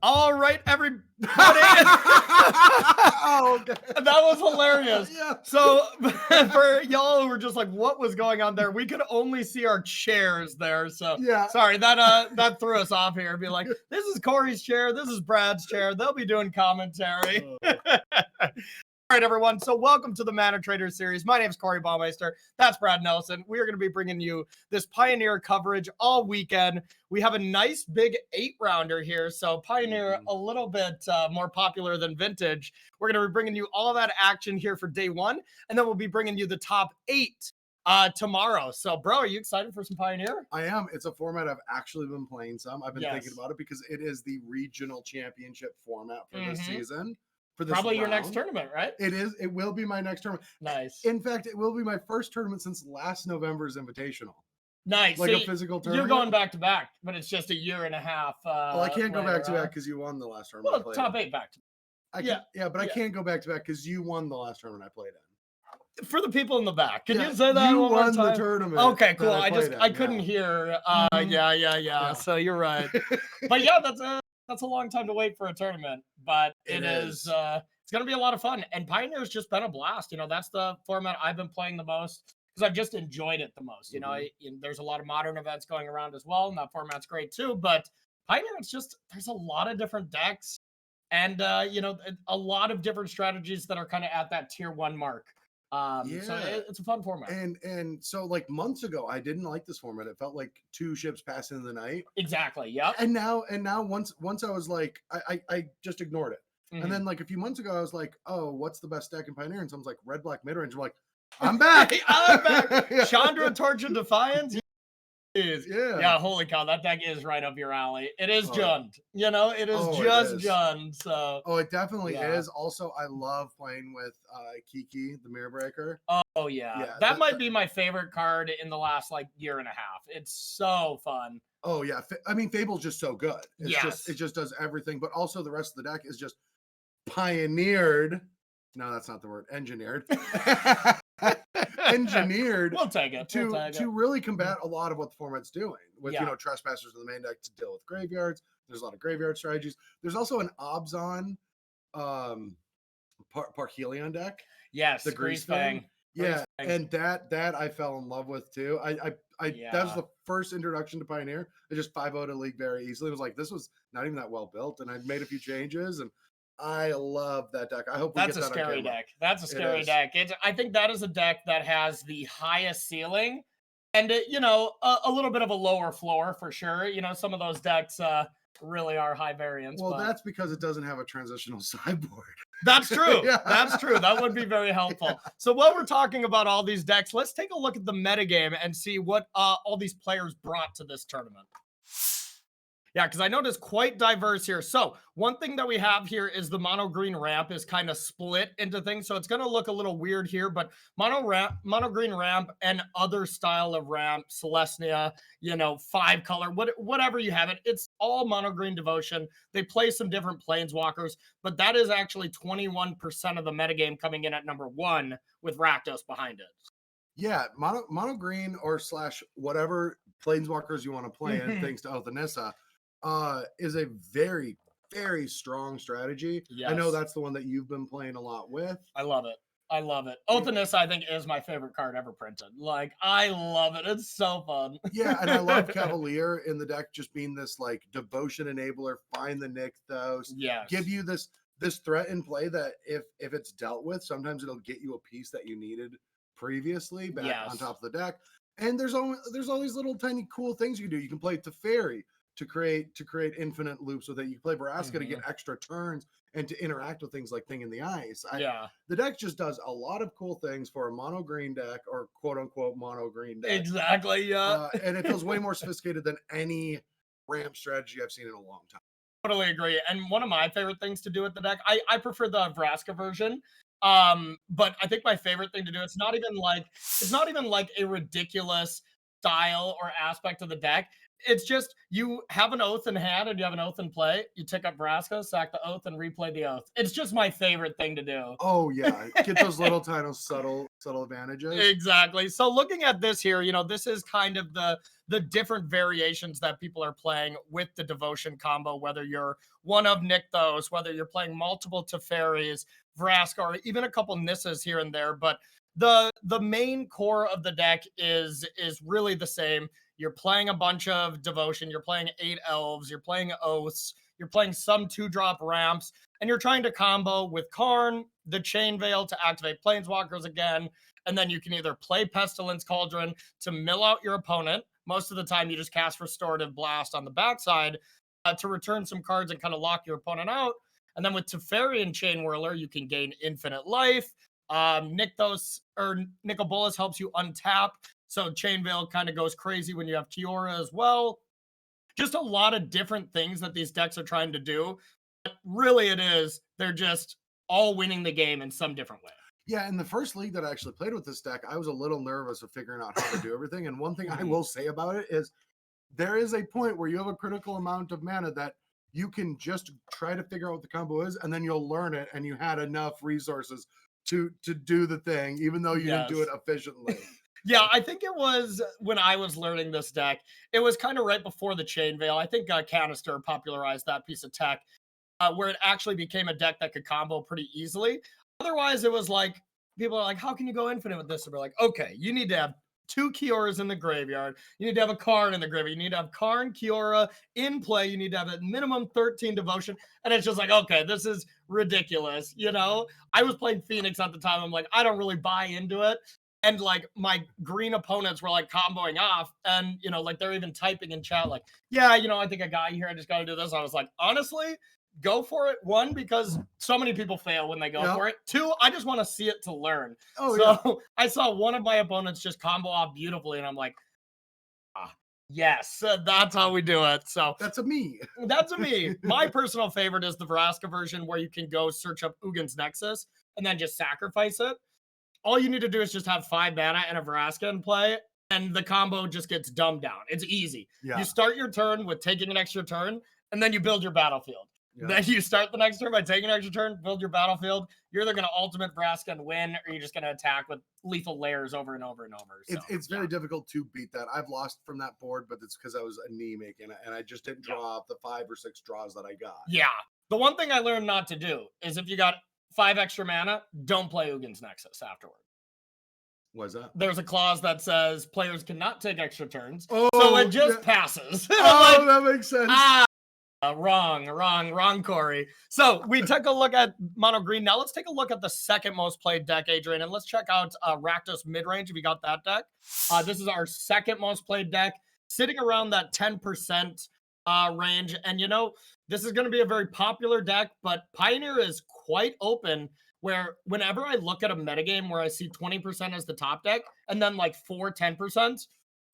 All right, everybody. Oh, okay. That was hilarious. Yeah. So for y'all who were just like, what was going on there? We could only see our chairs there. So Yeah. sorry, that threw us off here. Be like, this is Corey's chair. This is Brad's chair. They'll be doing commentary. All right, everyone. So welcome to the Mana Trader series. My name is Corey Baumeister. That's Brad Nelson. We are going to be bringing you this Pioneer coverage all weekend. We have a nice big 8-rounder here. So Pioneer, a little bit more popular than Vintage. We're going to be bringing you all that action here for day one. And then we'll be bringing you the top 8 tomorrow. So, bro, are you excited for some Pioneer? I am. It's a format I've actually been playing some. I've been Yes. thinking about it because it is the regional championship format for this season. For this Probably your round. next tournament, right? It is. It will be my next tournament. Nice. In fact, it will be my first tournament since last November's Invitational. Nice. Like so a physical tournament. You're going back to back, but it's just a year and a half. Well, I can't go later, back to back because you won the last tournament. Well, I played top in. 8 back to But I can't go back to back because you won the last tournament I played in. For the people in the back, can Yeah, you say that you one more won time? the tournament. Okay, cool. that I couldn't hear. Yeah. So you're right. But yeah, that's a long time to wait for a tournament. But it is. It's gonna be a lot of fun. And Pioneer's just been a blast. You know, that's the format I've been playing the most because I've just enjoyed it the most. You know, there's a lot of modern events going around as well, and that format's great too. But Pioneer, it's just there's a lot of different decks, and you know, a lot of different strategies that are kind of at that tier 1 mark. So it's a fun format. And so like months ago, I didn't like this format. It felt like 2 ships passing in the night. Exactly. Yeah. And now once I was like, I just ignored it. And then like a few months ago, I was like, oh, what's the best deck in Pioneer? And someone's like, red, black, mid-range. I'm like, I'm back. I'm back. Chandra, Torch of Defiance. Yeah. Holy cow, that deck is right up your alley. It is Jund. You know, it is it is. Jund. So it definitely is. Also, I love playing with Kiki, the Mirror Breaker. Oh yeah. That might be my favorite card in the last like year and a half. It's so fun. Oh yeah. I mean, Fable's just so good. It's it just does everything, but also the rest of the deck is just pioneered. No, that's not the word. Engineered. Engineered. We'll take it. To really combat a lot of what the format's doing with trespassers in the main deck to deal with graveyards. There's a lot of graveyard strategies. There's also an Abzan Parhelion deck. Yes, the Greasefang. Yeah, and that I fell in love with too. That was the first introduction to Pioneer. I just 5-0'd a league very easily. It was like, this was not even that well built, and I'd made a few changes, and I love that deck. I hope that's a scary deck. That's a scary deck. I think that is a deck that has the highest ceiling and you know, a little bit of a lower floor for sure. You know, some of those decks really are high variance. Well, that's because it doesn't have a transitional sideboard. That's true. That's true. That would be very helpful. So while we're talking about all these decks, let's take a look at the metagame and see what all these players brought to this tournament. Yeah, because I noticed quite diverse here. So one thing that we have here is the mono green ramp is kind of split into things. So it's going to look a little weird here, but mono green ramp and other style of ramp, Celestia, you know, 5-color, whatever you have it. It's all mono green devotion. They play some different planeswalkers, but that is actually 21% of the metagame coming in at number 1 with Rakdos behind it. Yeah, mono green or / whatever planeswalkers you want to play in, thanks to Othanissa. Is a very, very strong strategy. Yes. I know that's the one that you've been playing a lot with. I love it. Othanissa, I think, is my favorite card ever printed. Like, I love it. It's so fun. Yeah, and I love Cavalier in the deck just being this, like, devotion enabler, find the Nykthos. Yes. Give you this threat in play that if it's dealt with, sometimes it'll get you a piece that you needed previously back on top of the deck. And there's all these little tiny cool things you can do. You can play Teferi to create infinite loops with it. You can play Vraska to get extra turns and to interact with things like Thing in the Ice. The deck just does a lot of cool things for a mono green deck or quote unquote mono green deck. Exactly, yeah. And it feels way more sophisticated than any ramp strategy I've seen in a long time. Totally agree. And one of my favorite things to do with the deck, I prefer the Vraska version. But I think my favorite thing to do, it's not even like a ridiculous style or aspect of the deck. It's just you have an oath in hand and you have an oath in play. You tick up Vraska, sack the oath, and replay the oath. It's just my favorite thing to do. Oh yeah, get those little tiny subtle subtle advantages. Exactly. So looking at this here, this is kind of the different variations that people are playing with the devotion combo, whether you're one of Nykthos, whether you're playing multiple Teferis, Vraska, or even a couple Nissas here and there. But the main core of the deck is really the same. You're playing a bunch of devotion, you're playing 8 elves, you're playing oaths, you're playing some 2-drop ramps, and you're trying to combo with Karn, the Chain Veil to activate Planeswalkers again, and then you can either play Pestilence Cauldron to mill out your opponent. Most of the time, you just cast Restorative Blast on the backside to return some cards and kind of lock your opponent out. And then with Teferi and Chain Whirler, you can gain infinite life. Nykthos or Nicol Bolas helps you untap. So Chain Veil kind of goes crazy when you have Kiora as well. Just a lot of different things that these decks are trying to do. But really they're just all winning the game in some different way. Yeah, in the first league that I actually played with this deck, I was a little nervous of figuring out how to do everything. And one thing I will say about it is there is a point where you have a critical amount of mana that you can just try to figure out what the combo is, and then you'll learn it, and you had enough resources to do the thing, even though you didn't do it efficiently. Yeah, I think it was when I was learning this deck, it was kind of right before the Chain Veil. I think Canister popularized that piece of tech where it actually became a deck that could combo pretty easily. Otherwise, it was like, people are like, how can you go infinite with this? And we're like, okay, you need to have 2 Kioras in the graveyard. You need to have a Karn in the graveyard. You need to have Karn, Kiora in play. You need to have at minimum 13 devotion. And it's just like, okay, this is ridiculous. I was playing Phoenix at the time. I'm like, I don't really buy into it. And like my green opponents were like comboing off, and like they're even typing in chat like, yeah, I think I got you here. I just got to do this. I was like, honestly, go for it. 1, because so many people fail when they go for it. 2, I just want to see it to learn. I saw one of my opponents just combo off beautifully, and I'm like, yes, that's how we do it. So that's a me. That's a me. My personal favorite is the Vraska version, where you can go search up Ugin's Nexus and then just sacrifice it. All you need to do is just have 5 mana and a Vraska in play, and the combo just gets dumbed down. It's easy. Yeah. You start your turn with taking an extra turn, and then you build your battlefield. Yeah. Then you start the next turn by taking an extra turn, build your battlefield. You're either going to ultimate Vraska and win, or you're just going to attack with lethal layers over and over and over. So, it's very difficult to beat that. I've lost from that board, but it's because I was anemic, and I just didn't draw up the 5 or 6 draws that I got. Yeah. The one thing I learned not to do is if you got 5 extra mana, don't play Ugin's Nexus afterward. What is that? There's a clause that says players cannot take extra turns, so it just passes. That makes sense. Wrong, Corey. So we took a look at mono green. Now let's take a look at the second most played deck, Adrian, and let's check out Rakdos midrange if you got that deck. This is our second most played deck, sitting around that 10% range. And this is going to be a very popular deck, but Pioneer is quite open, where whenever I look at a metagame where I see 20% as the top deck and then like 10%,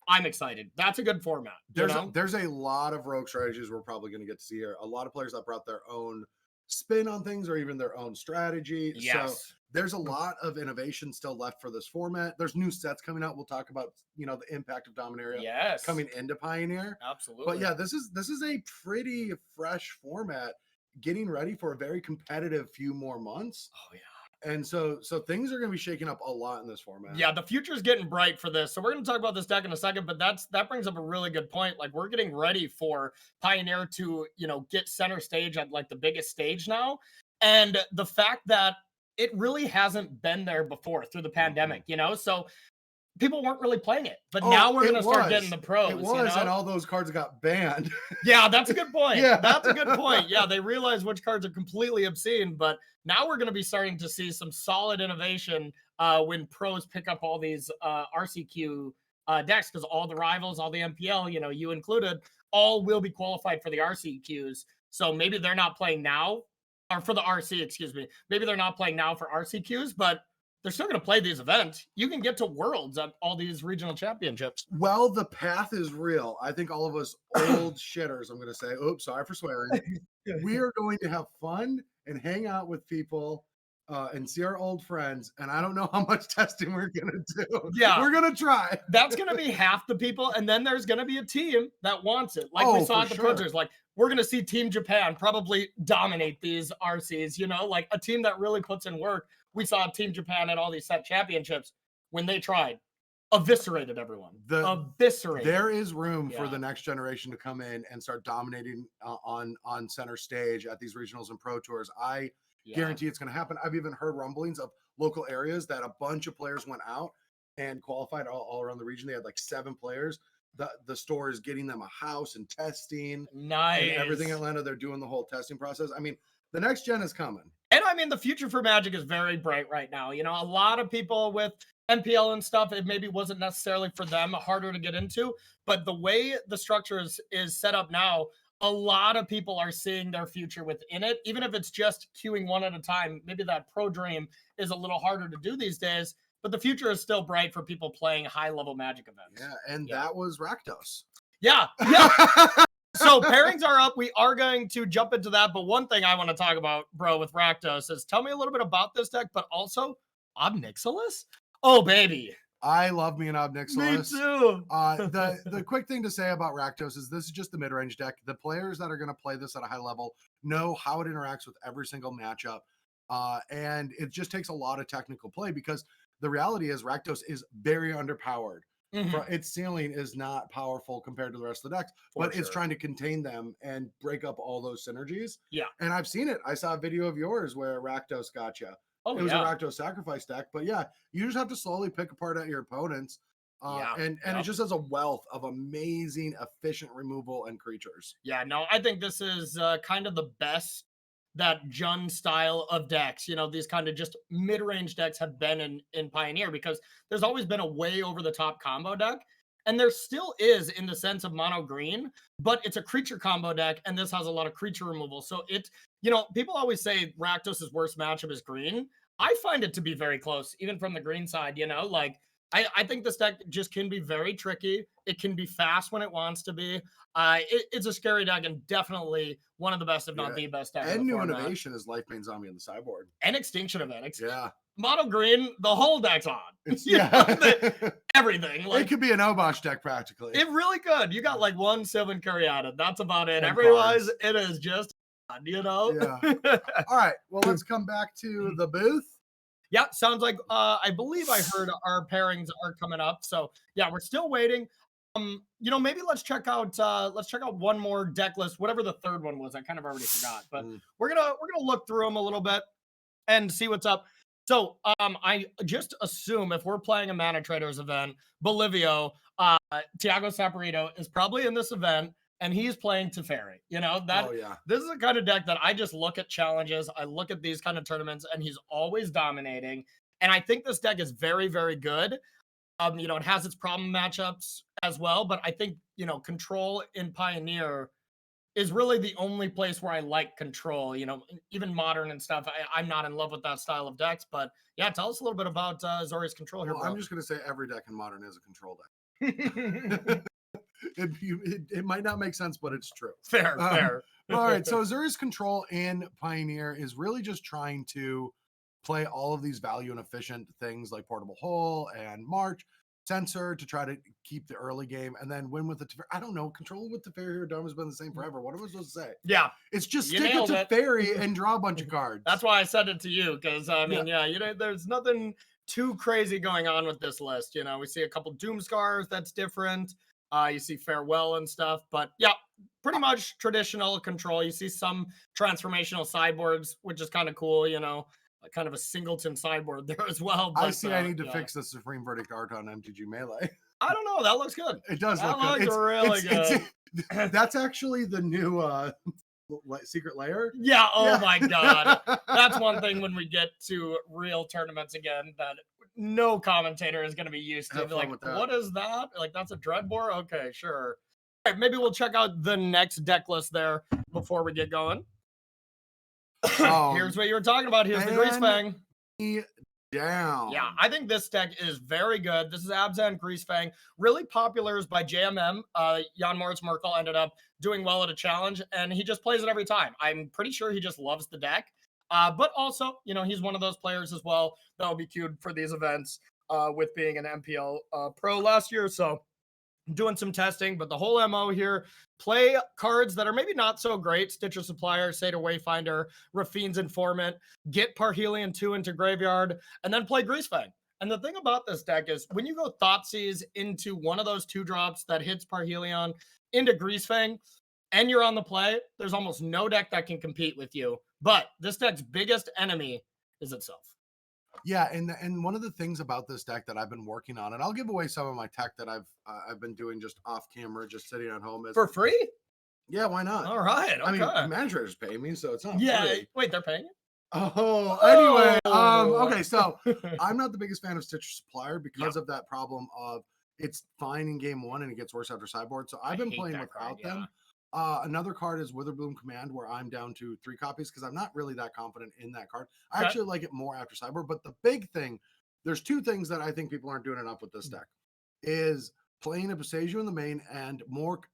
I'm excited. That's a good format. There's a lot of rogue strategies we're probably going to get to see here. A lot of players that brought their own spin on things, or even their own strategy. Yes. So there's a lot of innovation still left for this format. There's new sets coming out. We'll talk about, the impact of Dominaria coming into Pioneer. Absolutely. But yeah, this is a pretty fresh format, getting ready for a very competitive few more months. Oh yeah. And so things are going to be shaking up a lot in this format. Yeah, the future's getting bright for this. So we're going to talk about this deck in a second, but that brings up a really good point. Like, we're getting ready for Pioneer to, get center stage at like the biggest stage now. And the fact that it really hasn't been there before through the pandemic, so people weren't really playing it, but now we're going to start getting the pros. It was, and all those cards got banned. Yeah, that's a good point. That's a good point. Yeah, they realize which cards are completely obscene, but now we're going to be starting to see some solid innovation when pros pick up all these RCQ decks, because all the rivals, all the MPL, you included, all will be qualified for the RCQs. So maybe they're not playing now, or for the RC, excuse me. Maybe they're not playing now for RCQs, but they're still going to play these events. You can get to Worlds at all these regional championships. Well, the path is real. I think all of us old shitters, I'm going to say, oops, sorry for swearing. We are going to have fun and hang out with people and see our old friends. And I don't know how much testing we're going to do. Yeah. We're going to try. That's going to be half the people. And then there's going to be a team that wants it. Like we saw at the Prinzers. Like, we're going to see Team Japan probably dominate these RCs, like a team that really puts in work. we saw Team Japan and all these set championships when they tried. Eviscerated everyone. Eviscerated. There is room for the next generation to come in and start dominating on center stage at these regionals and pro tours. I guarantee it's going to happen. I've even heard rumblings of local areas that a bunch of players went out and qualified all around the region. They had like 7 players. The store is getting them a house and testing. Nice. And everything in Atlanta, they're doing the whole testing process. I mean, the next gen is coming. And I mean, the future for Magic is very bright right now. You know, a lot of people with MPL and stuff, it maybe wasn't necessarily for them, harder to get into. But the way the structure is set up now, a lot of people are seeing their future within it. Even if it's just queuing one at a time, maybe that pro dream is a little harder to do these days. But the future is still bright for people playing high-level Magic events. Yeah, and that was Rakdos. Yeah. So pairings are up. We are going to jump into that. But one thing I want to talk about, bro, with Rakdos is tell me a little bit about this deck, but also Obnixilis. Oh, baby. I love me an Obnixilis. Me too. The quick thing to say about Rakdos is this is just the mid-range deck. The players that are going to play this at a high level know how it interacts with every single matchup. And it just takes a lot of technical play because the reality is Rakdos is very underpowered. Its ceiling is not powerful compared to the rest of the decks, but it's trying to contain them and break up all those synergies. Yeah. And I've seen it. I saw a video of yours where Rakdos got you. Oh, it was a Rakdos sacrifice deck, but yeah, you just have to slowly pick apart at your opponents. And it just has a wealth of amazing, efficient removal and creatures. Yeah, no, I think this is kind of the best that Jun style of decks, you know, these kind of just mid-range decks have been in Pioneer, because there's always been a way over the top combo deck. And there still is in the sense of mono green, but it's a creature combo deck, and this has a lot of creature removal. So it, you know, people always say Rakdos' worst matchup is green. I find it to be very close, even from the green side, you know, like I think this deck just can be very tricky. It can be fast when it wants to be. It's a scary deck and definitely one of the best, if not the best deck. And new innovation is Lifebane Zombie on the sideboard. And Extinction Event. Yeah. Mono green, the whole deck's on. Everything. Like, it could be an Obosh deck practically. It really could. You got like 1 Sylvan Caryatid. That's about it. Otherwise, it is just, you know? Yeah. All right. Well, let's come back to the booth. Yeah, sounds like I believe I heard our pairings are coming up. So yeah, we're still waiting. You know, maybe let's check out one more deck list, whatever the third one was. I kind of already forgot, but we're gonna look through them a little bit and see what's up. So I just assume if we're playing a Mana Traders event, Bolivio, Thiago Saporito is probably in this event. And he's playing Teferi. You know, this is the kind of deck that I just look at challenges. I look at these kind of tournaments, and he's always dominating. And I think this deck is very, very good. You know, it has its problem matchups as well. But I think, you know, control in Pioneer is really the only place where I like control. You know, even modern and stuff, I'm not in love with that style of decks. But yeah, tell us a little bit about Azorius control here, bro. I'm just going to say every deck in modern is a control deck. It might not make sense, but it's true. Fair. All right. So Azorius control in Pioneer is really just trying to play all of these value and efficient things like Portable Hole and March, Sensor to try to keep the early game, and then win with the Teferi. I don't know. Control with Teferi here Dome has been the same forever. What am I supposed to say? Yeah. It's just stick it to Teferi and draw a bunch of cards. That's why I said it to you, because I mean, you know, there's nothing too crazy going on with this list. You know, we see a couple Doomskars that's different. You see Farewell and stuff, but yeah, pretty much traditional control. You see some transformational sideboards, which is kind of cool, you know, kind of a singleton sideboard there as well. But, I see I need to fix the Supreme Verdict art on MTG Melee. I don't know. That looks good. It does that look good. It's really good. That's actually the new secret layer. Yeah. Oh my God. That's one thing when we get to real tournaments again that no commentator is going to be used to. Be like, what is that? Like, that's a Dreadbore? Okay, sure. All right, maybe we'll check out the next deck list there before we get going. Here's what you were talking about. Here's the Greasefang. Down. Yeah, I think this deck is very good. This is Abzan Greasefang. Really popular by JMM. Jan Moritz Merkel ended up doing well at a challenge, and he just plays it every time. I'm pretty sure he just loves the deck. But also, you know, he's one of those players as well that will be queued for these events with being an MPL pro last year. So doing some testing, but the whole MO here, play cards that are maybe not so great, Stitcher Supplier, Satyr Wayfinder, Rafine's Informant, get Parhelion 2 into graveyard, and then play Greasefang. And the thing about this deck is when you go Thoughtseize into one of those 2-drops that hits Parhelion into Greasefang, and you're on the play, there's almost no deck that can compete with you. But this deck's biggest enemy is itself. Yeah, and one of the things about this deck that I've been working on, and I'll give away some of my tech that I've been doing just off camera, just sitting at home. Is for free? Yeah, why not? All right. Okay. I mean, managers pay me, so it's not free. Wait, they're paying you? Oh, anyway, okay, so I'm not the biggest fan of Stitcher Supplier because of that problem of it's fine in game 1 and it gets worse after sideboard. So I've been playing without them. Another card is Witherbloom Command, where I'm down to 3 copies because I'm not really that confident in that card. I actually like it more after sideboard. But the big thing, there's 2 things that I think people aren't doing enough with this deck, is playing a Boseiju in the main and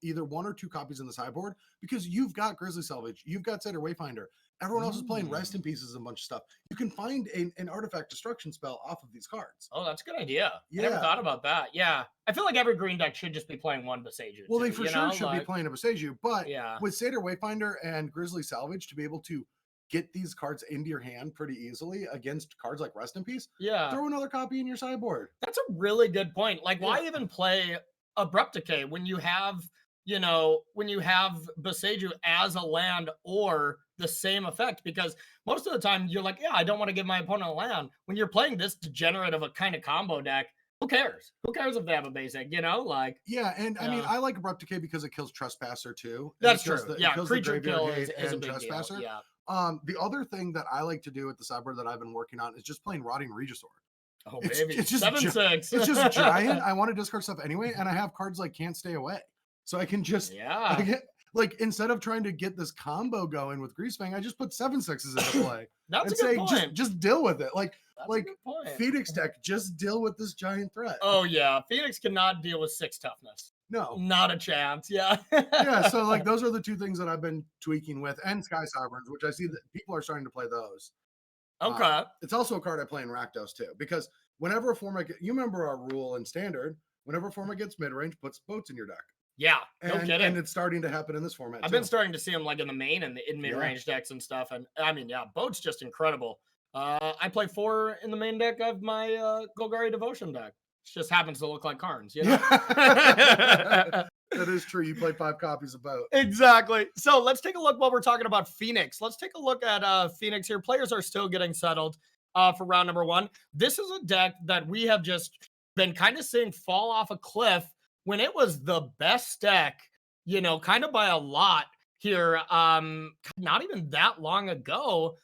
either 1 or 2 copies in the sideboard, because you've got Grizzly Salvage, you've got Satyr Wayfinder. Everyone else is playing Rest in Pieces and a bunch of stuff. You can find an artifact destruction spell off of these cards. Oh, that's a good idea. I never thought about that. Yeah. I feel like every green deck should just be playing 1 Boseiju. Well, they for sure should be playing a Boseiju, but yeah, with Satyr Wayfinder and Grizzly Salvage, to be able to get these cards into your hand pretty easily against cards like Rest in Peace, throw another copy in your sideboard. That's a really good point. Like, why even play Abrupt Decay when you have, you know, when you have Boseiju as a land or the same effect? Because most of the time you're like, yeah, I don't want to give my opponent a land. When you're playing this degenerate of a kind of combo deck, who cares? Who cares if they have a basic, you know? Like, yeah, and I mean, I like Abrupt Decay because it kills Trespasser too. That's true. Creature kill is a big Trespasser. Deal. Yeah. The other thing that I like to do at the sideboard that I've been working on is just playing Rotting Regisaur. Oh, baby. It's just 7/6. It's just giant. I want to discard stuff anyway, and I have cards like Can't Stay Away. So I can just like instead of trying to get this combo going with Greasefang, I just put 7/6s into play. That's a good point. Just deal with it. Like point. Phoenix deck, just deal with this giant threat. Oh yeah, Phoenix cannot deal with 6 toughness. No, not a chance. Yeah. Yeah. So like those are the 2 things that I've been tweaking with, and Sky Sovereigns, which I see that people are starting to play those. Okay. It's also a card I play in Rakdos too, because whenever a format, you remember our rule in Standard, whenever a format gets mid range, puts boats in your deck. Yeah, no kidding. And it's starting to happen in this format. I've been starting to see them like in the main and in mid range decks and stuff. And I mean, boat's just incredible. I play 4 in the main deck of my Golgari Devotion deck. It just happens to look like Karns, you know? That is true. You play 5 copies of boat. Exactly. So let's take a look while we're talking about Phoenix. Let's take a look at Phoenix here. Players are still getting settled for round number 1. This is a deck that we have just been kind of seeing fall off a cliff when it was the best deck, you know, kind of by a lot here. Not even that long ago.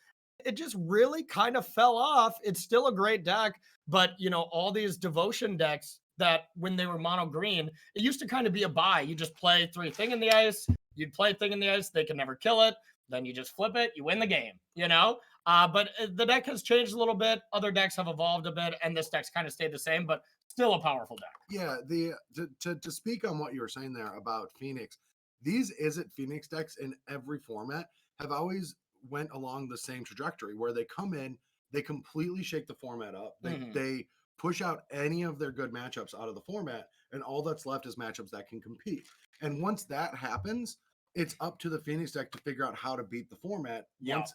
It just really kind of fell off. It's still a great deck, but you know, all these devotion decks that when they were mono green, it used to kind of be a buy. You just play 3 Thing in the Ice, you'd play Thing in the Ice, they can never kill it, then you just flip it, you win the game, you know? But the deck has changed a little bit. Other decks have evolved a bit, and this deck's kind of stayed the same, but still a powerful deck. Yeah, to speak on what you were saying there about Phoenix, these Izzet Phoenix decks in every format have always went along the same trajectory where they come in, they completely shake the format up. They push out any of their good matchups out of the format, and all that's left is matchups that can compete. And once that happens, it's up to the Phoenix deck to figure out how to beat the format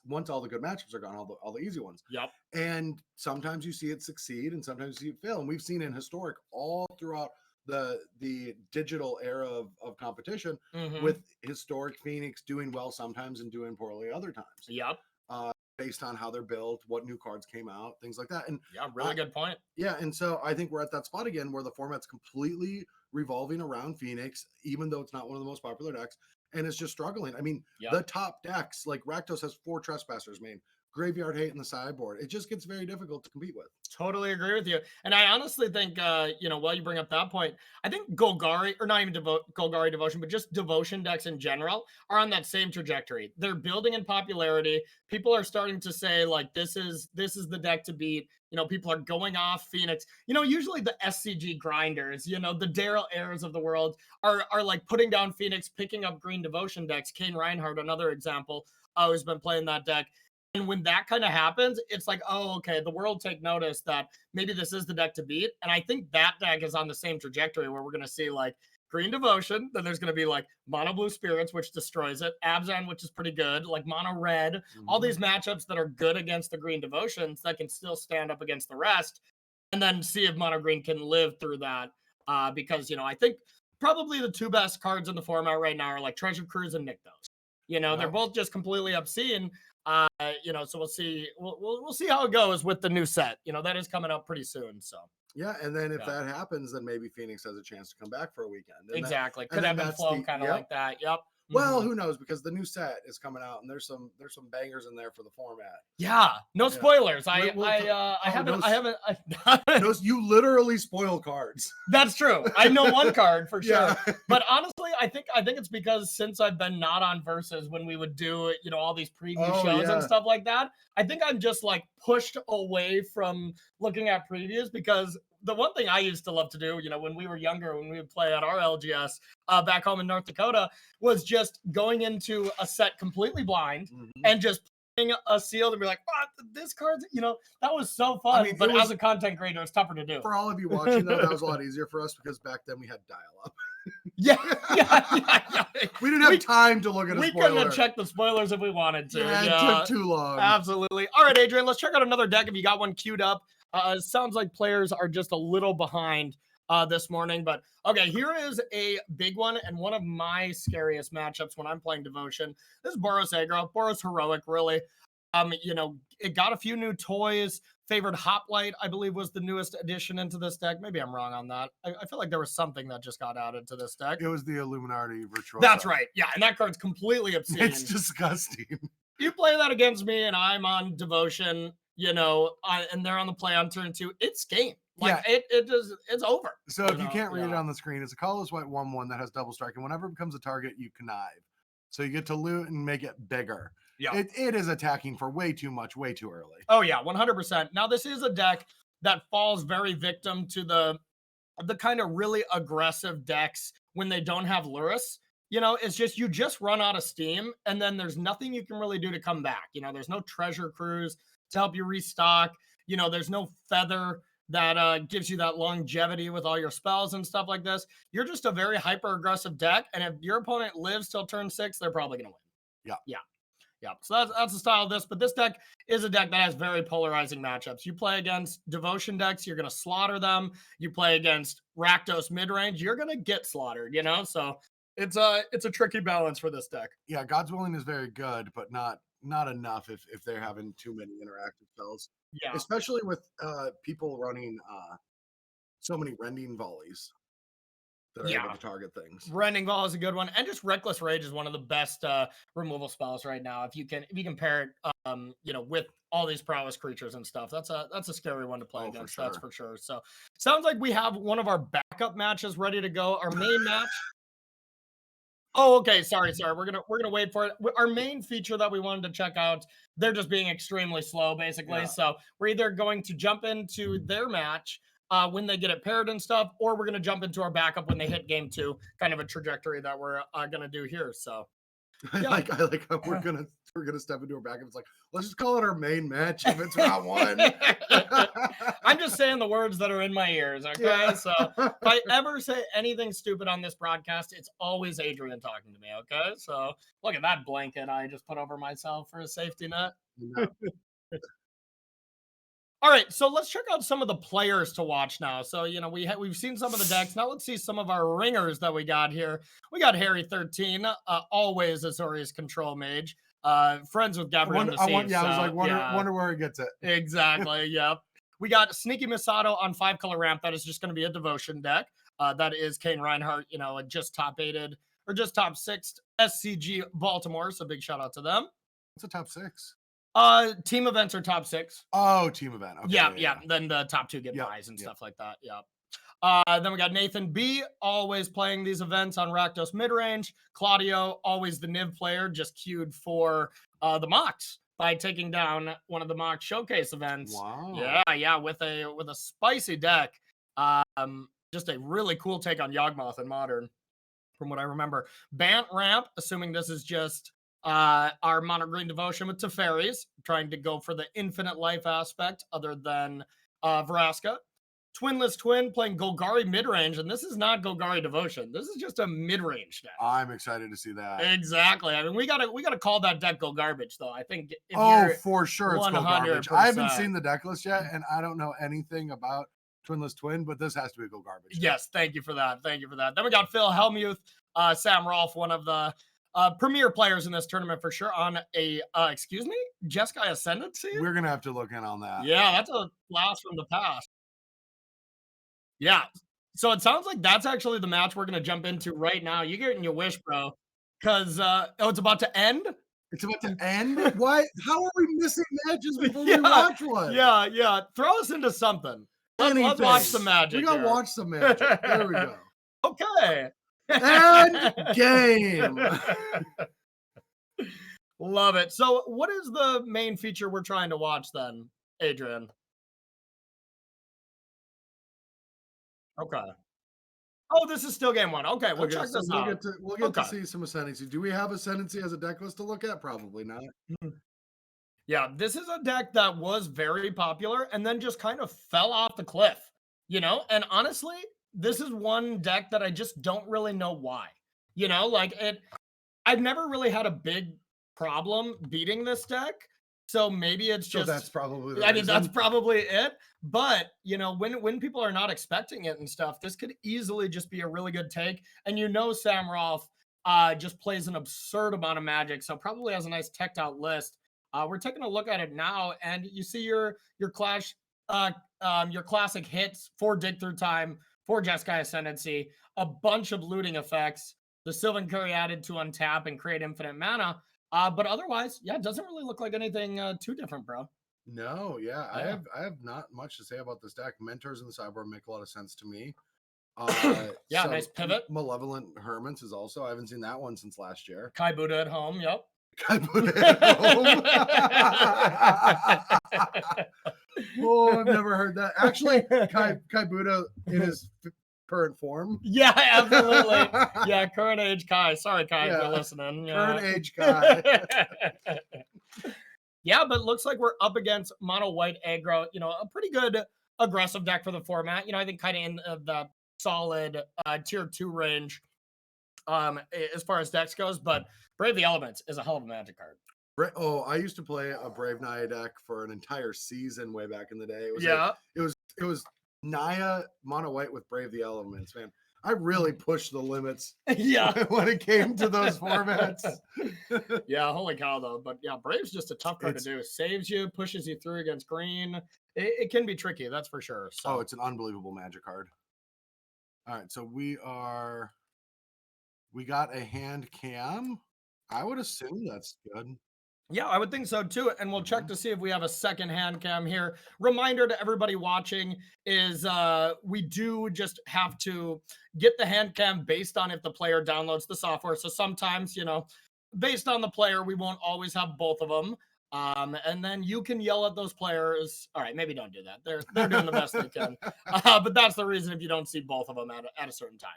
once all the good matchups are gone, all the easy ones. Yep. And sometimes you see it succeed and sometimes you see it fail. And we've seen in Historic all throughout the digital era of competition with Historic Phoenix doing well sometimes and doing poorly other times. Yep. Based on how they're built, what new cards came out, things like that. And really good point. Yeah, and so I think we're at that spot again where the format's completely revolving around Phoenix, even though it's not one of the most popular decks, and it's just struggling. I mean, the top decks, like Rakdos has 4 Trespassers main, Graveyard Hate in the sideboard. It just gets very difficult to compete with. Totally agree with you. And I honestly think, you know, while you bring up that point, I think Golgari, or not even Golgari Devotion, but just Devotion decks in general are on that same trajectory. They're building in popularity. People are starting to say, like, this is the deck to beat. You know, people are going off Phoenix. You know, usually the SCG grinders, you know, the Daryl Ayers of the world are like putting down Phoenix, picking up green Devotion decks. Kane Reinhardt, another example, who's been playing that deck. And when that kind of happens, it's like, oh, okay, the world take notice that maybe this is the deck to beat. And I think that deck is on the same trajectory where we're going to see, like, Green Devotion. Then there's going to be like Mono Blue Spirits, which destroys it. Abzan, which is pretty good. Like Mono Red. All these matchups that are good against the Green Devotions that can still stand up against the rest. And then see if Mono Green can live through that. Because, I think probably the two best cards in the format right now are like Treasure Cruise and Nykthos. They're both just completely obscene. So we'll see. We'll see how it goes with the new set. That is coming up pretty soon. So yeah, and then if that happens, then maybe Phoenix has a chance to come back for a weekend. And exactly, could ebb and flow kind of like that. Yep. Well, who knows? Because the new set is coming out, and there's some bangers in there for the format. Yeah, no spoilers. I haven't. You literally spoil cards. That's true. I know one card for sure. But honestly, I think it's because since I've been not on Versus when we would do all these preview shows and stuff like that, I think I'm just like pushed away from looking at previews because the one thing I used to love to do, when we were younger, when we would play at our LGS back home in North Dakota, was just going into a set completely blind and just playing a seal and be like, oh, this card's, that was so fun. But as a content creator, it's tougher to do. For all of you watching, though, that was a lot easier for us because back then we had dial-up. Yeah. We didn't have time to look at a spoiler. We couldn't have checked the spoilers if we wanted to. Yeah, it took too long. Absolutely. All right, Adrian, let's check out another deck if you got one queued up. It sounds like players are just a little behind this morning, but okay, here is a big one and one of my scariest matchups when I'm playing Devotion. This is Boros Aggro, Boros Heroic, really. It got a few new toys. Favored Hoplite, I believe, was the newest addition into this deck. Maybe I'm wrong on that. I feel like there was something that just got added to this deck. It was the Illuminati Virtuoso. That's right. Yeah, and that card's completely obscene. It's disgusting. You play that against me and I'm on Devotion, and they're on the play on turn 2. It's game. It's over. So if you can't read it on the screen, it's a colorless white 1/1 that has double strike, and whenever it becomes a target, you connive. So you get to loot and make it bigger. Yeah, it is attacking for way too much, way too early. Oh yeah, 100%. Now this is a deck that falls very victim to the kind of really aggressive decks when they don't have Luris. It's just you just run out of steam, and then there's nothing you can really do to come back. There's no Treasure Cruise to help you restock. There's no Feather that gives you that longevity with all your spells and stuff like this. You're just a very hyper aggressive deck, and if your opponent lives till turn 6, they're probably gonna win. Yeah. So that's the style of this, but this deck is a deck that has very polarizing matchups. You play against Devotion decks, you're gonna slaughter them. You play against Rakdos mid range, you're gonna get slaughtered. So it's a tricky balance for this deck. Yeah, God's Willing is very good, but not enough if they're having too many interactive spells. Yeah, especially with people running so many Rending Volleys that are able to target things. Rending Volley is a good one, and just Reckless Rage is one of the best removal spells right now. If you can pair it, with all these prowess creatures and stuff, that's a scary one to play against. That's for sure. So sounds like we have one of our backup matches ready to go. Our main match. Oh, okay. Sorry. We're gonna wait for it. Our main feature that we wanted to check out, they're just being extremely slow, basically. Yeah. So we're either going to jump into their match when they get it paired and stuff, or we're gonna jump into our backup when they hit game 2. Kind of a trajectory that we're gonna do here. So I like how we're gonna step into our backup. It's like, let's just call it our main match if it's round 1. I'm just saying the words that are in my ears. Okay. Yeah. So if I ever say anything stupid on this broadcast, it's always Adrian talking to me. Okay. So look at that blanket I just put over myself for a safety net. No. All right, so let's check out some of the players to watch now. So, we've seen some of the decks. Now let's see some of our ringers that we got here. We got Harry 13, always Azorius control mage. Friends with Gabriel. Wonder where he gets it. Exactly. Yep. We got Sneaky Misato on 5-color ramp. That is just going to be a Devotion deck. That is Kane Reinhardt, just top 8'd or just top 6'd SCG Baltimore. So big shout out to them. What's a top 6? Team events are top 6. Oh, team event. Okay, yeah. Then the top 2 get buys and stuff like that. Yeah. Then we got Nathan B, always playing these events on Rakdos midrange. Claudio, always the Niv player, just queued for the mocks by taking down one of the mock showcase events. Wow. Yeah, with a spicy deck. Just a really cool take on Yawgmoth in Modern, from what I remember. Bant ramp, assuming this is just our Mono Green Devotion with Teferis, trying to go for the infinite life aspect other than Vraska. Twinless Twin playing Golgari mid-range, and this is not Golgari Devotion. This is just a mid-range deck. I'm excited to see that. Exactly. I mean, we gotta call that deck Go Garbage, though. I think for sure it's Go Garbage. I haven't seen the deck list yet, and I don't know anything about Twinless Twin, but this has to be Go Garbage. Yes, thank you for that. Thank you for that. Then we got Phil Hellmuth, Sam Rolfe, one of the premier players in this tournament for sure, on a Jeskai Ascendancy. We're gonna have to look in on that. Yeah, that's a blast from the past. Yeah. So it sounds like that's actually the match we're gonna jump into right now. You're getting your wish, bro. Cause it's about to end. It's about to end? Why? How are we missing matches before we watch one? Yeah. Throw us into something. Let's watch some magic. We gotta watch some magic. There we go. Okay. And game. Love it. So what is the main feature we're trying to watch then, Adrian? Okay. Oh, this is still game one. Okay, we'll check this out. We'll get to see some Ascendancy. Do we have Ascendancy as a deck list to look at? Probably not. Yeah, this is a deck that was very popular and then just kind of fell off the cliff, And honestly, this is one deck that I just don't really know why. I've never really had a big problem beating this deck. So maybe it's just that's probably the reason. That's probably it. But when people are not expecting it and stuff, this could easily just be a really good take. And Sam Rolfe just plays an absurd amount of Magic, so probably has a nice teched out list. We're taking a look at it now, and you see your classic hits for Dig Through Time, for Jeskai Ascendancy, a bunch of looting effects, the Sylvan Curry added to untap and create infinite mana. But otherwise, it doesn't really look like anything too different, bro. No, yeah. I have not much to say about this deck. Mentors in the sideboard make a lot of sense to me. Nice pivot. Malevolent Hermits is also. I haven't seen that one since last year. Kai Buddha at home. Yep. Kai Buddha at home. Oh, I've never heard that. Actually, Kai Buddha in his current form. Yeah, absolutely. Yeah, current age Kai. Sorry, Kai, if you're listening. Current age Kai. Yeah, but it looks like we're up against mono white aggro. A pretty good aggressive deck for the format. I think kind of in the solid tier 2 range as far as decks goes. But Brave the Elements is a hell of a Magic card. I used to play a Brave Naya deck for an entire season way back in the day. It was Naya mono white with Brave the Elements, man. I really pushed the limits when it came to those formats. Yeah, holy cow, though. But yeah, Brave's just a tough card to do. Saves you, pushes you through against green. It can be tricky, that's for sure. So. Oh, it's an unbelievable Magic card. All right, so we got a hand cam. I would assume that's good. Yeah, I would think so too. And we'll check to see if we have a second hand cam here. Reminder to everybody watching is we do just have to get the hand cam based on if the player downloads the software. So sometimes, based on the player, we won't always have both of them. And then you can yell at those players. All right, maybe don't do that. They're doing the best they can. But that's the reason if you don't see both of them at a certain time.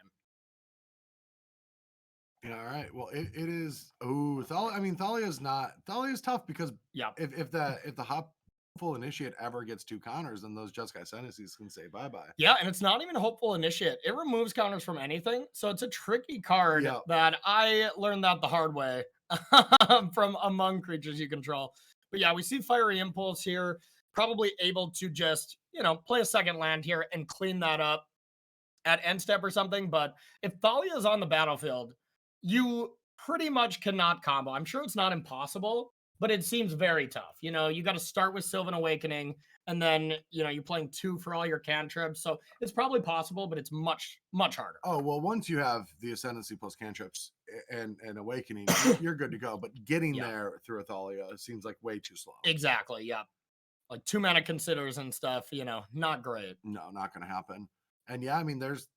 Yeah, all right. Well, it is. Oh, Thalia's tough because if the Hopeful Initiate ever gets 2 counters, then those Jeskai Ascendancies can say bye-bye. Yeah, and it's not even Hopeful Initiate. It removes counters from anything. So it's a tricky card that I learned that the hard way from among creatures you control. But yeah, we see Fiery Impulse here, probably able to just, play a second land here and clean that up at end step or something. But if Thalia is on the battlefield, you pretty much cannot combo. I'm sure it's not impossible, but it seems very tough. You got to start with Sylvan Awakening, and then, you're playing 2 for all your cantrips. So it's probably possible, but it's much, much harder. Oh, well, once you have the Ascendancy plus cantrips and Awakening, you're good to go. But getting there through Athalia seems like way too slow. Exactly, yeah. Like 2 mana considers and stuff, not great. No, not going to happen. And yeah, there's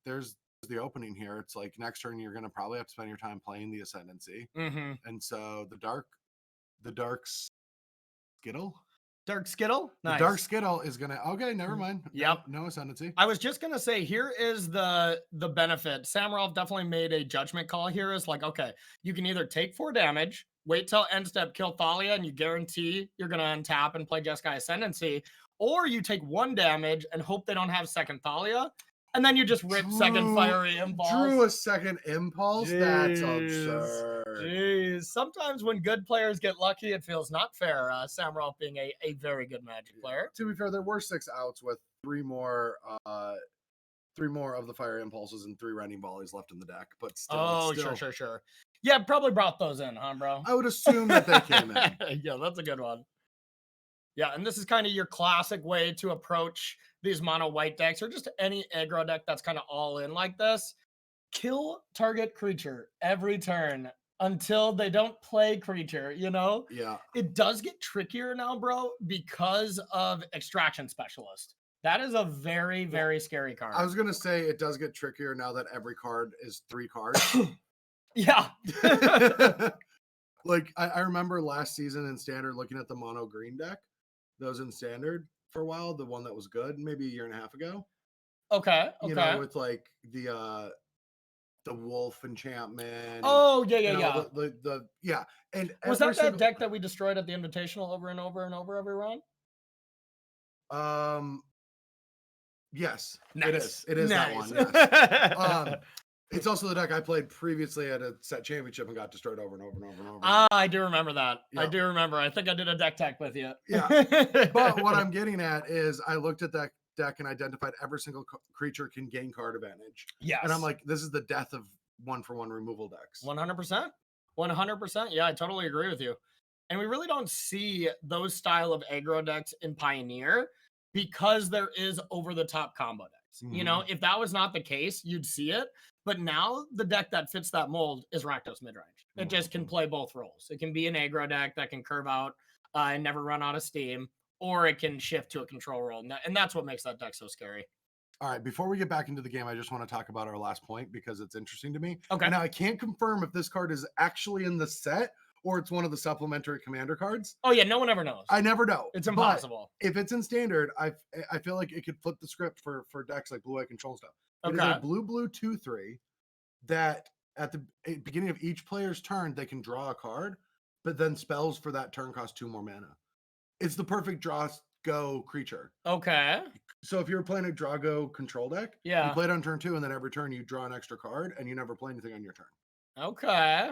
the opening here. It's like next turn you're going to probably have to spend your time playing the Ascendancy, and so the dark skittle nice. The dark skittle is gonna never mind. No Ascendancy. I was just gonna say, here is the benefit. Sam Rolfe definitely made a judgment call here. Is like, okay, you can either take 4 damage, wait till end step, kill Thalia, and you guarantee you're gonna untap and play Jeskai Ascendancy, or you take 1 damage and hope they don't have second Thalia, and then you just rip second Fiery Impulse. Drew a second Impulse? Jeez. That's absurd. Jeez. Sometimes when good players get lucky, it feels not fair. Samurott being a very good Magic player. To be fair, there were 6 outs with 3 more of the Fire Impulses and 3 Rending Volleys left in the deck, but still. Oh, sure. Yeah, probably brought those in, huh, bro? I would assume that they came in. Yeah, that's a good one. Yeah, and this is kind of your classic way to approach these mono white decks or just any aggro deck that's kind of all in like this. Kill target creature every turn until they don't play creature, you know? Yeah. It does get trickier now, bro, because of Extraction Specialist. That is a very, very scary card. I was going to say it does get trickier now that every card is 3 cards. Yeah. Like, I remember last season in Standard looking at the mono green deck. Those in Standard for a while, the one that was good, maybe a year and a half ago. Okay. You know, with like the wolf enchantment. Oh, yeah. Yeah. And was that deck that we destroyed at the Invitational over and over and over every round? Yes. Nice. It is nice. That one. Yes. It's also the deck I played previously at a set championship and got destroyed over and over and over and over. I do remember that. Yep. I do remember. I think I did a deck tech with you. Yeah. But what I'm getting at is I looked at that deck and identified every single creature can gain card advantage. Yes. And I'm like, this is the death of 1-for-1 removal decks. 100%. 100%. Yeah, I totally agree with you. And we really don't see those style of aggro decks in Pioneer because there is over-the-top combo decks. Mm-hmm. You know, if that was not the case, you'd see it. But now the deck that fits that mold is Rakdos Midrange. It just can play both roles. It can be an aggro deck that can curve out and never run out of steam, or it can shift to a control role. And that's what makes that deck so scary. All right, before we get back into the game, I just want to talk about our last point because it's interesting to me. Okay. Now, I can't confirm if this card is actually in the set or it's one of the supplementary commander cards. Oh, yeah, no one ever knows. I never know. It's impossible. But if it's in Standard, I feel like it could flip the script for decks like Blue-Eye Control and stuff. It is a blue 2/3 that at the beginning of each player's turn, they can draw a card, but then spells for that turn cost 2 more mana. It's the perfect draw-go creature. Okay. So if you're playing a draw-go control deck, you play it on turn 2, and then every turn you draw an extra card, and you never play anything on your turn. Okay.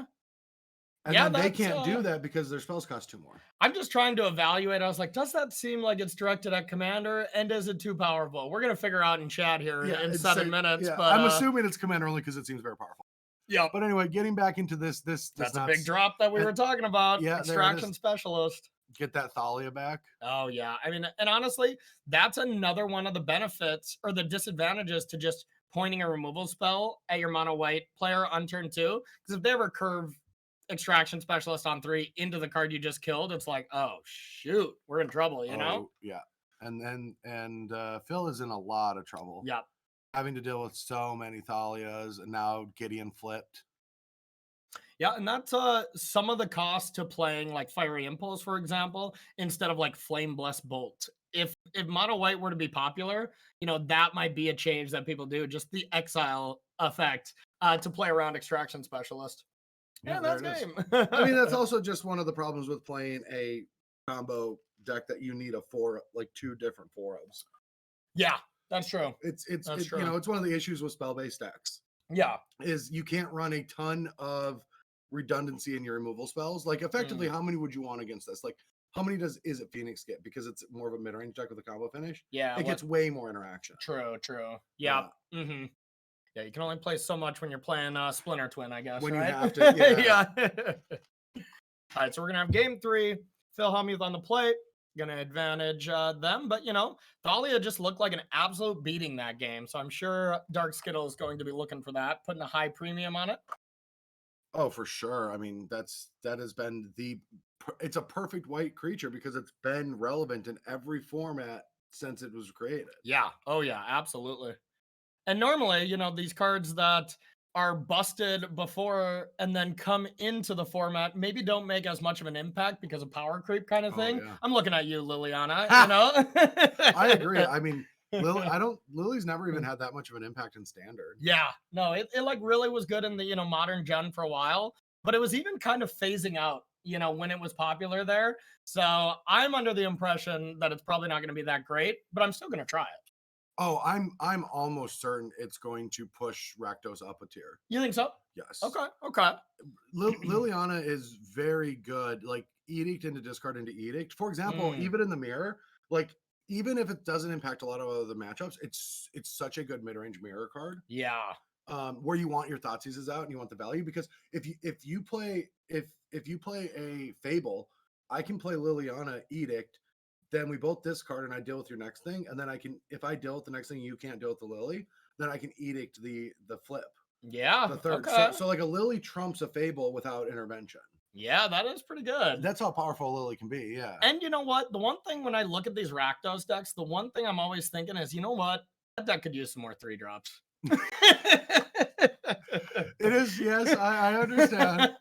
And then they can't do that because their spells cost 2 more. I'm just trying to evaluate. I was like, does that seem like it's directed at commander? And is it too powerful? We're going to figure out in chat here in 7 minutes. Yeah. But I'm assuming it's commander only because it seems very powerful. Yeah. But anyway, getting back into this that's a big drop that we were talking about. Yeah, Extraction Specialist. Get that Thalia back. Oh, yeah. I mean, and honestly, that's another one of the benefits or the disadvantages to just pointing a removal spell at your mono white player on turn 2. Because if they ever curve Extraction Specialist on 3 into the card you just killed, it's like, oh shoot, we're in trouble, you know? Yeah. And Phil is in a lot of trouble. Yeah. Having to deal with so many Thalias and now Gideon flipped. Yeah, and that's some of the cost to playing like Fiery Impulse, for example, instead of like Flame Blessed Bolt. If mono white were to be popular, you know, that might be a change that people do, just the exile effect to play around Extraction Specialist. Yeah, that's game. I mean, that's also just one of the problems with playing a combo deck that you need 2 different 4-ofs. Yeah, that's true. It's true. You know, it's one of the issues with spell-based decks. Yeah, is you can't run a ton of redundancy in your removal spells. Like, effectively, how many would you want against this? Like, how many does Izzet Phoenix get? Because it's more of a mid-range deck with a combo finish. Yeah, it gets way more interaction. True. Yeah. Mm-hmm. Yeah, you can only play so much when you're playing Splinter Twin, I guess. When right? you have to, yeah. All right, so we're gonna have game 3. Phil Hellmuth on the plate, gonna advantage them, but you know, Thalia just looked like an absolute beating that game. So I'm sure Dark Skittle is going to be looking for that, putting a high premium on it. Oh, for sure. I mean, that has been it's a perfect white creature because it's been relevant in every format since it was created. Yeah. Oh yeah, absolutely. And normally, you know, these cards that are busted before and then come into the format maybe don't make as much of an impact because of power creep kind of thing. Yeah. I'm looking at you, Liliana, you know? I agree. I mean, Lily's never even had that much of an impact in Standard. Yeah. No, it like really was good in the, you know, modern gen for a while, but it was even kind of phasing out when it was popular there. So I'm under the impression that it's probably not going to be that great, but I'm still going to try it. Oh, I'm almost certain it's going to push Rakdos up a tier. You think so? Yes. Okay. Liliana is very good. Like Edict into discard into Edict. For example, even in the mirror, like even if it doesn't impact a lot of other matchups, it's such a good mid-range mirror card. Yeah. Where you want your Thoughtseizes out and you want the value, because if you play a Fable, I can play Liliana Edict, then we both discard and I deal with your next thing, and then I can, if I deal with the next thing you can't deal with the Lily, then I can Edict the flip. Yeah. The third. Okay. So like a Lily trumps a Fable without intervention. Yeah, that is pretty good. That's how powerful Lily can be. Yeah. And you know what? The one thing when I look at these Rakdos decks, the one thing I'm always thinking is, you know what? That deck could use some more 3-drops. It is, yes, I understand.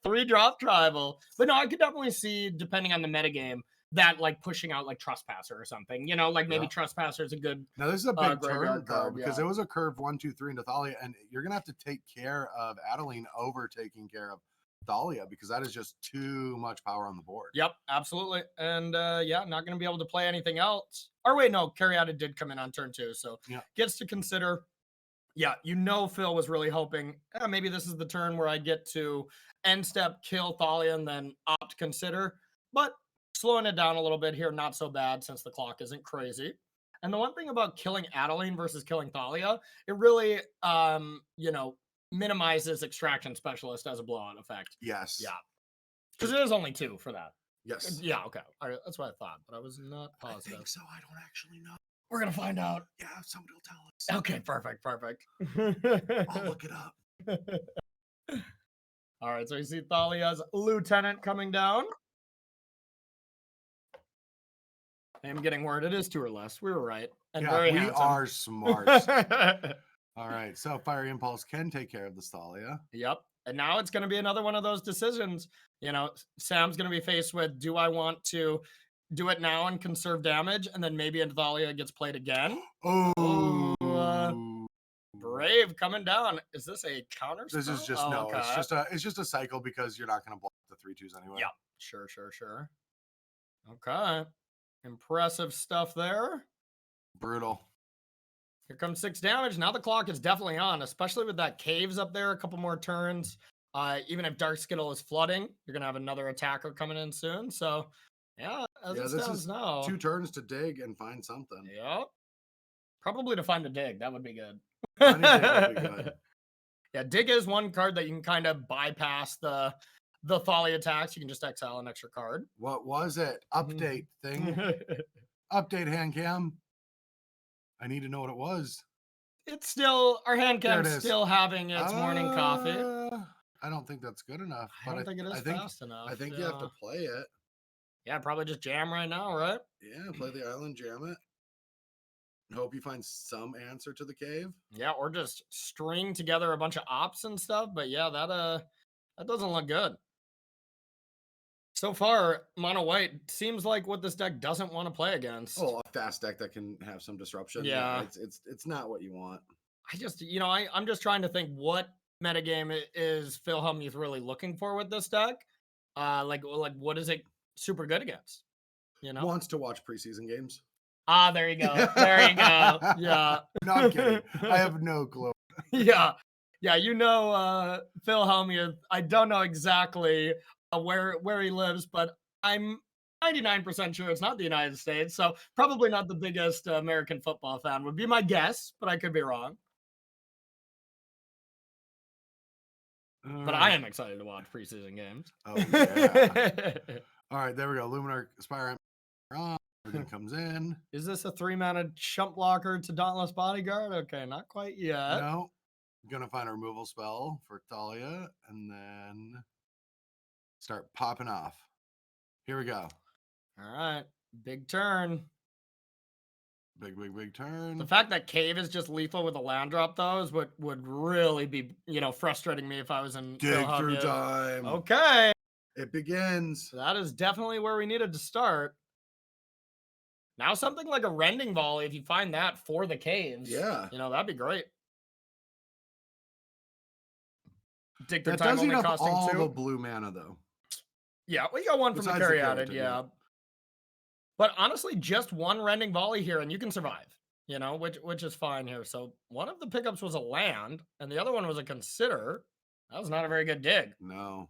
3-drop tribal. But no, I could definitely see, depending on the metagame, that like pushing out like Trespasser or something. Like maybe Trespasser is a good. Now this is a big turn card, because it was a curve 1, 2, 3 into Thalia, and you're gonna have to take care of Adeline over taking care of Thalia, because that is just too much power on the board. Yep, absolutely. And not going to be able to play anything else. Or wait, no, Caryata did come in on turn 2, so gets to consider. Yeah, Phil was really hoping maybe this is the turn where I get to end step, kill Thalia, and then opt consider. But slowing it down a little bit here, not so bad since the clock isn't crazy. And the one thing about killing Adeline versus killing Thalia, it really, minimizes Extraction Specialist as a blowout effect. Yes. Yeah. Because it is only 2 for that. Yes. Yeah, okay. All right, that's what I thought, but I was not positive. I think so. I don't actually know. We're going to find out. Yeah, somebody will tell us. Okay, perfect. I'll look it up. All right, so you see Thalia's Lieutenant coming down. I'm getting word it is 2 or less. We were right. And very handsome. We are smart. All right, so Fiery Impulse can take care of the Thalia. Yep. And now it's going to be another one of those decisions. Sam's going to be faced with, do I want to do it now and conserve damage, and then maybe Thalia gets played again? Oh. Brave coming down. Is this a counter spell? This is just it's just a cycle, because you're not going to block the 3/2s anyway. Yeah. Sure. Okay. Impressive stuff there. Brutal. Here comes 6 damage. Now the clock is definitely on, especially with that caves up there. A couple more turns. Even if Dark Skittle is flooding, you're going to have another attacker coming in soon. So, this is now 2 turns to dig and find something. Yep. Probably to find a dig. That would be good. Dig would be good. Yeah, dig is one card that you can kind of bypass the Thalia attacks. You can just exile an extra card. What was it? Update thing. Update hand cam. I need to know what it was. It's still, our hand cam's still having its morning coffee. I don't think that's good enough. I don't think it is fast enough. I think you have to play it. Yeah, probably just jam right now, right? Yeah, play the island, jam it. Hope you find some answer to the cave. Yeah, or just string together a bunch of ops and stuff. But yeah, that doesn't look good. So far, mono white seems like what this deck doesn't want to play against. Oh, a fast deck that can have some disruption. Yeah. It's not what you want. I just, I'm just trying to think what metagame is Phil Hellmuth really looking for with this deck. Like what is it super good against? Wants to watch preseason games. Ah, there you go. There you go. Yeah. No, I'm kidding. I have no clue. Yeah. Phil Hellmuth, I don't know exactly where he lives, but I'm 99% sure it's not the United States, so probably not the biggest American football fan would be my guess, but I could be wrong. But I am excited to watch preseason games. Oh, yeah. All right, there we go. Luminar Spire. Everything comes in. Is this a 3-mana chump blocker to Dauntless Bodyguard? Okay, not quite yet. No. Gonna find a removal spell for Thalia and then start popping off. Here we go. All right. Big turn. Big turn. The fact that Cave is just lethal with a land drop, though, is what would really be, frustrating me if I was in dig through time. Okay. It begins. That is definitely where we needed to start. Now something like a Rending Volley, if you find that for the caves. Yeah. That'd be great. Dig through that time does only eat up costing all 2. the blue mana, though. Yeah, we got one from the Besides the Caryatid, Caryatid, yeah. But honestly, just one Rending Volley here, and you can survive. You know, which is fine here. So one of the pickups was a land, and the other one was a Consider. That was not a very good dig. No.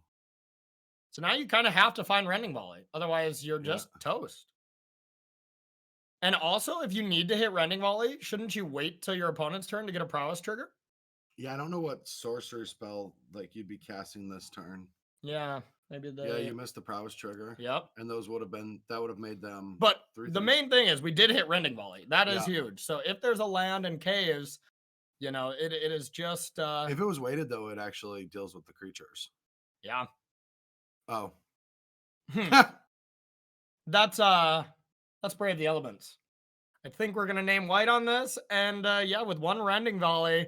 So now you kind of have to find Rending Volley. Otherwise, you're just toast. And also, if you need to hit Rending Volley, shouldn't you wait till your opponent's turn to get a prowess trigger? Yeah, I don't know what sorcerer spell like you'd be casting this turn. Yeah, maybe they. Yeah, you missed the prowess trigger. Yep. And those would have made them. But the main thing is we did hit Rending Volley. That is huge. So if there's a land and caves, you know, it is just. If it was weighted though, it actually deals with the creatures. Yeah. Oh. That's Brave the Elements. I think we're gonna name white on this, and yeah, with one Rending Volley,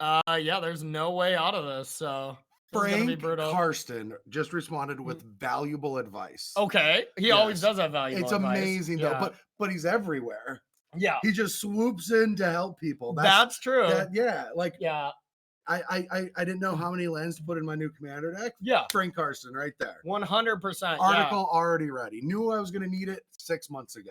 yeah, there's no way out of this. So Frank Karsten just responded with valuable advice. Okay, he always does have valuable advice. It's amazing though, but he's everywhere. Yeah, he just swoops in to help people. That's true. I didn't know how many lands to put in my new commander deck. Yeah, Frank Karsten right there. 100%. Article already ready. Knew I was going to need it 6 months ago.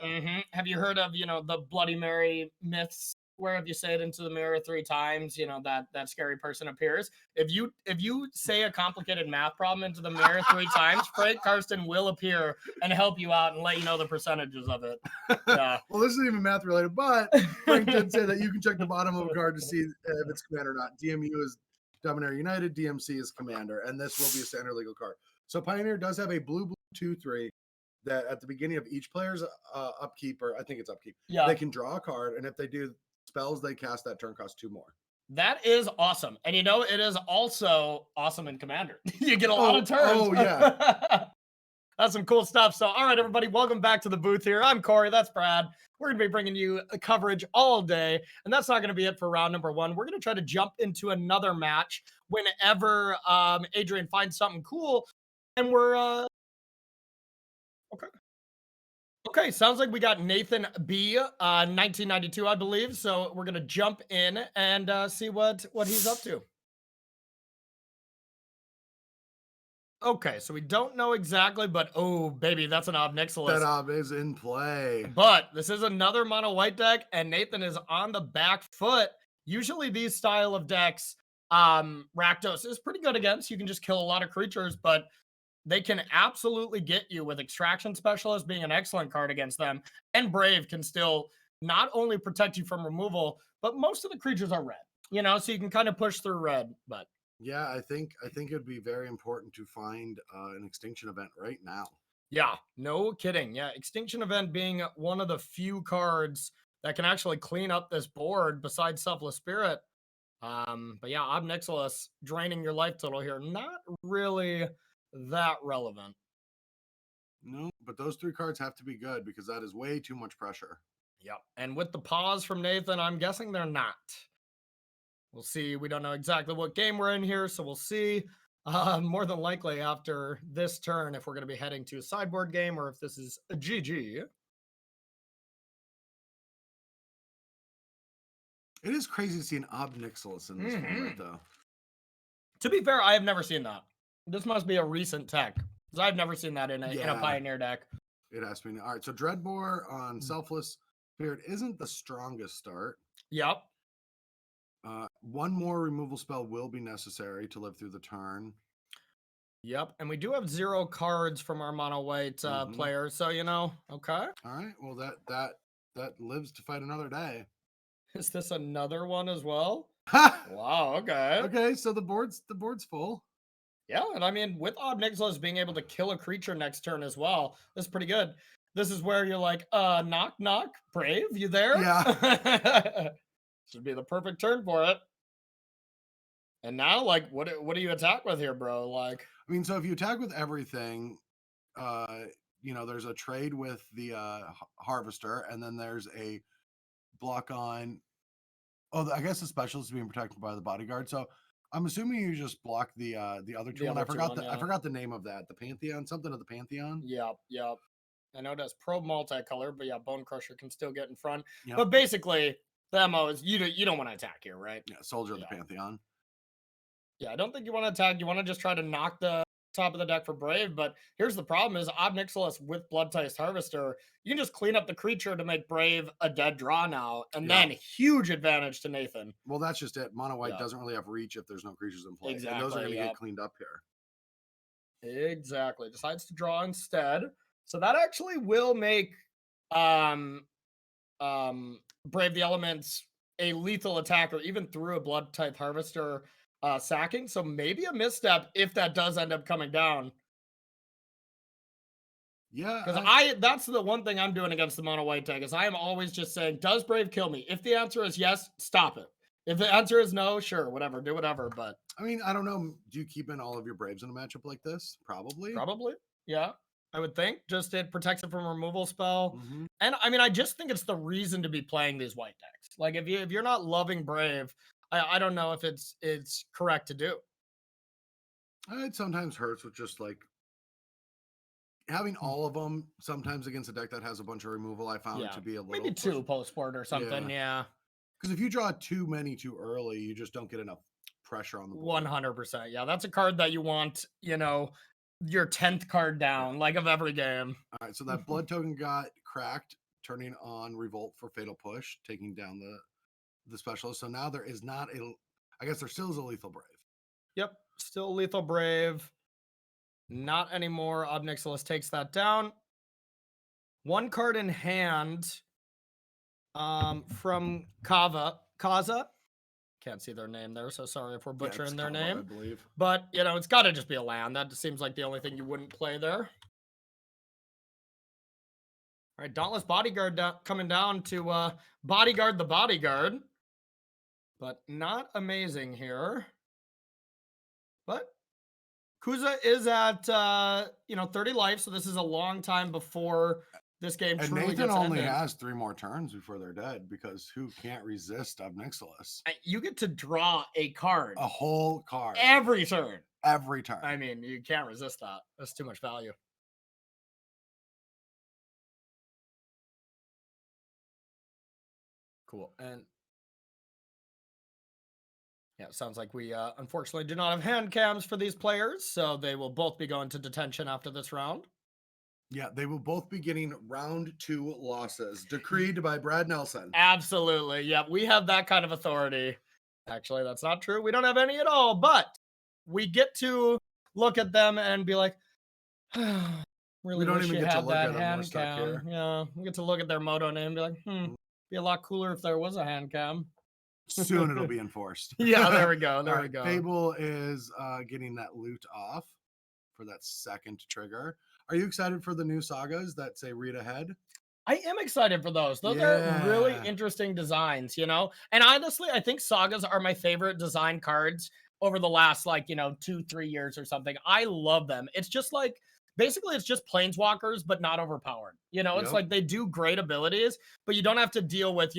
Have you heard of the Bloody Mary myths? Where if you say it into the mirror 3 times, that scary person appears. If you say a complicated math problem into the mirror 3 times, Frank Karsten will appear and help you out and let you know the percentages of it. Yeah. Well, this isn't even math related, but Frank did say that you can check the bottom of a card to see if it's commander or not. DMU is Dominator United, DMC is commander, and this will be a standard legal card. So Pioneer does have a blue 2/3 that at the beginning of each player's upkeep, or I think it's upkeep, they can draw a card, and if they do spells they cast that turn cost 2 more. That is awesome. And it is also awesome in Commander. You get a lot of turns. Oh, yeah. That's some cool stuff. So, all right, everybody, welcome back to the booth here. I'm Corey. That's Brad. We're going to be bringing you coverage all day. And that's not going to be it for round number 1. We're going to try to jump into another match whenever Adrian finds something cool. And we're... Okay, sounds like we got Nathan B, 1992, I believe. So we're gonna jump in and see what he's up to. Okay, so we don't know exactly, but oh baby, that's an Ob Nixilis. That Ob is in play. But this is another mono white deck, and Nathan is on the back foot. Usually these style of decks, Rakdos is pretty good against. You can just kill a lot of creatures, but they can absolutely get you with Extraction Specialist being an excellent card against them. And Brave can still not only protect you from removal, but most of the creatures are red, so you can kind of push through red. But yeah, I think it'd be very important to find an Extinction Event right now. Yeah, no kidding. Yeah, Extinction Event being one of the few cards that can actually clean up this board besides Selfless Spirit. But yeah, Ob Nixilis draining your life total here. Not really that relevant. No, but those 3 cards have to be good because that is way too much pressure. Yep. And with the pause from Nathan, I'm guessing they're not. We'll see. We don't know exactly what game we're in here, so we'll see. More than likely after this turn if we're going to be heading to a sideboard game or if this is a GG. It is crazy to see an Ob Nixilis in this format, though. To be fair, I have never seen that. This must be a recent tech, because I've never seen that in a Pioneer deck. It has to be. All right, so Dreadbore on Selfless Spirit isn't the strongest start. Yep. 1 more removal spell will be necessary to live through the turn. Yep, and we do have 0 cards from our mono white player, so okay. All right, well that lives to fight another day. Is this another one as well? Wow. Okay. Okay, so the board's full. Yeah, and I mean, with Ob Nixilis being able to kill a creature next turn as well, that's pretty good. This is where you're like, knock, knock, Brave, you there? Yeah. Should be the perfect turn for it. And now, like, what do you attack with here, bro? Like, I mean, so if you attack with everything, there's a trade with the Harvester, and then there's a block on... Oh, I guess the specialist is being protected by the bodyguard, so... I'm assuming you just block the other two. I forgot the name of that. The Pantheon, something of the Pantheon. Yep. I know it has Probe multicolor, but yeah, Bone Crusher can still get in front. Yep. But basically, the MO is you don't want to attack here, right? Yeah, Soldier of the Pantheon. Yeah, I don't think you want to attack. You want to just try to knock the top of the deck for Brave, but here's the problem is Ob Nixilis with Bloodticed Harvester, you can just clean up the creature to make Brave a dead draw now, and then huge advantage to Nathan. Well, that's just it. Mono white doesn't really have reach if there's no creatures in play. Exactly. And those are going to get cleaned up here. Exactly. Decides to draw instead. So that actually will make Brave the Elements a lethal attacker, even through a blood type harvester sacking. So maybe a misstep if that does end up coming down. Yeah. Because that's the one thing I'm doing against the mono white deck is I am always just saying, does Brave kill me? If the answer is yes, stop it. If the answer is no, sure, whatever, do whatever. But I mean, I don't know. Do you keep in all of your Braves in a matchup like this? Probably. Yeah, I would think. Just it protects it from a removal spell. And I mean, I just think it's the reason to be playing these white decks. Like if you're not loving Brave, I don't know if it's correct to do. It sometimes hurts with just like having all of them sometimes against a deck that has a bunch of removal. I found to be a little maybe 2 post-board or something. Yeah. Because if you draw too many too early, you just don't get enough pressure on the board. 100%. Yeah, that's a card that you want, you know, your 10th card down, like of every game. All right, so that blood token got cracked, turning on Revolt for Fatal Push, taking down the specialist. So now there is not I guess there still is a lethal Brave. Yep, still lethal Brave. Not anymore. Ob Nixilis takes that down. 1 card in hand from Kaza. Can't see their name there, so sorry if we're butchering their name. I believe. But, you know, it's got to just be a land. That seems like the only thing you wouldn't play there. All right, Dauntless Bodyguard coming down to bodyguard the bodyguard. But not amazing here. But Kuza is at, 30 life, so this is a long time before this game and truly Nathan gets only ended. has 3 more turns before they're dead because who can't resist Ob Nixilis? You get to draw a card. A whole card. Every turn. Every turn. I mean, you can't resist that. That's too much value. Cool. And yeah, it sounds like we unfortunately do not have hand cams for these players, so they will both be going to detention after this round. Yeah, they will both be getting round 2 losses decreed by Brad Nelson. Absolutely. Yeah, we have that kind of authority. Actually, that's not true. We don't have any at all, but we get to look at them and be like, really we don't wish even you get to had look that at them. hand cam. Yeah, we get to look at their moto name and be like, be a lot cooler if there was a hand cam. Soon it'll be enforced. Yeah, there we go. There we go. Fable is getting that loot off for that second trigger. Are you excited for the new sagas that say read ahead? I am excited for those. Those are really interesting designs, you know? And honestly, I think sagas are my favorite design cards over the last, 2-3 years or something. I love them. It's just like, basically, it's just planeswalkers, but not overpowered. You know, it's like they do great abilities, but you don't have to deal with,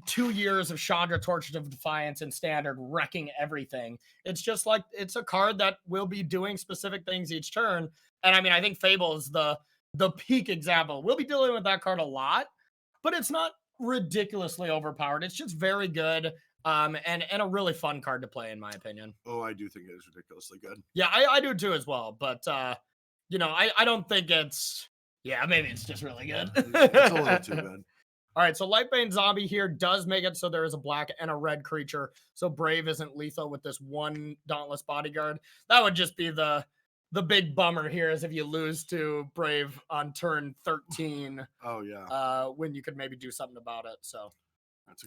2 years of Chandra Torch of Defiance and Standard wrecking everything. It's just like, it's a card that will be doing specific things each turn. And I mean, I think Fable is the peak example. We'll be dealing with that card a lot, but it's not ridiculously overpowered. It's just very good. And a really fun card to play, in my opinion. Oh, I do think it is ridiculously good. Yeah, I do too as well. But, I don't think it's... Yeah, maybe it's just really good. It's a little too good. All right, so Lightbane Zombie here does make it so there is a black and a red creature. So Brave isn't lethal with this 1 Dauntless Bodyguard. That would just be the big bummer here is if you lose to Brave on turn 13. Oh, yeah. When you could maybe do something about it. So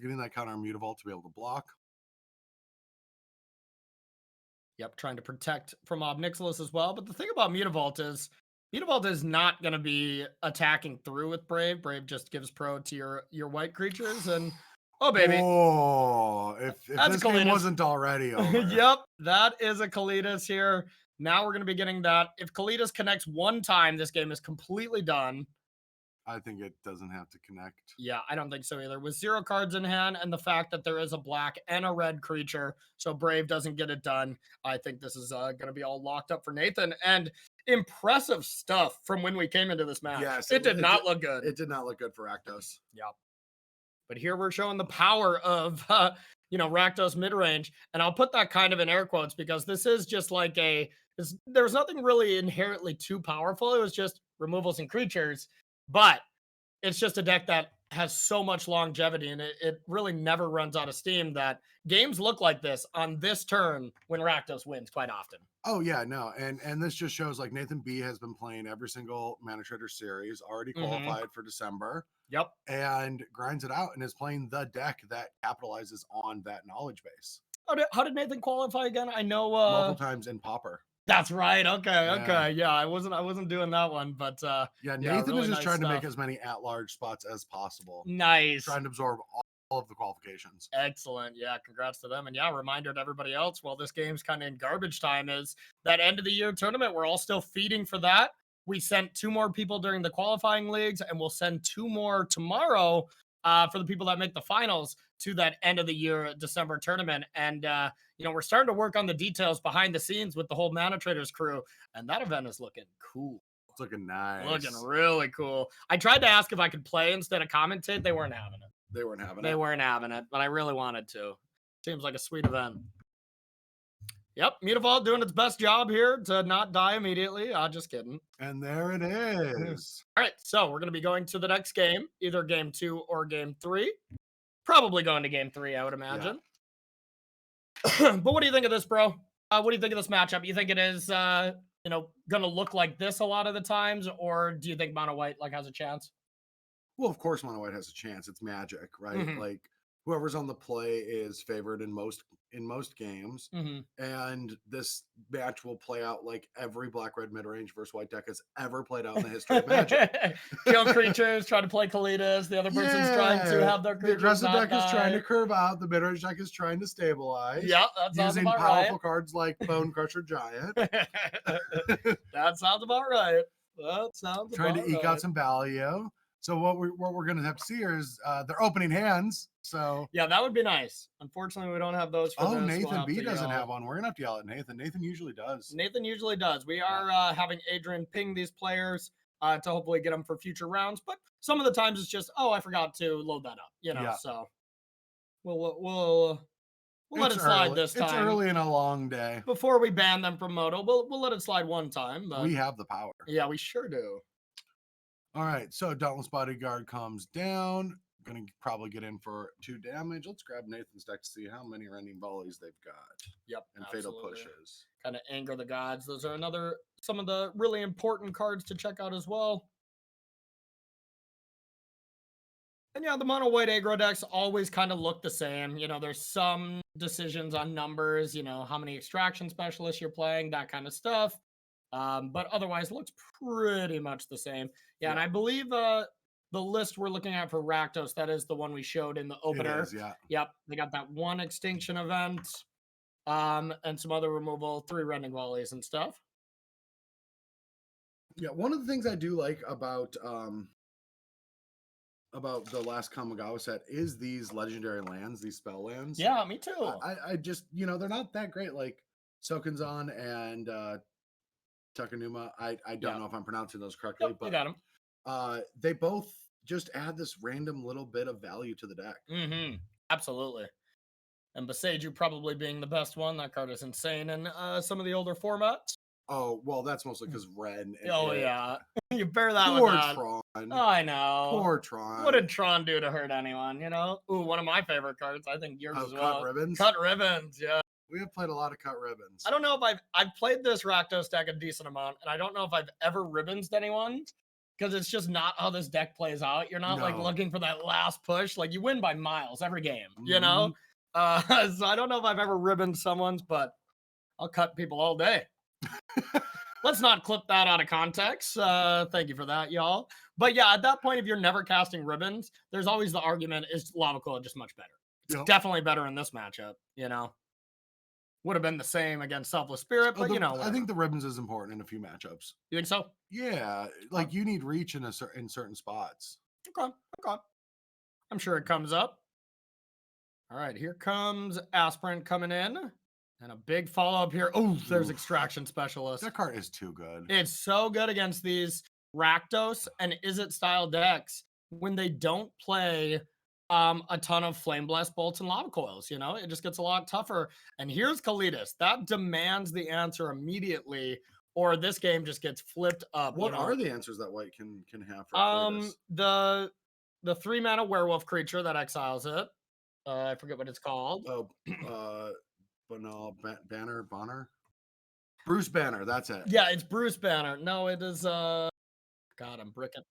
getting that counter on Mutavault to be able to block. Yep, trying to protect from Ob Nixilis as well. But the thing about Mutavault is not going to be attacking through with Brave. Brave just gives pro to your white creatures. And, oh, baby. Oh, if this game wasn't already over. Yep, that is a Kalitas here. Now we're going to be getting that. If Kalitas connects 1 time, this game is completely done. I think it doesn't have to connect. Yeah, I don't think so either. With 0 cards in hand and the fact that there is a black and a red creature, so Brave doesn't get it done, I think this is going to be all locked up for Nathan. And impressive stuff from when we came into this match. Yes, it did not look good. It did not look good for Rakdos. Yeah. But here we're showing the power of, Rakdos mid-range. And I'll put that kind of in air quotes because this is just like There was nothing really inherently too powerful. It was just removals and creatures, but it's just a deck that has so much longevity and it really never runs out of steam that games look like this on this turn when Rakdos wins quite often. Oh yeah, no, and this just shows like Nathan B has been playing every single Mana Trader series, already qualified for December. Yep. And grinds it out and is playing the deck that capitalizes on that knowledge base. How did Nathan qualify again? I know multiple times in Pauper. That's right. Okay. Yeah, I wasn't doing that one, but yeah, Nathan is just trying to make as many at-large spots as possible. Nice. Trying to absorb all of the qualifications. Excellent. Yeah, congrats to them. And yeah, reminder to everybody else, while this game's kind of in garbage time, is that end of the year tournament. We're all still feeding for that. We sent 2 more people during the qualifying leagues, and we'll send 2 more tomorrow for the people that make the finals to that end of the year December tournament. And we're starting to work on the details behind the scenes with the whole Mana Traders crew, and that event is looking cool. It's looking nice. Looking really cool. I tried to ask if I could play instead of commentate. They weren't having it. They weren't having it, but I really wanted to. Seems like a sweet event. Yep, Mutavault doing its best job here to not die immediately. Just kidding. And there it is. All right, so we're going to be going to the next game, either game 2 or game 3. Probably going to game 3, I would imagine. Yeah. But what do you think of this, bro? What do you think of this matchup? You think it is, going to look like this a lot of the times, or do you think Mono White has a chance? Well, of course, Mono White has a chance. It's Magic, right? Mm-hmm. Like whoever's on the play is favored in most games, and this match will play out like every black-red mid-range versus white deck has ever played out in the history of Magic. Kill creatures, try to play Kalidas. The other person's trying to have their creatures. The aggressive deck is trying to curve out. The mid-range deck is trying to stabilize. Yeah, that sounds using about powerful right. cards like Bone Crusher Giant. That sounds about right. That sounds trying about to eke right. out some value. So what we're gonna have to see here is they're opening hands. So yeah, that would be nice. Unfortunately, we don't have those. For this. Nathan B doesn't have one. We're gonna have to yell at Nathan. Nathan usually does. We are having Adrian ping these players to hopefully get them for future rounds. But some of the times it's just, I forgot to load that up. Yeah. So we'll let it slide this time. It's early in a long day. Before we ban them from Moto, we'll let it slide one time. But we have the power. Yeah, we sure do. All right, so Dauntless Bodyguard comes down. Gonna probably get in for 2 damage. Let's grab Nathan's deck to see how many Rending Volleys they've got. Yep, and Fatal Pushes. Kind of anger the gods. Those are some of the really important cards to check out as well. And yeah, the mono white aggro decks always kind of look the same. There's some decisions on numbers, how many extraction specialists you're playing, that kind of stuff. But otherwise, it looks pretty much the same. Yeah, and I believe the list we're looking at for Rakdos, that is the one we showed in the opener. It is, yeah. Yep, they got that 1 extinction event, and some other removal, 3 rending volleys and stuff. Yeah, one of the things I do like about the last Kamigawa set is these legendary lands, these spell lands. Yeah, me too. I just, they're not that great. Like Sokunzan and Takanuma. I don't know if I'm pronouncing those correctly, but you got them. They both just add this random little bit of value to the deck. Mm-hmm. Absolutely. And Beseiju probably being the best one. That card is insane in some of the older formats. Oh, well, that's mostly because Ren. Yeah. You bear that Poor one down. Tron. Oh, I know. Poor Tron. What did Tron do to hurt anyone, Ooh, one of my favorite cards. I think yours as well. Cut Ribbons? Cut Ribbons, yeah. We have played a lot of Cut Ribbons. I don't know if I've played this Rakdos deck a decent amount, and I don't know if I've ever ribbonsed anyone, because it's just not how this deck plays out. You're not looking for that last push. You win by miles every game, So I don't know if I've ever ribboned someone's, but I'll cut people all day. Let's not clip that out of context. Thank you for that, y'all. But yeah, at that point, if you're never casting ribbons, there's always the argument, is Lava Coil just much better? It's definitely better in this matchup, Would have been the same against Selfless Spirit, but I think the ribbons is important in a few matchups. You think so? Yeah, you need reach in certain spots. Okay. I'm sure it comes up. All right, here comes Aspirant coming in. And a big follow-up here. Oh, there's Extraction Specialist. That card is too good. It's so good against these Rakdos and Izzet style decks when they don't play a ton of Flame Blast bolts and lava coils. You know, it just gets a lot tougher. And here's Kalidas. That demands the answer immediately, or this game just gets flipped up. What are the answers that white can have for the 3-mana werewolf creature that exiles it. I forget what it's called. Oh, Banner. Bruce Banner, that's it. Yeah, it's Bruce Banner. No, it is God, I'm bricking.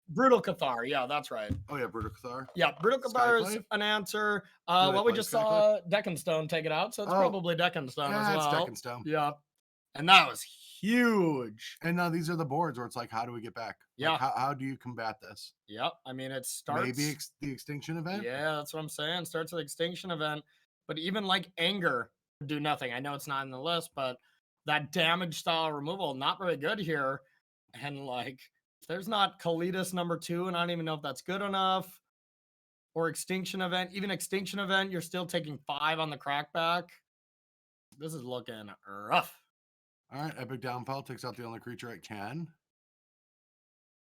Brutal Cathar. Yeah, that's right. Oh yeah, Brutal Cathar. Yeah, Brutal Cathar is an answer. Well, we just saw Deckenstone take it out, so it's probably Deckenstone as well. It's Deckenstone. Yeah. And that was huge. And now these are the boards where it's like, how do we get back? Yeah. Like, how do you combat this? Yep. I mean, it starts. Maybe the Extinction Event? Yeah, that's what I'm saying. Starts with Extinction Event. But even like Anger would do nothing. I know it's not in the list, but that damage style removal, not very good here. And like, there's not Kalidas #2, and I don't even know if that's good enough. Or Extinction Event. Even Extinction Event, you're still taking 5 on the crackback. This is looking rough. All right, Epic Downfall takes out the only creature it can.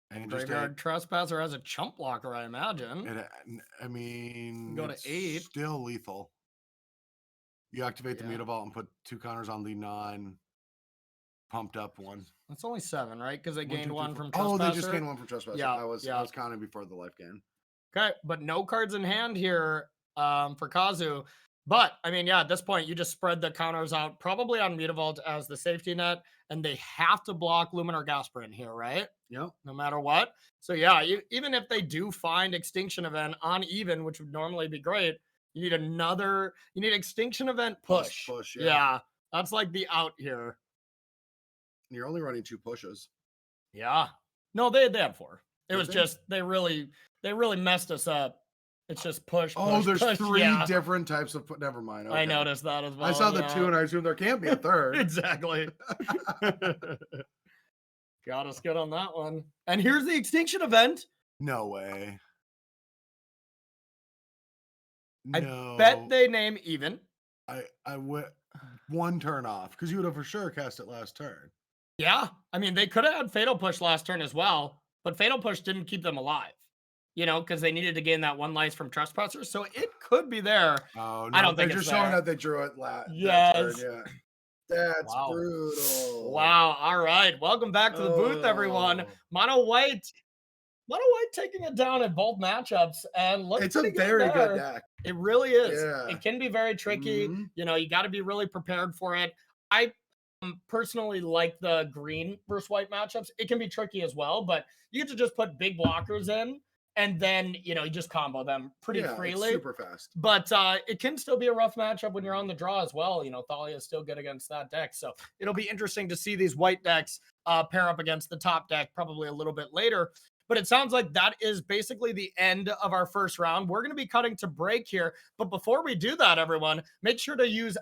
And Graveyard Trespasser has a chump blocker, I imagine. I mean, go to 8. Still lethal. You activate the Mutavault and put 2 counters on the non-pumped up one. That's only 7, right? Because they gained 1 from Trespasser. Oh, they just gained 1 from Trespasser. Yeah, I was counting before the life gain. Okay, but no cards in hand here for Kazu. But, I mean, yeah, at this point, you just spread the counters out, probably on Mutavault as the safety net, and they have to block Luminar Gasprint here, right? Yep. No matter what. So, yeah, even if they do find Extinction Event on even, which would normally be great, you need Extinction Event push. Yeah, that's like the out here. You're only running 2 pushes. Yeah. No, they had 4. It was just, they really messed us up. It's just push. There's 3 different types of never mind. Okay. I noticed that as well. I saw the 2 and I assumed there can't be a third. Exactly. Got us good on that one. And here's the Extinction Event. No way. I bet they name even. I would 1 turn off because you would have for sure cast it last turn. Yeah. I mean, they could have had Fatal Push last turn as well, but Fatal Push didn't keep them alive. You know, because they needed to gain that 1 life from Trespasser, so it could be there. Oh, no, I don't think they're it's just showing there. that they drew it last. Yes. Yeah. That's brutal. Wow. All right. Welcome back to the booth, everyone. Mono White taking it down in both matchups, and look, it's a very good deck. It really is. Yeah. It can be very tricky. Mm-hmm. You know, you got to be really prepared for it. I personally like the green versus white matchups. It can be tricky as well, but you get to just put big blockers in, and then, you know, you just combo them pretty freely. It's super fast. But it can still be a rough matchup when you're on the draw as well. You know, Thalia is still good against that deck. So it'll be interesting to see these white decks pair up against the top deck probably a little bit later. But it sounds like that is basically the end of our first round. We're going to be cutting to break here. But before we do that, everyone, make sure to use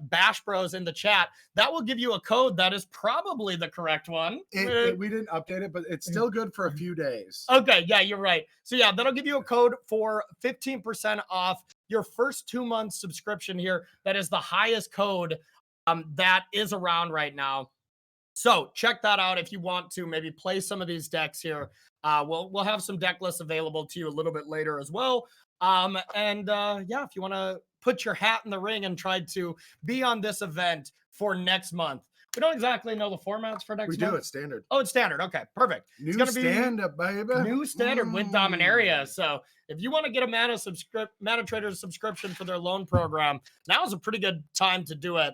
!Bash Bros in the chat. That will give you a code that is probably the correct one. We didn't update it, but it's still good for a few days. Okay, yeah, you're right. So yeah, that'll give you a code for 15% off your first 2 months subscription here. That is the highest code that is around right now. So check that out if you want to maybe play some of these decks here. We'll have some deck lists available to you a little bit later as well. Yeah, if you want to put your hat in the ring and try to be on this event for next month. We don't exactly know the formats for next month. We do. It's standard. Oh, it's standard. Okay, perfect. New standard, baby. New standard with Dominaria. So if you want to get a Mana Trader subscription for their loan program, now is a pretty good time to do it.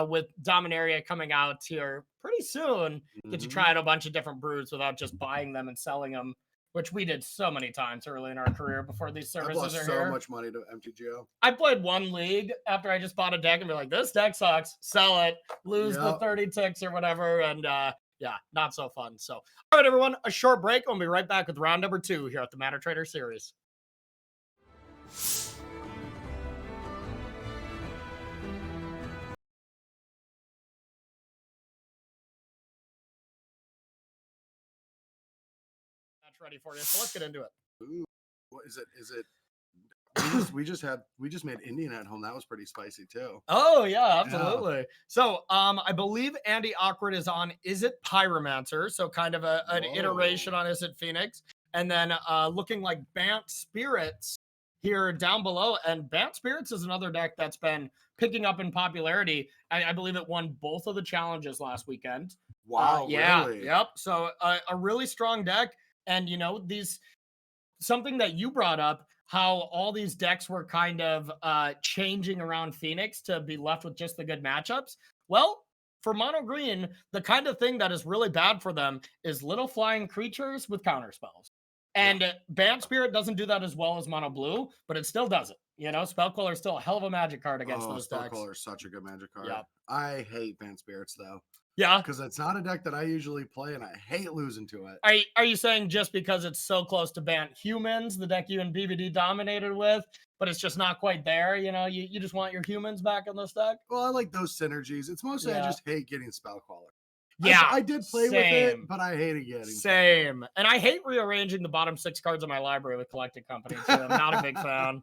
With Dominaria coming out here pretty soon, get to try out a bunch of different brews without just buying them and selling them, which we did so many times early in our career before these services I lost so much money to MTGO. I played 1 league after I just bought a deck and be like, this deck sucks, sell it, lose the 30 ticks or whatever, and yeah, not so fun. So, all right, everyone, a short break. We'll be right back with round number 2 here at the Mana Trader series. Ready for you, so let's get into it. Ooh, what is it? We just made Indian at home. That was pretty spicy too. Oh yeah, absolutely. Yeah. So I believe Andy Awkward is on Izzet Pyromancer, so kind of an iteration on Izzet Phoenix, and then looking like Bant Spirits here down below. And Bant Spirits is another deck that's been picking up in popularity. I believe it won both of the challenges last weekend. Wow, yeah, really? Yep. So a really strong deck. And, you know, something that you brought up, how all these decks were kind of changing around Phoenix to be left with just the good matchups. Well, for mono green, the kind of thing that is really bad for them is little flying creatures with counter spells. And Bant Spirit doesn't do that as well as mono blue, but it still does it. You know, Spellquiller is still a hell of a magic card against those decks. Spellquiller is such a good magic card. Yep. I hate Bant Spirits though. Yeah, because it's not a deck that I usually play, and I hate losing to it. Are you saying just because it's so close to Bant Humans, the deck you and BBD dominated with, but it's just not quite there? You know, you just want your humans back in this deck? Well, I like those synergies. It's mostly I just hate getting Spellcaller. Yeah, I did play with it, but I hated getting same. And I hate rearranging the bottom 6 cards of my library with Collected Company too. I'm not a big fan.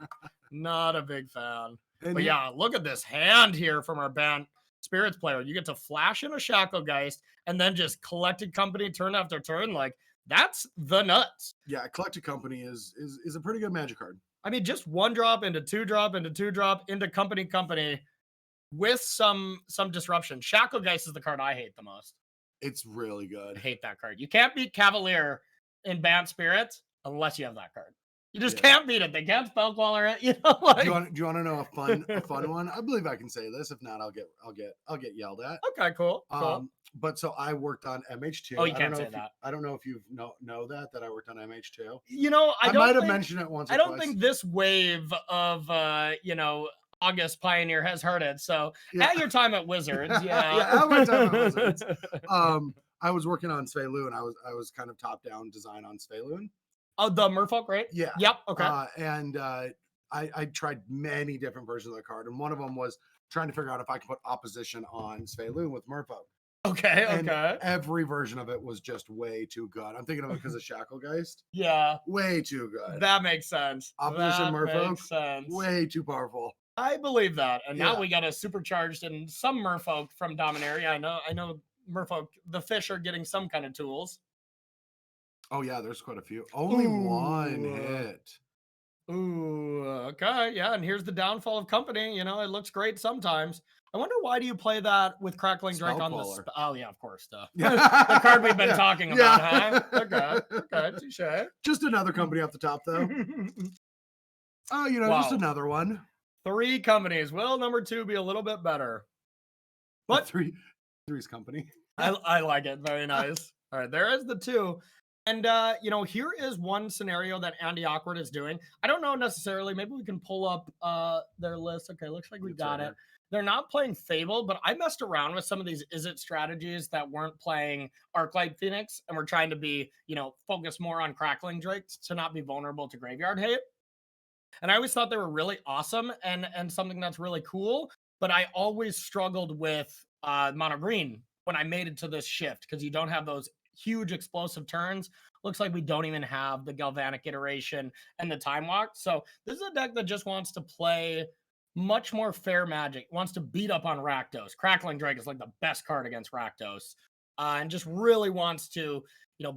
Not a big fan. But yeah, look at this hand here from our Bant Spirits player. You get to flash in a Shacklegeist and then just Collected Company turn after turn. Like, that's the nuts. Yeah, Collected Company is a pretty good magic card. I mean, just 1-drop into 2-drop into 2-drop into company with some disruption. Shacklegeist is the card I hate the most. It's really good. I hate that card. You can't beat Cavalier in Bant Spirits unless you have that card. You just can't beat it. They can't Spellcaller it. You know, like... Do you want to know a fun one? I believe I can say this. If not, I'll get yelled at. Okay, cool. But so I worked on MH2. Oh, you can't say that. I don't know if you know that I worked on MH2. You know, I might have mentioned it once. I don't think this wave of August Pioneer has heard it. So at your time at Wizards, at my time at Wizards, I was working on Sveiloon. I was kind of top down design on Sveiloon. Oh, the Merfolk, right? Yeah. Yep. Okay. I tried many different versions of the card, and one of them was trying to figure out if I could put opposition on Sveiloon with Merfolk. Okay. And every version of it was just way too good. I'm thinking of it because of Shacklegeist. Yeah. Way too good. That makes sense. Opposition Merfolk. Makes sense. Way too powerful. I believe that. And now we got a supercharged and some Merfolk from Dominaria. I know Merfolk, the fish are getting some kind of tools. Oh, yeah, there's quite a few. Only one hit. Ooh, okay. Yeah, and here's the downfall of company. You know, it looks great sometimes. I wonder, why do you play that with Crackling Drake on the... Oh, yeah, of course. The card we've been talking about, huh? Okay, touche. Just another company off the top, though. Oh, just another one. 3 companies. Will number 2 be a little bit better? But three's company. I like it. Very nice. All right, there is the 2. And, here is one scenario that Andy Awkward is doing. I don't know necessarily. Maybe we can pull up their list. Okay, looks like we got it. They're not playing Fable, but I messed around with some of these Izzet strategies that weren't playing Arclight Phoenix, and we're trying to be, focus more on Crackling Drake to not be vulnerable to graveyard hate. And I always thought they were really awesome and something that's really cool, but I always struggled with mono green when I made it to this shift, because you don't have those huge explosive turns. Looks like we don't even have the Galvanic Iteration and the Time Walk. So this is a deck that just wants to play much more fair magic, wants to beat up on Rakdos. Crackling Drake is like the best card against Rakdos, and just really wants to,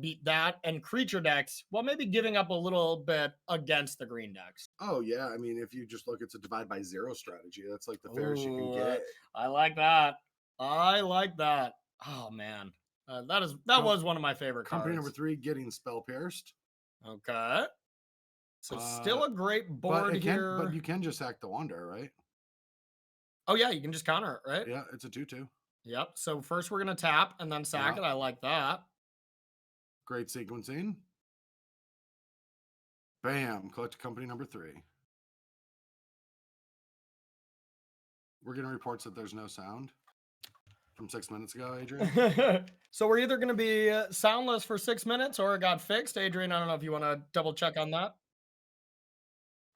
beat that and creature decks while maybe giving up a little bit against the green decks. Oh, yeah. I mean, if you just look, it's a divide by 0 strategy. That's like the fairest you can get. I like that. Oh, man. That was one of my favorite company cards. Number 3, getting Spell Pierced. Okay. So still a great board here. But you can just sack the Wanderer, right? Oh, yeah, you can just counter it, right? Yeah, it's a 2/2. Yep. So first we're going to tap and then sack it. I like that. Great sequencing. Bam. Collect company number 3. We're getting reports that there's no sound from 6 minutes ago, Adrian. So we're either going to be soundless for 6 minutes or it got fixed. Adrian, I don't know if you want to double check on that.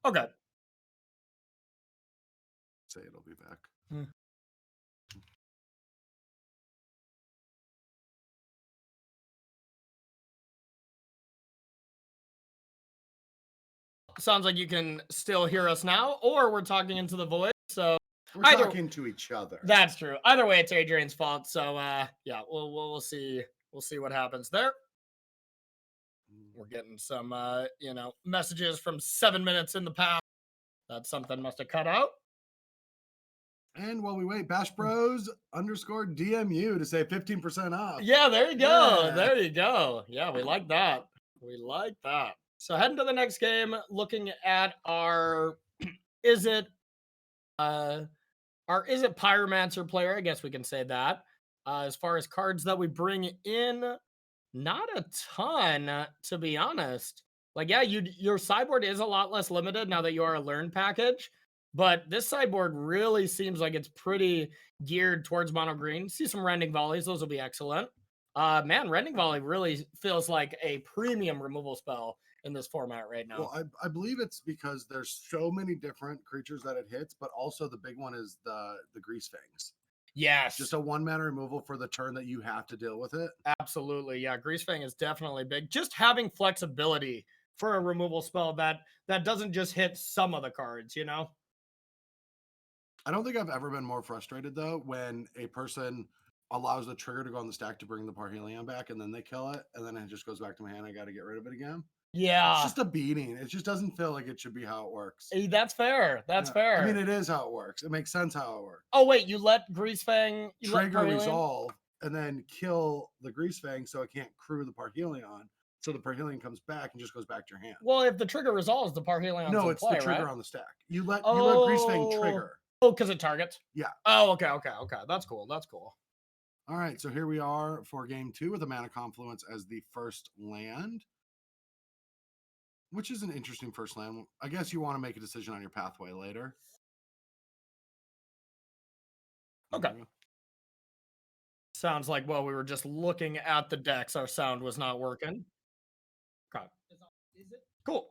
Okay. Say it'll be back. Sounds like you can still hear us now, or we're talking into the void. So we're talking to each other. That's true. Either way, it's Adrian's fault. So yeah, we'll see. We'll see what happens there. We're getting some messages from 7 minutes in the past. That something must have cut out. And while we wait, Bash Bros _DMU to say 15% off. Yeah, there you go. Yeah. There you go. Yeah, we like that. We like that. So heading to the next game, looking at our Izzet Pyromancer player, I guess we can say that. As far as cards that we bring in, not a ton, to be honest. Like, yeah, your sideboard is a lot less limited now that you are a learn package, but this sideboard really seems like it's pretty geared towards mono green. See some Rending Volleys, those will be excellent. Man, Rending Volley really feels like a premium removal spell in this format right now. Well, I believe it's because there's so many different creatures that it hits, but also the big one is the Greasefangs. Yes. Just a 1-mana removal for the turn that you have to deal with it. Absolutely. Yeah, Greasefang is definitely big. Just having flexibility for a removal spell that doesn't just hit some of the cards, you know? I don't think I've ever been more frustrated, though, when a person allows the trigger to go on the stack to bring the Parhelion back, and then they kill it, and then it just goes back to my hand. I got to get rid of it again. Yeah. It's just a beating. It just doesn't feel like it should be how it works. That's fair. That's fair. I mean, it is how it works. It makes sense how it works. Oh, wait, you let Greasefang trigger resolve and then kill the Greasefang so it can't crew the Parhelion. So the Parhelion comes back and just goes back to your hand. Well, if the trigger resolves, the Parhelion No, it's play, the trigger right? on the stack. You let Greasefang trigger. Oh, because it targets? Yeah. Oh, okay. That's cool. That's cool. All right, so here we are for game 2 with a Mana Confluence as the first land, which is an interesting first land. I guess you want to make a decision on your pathway later. Okay. Sounds like while we were just looking at the decks, our sound was not working. Okay. Is it? Cool.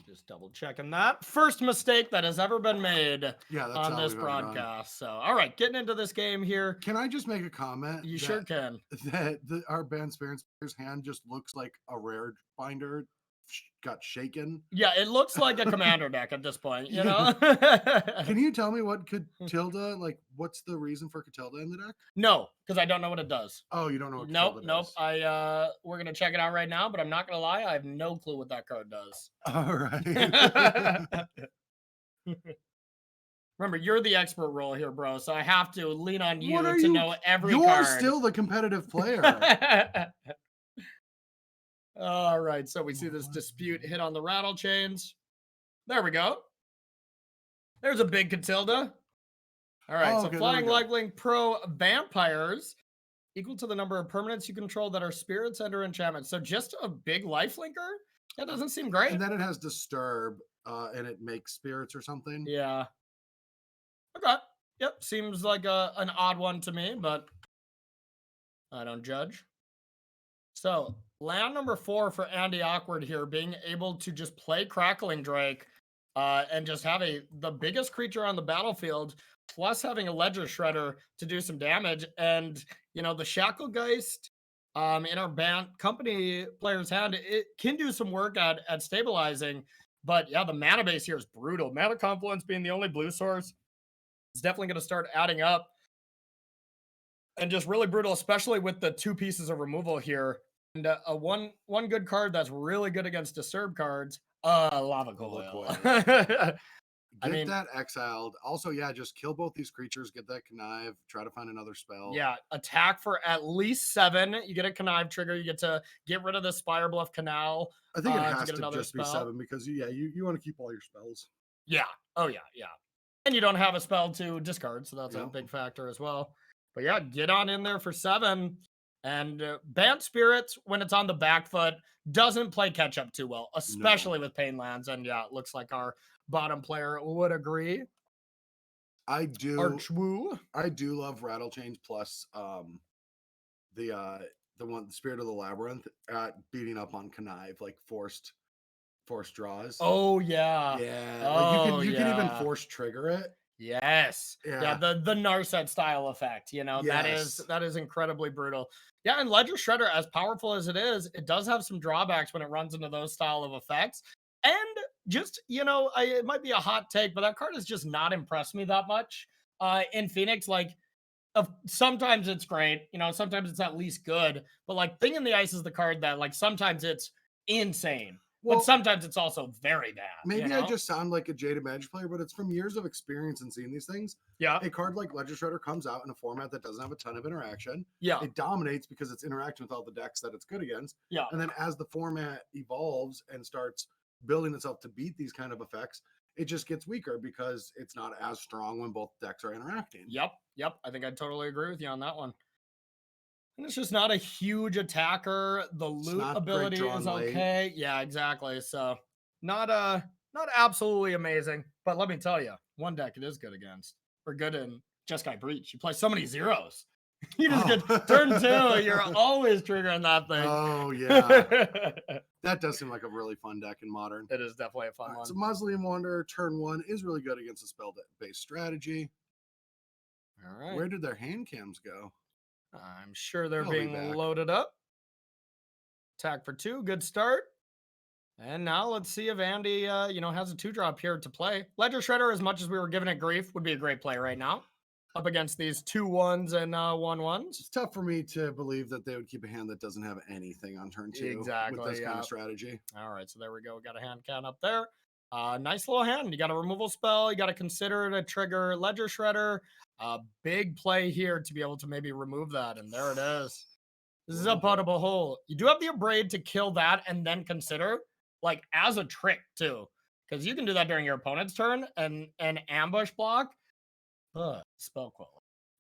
Just double checking that. First mistake that has ever been made on this broadcast. So, all right, getting into this game here. Can I just make a comment? You sure can. That our Bant Spirits player's hand just looks like a rare binder got shaken. Yeah, it looks like a commander deck at this point, you know? Can you tell me what Catilda, like, what's the reason for Catilda in the deck? No, because I don't know what it does. Oh, you don't know what Catilda does? Nope. We're going to check it out right now, but I'm not going to lie. I have no clue what that card does. All right. Remember, you're the expert role here, bro, so I have to lean on you to know every card. You're still the competitive player. All right, so we see this dispute hit on the rattle chains. There we go. There's a big Catilda. All right, so Flying Lifelink Pro Vampires equal to the number of permanents you control that are spirits and/or enchantments. So just a big lifelinker? That doesn't seem great. And then it has Disturb, and it makes spirits or something. Yeah. Okay. Yep, seems like an odd one to me, but I don't judge. So, land number 4 for Andy Awkward here, being able to just play Crackling Drake and just have the biggest creature on the battlefield, plus having a Ledger Shredder to do some damage. And, you know, the Shacklegeist in our Bant company player's hand, it can do some work at stabilizing. But, yeah, the mana base here is brutal. Mana Confluence being the only blue source is definitely going to start adding up. And just really brutal, especially with the 2 pieces of removal here. And a one good card that's really good against Disturb cards. Lava Coil. Get that exiled. Also, yeah, just kill both these creatures. Get that Connive. Try to find another spell. Yeah, attack for at least 7. You get a Connive trigger. You get to get rid of the Spire Bluff Canal. I think it has to just be 7 because, yeah, you want to keep all your spells. Yeah. Oh, yeah. And you don't have a spell to discard, so that's a big factor as well. But yeah, get on in there for 7. And Bant Spirits, when it's on the back foot, doesn't play catch up too well, especially with Painlands. And yeah, it looks like our bottom player would agree. I do. Archwoo. I do love Rattle Chains plus the Spirit of the Labyrinth at beating up on Connive, like forced draws. Oh yeah. Yeah. Like you can even force trigger it. Yes. Yeah. The Narset style effect, you know, yes. that is incredibly brutal. Yeah, and Ledger Shredder, as powerful as it is, it does have some drawbacks when it runs into those style of effects. And just, you know, it might be a hot take, but that card has just not impressed me that much. In Phoenix, like, sometimes it's great, you know, sometimes it's at least good, but like Thing in the Ice is the card that, like, sometimes it's insane. But sometimes it's also very bad. Maybe I just sound like a jaded Magic player, but it's from years of experience and seeing these things. Yeah. A card like Ledger Shredder comes out in a format that doesn't have a ton of interaction. Yeah. It dominates because it's interacting with all the decks that it's good against. Yeah. And then as the format evolves and starts building itself to beat these kind of effects, it just gets weaker because it's not as strong when both decks are interacting. Yep. I think I totally agree with you on that one. And it's just not a huge attacker. The loot ability is okay. Late. Yeah, exactly. So not absolutely amazing. But let me tell you, one deck it is good against. We're good in Jeskai Breach. You play so many zeros. You just get turn 2. You're always triggering that thing. Oh, yeah. That does seem like a really fun deck in Modern. It is definitely a fun one. So Mausoleum Wanderer, turn 1 is really good against a spell-based strategy. All right. Where did their hand cams go? I'm sure they're being loaded up. Attack for 2. Good start. And now let's see if Andy, has a 2-drop here to play. Ledger Shredder, as much as we were giving it grief, would be a great play right now. Up against these 2-1s and 1-1s. It's tough for me to believe that they would keep a hand that doesn't have anything on turn 2 with this kind of strategy. All right, so there we go. We got a hand count up there. Nice little hand. You got a removal spell. You got to consider it a trigger Ledger Shredder. Big play here to be able to maybe remove that. And there it is. This is a puttable hole. You do have the Abrade to kill that and then consider, like, as a trick, too. Because you can do that during your opponent's turn and ambush block. Spellquell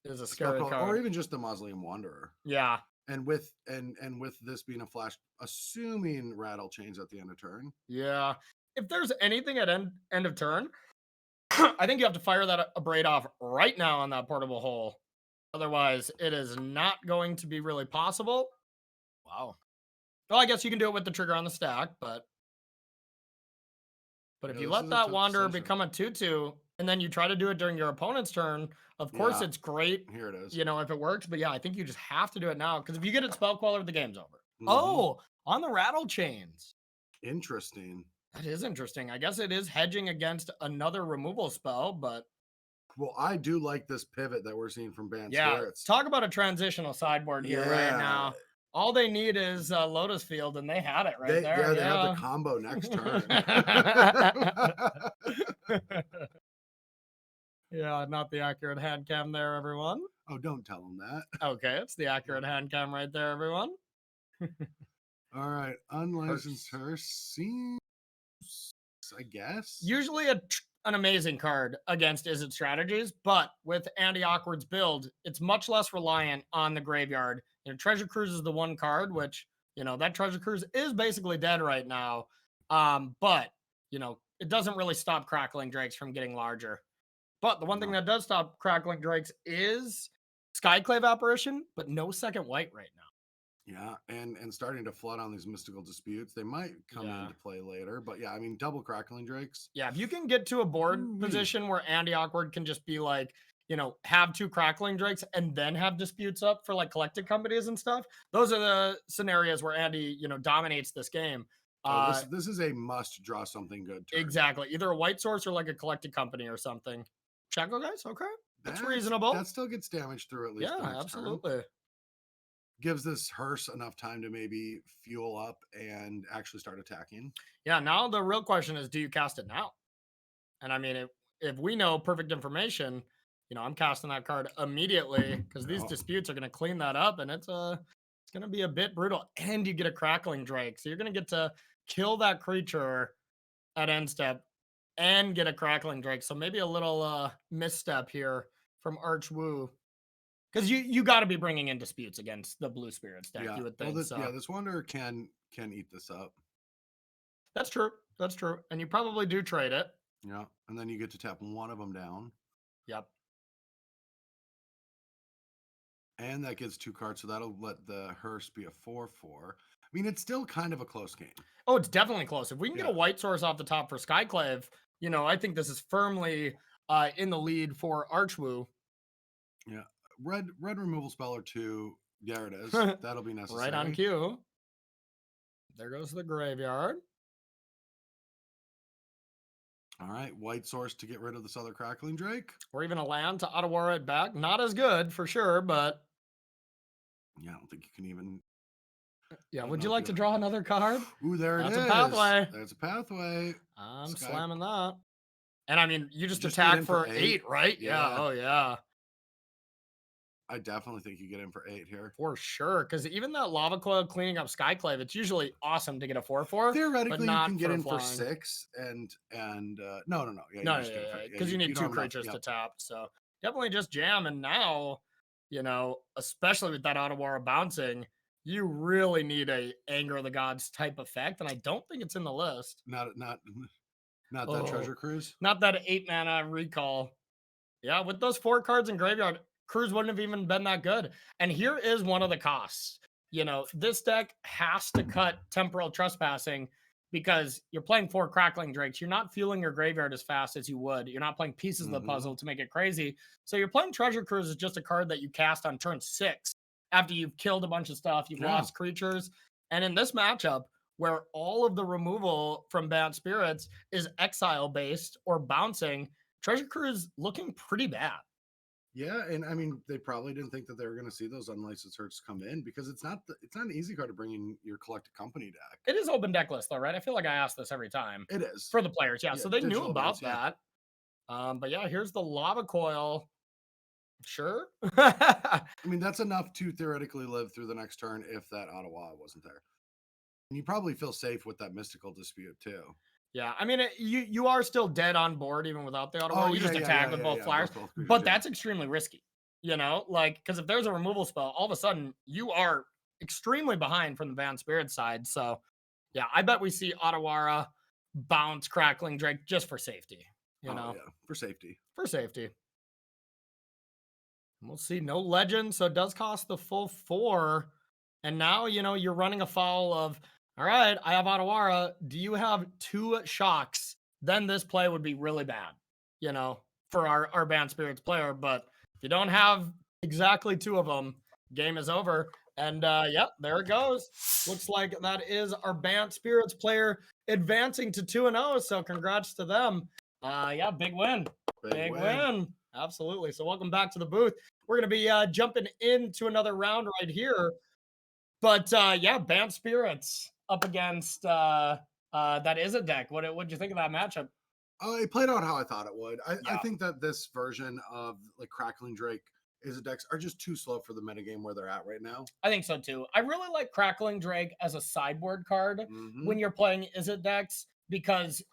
is a scary card. Or even just the Mausoleum Wanderer. Yeah. And with this being a flash, assuming Rattle chains at the end of turn. Yeah. If there's anything at end of turn, I think you have to fire that Abrade off right now on that portable hole. Otherwise, it is not going to be really possible. Wow. Well, I guess you can do it with the trigger on the stack, but if you let that Wanderer become a 2/2, and then you try to do it during your opponent's turn, of course it's great. Here it is. If it works. But yeah, I think you just have to do it now. Because if you get it Spellqueller, the game's over. Mm-hmm. Oh, on the Rattle chains. Interesting. That is interesting. I guess it is hedging against another removal spell, but... Well, I do like this pivot that we're seeing from Bant Spirits. Talk about a transitional sideboard here right now. All they need is Lotus Field, and they had it there. Yeah, they have the combo next turn. Yeah, not the accurate hand cam there, everyone. Oh, don't tell them that. Okay, it's the accurate hand cam right there, everyone. All right, unlicensed Hearse seems, I guess. Usually an amazing card against Izzet strategies, but with Andy Awkward's build, it's much less reliant on the graveyard. Treasure Cruise is the one card, which, that Treasure Cruise is basically dead right now. But, it doesn't really stop Crackling Drakes from getting larger. But the one thing that does stop Crackling Drakes is Skyclave Apparition, but no second white right now. Yeah, and starting to flood on these mystical disputes. They might come into play later, but yeah, I mean, double Crackling Drakes. Yeah, if you can get to a board position where Andy Awkward can just be like, have 2 Crackling Drakes and then have disputes up for like collected companies and stuff. Those are the scenarios where Andy, dominates this game. This is a must draw something good turn. Exactly. Either a white source or like a collected company or something. Shackle guys, okay. That's reasonable. That still gets damage through at least. Yeah, absolutely. Turn. Gives this Hearse enough time to maybe fuel up and actually start attacking. Yeah, now the real question is, do you cast it now? And I mean, if we know perfect information, I'm casting that card immediately because these disputes are going to clean that up, and it's going to be a bit brutal. And you get a Crackling Drake, so you're going to get to kill that creature at end step and get a Crackling Drake. So maybe a little misstep here from Archwoo. Because you got to be bringing in disputes against the Blue Spirits deck, you would think. Well, this Wanderer can eat this up. That's true. And you probably do trade it. Yeah, and then you get to tap one of them down. Yep. And that gets 2 cards, so that'll let the Hearse be a 4/4. I mean, it's still kind of a close game. Oh, it's definitely close. If we can get a white source off the top for Skyclave, I think this is firmly in the lead for Archwoo. Yeah. Red removal spell or 2. There it is. That'll be necessary. Right on cue. There goes the graveyard. All right, white source to get rid of this other Crackling Drake. Or even a land to Otawara it back. Not as good for sure, but yeah, I don't think you can even. Yeah, would you like to draw another card? Ooh, there it is. That's a pathway. There's a pathway. I'm slamming that. And I mean, you just get attack in for 8, right? Yeah. Oh, yeah. I definitely think you get in for 8 here. For sure. Because even that Lava Coil cleaning up Skyclave, it's usually awesome to get a 4/4. Theoretically, but you can get in flying. for 6 and no. Yeah, no, because you need 2 creatures to tap. So definitely just jam. And now, especially with that Otawara bouncing, you really need a Anger of the Gods type effect. And I don't think it's in the list. Not that Treasure Cruise. Not that 8 mana recall. Yeah, with those 4 cards in graveyard, Cruise wouldn't have even been that good. And here is one of the costs. This deck has to cut Temporal Trespassing because you're playing 4 Crackling Drakes. You're not fueling your graveyard as fast as you would. You're not playing pieces of the puzzle to make it crazy. So you're playing Treasure Cruise as just a card that you cast on turn 6 after you've killed a bunch of stuff, you've lost creatures. And in this matchup, where all of the removal from Bant Spirits is exile-based or bouncing, Treasure Cruise looking pretty bad. Yeah, and I mean, they probably didn't think that they were going to see those unlicensed hurts come in because it's not an easy card to bring in your Collected Company deck. It is open deck list though, right? I feel like I ask this every time. It is. For the players, yeah. So they knew about that. But yeah, here's the Lava Coil. Sure. I mean, that's enough to theoretically live through the next turn if that Ottawa wasn't there. And you probably feel safe with that Mystical Dispute too. Yeah, I mean, you are still dead on board even without the Ottawa. You just attack with both flyers, but that's extremely risky. Because if there's a removal spell, all of a sudden you are extremely behind from the Bant Spirit side. So, yeah, I bet we see Ottawara bounce Crackling Drake just for safety. For safety. For safety. And we'll see. No legend, so it does cost the full 4. And now, you're running afoul of, all right, I have Ottawara. Do you have 2 shocks? Then this play would be really bad, for our Bant Spirits player. But if you don't have exactly 2 of them, game is over. And there it goes. Looks like that is our Bant Spirits player advancing to 2-0. So congrats to them. Big win. Big win. Absolutely. So welcome back to the booth. We're going to be jumping into another round right here. But Bant Spirits up against that Izzet deck. What'd you think of that matchup? It played out how I thought it would. I think that this version of like Crackling Drake Izzet decks are just too slow for the metagame where they're at right now. I think so too. I really like Crackling Drake as a sideboard card when you're playing Izzet decks because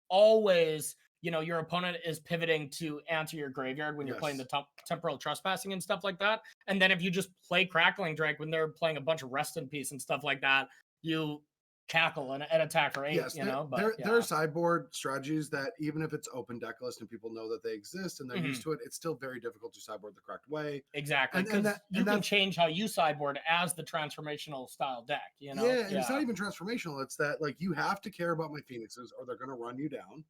always, your opponent is pivoting to answer your graveyard when you're playing the Temporal Trespassing and stuff like that. And then if you just play Crackling Drake when they're playing a bunch of Rest in Peace and stuff like that, you cackle and attack for 8, yes, there are sideboard strategies that even if it's open deck list and people know that they exist and they're used to it, it's still very difficult to sideboard the correct way. Exactly. And you can change how you sideboard as the transformational style deck, and it's not even transformational. It's that like you have to care about my Phoenixes or they're going to run you down.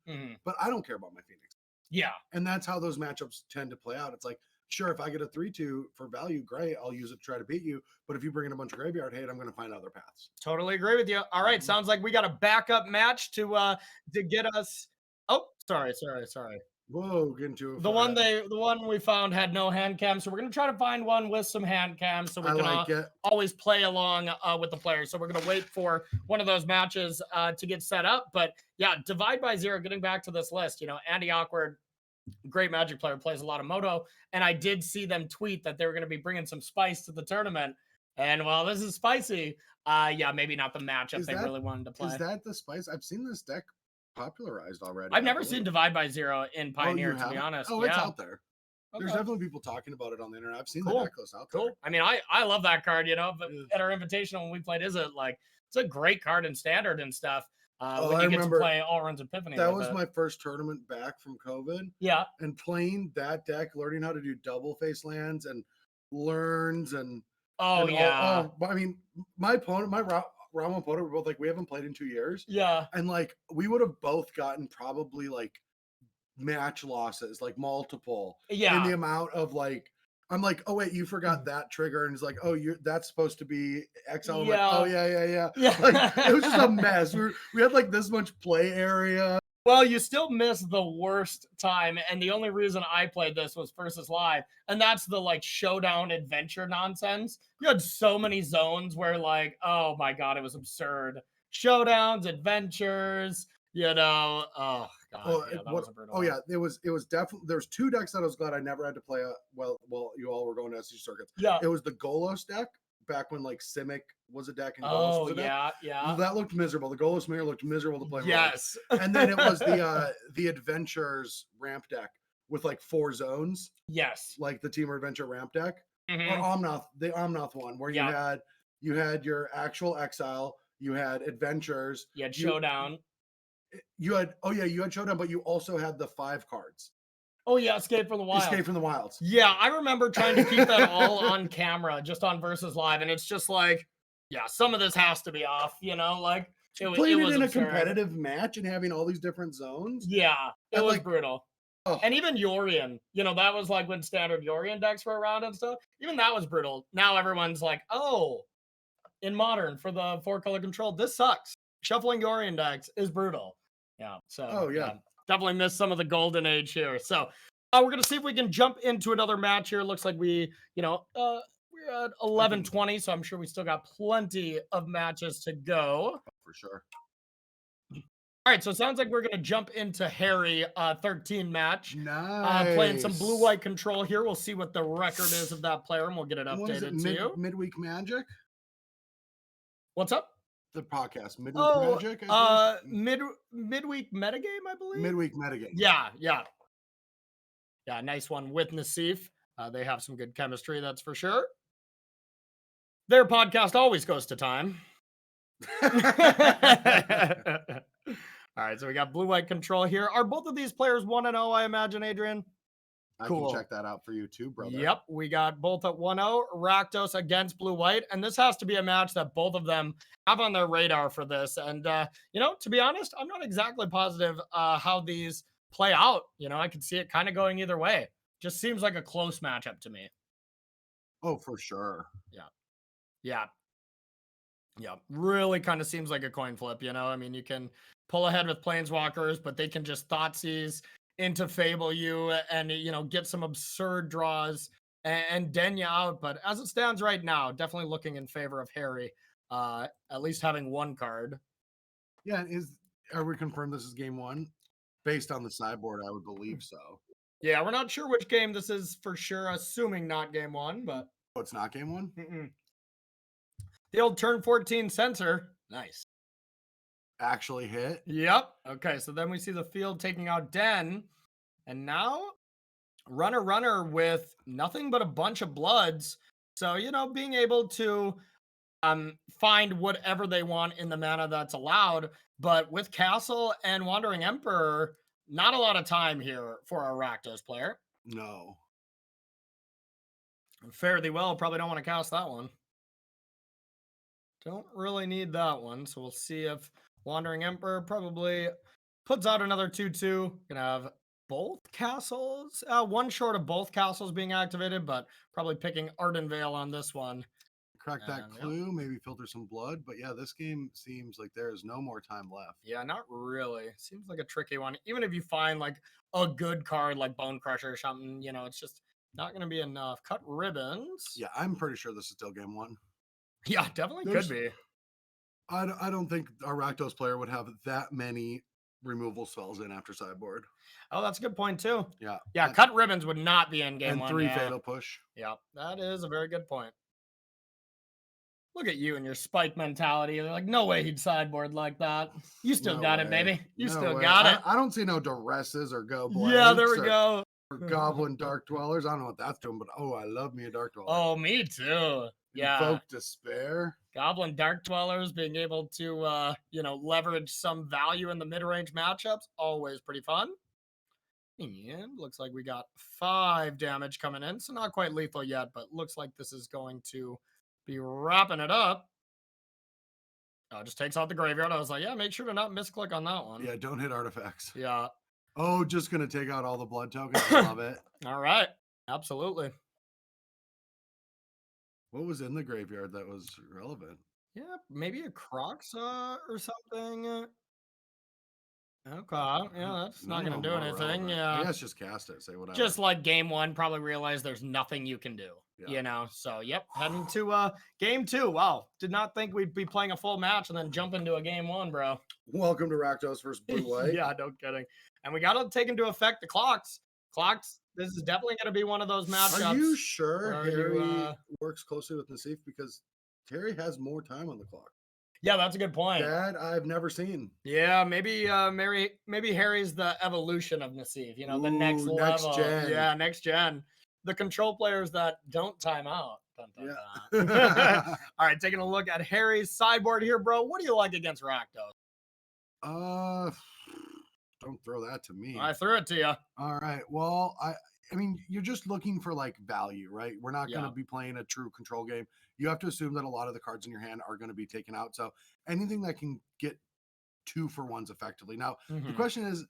But I don't care about my Phoenix. Yeah. And that's how those matchups tend to play out. It's like, sure, if I get a 3-2 for value, great, I'll use it to try to beat you. But if you bring in a bunch of graveyard hate, I'm going to find other paths. Totally agree with you. All right, sounds like we got a backup match to get us. Oh, sorry. Whoa, getting to the one we found had no hand cam, so we're gonna try to find one with some hand cams so we can always play along with the players. So we're gonna wait for one of those matches to get set up. But yeah, Divide by Zero. Getting back to this list, Andy Awkward. Great Magic player, plays a lot of Moto, and I did see them tweet that they were going to be bringing some spice to the tournament. And while this is spicy, maybe not the matchup they really wanted to play. Is that the spice? I've seen this deck popularized already. I've never seen Divide by Zero in Pioneer, to be honest. Oh, it's out there. Okay. There's definitely people talking about it on the internet. I've seen the deck list out there. I mean, I love that card. But at our Invitational when we played, it's a great card in Standard and stuff. When you get to play Allrun's Epiphany. That was my first tournament back from COVID. Yeah. And playing that deck, learning how to do double face lands and learns and I mean, my opponent, my Rama opponent, were both like, we haven't played in 2 years. Yeah. And like we would have both gotten probably like match losses, like multiple. Yeah. In the amount of like I'm like, oh wait, you forgot that trigger, and it's like, oh, that's supposed to be XL. I'm like, oh yeah. Like it was just a mess. We had like this much play area. Well, you still miss the worst time, and the only reason I played this was versus live, and that's the like showdown adventure nonsense. You had so many zones where like, oh my god, it was absurd. Showdowns, adventures, you know. Oh god, Oh, yeah, that was a brutal oh one. yeah, it was definitely there's two decks that I was glad I never had to play. Well, you all were going to SC circuits. Yeah. It was the Golos deck back when like Simic was a deck and Golos Oh was a deck. yeah, yeah. That looked miserable. The Golos mirror looked miserable to play. Yes. And then it was the Adventures ramp deck with like 4 zones, Yes. like the Team Adventure ramp deck, or Mhm. Omnath, the Omnath one, where Yeah. you had your actual exile, you had adventures, You had showdown. you had you had showdown, but you also had the 5 cards. Oh yeah, Escape from the Wild. Escape from the Wilds. Yeah, I remember trying to keep that all on camera, just on versus live, and it's just like, yeah, some of this has to be off, you know, like Playing it it was in a absurd. competitive match and having all these different zones. Yeah, it And, was like, brutal. oh, And even Yorion, you know, that was like when standard Yorion decks were around and stuff. Even that was brutal. Now everyone's like, oh, in modern for the 4-color control, this sucks. Shuffling Yorion decks is brutal. Yeah, so oh yeah. definitely missed some of the golden age here. So we're gonna see if we can jump into another match here. Looks like we're at 11:20, so I'm sure we still got plenty of matches to go. For sure. All right, so it sounds like we're gonna jump into Harry 13 match. Nice. Playing some blue-white control here. We'll see what the record is of that player, and we'll get it And what is it, updated to you. Midweek Magic? What's up? The podcast, Midweek Magic. Midweek metagame, I believe. Midweek Metagame. Yeah. Nice one with Nassif. They have some good chemistry, that's for sure. Their podcast always goes to time. All right, so we got blue-white control here. Are both of these players 1-0, I imagine, Adrian? I Cool. can check that out for you too, brother. Yep, we got both at 1-0. Rakdos against blue-white, and this has to be a match that both of them have on their radar for this. And, to be honest, I'm not exactly positive how these play out. You know, I could see it kind of going either way. Just seems like a close matchup to me. Oh, for sure. Yeah, really kind of seems like a coin flip, you know? I mean, you can pull ahead with Planeswalkers, but they can just Thoughtseize into Fable you and, get some absurd draws and den you out. But as it stands right now, definitely looking in favor of Harry, at least having one card. Yeah, are we confirmed this is game 1? Based on the sideboard, I would believe so. Yeah, we're not sure which game this is for sure, assuming not game 1, but... Oh, it's not game 1? Mm-mm. The old turn 14 sensor. Nice. Actually hit? Yep. Okay, so then we see the field taking out Den. And now, runner with nothing but a bunch of bloods. So, being able to find whatever they want in the mana that's allowed. But with Castle and Wandering Emperor, not a lot of time here for a Rakdos player. No. Fare thee well. Probably don't want to cast that one. Don't really need that one. So we'll see if Wandering Emperor probably puts out another 2/2. Gonna have both castles, one short of both castles being activated, but probably picking Arden Vale on this one. Crack that clue, maybe filter some blood. But yeah, this game seems like there is no more time left. Yeah, not really. Seems like a tricky one. Even if you find like a good card like Bone Crusher or something, it's just not going to be enough. Cut Ribbons. Yeah, I'm pretty sure this is still game 1. Yeah, definitely could be. I don't think a Rakdos player would have that many removal spells in after sideboard. Oh, that's a good point too. Yeah. Yeah, Cut Ribbons would not be in game 1. And 3 Fatal Push. Yeah, that is a very good point. Look at you and your spike mentality. They're like, no way he'd sideboard like that. You still got it, baby. You still got it. I don't see no Duresses or Go Blanks. Yeah, there we go. Or Goblin Dark Dwellers. I don't know what that's doing, but I love me a Dark Dweller. Oh, me too. Yeah. Invoke Despair. Goblin Dark Dwellers being able to, leverage some value in the mid-range matchups. Always pretty fun. And looks like we got 5 damage coming in. So not quite lethal yet, but looks like this is going to be wrapping it up. Oh, just takes out the graveyard. I was like, yeah, make sure to not misclick on that one. Yeah, don't hit artifacts. Yeah. Oh, just going to take out all the blood tokens. Love it. All right. Absolutely. What was in the graveyard that was relevant? Yeah, maybe a Croxa or something. Okay. Yeah, that's not going to do anything. I Yeah. guess just cast it. Say whatever. Just like game 1, probably realize there's nothing you can do. Yeah. You know, so yep, heading to game 2. Wow, did not think we'd be playing a full match and then jump into a game 1, bro. Welcome to Rakdos versus Blue White. Yeah, no kidding. And we got to take into effect the clocks. This is definitely going to be one of those matchups. Are you sure Harry works closely with Nassif? Because Harry has more time on the clock. Yeah, that's a good point. That I've never seen. Yeah, maybe Harry's the evolution of Nassif, you know, the next level. Gen. Yeah, next gen. The control players that don't time out. Dun, dun, Yeah. dun. All right, taking a look at Harry's sideboard here, bro. What do you like against Rakdos? Don't throw that to me. I threw it to you. All right. Well, I mean, you're just looking for like value, right? We're not going to be playing a true control game. You have to assume that a lot of the cards in your hand are going to be taken out. So anything that can get 2-for-1s effectively. Now, the question is,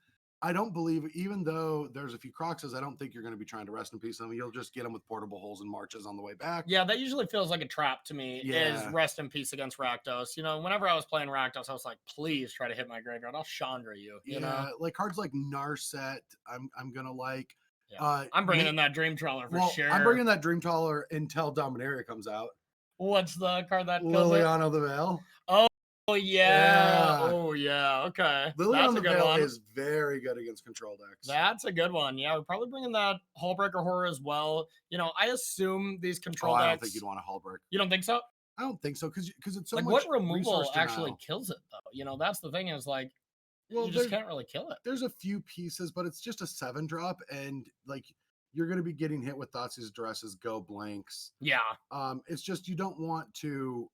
I don't believe, even though there's a few Croxes, I don't think you're going to be trying to rest in peace them. You'll just get them with portable holes and marches on the way back. Yeah, that usually feels like a trap to me, is rest in peace against Rakdos. You know, whenever I was playing Rakdos, I was like, please try to hit my graveyard. I'll Chandra you, you know? Like cards like Narset, I'm going to like. Yeah. I'm bringing in that Dream Trawler for sure. I'm bringing that Dream Trawler until Dominaria comes out. What's the card that kills Liliana the Veil. Oh yeah. Oh yeah. Okay. Liliana the Veil is very good against control decks. That's a good one. Yeah, we're probably bringing that Hullbreaker Horror as well. You know, I assume these control decks. I don't think you'd want a Hullbreaker. You don't think so? I don't think so because it's so like much what removal actually denial. kills it though. You know, that's the thing is like, you just can't really kill it. There's a few pieces, but it's just a 7-drop, and like you're going to be getting hit with Thoughtseize Addresses, Go Blanks. Yeah. It's just you don't want to.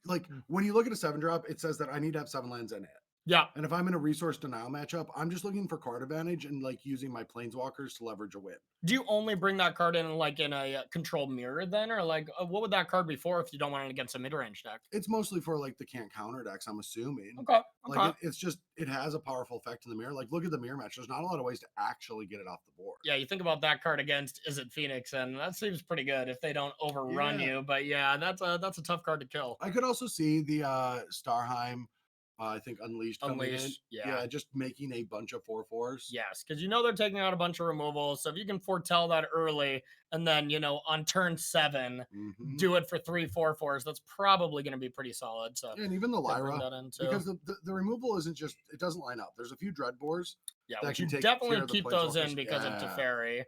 Like when you look at a 7-drop, it says that I need to have 7 lands in it. Yeah. And if I'm in a resource denial matchup, I'm just looking for card advantage and like using my planeswalkers to leverage a win. Do you only bring that card in like in a control mirror then, or like what would that card be for if you don't want it against a mid-range deck? It's mostly for like the can't counter decks, I'm assuming. Okay. Like it's just it has a powerful effect in the mirror. Like look at the mirror match. There's not a lot of ways to actually get it off the board. Yeah, you think about that card against Izzet Phoenix, and that seems pretty good if they don't overrun you. But yeah, that's a tough card to kill. I could also see the Starheim. I think Unleashed. Yeah, just making a bunch of 4/4s. Yes, because you know they're taking out a bunch of removals. So if you can foretell that early, and then you know on turn 7, do it for 3 4/4s, that's probably going to be pretty solid. So and even the Lyra, because the removal isn't just it doesn't line up. There's a few Dreadbores. Yeah, that you definitely keep those in because of Teferi.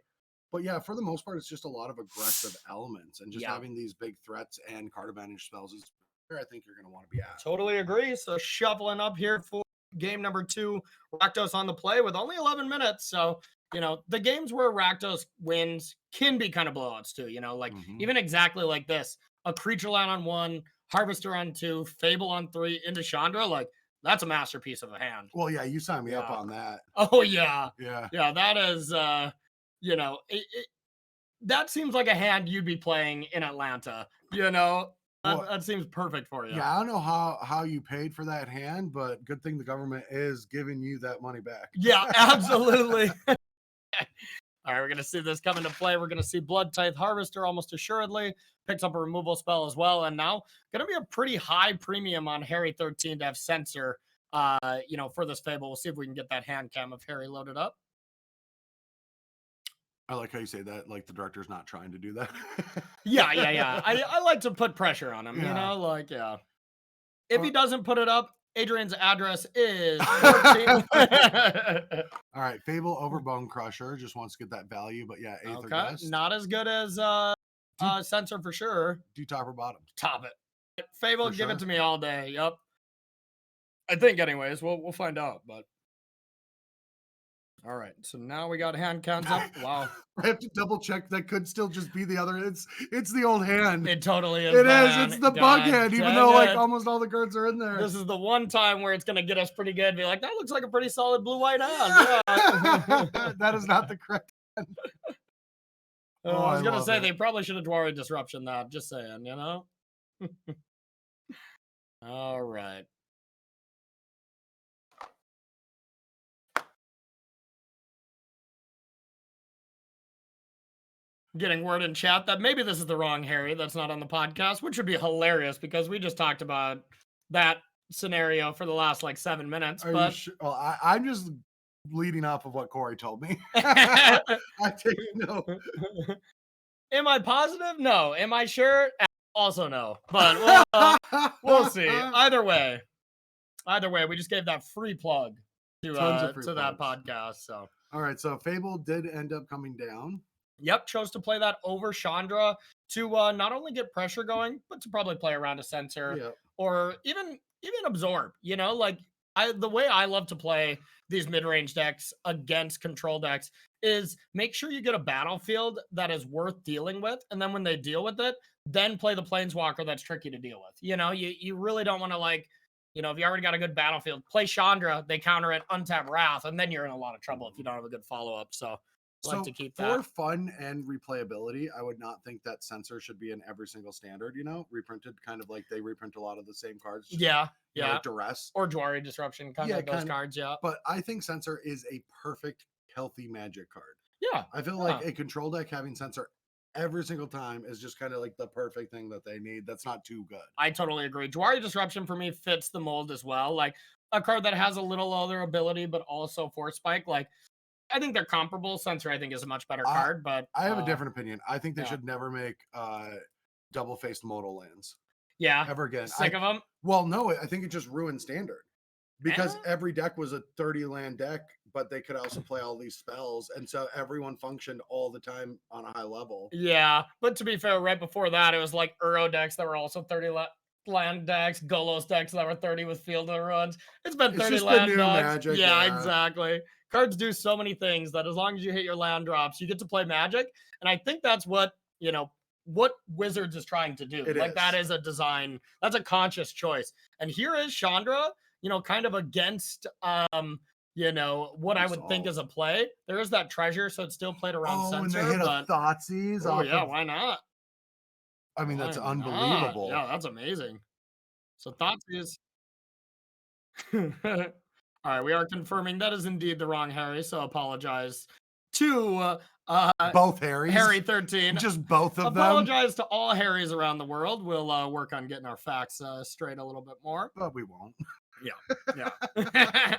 But yeah, for the most part, it's just a lot of aggressive elements, and just having these big threats and card advantage spells is where I think you're going to want to be at. Totally agree. So shuffling up here for game number 2, Rakdos on the play with only 11 minutes. So, you know, the games where Rakdos wins can be kind of blowouts too, you know, like even exactly like this, a creature land on 1, Harvester on 2, Fable on 3, into Chandra, like that's a masterpiece of a hand. Well, yeah, you signed me up on that. Oh yeah. Yeah, that is, you know, that seems like a hand you'd be playing in Atlanta, you know? That seems perfect for you. Yeah, I don't know how you paid for that hand, but good thing the government is giving you that money back. Yeah, absolutely. All right, we're going to see this come into play. We're going to see Blood Tithe Harvester almost assuredly. Picks up a removal spell as well. And now going to be a pretty high premium on Harry 13 to have Censor, you know, for this Fable. We'll see if we can get that hand cam of Harry loaded up. I like how you say that, like the director's not trying to do that. Yeah. I like to put pressure on him, you know, like, If he doesn't put it up, Adrian's address is 14. All right, Fable over Bone Crusher just wants to get that value, but yeah, Aether Gust. Not as good as Censor for sure. Do top or bottom? Top it. Fable, give it to me all day. Yep. I think, anyways. We'll find out, but. All right, so now we got hand counts up. Wow. I have to double check. That could still just be the other. It's the old hand. It totally is. It is. It's the bug hand, even though like almost all the cards are in there. This is the one time where it's going to get us pretty good. Be like, that looks like a pretty solid blue-white hand. Yeah. That is not the correct hand. I was going to say, they probably should have Dwari Disruption that. Just saying, you know? All right. Getting word in chat that maybe this is the wrong Harry that's not on the podcast, which would be hilarious because we just talked about that scenario for the last like 7 minutes. Are you But sure? Well, I'm just leading off of what Corey told me. I take no. Am I positive? No. Am I sure? Also no. But we'll see. Either way, we just gave that free plug to that podcast. So all right, so Fable did end up coming down. Yep, chose to play that over Chandra to not only get pressure going, but to probably play around a sensor or even absorb. You know, like the way I love to play these mid-range decks against control decks is make sure you get a battlefield that is worth dealing with, and then when they deal with it, then play the planeswalker that's tricky to deal with. You know, you really don't want to like, you know, if you already got a good battlefield, play Chandra, they counter it, untap Wrath, and then you're in a lot of trouble if you don't have a good follow-up. So like to keep that. For fun and replayability, I would not think that sensor should be in every single standard, you know, reprinted kind of like they reprint a lot of the same cards. Yeah. Like Duress. Or Jwari Disruption, kind of those cards, But I think sensor is a perfect, healthy Magic card. Yeah. I feel like a control deck having sensor every single time is just kind of like the perfect thing that they need. That's not too good. I totally agree. Jwari Disruption for me fits the mold as well. Like a card that has a little other ability, but also Force Spike. Like, I think they're comparable. Sensor, I think, is a much better card, but I have a different opinion. I think they should never make double-faced modal lands. Yeah. Ever again. Sick of them? Well, no, I think it just ruined standard. Because every deck was a 30-land deck, but they could also play all these spells, and so everyone functioned all the time on a high level. Yeah, but to be fair, right before that, it was like Uro decks that were also 30 land decks, Golos decks that were 30 with field runs. It's been 30 land decks. Magic, yeah, exactly. Cards do so many things that as long as you hit your land drops, you get to play Magic, and I think that's what, you know, what Wizards is trying to do. That is a design, that's a conscious choice. And here is Chandra, you know, kind of against you know, what I would think is a play. There is that treasure, so it's still played around sensor. And they hit a Thoughtseize. Oh, yeah, why not? I mean, that's unbelievable. Yeah, that's amazing. So Thoughtseize. All right, we are confirming that is indeed the wrong Harry, so apologize to both Harrys. Harry 13. Just both of them. Apologize to all Harrys around the world. We'll work on getting our facts straight a little bit more. But we won't. Yeah.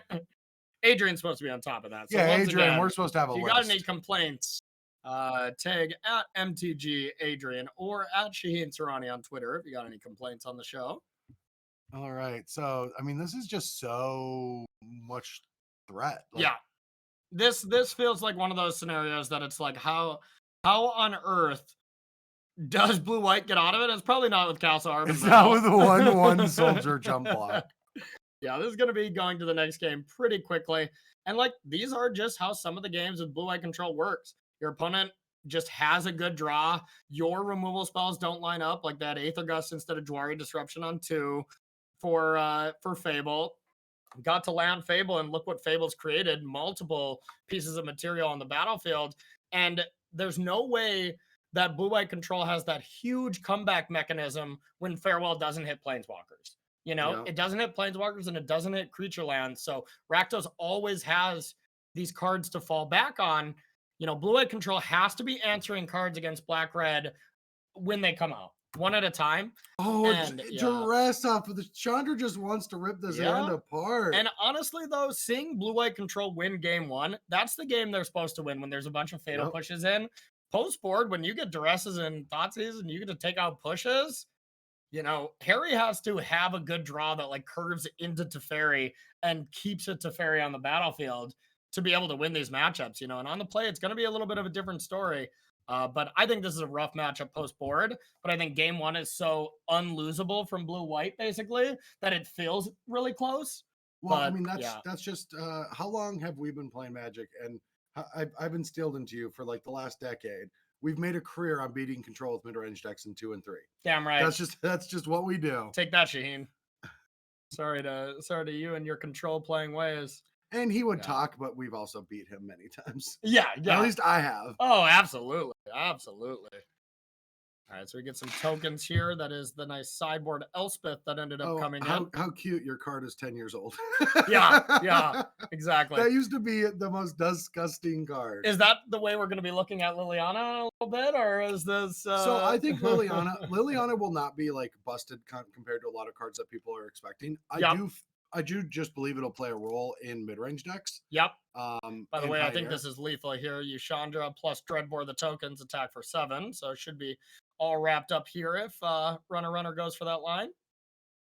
Adrian's supposed to be on top of that. So Adrian, again, we're supposed to have a list. If you got any complaints, tag at MTG Adrian or at Shaheen Sarani on Twitter if you got any complaints on the show. All right. So, I mean, this is just so much threat. Yeah. This feels like one of those scenarios that it's like, how on earth does Blue White get out of it? It's probably not with Castle Armament. It's not with the 1/1 soldier jump block. Yeah, this is going to be going to the next game pretty quickly. And like, these are just how some of the games with Blue White Control works. Your opponent just has a good draw. Your removal spells don't line up, like that Aether Gust instead of Jwari Disruption on 2 for Fable. Got to land Fable, and look what Fable's created. Multiple pieces of material on the battlefield. And there's no way that Blue White Control has that huge comeback mechanism when Farewell doesn't hit Planeswalkers. You know, it doesn't hit Planeswalkers and it doesn't hit creature lands. So Rakdos always has these cards to fall back on. You know, Blue White Control has to be answering cards against Black-Red when they come out, one at a time. Duress off of the Chandra just wants to rip this hand apart. And honestly, though, seeing Blue White Control win game 1, that's the game they're supposed to win when there's a bunch of fatal pushes in. Post board, when you get Duresses and Thoughtseize and you get to take out pushes, you know, Harry has to have a good draw that like curves into Teferi and keeps it Teferi on the battlefield to be able to win these matchups, you know, and on the play, it's going to be a little bit of a different story. But I think this is a rough matchup post board, but I think game 1 is so unlosable from Blue White basically that it feels really close. Well, I mean, that's just, how long have we been playing Magic? And I've instilled into you for like the last decade. We've made a career on beating control with mid-range decks in 2 and 3. Damn right. That's just what we do. Take that, Shaheen. Sorry to you and your control playing ways. And he would talk, but we've also beat him many times. Yeah. At least I have. Oh, absolutely. All right, so we get some tokens here. That is the nice sideboard Elspeth that ended up coming in. How cute, your card is 10 years old. yeah, exactly. That used to be the most disgusting card. Is that the way we're going to be looking at Liliana a little bit, or is this... So I think Liliana will not be like busted compared to a lot of cards that people are expecting. I do just believe it'll play a role in mid-range decks. Yep. By the way, I think air. this is lethal here. Yushandra plus Dreadbore the tokens attack for 7, so it should be all wrapped up here if Runner goes for that line.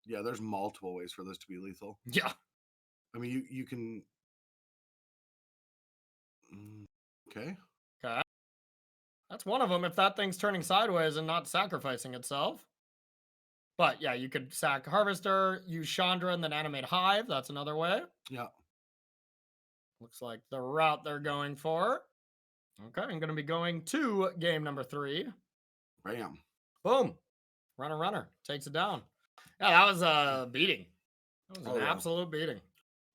Yeah, there's multiple ways for this to be lethal. Yeah. I mean, you can... Okay. That's one of them if that thing's turning sideways and not sacrificing itself. But yeah, you could sack Harvester, use Chandra, and then animate Hive. That's another way. Yeah. Looks like the route they're going for. Okay, I'm going to be going to game number 3. Bam. Boom. Runner takes it down. Yeah, that was a beating. That was an absolute beating.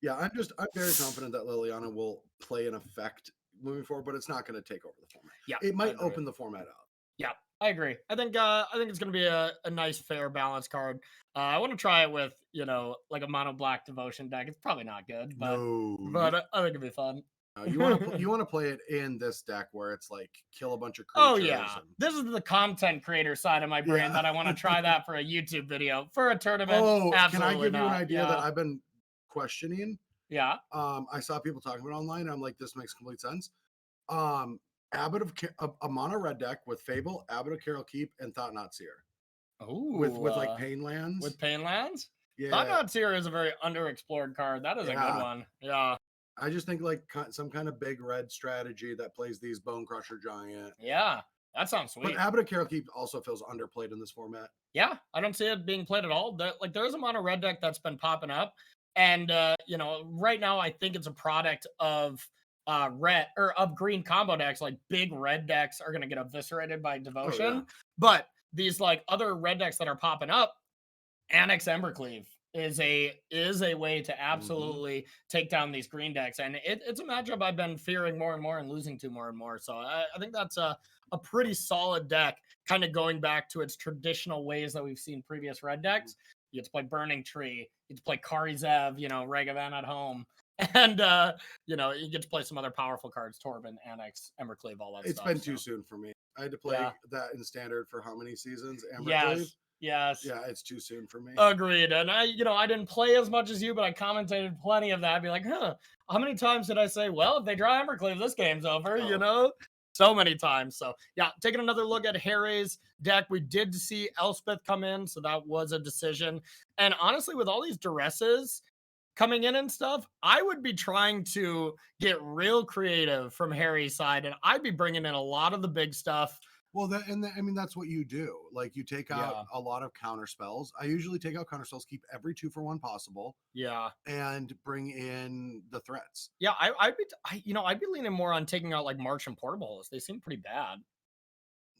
Yeah, I'm very confident that Liliana will play an effect moving forward, but it's not going to take over the format. Yeah, it might open the format up. Yeah, I agree. I think it's going to be a nice, fair, balanced card. I want to try it with, like a mono black devotion deck. It's probably not good, but I think it'd be fun. You want to play it in this deck where it's like kill a bunch of creatures. Oh yeah, this is the content creator side of my brain that I want to try that for a YouTube video for a tournament. Oh, can I give you an idea that I've been questioning? Yeah. I saw people talking about it online. I'm like, this makes complete sense. Abbot of a mono red deck with Fable, Abbot of Carol Keep, and Thought Not Seer. Oh, with like Pain Lands. With Pain Lands. Yeah. Thought Not Seer is a very underexplored card. That is a good one. Yeah. I just think like some kind of big red strategy that plays these Bone Crusher Giant. Yeah, that sounds sweet. But Abbot of Carol Keep also feels underplayed in this format. Yeah, I don't see it being played at all. There's a mono red deck that's been popping up, and right now I think it's a product of red or of green combo decks. Like big red decks are gonna get eviscerated by Devotion, but these like other red decks that are popping up, Annex Embercleave is a way to absolutely take down these green decks, and it's a matchup I've been fearing more and more and losing to more and more. So I think that's a pretty solid deck, kind of going back to its traditional ways that we've seen previous red decks. You get to play Burning Tree, you get to play Kari Zev, Regavan at home, and you get to play some other powerful cards, Torben, Annex, Embercleave, all that stuff. It's been too soon for me. I had to play that in standard for how many seasons? Embercleave? Yes. Yeah, it's too soon for me. Agreed. And I didn't play as much as you, but I commentated plenty of that. I'd be like, how many times did I say, well, if they draw Embercleave, this game's over, So many times. So yeah, taking another look at Harry's deck. We did see Elspeth come in, so that was a decision. And honestly, with all these duresses coming in and stuff, I would be trying to get real creative from Harry's side, and I'd be bringing in a lot of the big stuff. Well, that's what you do. Like you take out a lot of counter spells. I usually take out counter spells, keep every 2-for-1 possible. Yeah, and bring in the threats. Yeah, I'd be leaning more on taking out like March and Portable Holes. They seem pretty bad.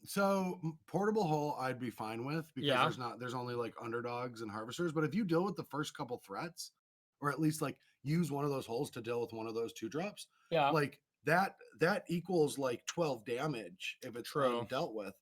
So Portable Hole, I'd be fine with because there's only like underdogs and harvesters. But if you deal with the first couple threats, or at least like use one of those holes to deal with one of those 2-drops, like that equals like 12 damage if it's dealt with.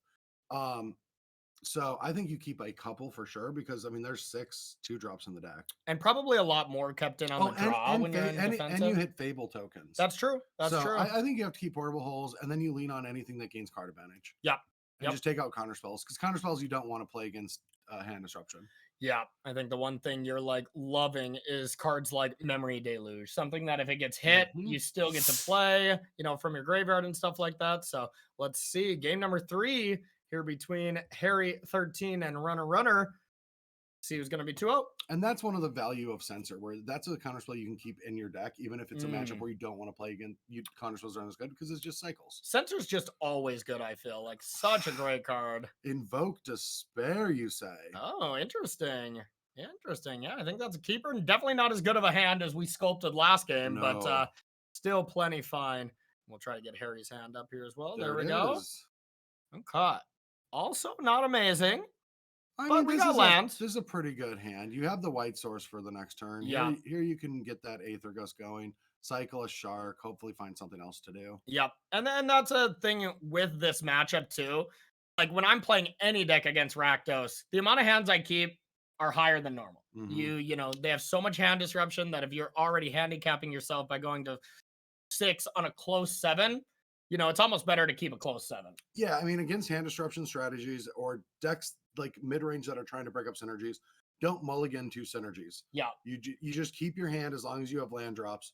So I think you keep a couple for sure because there's 6 2-drops in the deck, and probably a lot more kept in on the draw when you're in defensive. And you hit Fable tokens. That's true. That's true. I think you have to keep Portable Holes, and then you lean on anything that gains card advantage. Yeah, and just take out counter spells because counter spells you don't want to play against hand disruption. Yeah, I think the one thing you're like loving is cards like Memory Deluge, something that if it gets hit, you still get to play, from your graveyard and stuff like that. So let's see game number 3 here between Harry 13 and Runner. See who's going to be 2-0. And that's one of the value of Censor, where that's a counterspell you can keep in your deck, even if it's a matchup where you don't want to play again. Counterspells aren't as good because it's just cycles. Censor's just always good, I feel. Like, such a great card. Invoke Despair, you say? Oh, interesting. Interesting. Yeah, I think that's a keeper. And definitely not as good of a hand as we sculpted last game, but still plenty fine. We'll try to get Harry's hand up here as well. There we go. Okay. Also not amazing. But we got lands. This is a pretty good hand. You have the white source for the next turn. Yeah. Here you can get that Aether Gust going, cycle a Shark, hopefully find something else to do. Yep. And then that's a thing with this matchup too. like when I'm playing any deck against Rakdos, the amount of hands I keep are higher than normal. You know, they have so much hand disruption that if you're already handicapping yourself by going to 6 on a close 7, you know, it's almost better to keep a close 7. Yeah, I mean, against hand disruption strategies or decks like mid-range that are trying to break up synergies, don't mulligan 2 synergies. Yeah. You just keep your hand as long as you have land drops.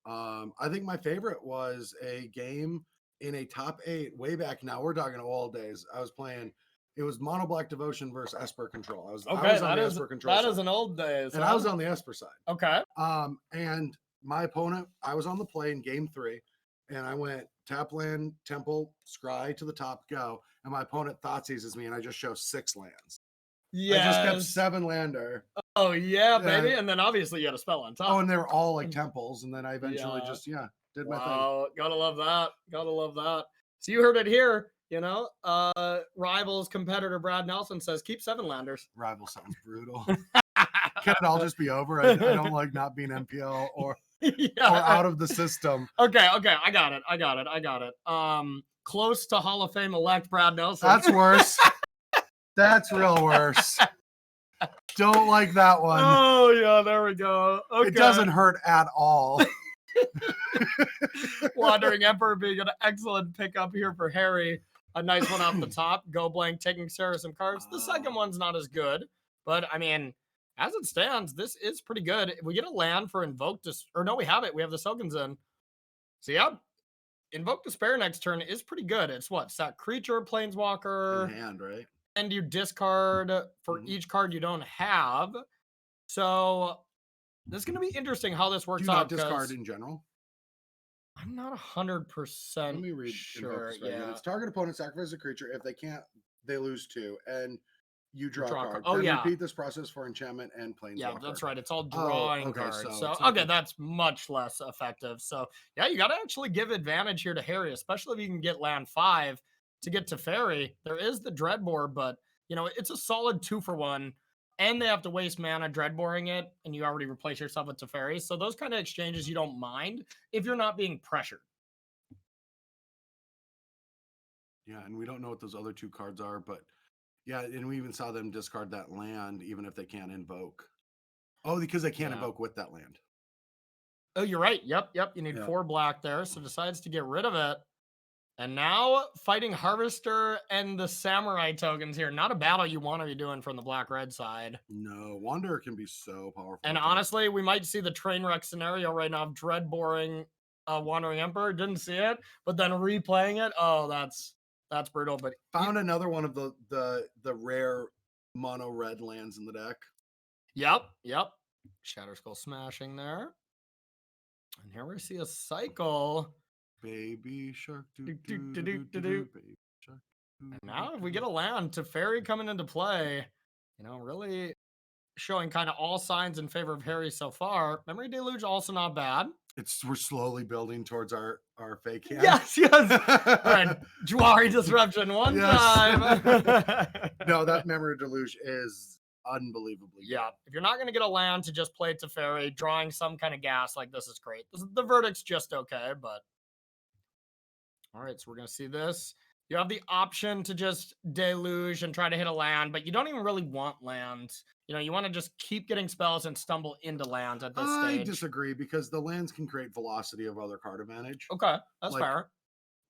I think my favorite was a game in a top 8 way back. Now we're talking old days. I was playing. It was Mono Black Devotion versus Esper Control. I was on the Esper Control. That side. is an old days, and I was on the Esper side. Okay. And my opponent, I was on the play in game 3, and I went tap land, temple, scry to the top, go. And my opponent thought seizes me, and I just show 6 lands. Yeah, I just kept 7 lander. Oh yeah, baby. And then obviously you had a spell on top. Oh, and they were all like temples, and then I eventually just did my thing. Gotta love that. Gotta love that. So you heard it here, you know. Rivals competitor Brad Nelson says keep 7 landers. Rival sounds brutal. Can it all just be over? I don't like not being MPL or out of the system. Okay, I got it. Close to Hall of Fame elect Brad Nelson. That's worse. That's real worse. Don't like that one. Oh yeah, there we go. Okay. It doesn't hurt at all. Wandering Emperor being an excellent pickup here for Harry. A nice one off the top. Go blank, taking care of some cards. The second one's not as good, but I mean, as it stands, this is pretty good. If we get a land for Invoke or no, we have it. We have the Sogans in. So yeah, Invoke Despair next turn is pretty good. It's what? It's that creature, planeswalker. In hand, right? And you discard for each card you don't have. So this is going to be interesting how this works out. Do you not discard in general? I'm not 100% Let me read sure. Yeah. It's target opponent sacrifices a creature. If they can't, they lose 2. And you draw a card. Oh, then yeah. Repeat this process for enchantment and planeswalker. Yeah, that's right. It's all drawing cards. So okay, that's much less effective. So yeah, you got to actually give advantage here to Harry, especially if you can get land 5 to get to Fairy. There is the Dreadbore, but you know, it's a solid 2-for-1. And they have to waste mana dreadboring it, and you already replace yourself with Teferi. So those kind of exchanges you don't mind if you're not being pressured. Yeah, and we don't know what those other 2 cards are, but yeah, and we even saw them discard that land even if they can't invoke. Oh, because they can't invoke with that land. Oh, you're right. Yep. You need 4 black there, so decides to get rid of it. And now fighting Harvester and the Samurai tokens here. Not a battle you want to be doing from the black-red side. No, Wanderer can be so powerful. And honestly, we might see the train wreck scenario right now of dreadboring Wandering Emperor. Didn't see it, but then replaying it. Oh, that's brutal. But found another one of the rare mono red lands in the deck. Yep. Shatter Skull smashing there. And here we see a cycle. Baby shark. And now if we get a land, Teferi coming into play, you know, really showing kind of all signs in favor of Harry so far. Memory Deluge also not bad. We're slowly building towards our fake hand. Yes. All right. Juari Disruption one time. No, that Memory Deluge is unbelievably good. If you're not going to get a land to just play Teferi, drawing some kind of gas like this is great. The verdict's just okay, but all right, so we're going to see this. You have the option to just deluge and try to hit a land, but you don't even really want lands. You know, you want to just keep getting spells and stumble into lands at this stage. I disagree because the lands can create velocity of other card advantage. Okay, that's fair.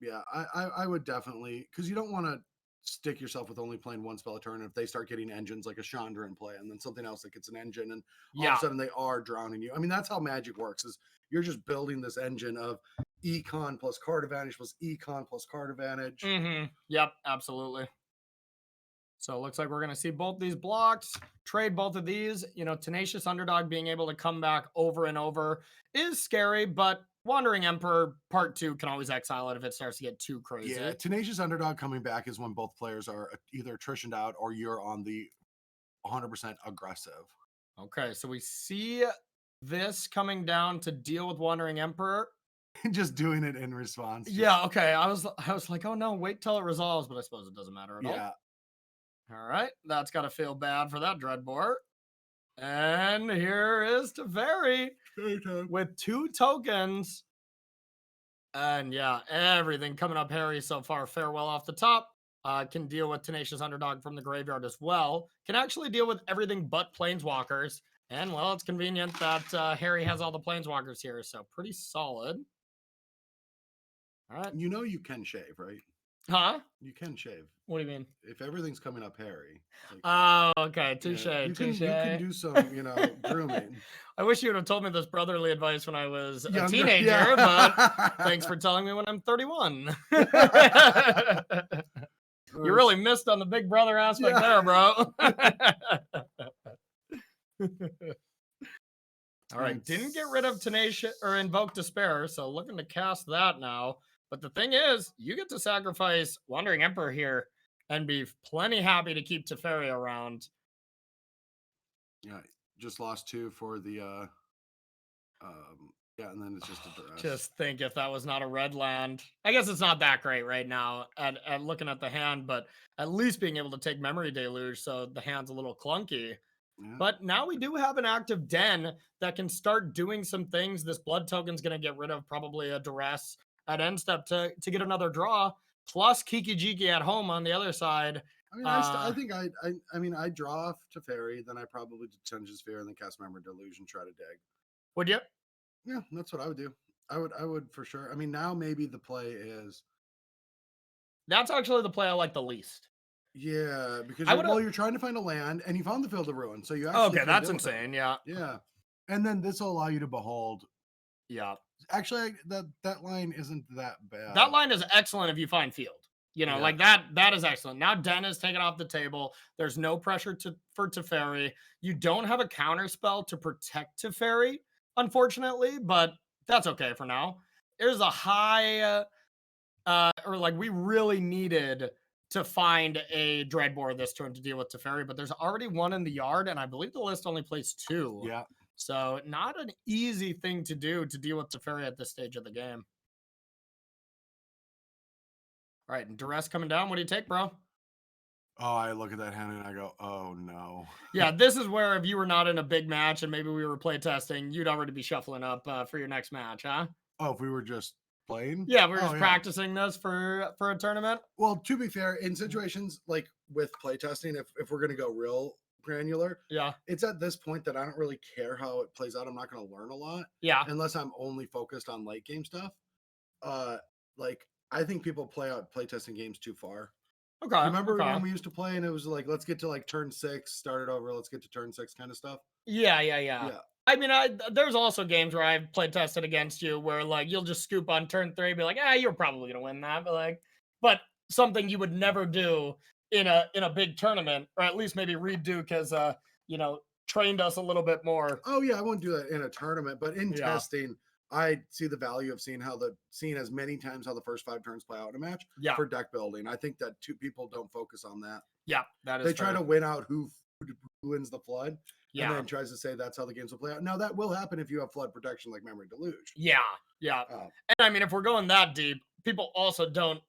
Yeah, I would definitely, because you don't want to stick yourself with only playing 1 spell a turn. If they start getting engines like a Chandra in play and then something else that gets an engine and all of a sudden they are drowning you. I mean, that's how Magic works, is you're just building this engine of econ plus card advantage plus econ plus card advantage. Yep, absolutely. So it looks like we're going to see both these blocks, trade both of these. You know, Tenacious Underdog being able to come back over and over is scary, but Wandering Emperor Part 2 can always exile it if it starts to get too crazy. Yeah, Tenacious Underdog coming back is when both players are either attritioned out or you're on the 100% aggressive. Okay, so we see this coming down to deal with Wandering Emperor. Just doing it in response. Yeah, okay. I was like, oh no, wait till it resolves, but I suppose it doesn't matter at all. Yeah. All right, that's got to feel bad for that Dreadbore. And here is Teferi with 2 tokens. And yeah, everything coming up Harry so far. Farewell off the top. Can deal with Tenacious Underdog from the graveyard as well. Can actually deal with everything but Planeswalkers. And, well, it's convenient that Harry has all the Planeswalkers here, so pretty solid. All right. You know you can shave, right? Huh? You can shave. What do you mean? If everything's coming up hairy. Like, oh, okay. Touche. Yeah, you touche. can do some, grooming. I wish you would have told me this brotherly advice when I was a teenager, but thanks for telling me when I'm 31. You really missed on the big brother aspect there, bro. All right, didn't get rid of Tenacious or Invoke Despair, so looking to cast that now. But the thing is, you get to sacrifice Wandering Emperor here and be plenty happy to keep Teferi around. Yeah, just lost 2 for the and then it's just a duress. Just think if that was not a red land. I guess it's not that great right now at looking at the hand, but at least being able to take Memory Deluge, so the hand's a little clunky. Yeah. But now we do have an active Den that can start doing some things. This blood token's going to get rid of probably a duress at end step to get another draw, plus Kiki Jiki at home on the other side. I think I draw Teferi, then I probably Detention Sphere and then cast Memory Deluge and try to dig. Would you? Yeah, that's what I would do. I would for sure. I mean, now maybe the play is. That's actually the play I like the least. Yeah, because you're trying to find a land and you found the Field of Ruin, so you actually that's insane. Yeah, and then this will allow you to behold. Yeah, actually, that line isn't that bad. That line is excellent if you find field. Like that is excellent. Now Den is taken off the table. There's no pressure for Teferi. You don't have a counter spell to protect Teferi, unfortunately, but that's okay for now. There's a high, we really needed to find a Dreadbore this turn to deal with Teferi, but there's already one in the yard, and I believe the list only plays 2. Yeah. So not an easy thing to do to deal with Teferi at this stage of the game. All right, and Duress coming down. What do you take, bro? Oh, I look at that hand and I go, oh, no. Yeah, this is where if you were not in a big match and maybe we were playtesting, you'd already be shuffling up for your next match, huh? Oh, if we were just playing? Yeah, we were just practicing this for a tournament. Well, to be fair, in situations like with playtesting, if we're going to go real granular, it's at this point that I don't really care how it plays out. I'm not going to learn a lot. Yeah. Unless I'm only focused on late game stuff. I think people play out playtesting games too far. Okay. Remember when we used to play and it was like, let's get to like turn 6, start it over, let's get to turn 6 kind of stuff? Yeah. I mean, there's also games where I've play tested against you where like you'll just scoop on turn 3 and be like, you're probably gonna win that, but something you would never do in a big tournament, or at least maybe redo because trained us a little bit more. Oh yeah, I wouldn't do that in a tournament, but in testing, I see the value of seeing as many times how the first 5 turns play out in a match for deck building. I think that 2 people don't focus on that. Yeah, that is. They try to win out who wins the flood. Yeah. And then tries to say that's how the games will play out. Now that will happen if you have flood protection like Memory Deluge. Yeah. And I mean, if we're going that deep, people also don't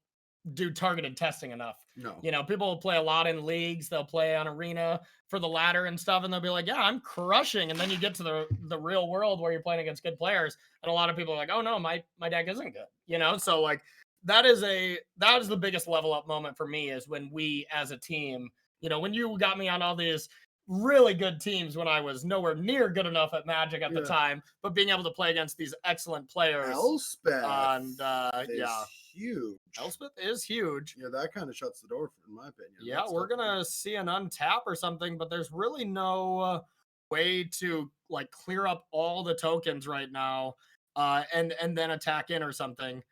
do targeted testing enough. No. People will play a lot in leagues. They'll play on Arena for the ladder and stuff, and they'll be like, yeah, I'm crushing. And then you get to the real world where you're playing against good players, and a lot of people are like, oh no, my deck isn't good. So like that is the biggest level up moment for me is when we as a team, when you got me on all these really good teams when I was nowhere near good enough at Magic at the time, but being able to play against these excellent players. Elspeth is huge. Elspeth is huge. Yeah, that kind of shuts the door, in my opinion. Yeah, we're gonna see an untap or something, but there's really no way to like clear up all the tokens right now, and then attack in or something.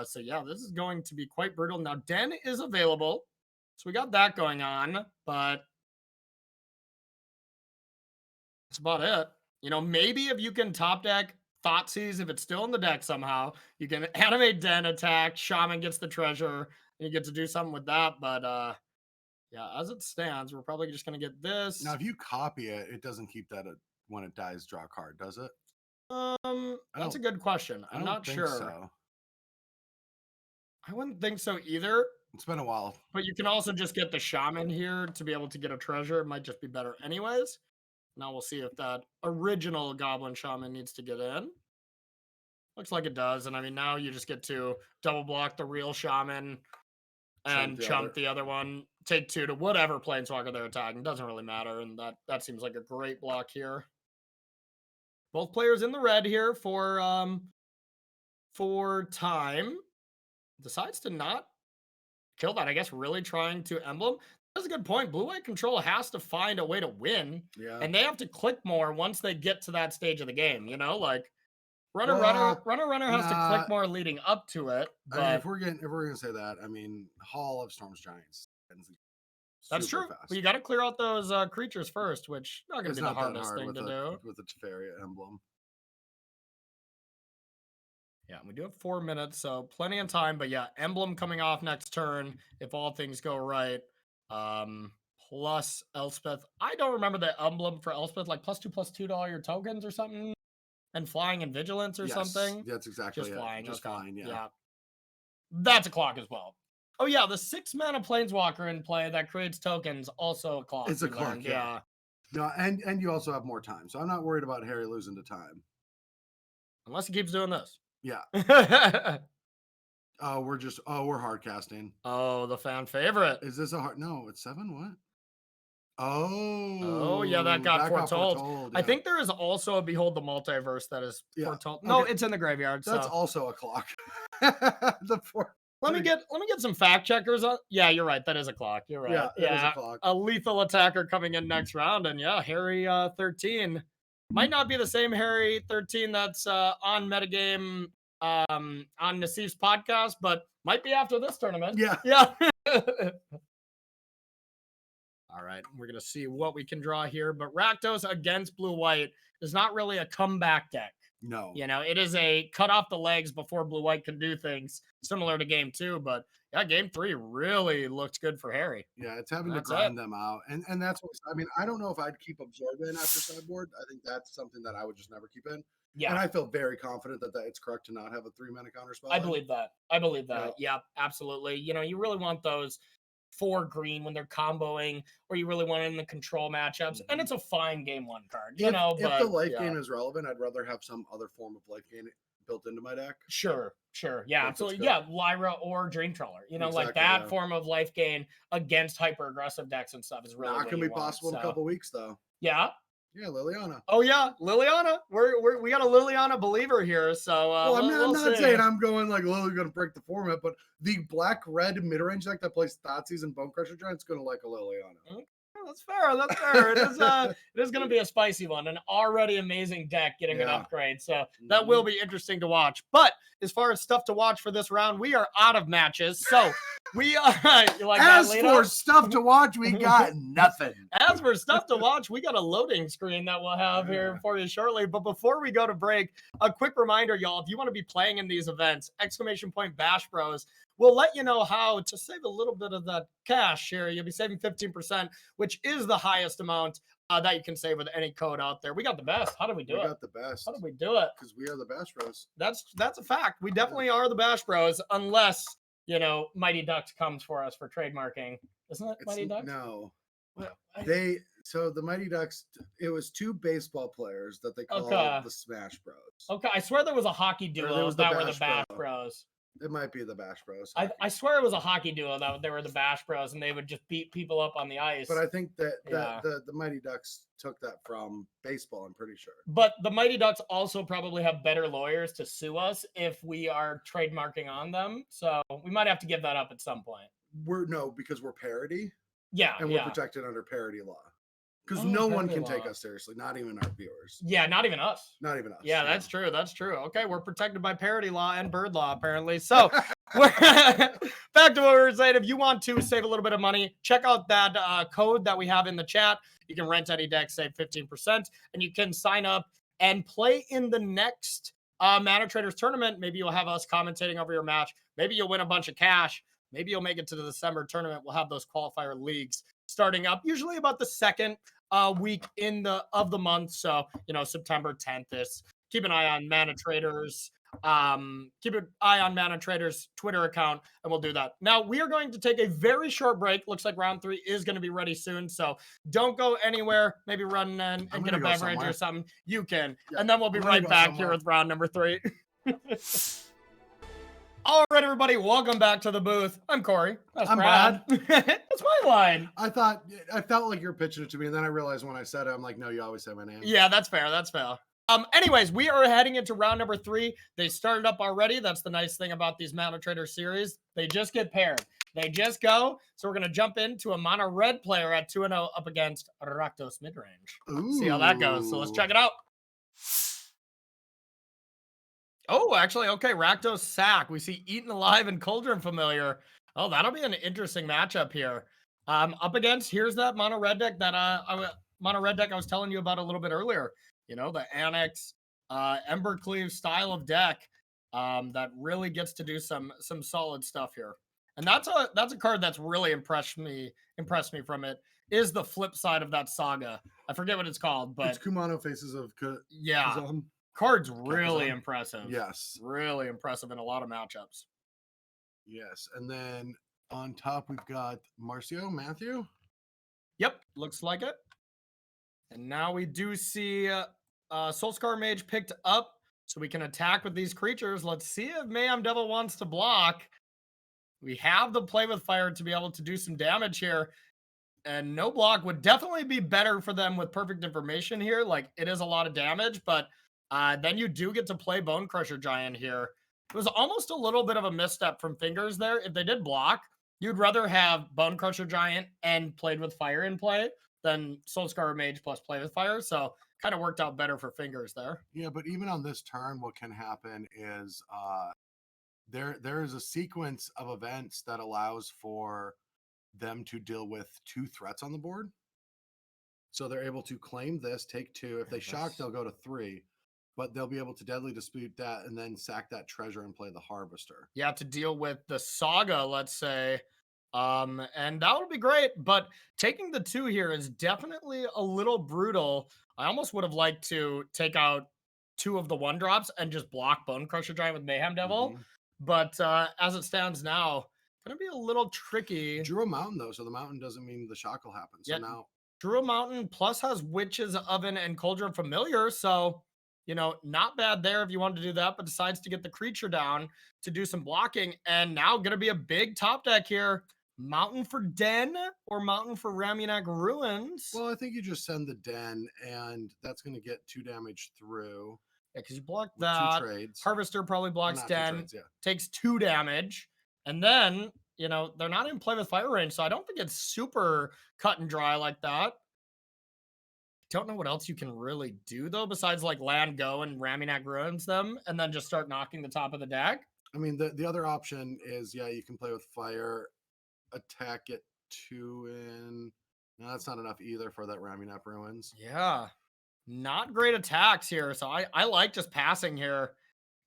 So yeah, this is going to be quite brutal. Now Den is available, so we got that going on, but that's about it. Maybe if you can top deck Thoughtseize, if it's still in the deck somehow, you can animate Den attack, Shaman gets the treasure, and you get to do something with that. But as it stands, we're probably just going to get this. Now, if you copy it, it doesn't keep that when it dies, draw a card, does it? That's a good question. I'm not sure. So. I wouldn't think so either. It's been a while. But you can also just get the Shaman here to be able to get a treasure. It might just be better anyways. Now we'll see if that original Goblin Shaman needs to get in. Looks like it does. And I mean, now you just get to double block the real Shaman and chump the other one. Take 2 to whatever planeswalker they're attacking. Doesn't really matter, and that seems like a great block here. Both players in the red here for time. Decides to not kill that. I guess really trying to emblem. That's a good point. Blue-white control has to find a way to win. Yeah. And they have to click more once they get to that stage of the game. You know, like runner has to click more leading up to it. But I mean, if we're gonna say that, I mean, Hall of Storm's Giants. That's true. Fast. But you got to clear out those creatures first, which not going to be the hardest thing to do with the Teferi emblem. Yeah, we do have 4 minutes, so plenty of time. But yeah, emblem coming off next turn if all things go right. Plus Elspeth. I don't remember the emblem for Elspeth, like +2/+2 to all your tokens or something, and flying and vigilance or something. That's exactly just flying. Just flying. Yeah, that's a clock as well. Oh yeah, the 6 mana planeswalker in play that creates tokens, also a clock. It's a clock. Yeah. No, and you also have more time, so I'm not worried about Harry losing to time, unless he keeps doing this. Yeah. We're hard casting. Oh, the fan favorite. Is this a hard? No, it's 7. What? Oh yeah, that got foretold. Yeah. I think there is also a Behold the Multiverse that is foretold. No, it's in the graveyard. That's also a clock. Let me get some fact checkers on. Yeah, you're right. That is a clock. You're right. Yeah, a lethal attacker coming in next round, and yeah, Harry 13 might not be the same Harry 13 that's on Metagame on Nassif's podcast, but might be after this tournament. Yeah. All right, we're gonna see what we can draw here, but Rakdos against blue-white is not really a comeback deck. No. You know, it is a cut off the legs before blue-white can do things, similar to game 2, but yeah, game 3 really looked good for Harry. Yeah, it's having to grind them out. And that's what I mean, I don't know if I'd keep Absorb in after sideboard. I think that's something that I would just never keep in. Yeah. And I feel very confident that it's correct to not have a 3-mana counter spell. I believe that. Yeah, absolutely. You know, you really want those 4 green when they're comboing, or you really want it in the control matchups, and it's a fine game 1 card, you know. If the life gain is relevant, I'd rather have some other form of life gain built into my deck. Sure. Yeah, absolutely. Yeah, Lyra or Dream Trawler. You know, like that form of life gain against hyper aggressive decks and stuff is really not gonna be possible in a couple weeks though. Yeah. Yeah, Liliana. Oh yeah, Liliana. We got a Liliana believer here. So I'm not saying I'm going like Lily's gonna break the format, but the black-red mid-range deck that plays Thoughtseize and Bone Crusher Giant's gonna like a Liliana. Okay, that's fair. It is gonna be a spicy one. An already amazing deck getting an upgrade. So that will be interesting to watch. But as far as stuff to watch for this round, we are out of matches. So we are for stuff to watch, we got nothing. As for stuff to watch, we got a loading screen that we'll have here for you shortly. But before we go to break, a quick reminder, y'all, if you want to be playing in these events, !Bash Bros will let you know how to save a little bit of that cash here. You'll be saving 15%, which is the highest amount that you can save with any code out there. We got the best. How did we do it? We got the best. How did we do it? Because we are the Bash Bros. That's a fact. We definitely are the Bash Bros, unless, you know, Mighty Ducks comes for us for trademarking. Isn't it Mighty Ducks? No. So the Mighty Ducks, it was 2 baseball players that they called the Smash Bros. Okay, I swear there was a hockey duo that were the Bash Bros. It might be the Bash Bros. I swear it was a hockey duo that they were the Bash Bros, and they would just beat people up on the ice. But I think that the Mighty Ducks took that from baseball, I'm pretty sure. But the Mighty Ducks also probably have better lawyers to sue us if we are trademarking on them. So we might have to give that up at some point. Because we're parody. Yeah. And we're protected under parody law. Because no one can take us seriously, not even our viewers. Yeah, not even us. Not even us. Yeah, that's true. Okay, we're protected by parody law and bird law, apparently. So, back to what we were saying. If you want to save a little bit of money, check out that code that we have in the chat. You can rent any deck, save 15%, and you can sign up and play in the next Mana Traders tournament. Maybe you'll have us commentating over your match. Maybe you'll win a bunch of cash. Maybe you'll make it to the December tournament. We'll have those qualifier leagues starting up, usually about the second week of the month. So, you know, September 10th is. Keep an eye on Mana Traders. Keep an eye on Mana Traders Twitter account, and we'll do that. Now, we are going to take a very short break. Looks like round 3 is going to be ready soon. So don't go anywhere. Maybe run in and get a beverage or something. You can. Yeah, and then we'll be right back here with round number 3. All right, everybody, welcome back to the booth. I'm Corey. I'm Brad. That's my line. I felt like you were pitching it to me, and then I realized when I said it, I'm like, no, you always say my name. Yeah, that's fair. That's fair. Anyways, we are heading into round number 3. They started up already. That's the nice thing about these Mono Trader series. They just get paired. They just go. So we're going to jump into a mono red player at 2-0 up against Rakdos midrange. See how that goes. So let's check it out. Oh, actually, okay. Rakdos sack. We see Eaten Alive and Cauldron Familiar. Oh, that'll be an interesting matchup here. Up against, here's that mono red deck that I was telling you about a little bit earlier. You know, the Annex, Embercleave style of deck that really gets to do some solid stuff here. And that's a card that's really impressed me from it. Is the flip side of that saga. I forget what it's called, but it's Kumano Faces of yeah. Kazan. Card's really impressive. Yes. Really impressive in a lot of matchups. Yes. And then on top, we've got Matthew. Yep. Looks like it. And now we do see Soulscar Mage picked up, so we can attack with these creatures. Let's see if Mayhem Devil wants to block. We have the Play with Fire to be able to do some damage here. And no block would definitely be better for them with Perfect Information here. Like, it is a lot of damage, but then you do get to play Bone Crusher Giant here. It was almost a little bit of a misstep from Fingers there. If they did block, you'd rather have Bone Crusher Giant and Played with Fire in play than Soulscar Mage plus Play with Fire. So kind of worked out better for Fingers there. Yeah, but even on this turn, what can happen is there is a sequence of events that allows for them to deal with 2 threats on the board. So they're able to claim this, take 2. If they shock, they'll go to 3. But they'll be able to Deadly Dispute that and then sack that treasure and play the Harvester. Yeah, to deal with the Saga, let's say. And that would be great. But taking the 2 here is definitely a little brutal. I almost would have liked to take out 2 of the 1-drops and just block Bone Crusher Giant with Mayhem Devil. Mm-hmm. But as it stands now, going to be a little tricky. Drew a Mountain, though, so the Mountain doesn't mean the shock will happen. So now Drew a Mountain plus has Witch's Oven and Cauldron Familiar, so you know, not bad there if you wanted to do that, but decides to get the creature down to do some blocking. And now going to be a big top deck here. Mountain for Den or Mountain for Ramunap Ruins? Well, I think you just send the Den, and that's going to get 2 damage through. Yeah, because you block that. 2 trades. Harvester probably blocks Den, trades, yeah. Takes 2 damage. And then, you know, they're not in Play with Fire range, so I don't think it's super cut and dry like that. Don't know what else you can really do though, besides like land go and Ramunap Ruins them and then just start knocking the top of the deck. I mean, the other option is, yeah, you can play with fire, attack it 2 in. No, that's not enough either for that Ramunap Ruins. Yeah, not great attacks here. So I like just passing here.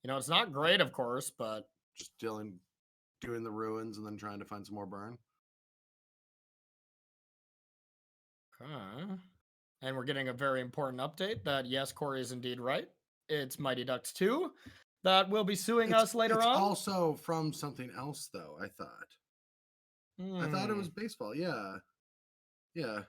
You know, it's not great, of course, but just doing the ruins and then trying to find some more burn. Okay. And we're getting a very important update that, yes, Corey is indeed right. It's Mighty Ducks 2 that will be suing us later on. Also from something else, though, I thought. I thought it was baseball. Yeah. Yeah.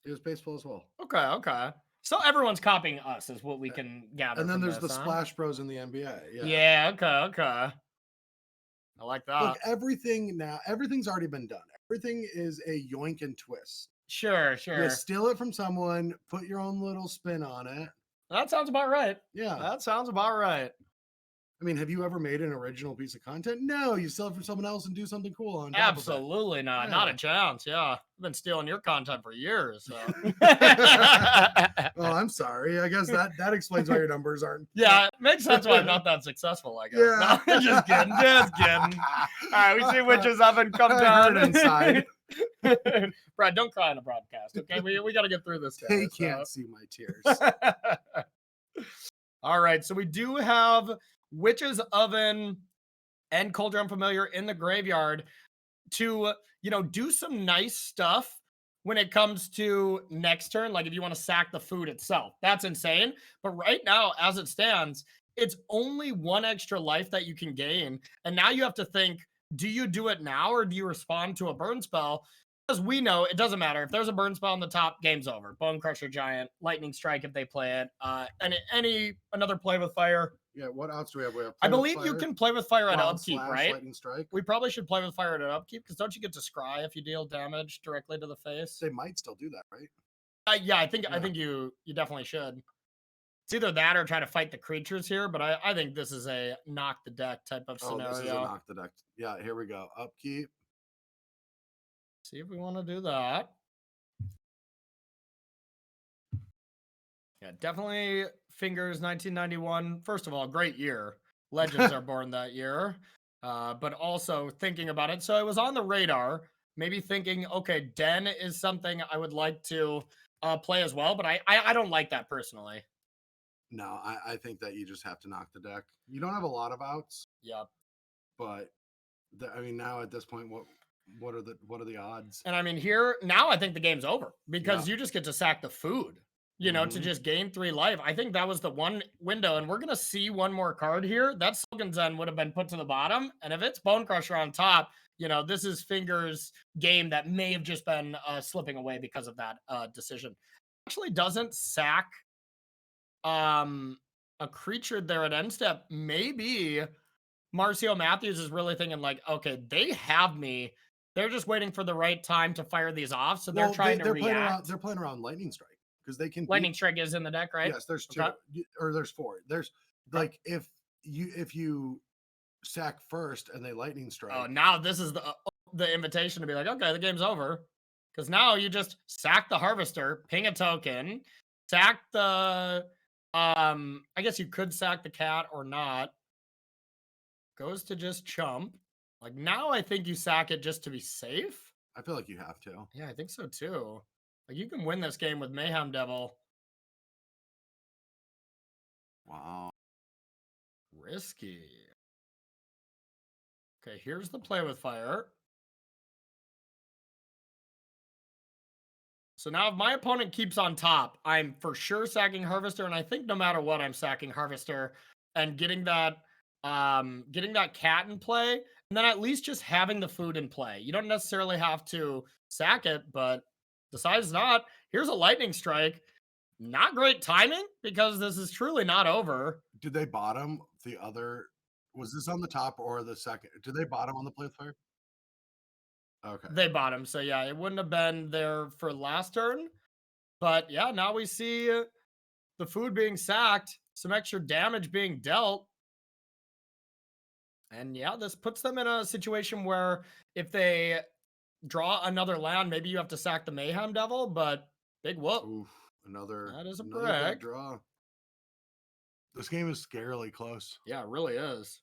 It was baseball as well. Okay. So everyone's copying us is what we can gather. And then there's the Splash Bros in the NBA. Yeah, okay. I like that. Look, everything's already been done. Everything is a yoink and twist. Sure. You steal it from someone, put your own little spin on it. That sounds about right. Yeah. That sounds about right. I mean, have you ever made an original piece of content? No, you steal it from someone else and do something cool on top Absolutely not. Yeah. Not a chance. Yeah. I've been stealing your content for years. So. Oh, I'm sorry. I guess that explains why your numbers aren't. Yeah, it makes sense why I'm not that successful, I guess. Yeah. No, just kidding. All right, we see Witch's Oven come down inside. Brad, don't cry on a broadcast, okay? We got to get through this. They can't see my tears. All right, so we do have Witch's Oven and Cauldron Familiar in the graveyard to, you know, do some nice stuff when it comes to next turn. Like if you want to sack the food itself, that's insane. But right now, as it stands, it's only 1 extra life that you can gain. And now you have to think, do you do it now or do you respond to a burn spell? As we know, it doesn't matter. If there's a burn spell on the top, game's over. Bone Crusher Giant, Lightning Strike if they play it, and another Play with Fire, Yeah, what outs do we have? We have I play with believe you fire, can play with fire at wild upkeep, slash, right? lightning strike. We probably should play with fire at upkeep because don't you get to scry if you deal damage directly to the face? They might still do that, right? Yeah, I think you definitely should. It's either that or try to fight the creatures here, but I think this is a knock the deck type of scenario. Oh, this is a knock the deck. Yeah, here we go. Upkeep. See if we want to do that. Yeah, definitely Fingers 1991. First of all, great year. Legends are born that year. But also thinking about it. So it was on the radar, maybe thinking, okay, Den is something I would like to play as well, but I don't like that personally. No, I think that you just have to knock the deck. You don't have a lot of outs. Yeah. But I mean, now at this point, what are the odds? And I mean, here now I think the game's over because you just get to sack the food, you know, to just gain 3 life. I think that was the one window, and we're gonna see one more card here. That Silken Zen would have been put to the bottom, and if it's Bone Crusher on top, you know, this is Fingers' game that may have just been slipping away because of that decision. Actually, doesn't sack a creature there at end step. Maybe Marcio Matthews is really thinking like, okay, they have me. They're just waiting for the right time to fire these off, so they're trying to react. They're playing around Lightning Strike because they can. Lightning Strike is in the deck, right? Yes, there's 2 or there's 4. There's like if you sack first and they Lightning Strike. Oh, now this is the invitation to be like, okay, the game's over, because now you just sack the Harvester, ping a token, sack the. I guess you could sack the cat or not. Goes to just chump. Like now I think you sack it just to be safe. I feel like you have to. Yeah, I think so too. Like you can win this game with Mayhem Devil. Wow. Risky. Okay, here's the play with fire. So now if my opponent keeps on top, I'm for sure sacking Harvester, and I think no matter what, I'm sacking Harvester and getting that cat in play, and then at least just having the food in play. You don't necessarily have to sack it, but besides not, here's a Lightning Strike. Not great timing because this is truly not over. Did they bottom the other? Was this on the top or the second? Did they bottom on the play with fire? Okay. They bottom. So yeah, it wouldn't have been there for last turn. But yeah, now we see the food being sacked, some extra damage being dealt. And yeah, this puts them in a situation where if they draw another land, maybe you have to sack the Mayhem Devil, but big whoop. Oof, that is a big draw. This game is scarily close. Yeah, it really is.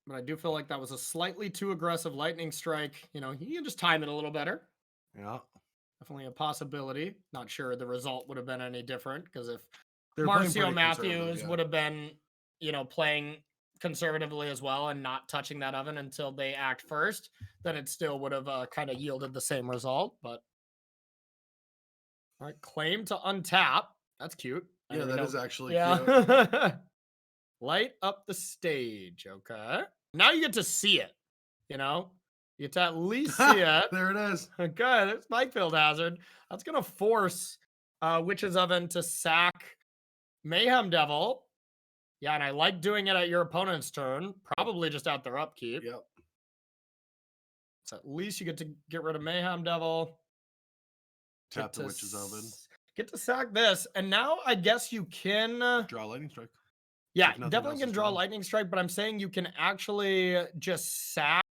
But I do feel like that was a slightly too aggressive Lightning Strike. You know, you can just time it a little better. Yeah. Definitely a possibility. Not sure the result would have been any different because if Marcio Matthews would have been, you know, playing conservatively as well and not touching that oven until they act first, then it still would have kind of yielded the same result. But all right, claim to untap. That's cute. Yeah, that is actually cute. Light up the stage. Okay. Now you get to see it. You know, you get to at least see it. There it is. Okay, there's Spikefield Hazard. That's going to force Witch's Oven to sack Mayhem Devil. Yeah, and I like doing it at your opponent's turn. Probably just at their upkeep. Yep. So at least you get to get rid of Mayhem Devil. Tap the Witch's Oven. Get to sack this. And now I guess you can... draw Lightning Strike. Yeah, definitely can draw Lightning Strike, but I'm saying you can actually just sack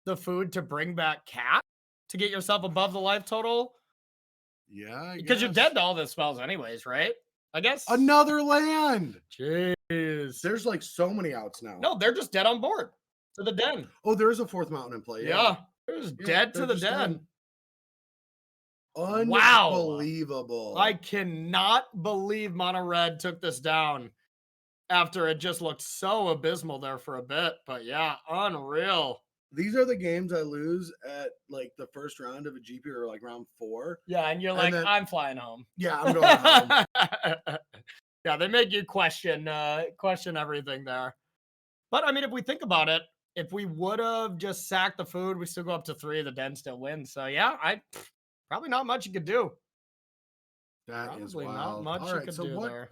the food to bring back Cat to get yourself above the life total. Yeah, because you're dead to all the spells anyways, right? I guess. Another land. Jeez. There's like so many outs now. No, they're just dead on board to the den. Oh, there is a 4th mountain in play. Yeah, there's dead to the den. Unbelievable. Wow. I cannot believe Mono Red took this down after it just looked so abysmal there for a bit. But yeah, unreal. These are the games I lose at like the first round of a GP or like round 4. Yeah, and you're like, then, I'm flying home. Yeah, I'm going home. Yeah, they make you question everything there. But I mean, if we think about it, if we would have just sacked the food, we still go up to 3. The den still wins. So yeah, probably not much you could do. That is Probably wild. not much All you right, could so do what there.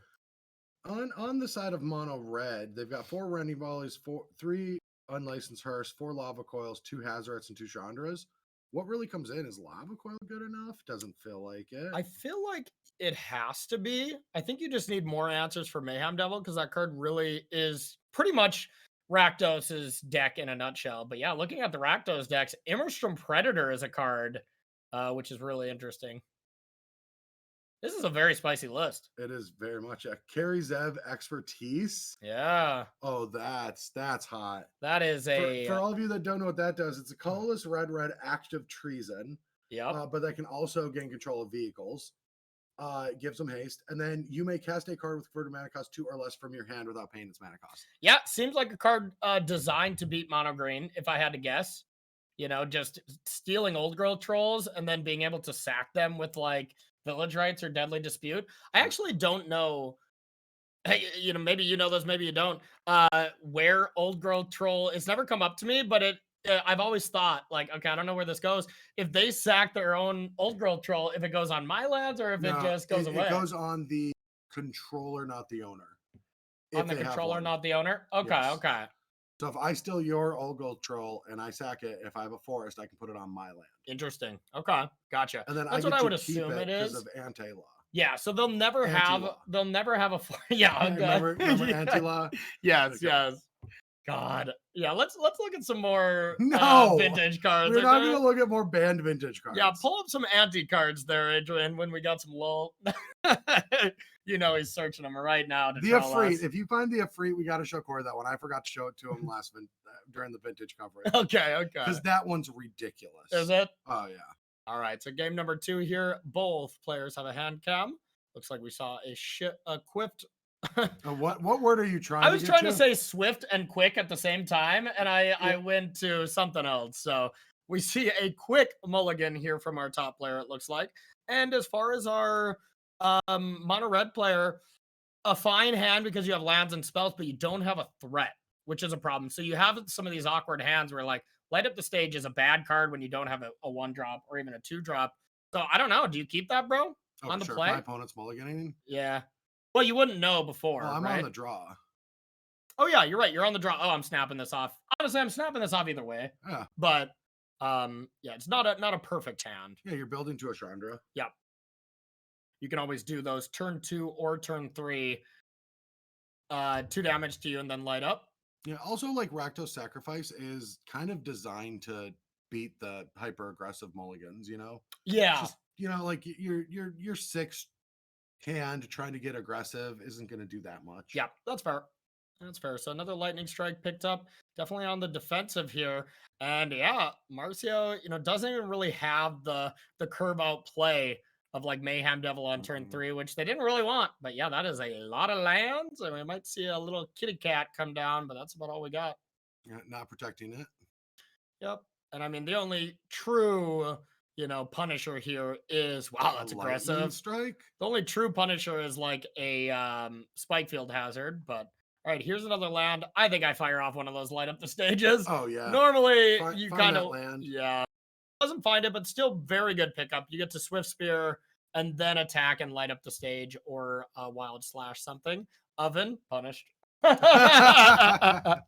on the side of mono red, they've got 4 Rending Volleys, 3 Unlicensed Hearse, 4 Lava Coils, 2 Hazards, and 2 Chandras. What really comes in is Lava Coil good enough? Doesn't feel like it. I feel like it has to be. I think you just need more answers for Mayhem Devil because that card really is pretty much Rakdos's deck in a nutshell. But yeah, looking at the Rakdos decks, Immerstrom Predator is a card, which is really interesting. This is a very spicy list. It is very much a Carry Zev Expertise. Yeah. Oh, that's hot. That is for all of you that don't know what that does, it's a colorless red active treason. Yep. But that can also gain control of vehicles. It gives them haste, and then you may cast a card with converted mana cost 2 or less from your hand without paying its mana cost. Yeah, seems like a card designed to beat mono green, if I had to guess. You know, just stealing old girl trolls and then being able to sack them with like village rights or deadly dispute. I actually don't know. Hey, you know, maybe you know this, maybe you don't. Where old girl troll, it's never come up to me, but I've always thought like, okay, I don't know where this goes. If they sack their own old girl troll, if it goes on my lands or if it just goes away. It goes on the controller, not the owner. On the controller, not the owner. Okay, yes. Okay. So if I steal your old gold troll and I sack it, if I have a forest, I can put it on my land. Interesting. Okay, gotcha. And then that's what I would assume it is because of anti-law. Yeah, so they'll never have a yeah. Remember anti-law? Yes, yes. God, yeah. Let's look at some more vintage cards. We're not going to look at more banned vintage cards. Yeah, pull up some anti cards there, Adrian. When we got some lull. You know he's searching them right now. The Efreet. If you find the Efreet, we got to show Corey that one. I forgot to show it to him during the vintage coverage. Okay. Because that one's ridiculous. Is it? Oh yeah. All right. So game number 2 here. Both players have a hand cam. Looks like we saw a quift. What word are you trying? I was trying to say swift and quick at the same time, and I went to something else. So we see a quick mulligan here from our top player. It looks like. And as far as our mono red player, a fine hand because you have lands and spells, but you don't have a threat, which is a problem. So you have some of these awkward hands where like Light Up the Stage is a bad card when you don't have a 1-drop or even a 2-drop. So I don't know. Do you keep that, bro? On the play? My opponent's mulliganing? Yeah. Well, you wouldn't know before. Well, I'm right? on the draw. Oh yeah, you're right. You're on the draw. Oh, I'm snapping this off. Honestly, I'm snapping this off either way. Yeah. But yeah, it's not a perfect hand. Yeah, you're building to a Chandra. Yep. You can always do those turn 2 or turn 3. 2 damage to you and then light up. Yeah. Also, like Rakdos Sacrifice is kind of designed to beat the hyper aggressive mulligans. You know. Yeah. Just, like your 6 hand trying to get aggressive isn't going to do that much. Yeah, that's fair. That's fair. So another lightning strike picked up, definitely on the defensive here. And yeah, Marcio, doesn't even really have the curve out play of like Mayhem Devil on turn 3, which they didn't really want. But yeah, that is a lot of lands. And we might see a little kitty cat come down, but that's about all we got. Yeah, not protecting it. Yep. And I mean, the only true Punisher here is that's aggressive. Strike. The only true Punisher is like a Spikefield Hazard, but all right, here's another land. I think I fire off one of those Light Up the Stages. Oh yeah. Normally you kind of land. Yeah. Doesn't find it, but still very good pickup. You get to Swift Spear and then attack and light up the stage or Wild Slash something. Oven punished. But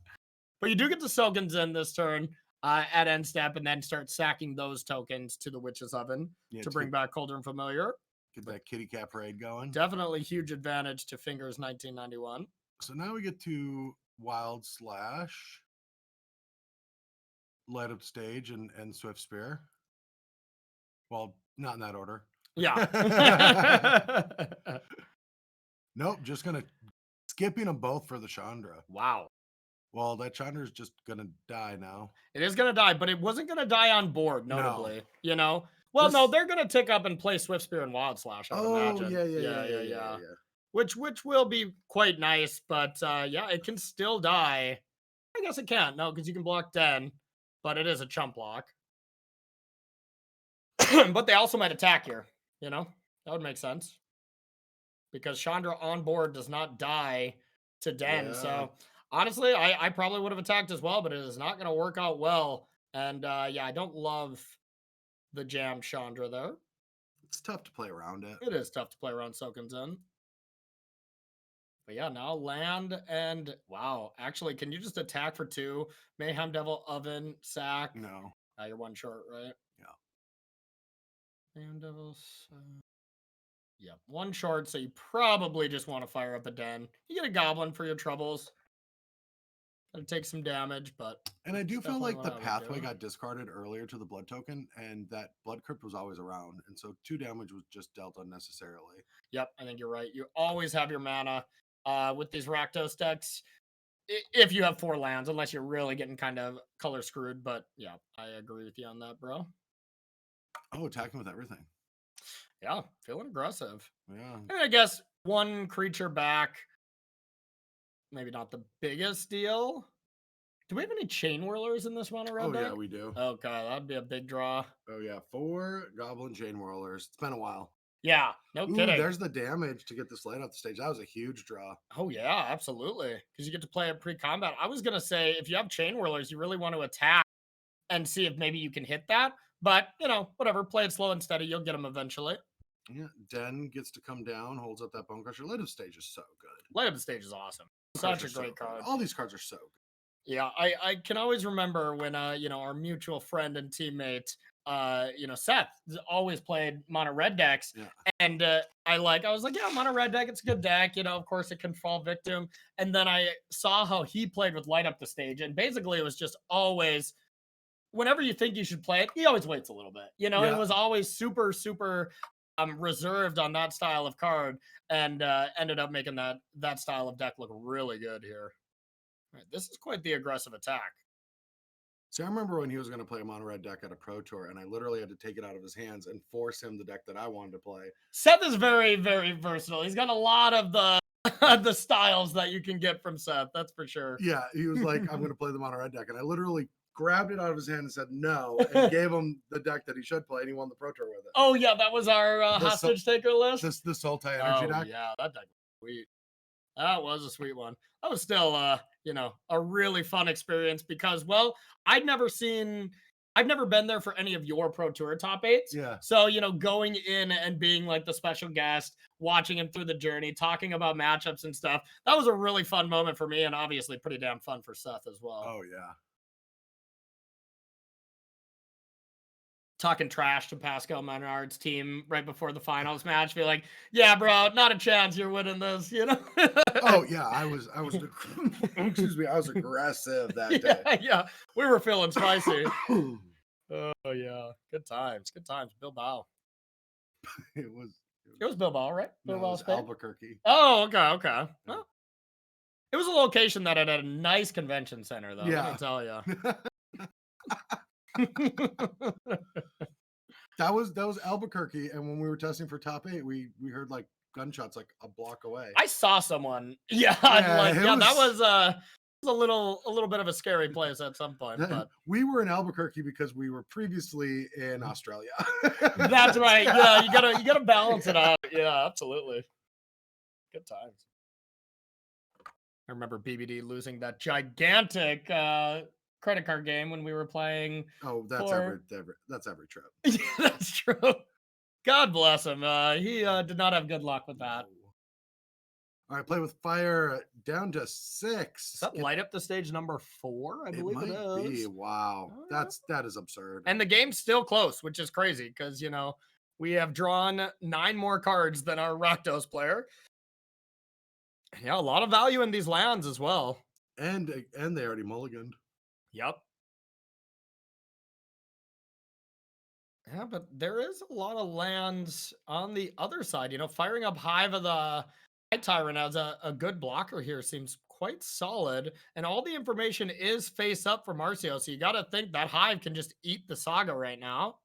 you do get the Sogans in this turn. At end step and then start sacking those tokens to the Witch's Oven to bring back Cauldron Familiar. Get that kitty cat parade going. Definitely huge advantage to Fingers 1991. So now we get to Wild Slash, Light Up Stage, and Swift Spear. Well, not in that order. Yeah. Nope, just skipping them both for the Chandra. Wow. Well, that Chandra is just going to die now. It is going to die, but it wasn't going to die on board, notably. No. Well, no, they're going to tick up and play Swift Spear and Wild Slash, I would imagine. Yeah. Which will be quite nice, but yeah, it can still die. I guess it can't. No, because you can block Den, but it is a chump block. But they also might attack here, That would make sense. Because Chandra on board does not die to Den, so... Honestly, I probably would have attacked as well, but it is not going to work out well. And yeah, I don't love the jam Chandra there. It's tough to play around it. It is tough to play around Soaking Zen. But yeah, now land and wow. Actually, can you just attack for 2? Mayhem Devil, Oven, Sack. No. You're 1 short, right? Yeah. Mayhem Devil, yeah, 1 short. So you probably just want to fire up a den. You get a goblin for your troubles. Gotta take some damage, but and I do feel like the pathway got discarded earlier to the blood token, and that blood crypt was always around, and so 2 damage was just dealt unnecessarily. Yep, I think you're right. You always have your mana with these Rakdos decks if you have 4 lands, unless you're really getting kind of color screwed. But yeah, I agree with you on that, bro. Oh, attacking with everything. Yeah, feeling aggressive. Yeah. And I guess 1 creature back, maybe not the biggest deal. Do we have any chain whirlers in this one already? Oh, yeah, we do. Okay, that'd be a big draw. Oh, yeah, 4 goblin chain whirlers. It's been a while. Yeah, no kidding. There's the damage to get this light off the stage. That was a huge draw. Oh, yeah, absolutely. Because you get to play it pre-combat. I was going to say, if you have chain whirlers, you really want to attack and see if maybe you can hit that. But, whatever. Play it slow and steady. You'll get them eventually. Yeah, Den gets to come down, holds up that Bone Crusher. Light Up Stage is so good. Light Up Stage is awesome. Such a great card. All these cards are so good. Yeah, I can always remember when, our mutual friend and teammate, Seth always played mono red decks. Yeah. And I was like, yeah, mono red deck, it's a good deck. Of course it can fall victim. And then I saw how he played with Light Up the Stage. And basically it was just always, whenever you think you should play it, he always waits a little bit. It was always super, super reserved on that style of card, and ended up making that style of deck look really good here. All right, this is quite the aggressive attack. See, I remember when he was going to play a mono red deck at a pro tour, and I literally had to take it out of his hands and force him the deck that I wanted to play. Seth is very, very versatile. He's got a lot of the styles that you can get from Seth. That's for sure. Yeah, he was like, I'm going to play the mono red deck, and I literally grabbed it out of his hand and said no, and gave him the deck that he should play, and he won the pro tour with it. Oh yeah, that was our hostage taker list. The Sultai energy deck. Yeah, that deck was sweet. That was a sweet one. That was still a really fun experience because, well, I've never been there for any of your pro tour top 8s. Yeah. So, going in and being like the special guest, watching him through the journey, talking about matchups and stuff. That was a really fun moment for me, and obviously pretty damn fun for Seth as well. Oh yeah. Talking trash to Pascal Menard's team right before the finals match. Be like, yeah, bro, not a chance you're winning this, Oh yeah, I was excuse me, I was aggressive that day. Yeah, we were feeling spicy. Oh yeah, good times, Bilbao. It was Bilbao, right? No, Bilbao, it was Spain? Albuquerque. Oh, okay. Yeah. Well, it was a location that had a nice convention center, though. Yeah. Let me tell you. That was Albuquerque, and when we were testing for top 8, we heard like gunshots like a block away. I saw someone. That was a little bit of a scary place at some point. But we were in Albuquerque because we were previously in Australia. That's right. Yeah, you gotta balance it out. Yeah, absolutely. Good times. I remember BBD losing that gigantic credit card game when we were playing. Oh, that's every trip. Yeah, that's true. God bless him. He did not have good luck with that. All right, play with fire down to 6. Does that light up the stage number 4? I believe it is. Wow, that is absurd. And the game's still close, which is crazy because we have drawn 9 more cards than our Rakdos player. Yeah, a lot of value in these lands as well. And they already mulliganed. Yep. Yeah, but there is a lot of lands on the other side. Firing up Hive of the Night Tyrant as a good blocker here seems quite solid. And all the information is face up for Marcio. So you got to think that Hive can just eat the Saga right now.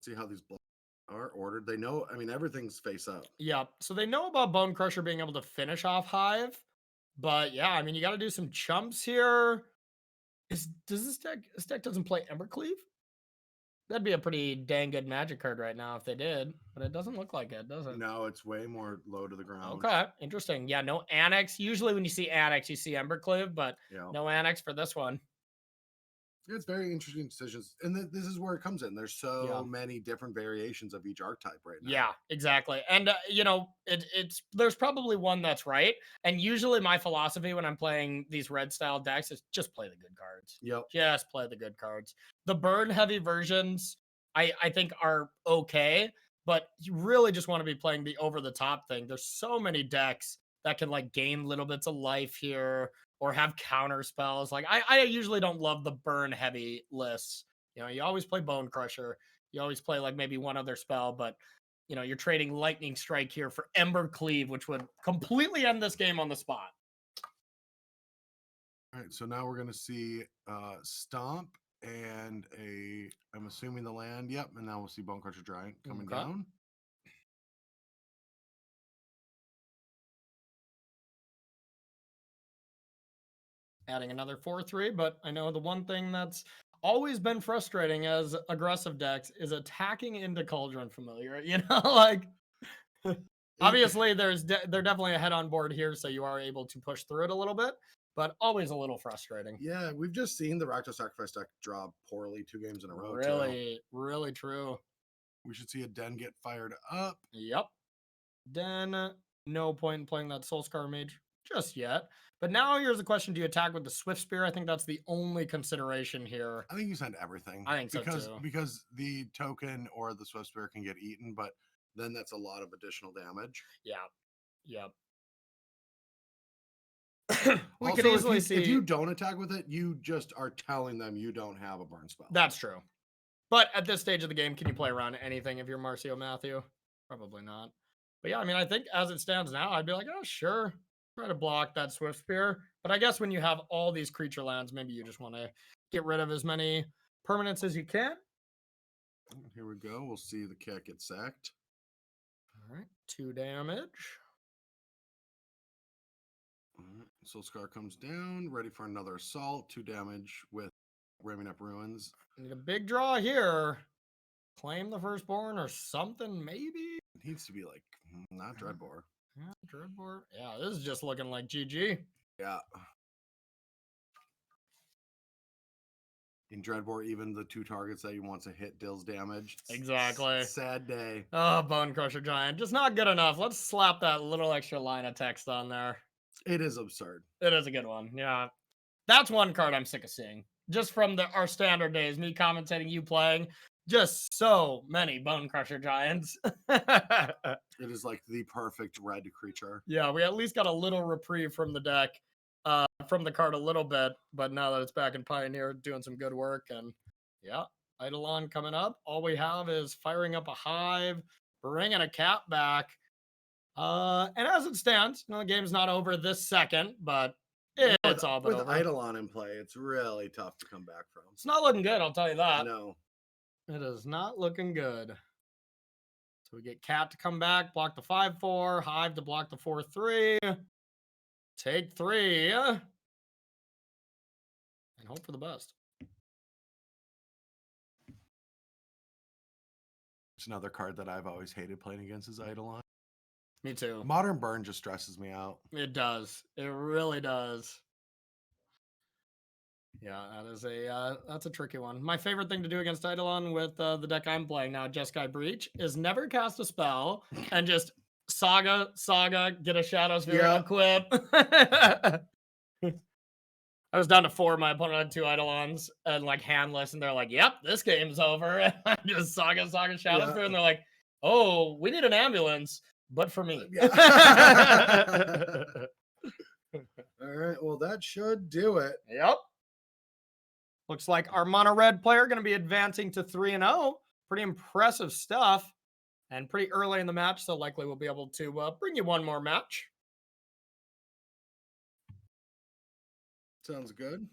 See how these blocks are ordered. They know, everything's face up. Yeah. So they know about Bone Crusher being able to finish off Hive. But yeah, you got to do some chumps here. This deck doesn't play Embercleave? That'd be a pretty dang good Magic card right now if they did, but it doesn't look like it, does it? No, it's way more low to the ground. Okay, interesting. Yeah, no Annex. Usually when you see Annex, you see Embercleave, but no Annex for this one. It's very interesting decisions, and this is where it comes in. There's so many different variations of each archetype right now. Yeah, exactly. And you know, it's there's probably one that's right. And usually my philosophy when I'm playing these red style decks is just play the good cards. Yep. Just play the good cards. The burn heavy versions, I think are okay, but you really just want to be playing the over the top thing. There's so many decks that can like gain little bits of life here or have counter spells. Like I usually don't love the burn heavy lists. You know, you always play Bone Crusher. You always play like maybe one other spell, but you know, you're trading Lightning Strike here for Ember Cleave, which would completely end this game on the spot. All right, so now we're going to see Stomp and I'm assuming the land. Yep, and now we'll see Bone Crusher Giant coming down. Adding another 4/3, but I know the one thing that's always been frustrating as aggressive decks is attacking into Cauldron Familiar. You know, like obviously they're definitely ahead on board here, so you are able to push through it a little bit, but always a little frustrating. Yeah, we've just seen the Rakdos Sacrifice deck draw poorly 2 games in a row. Really true. We should see a Den get fired up. Yep. Den, no point in playing that Soulscar Mage just yet. But now here's the question: do you attack with the Swift Spear? I think that's the only consideration here. I think you send everything. I think so too. Because the token or the Swift Spear can get eaten, but then that's a lot of additional damage. Yeah. Yep. We also, could easily see if you don't attack with it, you just are telling them you don't have a burn spell. That's true. But at this stage of the game, can you play around anything if you're Marcio Matthew? Probably not. But yeah, I mean, I think as it stands now, I'd be like, oh, sure. Try to block that Swift Spear. But I guess when you have all these creature lands, maybe you just want to get rid of as many permanents as you can. Here we go. We'll see the cat get sacked. All right. 2 damage. All right. Soulscar comes down. Ready for another assault. 2 damage with ramming up ruins. Need a big draw here. Claim the firstborn or something, maybe? It needs to be like, not Dreadbore. Yeah, Dreadbore. Yeah, this is just looking like GG. Yeah. In Dreadbore, even the 2 targets that you want to hit deals damage. Exactly. Sad day. Oh, Bone Crusher Giant. Just not good enough. Let's slap that little extra line of text on there. It is absurd. It is a good one. Yeah. That's one card I'm sick of seeing. Just from our standard days, me commentating, you playing. Just so many Bone Crusher Giants. It is like the perfect red creature. Yeah, we at least got a little reprieve from the deck, from the card a little bit, but now that it's back in Pioneer, doing some good work. And yeah, Eidolon coming up. All we have is firing up a Hive, bringing a cat back. And as it stands, the game's not over this second, but it's all but over. With Eidolon in play, it's really tough to come back from. It's not looking good, I'll tell you that. No. It is not looking good. So we get Cat to come back, block the 5/4, Hive to block the 4/3. Take 3. And hope for the best. It's another card that I've always hated playing against is Eidolon. Me too. Modern Burn just stresses me out. It does. It really does. Yeah, that's a tricky one. My favorite thing to do against Eidolon with the deck I'm playing now, Jeskai Breach, is never cast a spell and just saga, get a Shadow Sphere, equip. I was down to 4. My opponent had 2 Eidolons and like handless, and they're like, "Yep, this game's over." And I just saga, Shadow Sphere, and they're like, "Oh, we need an ambulance, but for me." All right, well that should do it. Yep. Looks like our mono red player going to be advancing to 3-0. Pretty impressive stuff. And pretty early in the match, so likely we'll be able to bring you one more match. Sounds good.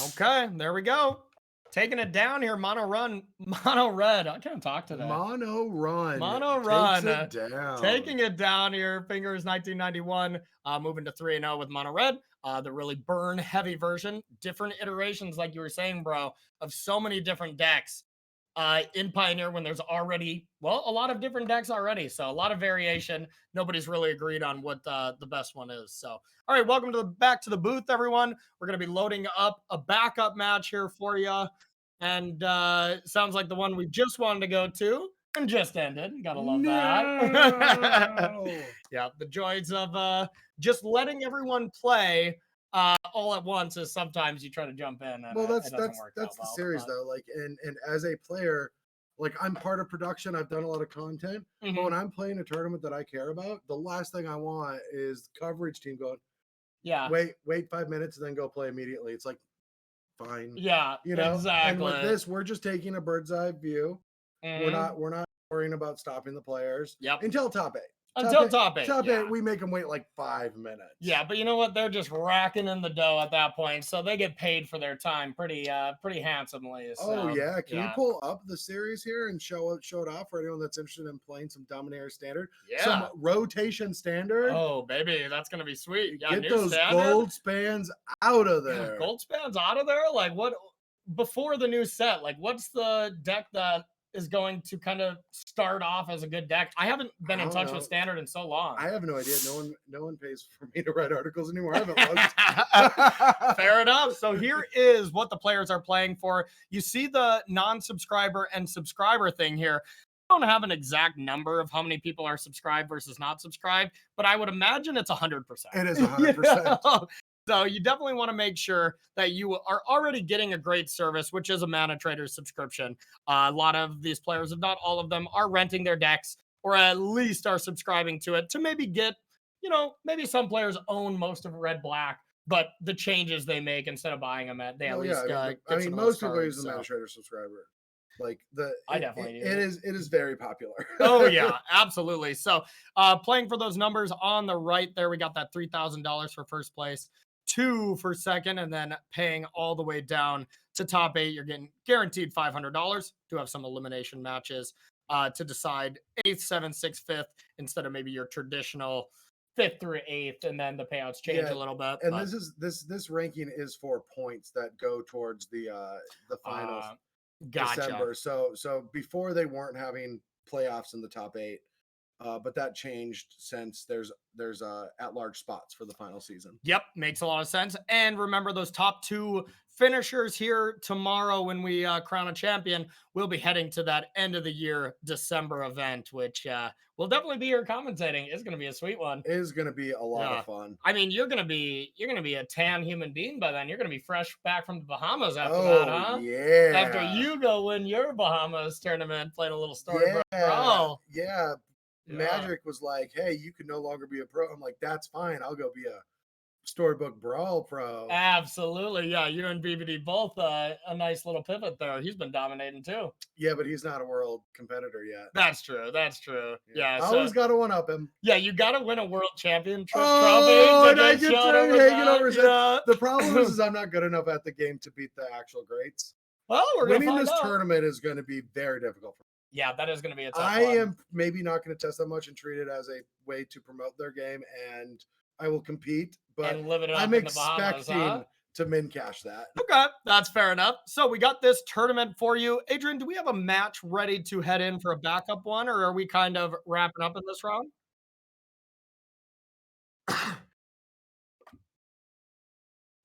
Okay, there we go. Taking it down here, mono red. I can't talk today. Mono run. Takes it down. Taking it down here. Fingers 1991. Moving to 3-0 with mono red. The really burn heavy version. Different iterations, like you were saying, bro, of so many different decks. in Pioneer when there's already, well, a lot of different decks already. So a lot of variation. Nobody's really agreed on what the best one is. So, all right, welcome to back to the booth, everyone. We're going to be loading up a backup match here for you. And sounds like the one we just wanted to go to and just ended. Gotta love that. Yeah, the joys of just letting everyone play all at once is sometimes you try to jump in. And well, that's it doesn't work that's out the well, series but... though. Like, and as a player, like I'm part of production. I've done a lot of content, Mhm. but when I'm playing a tournament that I care about, the last thing I want is the coverage team going, yeah, wait 5 minutes and then go play immediately. It's like, fine, yeah, you know. exactly. And with this, we're just taking a bird's eye view. Mhm. We're not worrying about stopping the players. Yep. Until top 8. Until top 8. Top yeah. 8, we make them wait like 5 minutes. Yeah, but you know what? They're just racking in the dough at that point, so they get paid for their time pretty handsomely. So, Oh yeah, can yeah. you pull up the series here and show it off for anyone that's interested in playing some Dominator Standard? Yeah. Some rotation standard. Oh baby, that's gonna be sweet. Yeah, get new those standard. gold spans out of there. Yeah, gold spans out of there. Like what before the new set? Like what's the deck that is going to kind of start off as a good deck? I haven't been in touch with Standard in so long. I have no idea. No one pays for me to write articles anymore. I haven't looked. Fair enough. So here is what the players are playing for. You see the non-subscriber and subscriber thing here. I don't have an exact number of how many people are subscribed versus not subscribed, but I would imagine it's 100%. It is 100%. So you definitely want to make sure that you are already getting a great service, which is a Mana Trader subscription. A lot of these players, if not all of them, are renting their decks or at least are subscribing to it to maybe get, you know, maybe some players own most of Red Black, but the changes they make instead of buying them at, they at least I mean most people use the Mana Trader subscriber. Like I definitely do. It is very popular. Oh yeah, absolutely. So playing for those numbers on the right there, we got that $3,000 for first place, 2 for second, and then paying all the way down to top 8. You're getting guaranteed $500 to have some elimination matches to decide 8th, 7th, 6th, 5th instead of maybe your traditional 5th through 8th, and then the payouts change a little bit. And this ranking is for points that go towards the finals. Gotcha. December. So before they weren't having playoffs in the top 8, but that changed since there's at-large spots for the final season. Yep, makes a lot of sense. And remember those top 2 finishers here tomorrow when we crown a champion. We'll be heading to that end of the year December event, which will definitely be here commentating. It's going to be a sweet one. It is going to be a lot of fun. I mean, you're going to be a tan human being by then. You're going to be fresh back from the Bahamas after that, huh? Yeah. After you go win your Bahamas tournament, playing a little story pro. Yeah. Magic was like, hey, you can no longer be a pro. I'm like, that's fine. I'll go be a Storybook Brawl pro. Absolutely. Yeah, you and BBD both a nice little pivot there. He's been dominating too. Yeah, but he's not a world competitor yet. That's true. Yeah. I always got to one up him. Yeah, you got to win a world championship trophy. And I get hanging over. Yeah. The problem is I'm not good enough at the game to beat the actual greats. Well, we're going to winning this tournament is going to be very difficult for me. Yeah, that is going to be a tough one. I one. am maybe not going to test that much and treat it as a way to promote their game, and I will compete, but I'm expecting to min cash that. Okay, that's fair enough. So we got this tournament for you. Adrian, do we have a match ready to head in for a backup one, or are we kind of wrapping up in this round?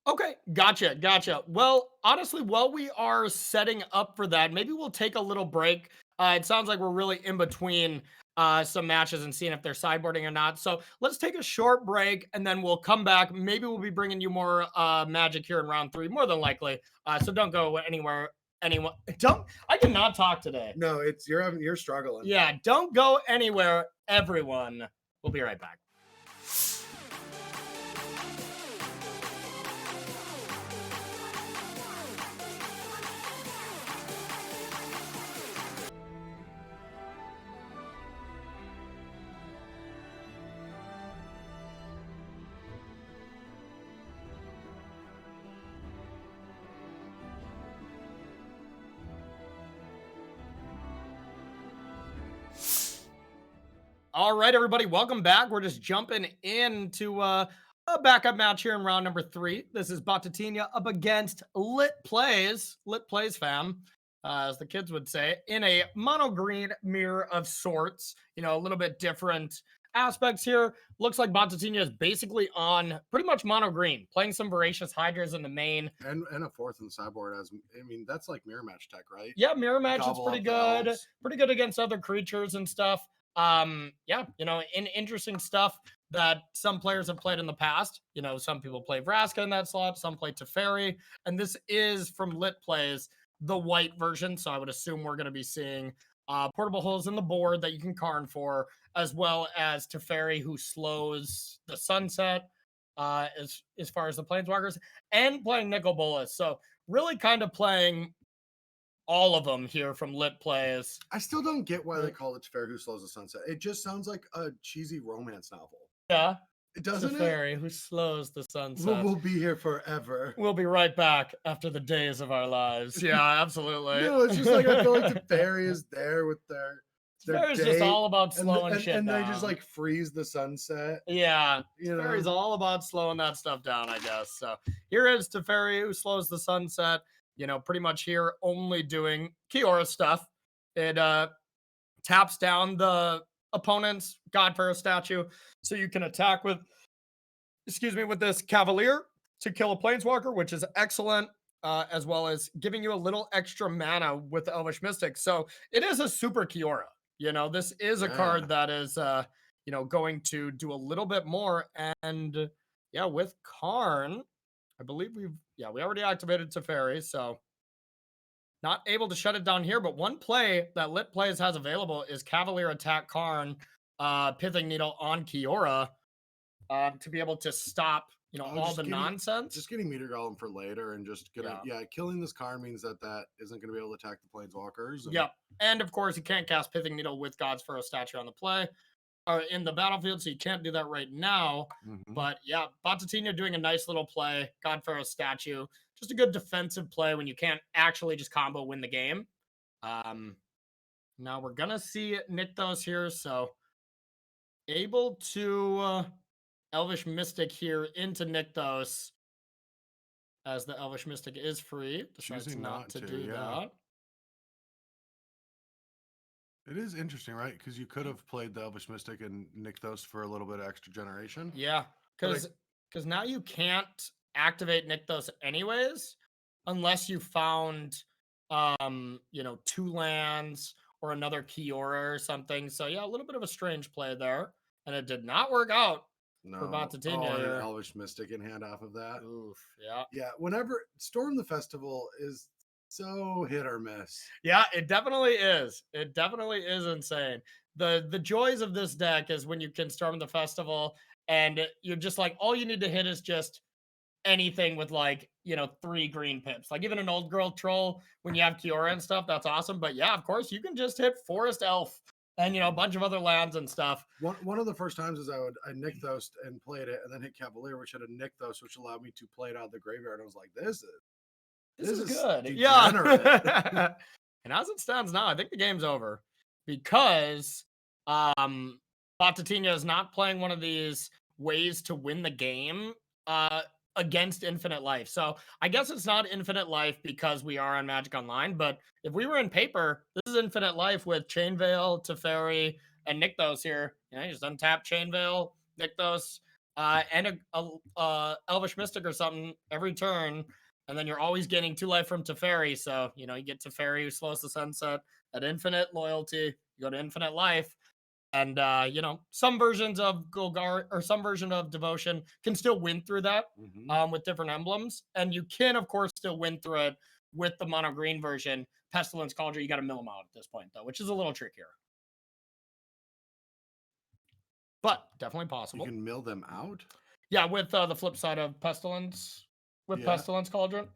Okay, gotcha. Well, honestly, while we are setting up for that, maybe we'll take a little break. It sounds like we're really in between some matches and seeing if they're sideboarding or not. So let's take a short break and then we'll come back. Maybe we'll be bringing you more Magic here in round 3, more than likely. So don't go anywhere. I cannot talk today. No, you're struggling. Yeah, don't go anywhere, everyone. We'll be right back. All right, everybody, welcome back. We're just jumping into a backup match here in round number 3. This is Batatinia up against Lit Plays fam. as the kids would say, in a mono green mirror of sorts. You know, a little bit different aspects here. Looks like Bontatini is basically on pretty much mono green, playing some Voracious Hydras in the main. And a fourth in the sideboard as, I mean, that's like mirror match tech, right? Yeah, mirror match is Gobble pretty up the good. elves. Pretty good against other creatures and stuff. Yeah, you know, interesting stuff that some players have played in the past. You know, some people play Vraska in that slot, some play Teferi, and this is from Lit Plays, the white version. So I would assume we're going to be seeing portable holes in the board that you can Karn for, as well as Teferi, who slows the sunset as far as the planeswalkers, and playing Nicol Bolas. So really kind of playing all of them here from Lit Plays. I still don't get why they call it Fair Who Slows the Sunset. It just sounds like a cheesy romance novel. Yeah. It doesn't. Teferi, who slows the sunset. We'll be here forever. We'll be right back after the days of our lives. Yeah, absolutely. No, it's just like I feel like Teferi is there with their Teferi's just all about slowing shit and down. they just like freeze the sunset. Yeah, Teferi's all about slowing that stuff down, I guess. So here is Teferi, who slows the sunset. You know, pretty much here only doing Kiora stuff. It taps down the opponent's God-Pharaoh statue, so you can attack with, with this Cavalier to kill a Planeswalker, which is excellent, as well as giving you a little extra mana with the Elvish Mystic. So it is a super Kiora. You know, this is a card that is, going to do a little bit more. And yeah, with Karn, I believe we already activated Teferi, so not able to shut it down here. But one play that Lit Plays has available is Cavalier attack Karn, Pithing Needle on Kiora, to be able to stop, all the nonsense. Just getting Meteor Golem for later and just killing this Karn means that isn't going to be able to attack the Planeswalkers. Yep. And of course, you can't cast Pithing Needle with God's Pharaoh statue on the play. Or in the battlefield, so you can't do that right now. Mm-hmm. But yeah, Bontatini doing a nice little play. God Pharaoh statue, just a good defensive play when you can't actually just combo win the game. Now we're gonna see Nykthos here, so able to Elvish Mystic here into Nykthos, as the Elvish Mystic is free. Decides not to do that. It is interesting, right? Because you could have played the Elvish Mystic and Nykthos for a little bit of extra generation. Yeah, because now you can't activate Nykthos anyways, unless you found, 2 lands or another Kiora or something. So yeah, a little bit of a strange play there, and it did not work out for Bontatini. An Elvish Mystic in hand off of that. Oof, yeah. Yeah, whenever Storm the Festival is so hit or miss. Yeah, it definitely is. It definitely is insane. The joys of this deck is when you can Storm the Festival and you're just like, all you need to hit is just anything with 3 green pips. Like even an Old Girl Troll, when you have Kiora and stuff, that's awesome. But yeah, of course, you can just hit Forest Elf and a bunch of other lands and stuff. One of the first times is I Nykthos and played it, and then hit Cavalier, which had a Nykthos, which allowed me to play it out of the graveyard. I was like, this is good. Degenerate. Yeah. And as it stands now, I think the game's over because Bontatini is not playing one of these ways to win the game against Infinite Life. So I guess it's not Infinite Life because we are on Magic Online, but if we were in paper, this is Infinite Life with Chain Veil, Teferi, and Nykthos here. You just untap Chain Veil, Nykthos, and a Elvish Mystic or something every turn. And then you're always getting 2 life from Teferi. So, you get Teferi, who slows the sunset at infinite loyalty. You go to infinite life. And, some versions of Golgari or some version of Devotion can still win through that with different emblems. And you can, of course, still win through it with the mono green version. Pestilence Cauldron, you got to mill them out at this point, though, which is a little trickier. But definitely possible. You can mill them out? Yeah, with the flip side of Pestilence. With Pestilence Cauldron.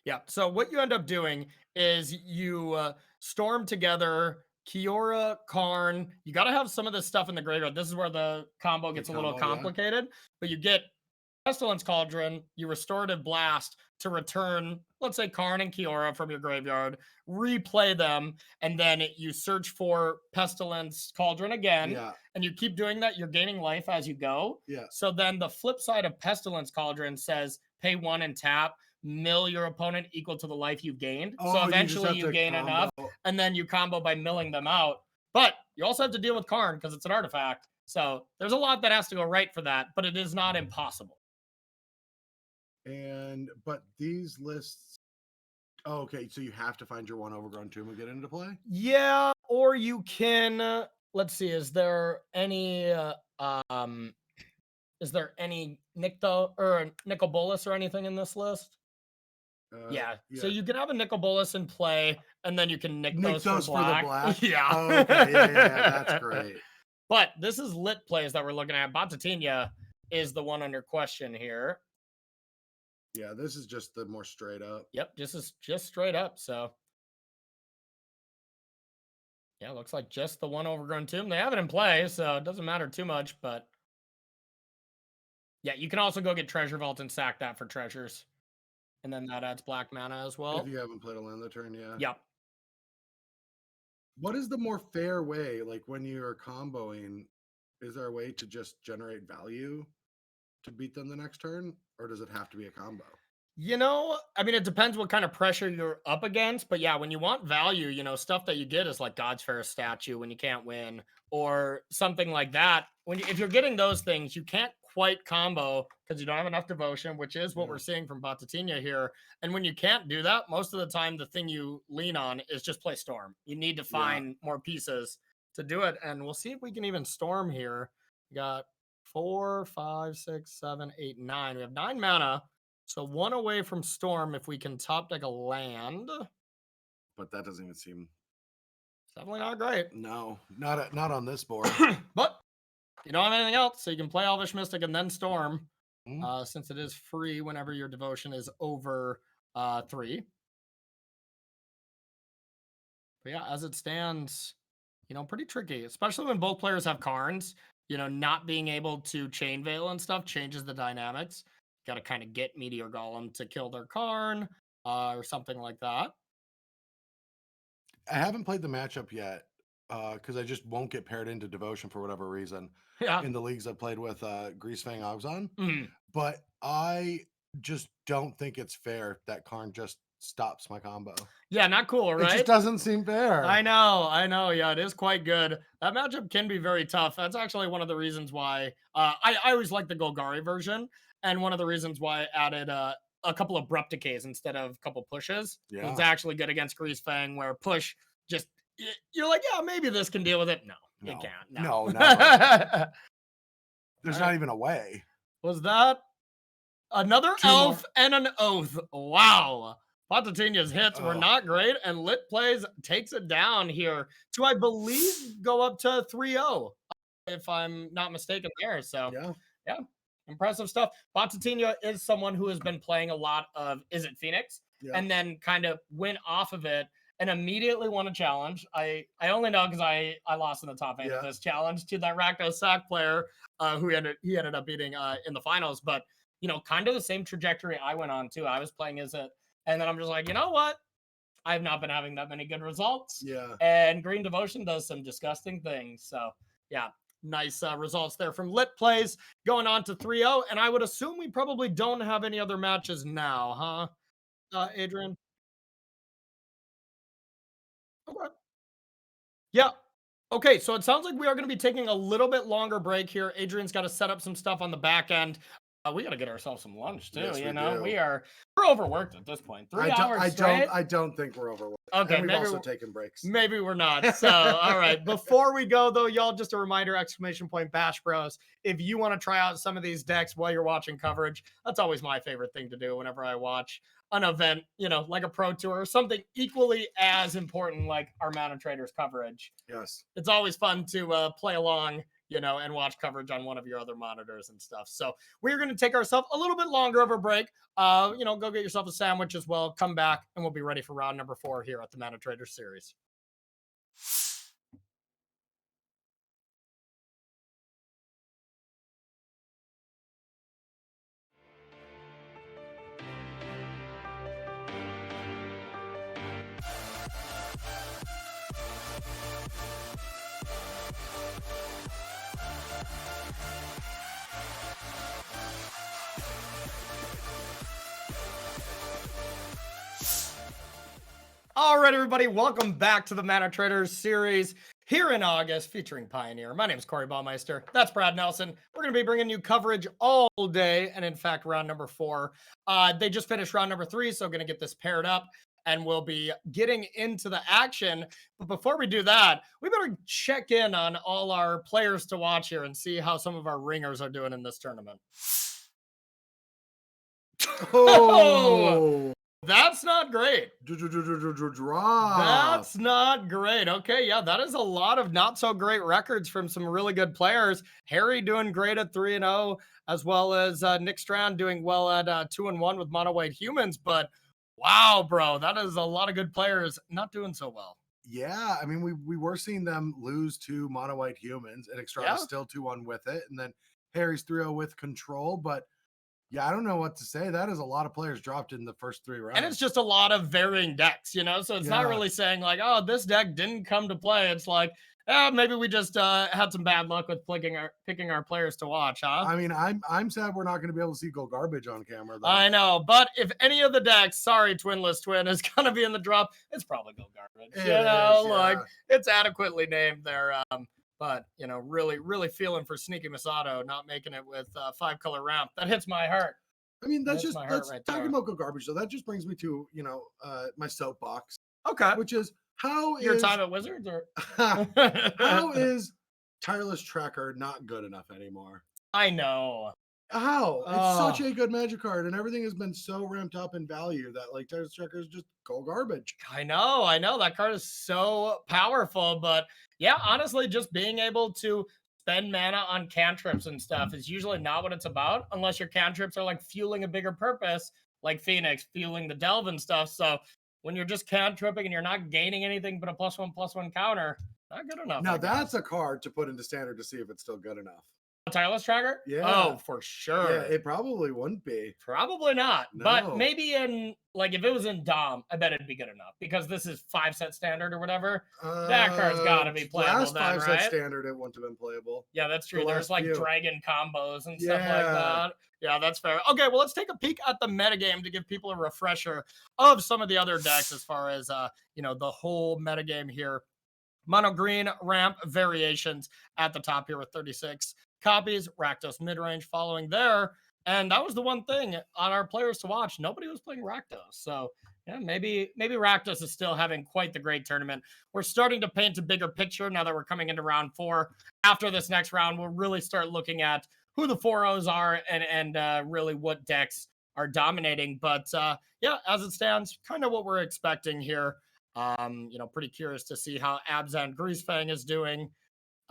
Yeah, so what you end up doing is you storm together Kiora, Karn. You got to have some of this stuff in the graveyard. This is where the combo gets a little complicated. But you get Pestilence Cauldron, you Restorative Blast to return, let's say, Karn and Kiora from your graveyard, replay them, and then you search for Pestilence Cauldron again, and you keep doing that. You're gaining life as you go. Yeah. So then the flip side of Pestilence Cauldron says, pay 1 and tap, mill your opponent equal to the life you gained. Oh, so eventually you gain combo. enough, and then you combo by milling them out. But you also have to deal with Karn because it's an artifact. So there's a lot that has to go right for that, but it is not impossible. But these lists, oh, okay, so you have to find your one overgrown tomb and get into play? Yeah, or you can, let's see, is there any Nicto or Nicol Bolas or anything in this list? Yeah. So you can have a Nicol Bolas in play, and then you can nick those for black. the black? Yeah. Oh, okay, yeah, that's great. But this is lit plays that we're looking at. Batatinha is the one under question here. Yeah, this is just the more straight up. Yep, just straight up. So yeah, looks like just the one overgrown tomb. They have it in play, so it doesn't matter too much. But yeah, you can also go get Treasure Vault and sack that for treasures, and then that adds black mana as well. If you haven't played a land that turn, yeah. Yep. What is the more fair way? Like when you're comboing, is there a way to just generate value to beat them the next turn, or does it have to be a combo? You know, I mean, it depends what kind of pressure you're up against. But yeah, when you want value, stuff that you get is like God's Fairest Statue when you can't win, or something like that. If you're getting those things, you can't quite combo because you don't have enough devotion, which is what we're seeing from Batatinha here. And when you can't do that, most of the time, the thing you lean on is just play Storm. You need to find more pieces to do it. And we'll see if we can even Storm here. We got 4, 5, 6, 7, 8, 9. We have 9 mana. So 1 away from Storm if we can top deck a land. But that doesn't even seem... It's definitely not great. No, not on this board. But you don't have anything else, so you can play Elvish Mystic and then Storm, since it is free whenever your devotion is over 3. But yeah, as it stands, pretty tricky, especially when both players have Karns. Not being able to Chain Veil and stuff changes the dynamics. Got to kind of get Meteor Golem to kill their Karn or something like that. I haven't played the matchup yet because I just won't get paired into Devotion for whatever reason. Yeah. In the leagues I've played with Greasefang Abzan. But I just don't think it's fair that Karn just stops my combo. Yeah, not cool, right? It just doesn't seem fair. I know. Yeah, it is quite good. That matchup can be very tough. That's actually one of the reasons why I always like the Golgari version, and one of the reasons why I added a couple abrupt decays instead of a couple pushes. Yeah. It's actually good against Greasefang, where push just, you're like, yeah, maybe this can deal with it. No, it can't. No, never. There's not even a way. Was that another elf and an oath? Wow. Batatinha's hits were not great, and Lit Plays takes it down here to, I believe, go up to 3-0, if I'm not mistaken there. So, yeah, impressive stuff. Batatinha is someone who has been playing a lot of Izzet Phoenix, and then kind of went off of it and immediately won a challenge. I only know because I lost in the top 8 of this challenge to that Rakdos sack player who he ended up beating in the finals. But, kind of the same trajectory I went on, too. I was playing Izzet. And then I'm just like, you know what? I have not been having that many good results. Yeah. And Green Devotion does some disgusting things. So, yeah, nice results there from Lit Plays. Going on to 3-0. And I would assume we probably don't have any other matches now, huh, Adrian? Okay. Yeah. Okay, so it sounds like we are going to be taking a little bit longer break here. Adrian's got to set up some stuff on the back end. We got to get ourselves some lunch too. Yes, we're overworked at this point. 3 hours straight. I don't think we're overworked. Okay, and we've also taken breaks. Maybe we're not. So, all right. Before we go though, y'all, just a reminder: !Bash Bros. If you want to try out some of these decks while you're watching coverage, that's always my favorite thing to do whenever I watch an event, like a pro tour or something equally as important, like our Mana Traders coverage. Yes, it's always fun to play along, and watch coverage on one of your other monitors and stuff. So we're going to take ourselves a little bit longer of a break. Go get yourself a sandwich as well. Come back, and we'll be ready for round number 4 here at the Mana Traders series. All right, everybody, welcome back to the Mana Traders series here in August featuring Pioneer. My name is Corey Baumeister. That's Brad Nelson. We're going to be bringing you coverage all day, and in fact, round number 4. They just finished round number 3, so going to get this paired up, and we'll be getting into the action. But before we do that, we better check in on all our players to watch here and see how some of our ringers are doing in this tournament. Oh, that's not great. Drop. That's not great. Okay, yeah, that is a lot of not so great records from some really good players. Harry doing great at 3-0, as well as Nick Strand doing well at 2-1 with Mono White Humans. But wow, bro, that is a lot of good players not doing so well. Yeah, I mean, we were seeing them lose to Mono White Humans, and Extrada's still 2-1 with it, and then Harry's 3-0 with Control, but yeah, I don't know what to say. That is a lot of players dropped in the first 3 rounds. And it's just a lot of varying decks, you know? So it's not really saying like, oh, this deck didn't come to play. It's like, maybe we just had some bad luck with picking our players to watch, huh? I mean, I'm sad we're not going to be able to see Golgari on camera, though. I know, but if any of the decks, sorry, Twinless Twin, is going to be in the drop, it's probably Golgari. Like, it's adequately named there. But, you know, really feeling for Sneaky Masato not making it with 5-color ramp. That hits my heart. I mean, that's right talking about Golgari. So that just brings me to, you know, my soapbox. Okay. Which is, your time at Wizards? Or how is Tireless Tracker not good enough anymore? I know. How? It's such a good magic card, and everything has been so ramped up in value that like Tireless Tracker is just garbage. I know. That card is so powerful, but yeah, honestly, just being able to spend mana on cantrips and stuff is usually not what it's about, unless your cantrips are like fueling a bigger purpose, like Phoenix fueling the delve and stuff. So when you're just cantripping and you're not gaining anything but a +1/+1 counter, not good enough. Now that's a card to put into standard to see if it's still good enough. Tireless Tracker? Yeah. Oh, for sure. Yeah, it probably wouldn't be. Probably not. No. But maybe in, like, if it was in Dom, I bet it'd be good enough. Because this is 5-set standard or whatever. That card's got to be playable last then, 5-set right? standard, it wouldn't have been playable. Yeah, that's true. There's, like, dragon combos and stuff like Yeah. that. Yeah, that's fair. Okay, well, let's take a peek at the metagame to give people a refresher of some of the other decks as far as, you know, the whole metagame here. Mono green ramp variations at the top here with 36 copies. Rakdos midrange following there. And that was the one thing on our players to watch. Nobody was playing Rakdos. So yeah, maybe Rakdos is still having quite the great tournament. We're starting to paint a bigger picture now that we're coming into round 4. After this next round, we'll really start looking at who the 4-0s are and really what decks are dominating. But yeah, as it stands, kind of what we're expecting here. You know, pretty curious to see how Abzan Greasefang is doing,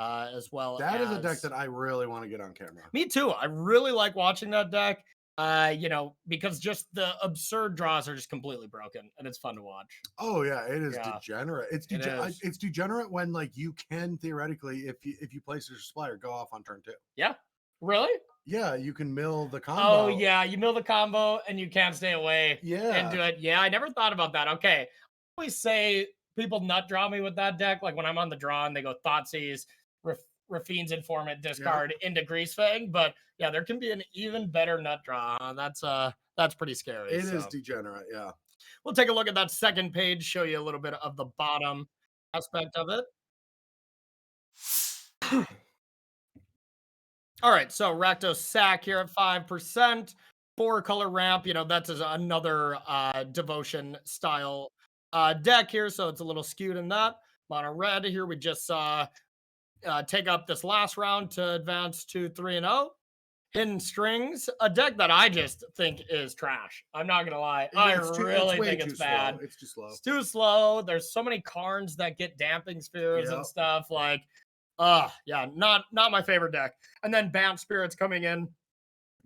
as well. That is a deck that I really want to get on camera. Me too. I really like watching that deck. You know, because just the absurd draws are just completely broken, and it's fun to watch. Oh yeah, it is degenerate. It's degenerate when like you can theoretically, if you place your supplier, go off on turn 2. Yeah. Really? Yeah, you can mill the combo. Oh yeah, you mill the combo and you can't stay away. Yeah. And do it. Yeah, I never thought about that. Okay. I always say people nut draw me with that deck. Like when I'm on the draw and they go Thoughtseize, Rafine's Informant, discard into Greasefang. But yeah, there can be an even better nut draw. That's pretty scary. It is degenerate, yeah. We'll take a look at that second page, show you a little bit of the bottom aspect of it. All right, so Rakdos sack here at 5%, 4-color ramp. You know, that's another devotion style deck here, so it's a little skewed in that. Mono red here, we just saw take up this last round to advance to 3-0. Hidden Strings, a deck that I just think is trash. I'm not gonna lie. I really think it's bad. It's too slow. It's too slow. There's so many Karns that get damping spheres and stuff. Like, yeah, not my favorite deck. And then Bant Spirits coming in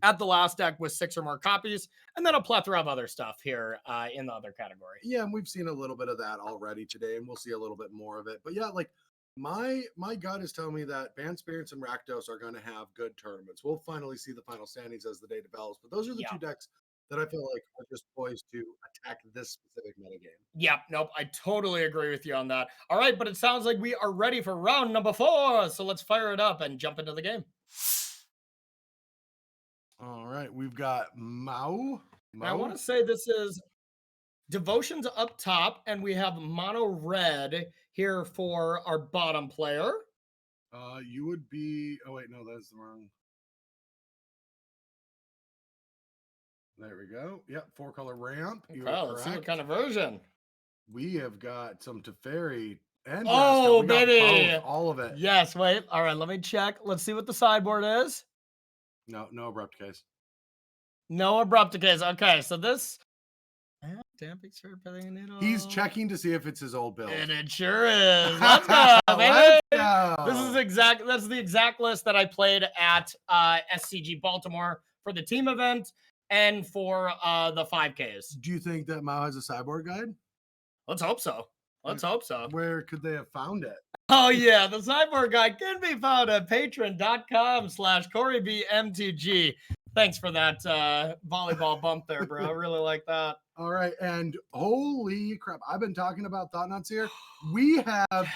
at the last deck with 6 or more copies, and then a plethora of other stuff here in the other category. Yeah, and we've seen a little bit of that already today, and we'll see a little bit more of it. But yeah, like my gut is telling me that Bant Spirits and Rakdos are going to have good tournaments. We'll finally see the final standings as the day develops, but those are the 2 decks that I feel like are just poised to attack this specific metagame. Yep, nope, I totally agree with you on that. All right, but it sounds like we are ready for round number 4, so let's fire it up and jump into the game. All right, we've got Mao. I want to say this is Devotion's up top, and we have mono red here for our bottom player. You would be. Oh wait, no, that's the wrong. There we go. Yep, 4-color ramp. Okay, let's see what kind of version. We have got some Teferi and oh, we baby, got both, all of it. Yes, wait. All right, let me check. Let's see what the sideboard is. No abrupt case. No abrupt case. Okay, so this. He's checking to see if it's his old build. And it sure is. Let's go, baby. Let's go. That's the exact list that I played at SCG Baltimore for the team event and for the 5Ks. Do you think that Mao has a sideboard guide? Let's hope so. Let's hope so. Where could they have found it? Oh, yeah. The sideboard guide can be found at patreon.com/CoreyBMTG. Thanks for that volleyball bump there, bro. I really like that. All right. And holy crap, I've been talking about Thought Knots here. We have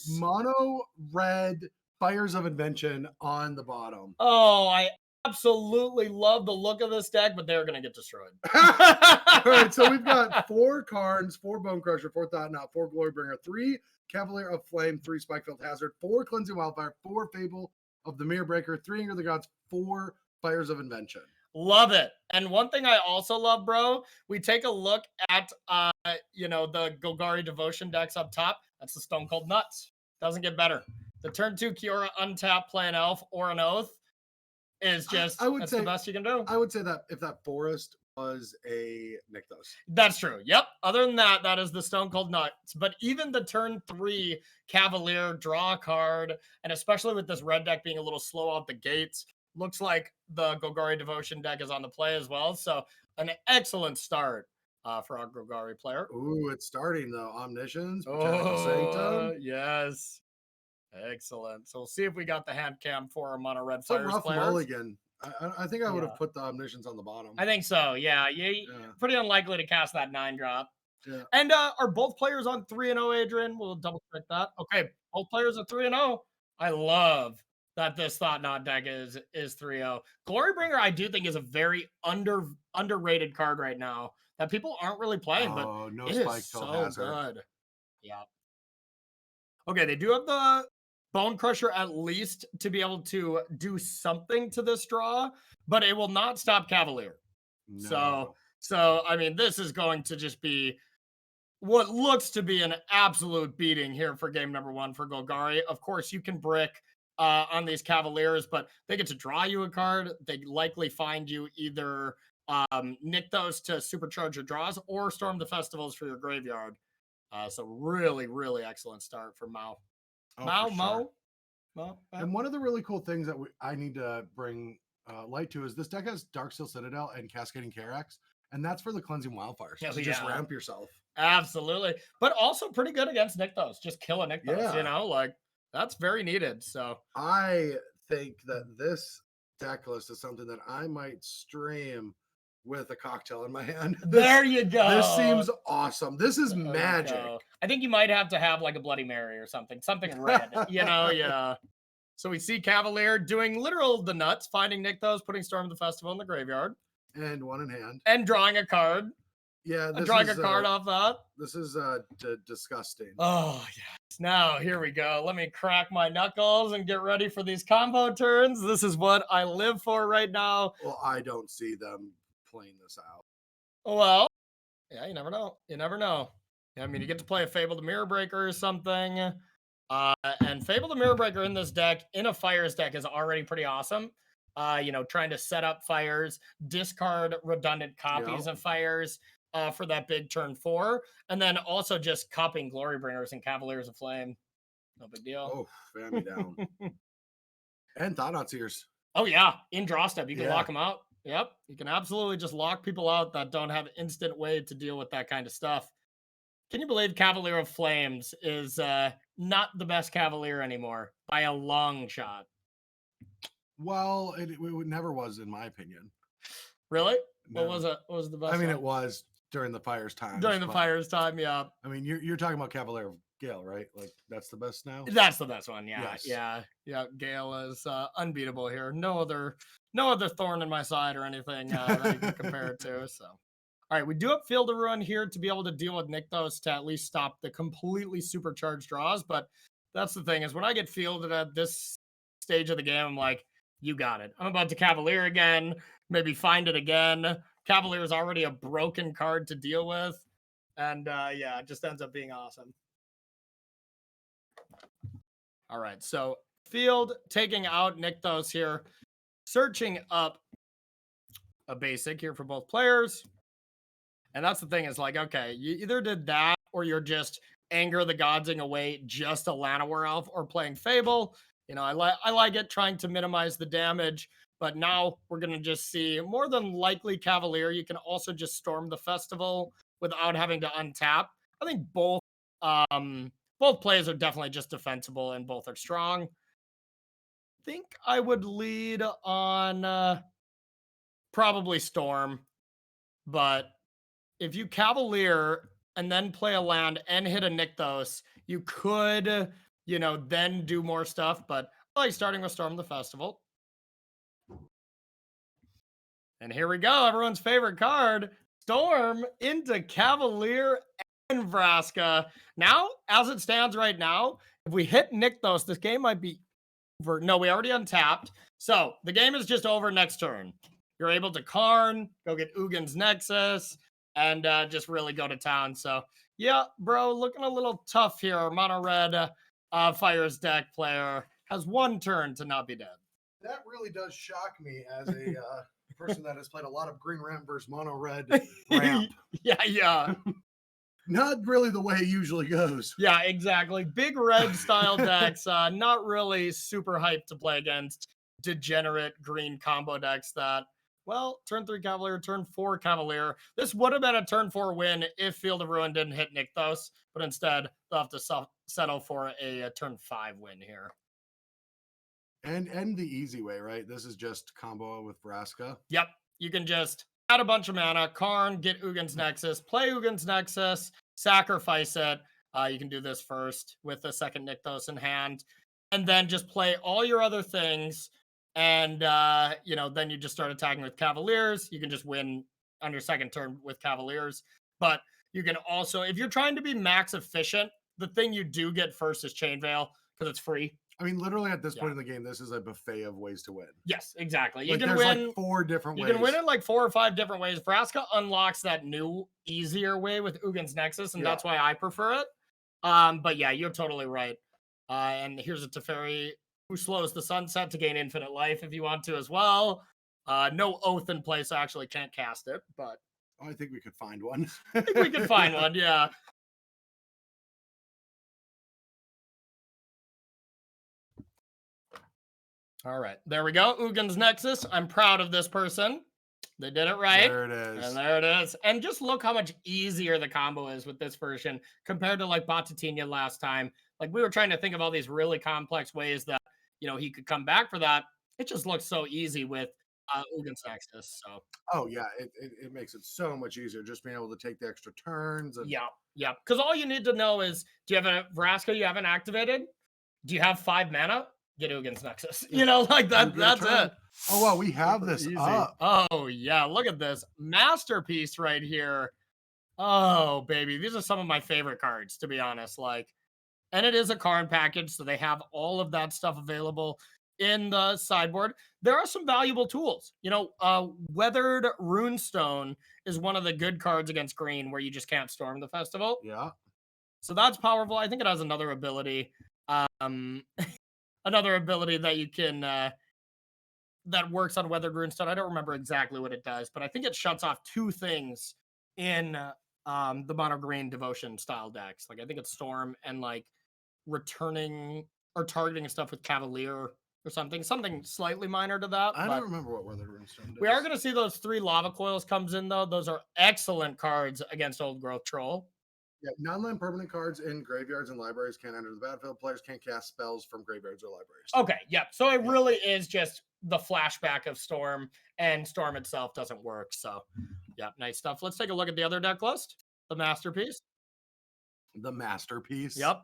mono red Fires of Invention on the bottom. Oh, I absolutely love the look of this deck, but they're going to get destroyed. All right, so we've got 4 Karns, 4 Bone Crusher, 4 Thought Knot, 4 Glorybringer, 3 Cavalier of Flame, 3 Spikefield Hazard, 4 Cleansing Wildfire, 4 Fable of the Mirror Breaker, 3 Anger of the Gods, 4 Fires of Invention. Love it. And one thing I also love, bro, we take a look at, the Golgari Devotion decks up top. That's the Stone Cold Nuts. Doesn't get better. The turn 2 Kiora untap, play an elf or an oath is just that's the best you can do. I would say that if that forest was a Nykthos. That's true. Yep. Other than that, that is the Stone Cold Nuts. But even the turn 3 Cavalier, draw a card, and especially with this red deck being a little slow out the gates, looks like the Golgari Devotion deck is on the play as well. So an excellent start for our Golgari player. Ooh, it's starting though. Omniscience. Yes. Excellent. So we'll see if we got the hand cam for our mono red Fires. It's a rough players. Mulligan. I think I would have put the Omniscience on the bottom. I think so. Yeah. Pretty unlikely to cast that 9-drop. Yeah. And are both players on 3-0, Adrian? We'll double check that. Okay. Both players are 3-0. I love that this Thought Knot deck is 3-0. Glorybringer, I do think, is a very underrated card right now that people aren't really playing, but no it spike is so hazard. good. Yeah. Okay, they do have the Bone Crusher at least to be able to do something to this draw, but it will not stop Cavalier. No. So I mean, this is going to just be what looks to be an absolute beating here for game number 1 for Golgari. Of course, you can brick on these Cavaliers, but they get to draw you a card. They likely find you either Nykthos to supercharge your draws or Storm the Festivals for your graveyard. So really, really excellent start for Mao. Mo. And one of the really cool things that I need to bring light to is this deck has Darksteel Citadel and Cascading Carax, and that's for the Cleansing Wildfires. Just ramp yourself. Absolutely. But also pretty good against Nykthos. Just kill a Nykthos, that's very needed. So I think that this deck list is something that I might stream with a cocktail in my hand. There you go. This seems awesome. This is magic. I think you might have to have like a Bloody Mary or something red, yeah. So we see Cavalier doing literal the nuts, finding Nykthos, putting Storm of the Festival in the graveyard. And 1 in hand. And drawing a card. Yeah. Drawing a card off that. This is disgusting. Oh, yes. Now, here we go. Let me crack my knuckles and get ready for these combo turns. This is what I live for right now. Well, I don't see them playing this out. Well, yeah, you never know. I mean, you get to play a Fable the Mirror Breaker or something. And Fable the Mirror Breaker in this deck, in a Fires deck, is already pretty awesome. Trying to set up Fires, discard redundant copies of Fires for that big turn 4, and then also just copying Glorybringers and Cavaliers of Flame. No big deal. Oh, fan me down. And Thought Knot Seers. Oh, yeah. In draw step, you can lock them out. Yep. You can absolutely just lock people out that don't have instant way to deal with that kind of stuff. Can you believe Cavalier of Flames is not the best Cavalier anymore by a long shot? Well, it never was, in my opinion. Really? No. What was the best? I mean, it was during the Fires time. During the Fires time, yeah. I mean, you're talking about Cavalier of Gale, right? Like, that's the best now? That's the best one, yeah. Yes. Yeah. Gale is unbeatable here. No other thorn in my side or anything that you can compare it to. So, all All right, we do have Field of Ruin here to be able to deal with Nykthos to at least stop the completely supercharged draws. But that's the thing is when I get fielded at this stage of the game, I'm like, you got it. I'm about to Cavalier again, maybe find it again. Cavalier is already a broken card to deal with. And yeah, it just ends up being awesome. All right, so Field taking out Nykthos here, searching up a basic here for both players. And that's the thing is like, okay, you either did that or you're just anger the godsing away just a Llanowar elf or playing Fable. You know, I like it trying to minimize the damage, but now we're gonna just see more than likely Cavalier. You can also just storm the festival without having to untap. I think both plays are definitely just defensible and both are strong. I think I would lead on probably Storm, but if you Cavalier and then play a land and hit a Nykthos, you could, you know, then do more stuff. But I like starting with Storm the Festival. And here we go. Everyone's favorite card. Storm into Cavalier and Vraska. Now, as it stands right now, if we hit Nykthos, this game might be over. No, we already untapped. So the game is just over next turn. You're able to Karn, go get Ugin's Nexus, and just really go to town. So, yeah, bro, looking a little tough here. Mono red Fire's deck player has one turn to not be dead. That really does shock me as a person that has played a lot of green ramp versus mono red ramp. Yeah. Not really the way it usually goes. Yeah, exactly. Big red style decks, not really super hyped to play against degenerate green combo decks that, well, turn 3 Cavalier, turn 4 Cavalier. This would have been a turn 4 win if Field of Ruin didn't hit Nykthos, but instead they'll have to settle for a turn 5 win here. And the easy way, right? This is just combo with Vraska. Yep. You can just add a bunch of mana, Karn, get Ugin's Nexus, play Ugin's Nexus, sacrifice it. You can do this first with the second Nykthos in hand, and then just play all your other things. And, you know, then you just start attacking with Cavaliers. You can just win on your second turn with Cavaliers. But you can also, if you're trying to be max efficient, the thing you do get first is Chain Veil because it's free. I mean, literally at this point in the game, this is a buffet of ways to win. Yes, exactly. You can win like 4 different ways. You can win in like 4 or 5 different ways. Vraska unlocks that new, easier way with Ugin's Nexus, and that's why I prefer it. But yeah, you're totally right. And here's a Teferi who slows the sunset to gain infinite life if you want to as well. No Oath in place, so I actually can't cast it, but I think we could find one. I think we could find one, yeah. All right, there we go. Ugin's Nexus. I'm proud of this person. They did it right. There it is. And there it is. And just look how much easier the combo is with this version compared to like Batatinha last time. Like we were trying to think of all these really complex ways that, you know, he could come back for that. It just looks so easy with Ugin's Nexus. So. Oh yeah, it makes it so much easier just being able to take the extra turns. And... Yeah. Because all you need to know is, do you have a Vraska you haven't activated? Do you have 5 mana? Get Ugin's Nexus. You know, like that. That's it. Oh wow, we have this up. Oh yeah, look at this masterpiece right here. Oh baby, these are some of my favorite cards, to be honest. Like, and it is a Karn package, so they have all of that stuff available in the sideboard. There are some valuable tools. You know, Weathered Runestone is one of the good cards against green where you just can't storm the festival. Yeah. So that's powerful. I think it has another ability. Another ability that you can that works on Weathered Runestone. I don't remember exactly what it does, but I think it shuts off 2 things in the mono green devotion style decks. Like I think it's Storm and like returning or targeting stuff with Cavalier or something slightly minor to that. I don't remember what Weathered Runestone does. We are going to see those 3 lava coils comes in though. Those are excellent cards against Old Growth Troll. Yeah, non-land permanent cards in graveyards and libraries can't enter the battlefield. Players can't cast spells from graveyards or libraries. Okay, yeah. So it really is just the flashback of Storm, and Storm itself doesn't work. So, yeah, nice stuff. Let's take a look at the other deck list. The masterpiece. The masterpiece. Yep.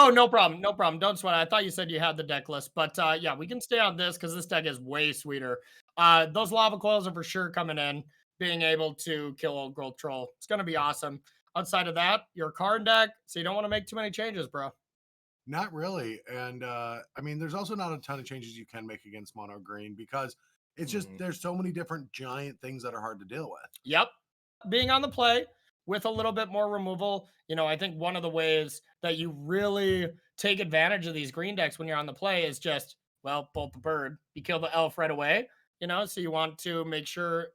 Oh, no problem. No problem. Don't sweat it. I thought you said you had the deck list, but yeah, we can stay on this because this deck is way sweeter. Those lava coils are for sure coming in, being able to kill Old Growth Troll. It's going to be awesome. Outside of that, your card deck, so you don't want to make too many changes, bro. Not really. And I mean, there's also not a ton of changes you can make against mono green because it's just there's so many different giant things that are hard to deal with. Yep. Being on the play with a little bit more removal, I think one of the ways that you really take advantage of these green decks when you're on the play is just, well, bolt the bird. You kill the elf right away, so you want to make sure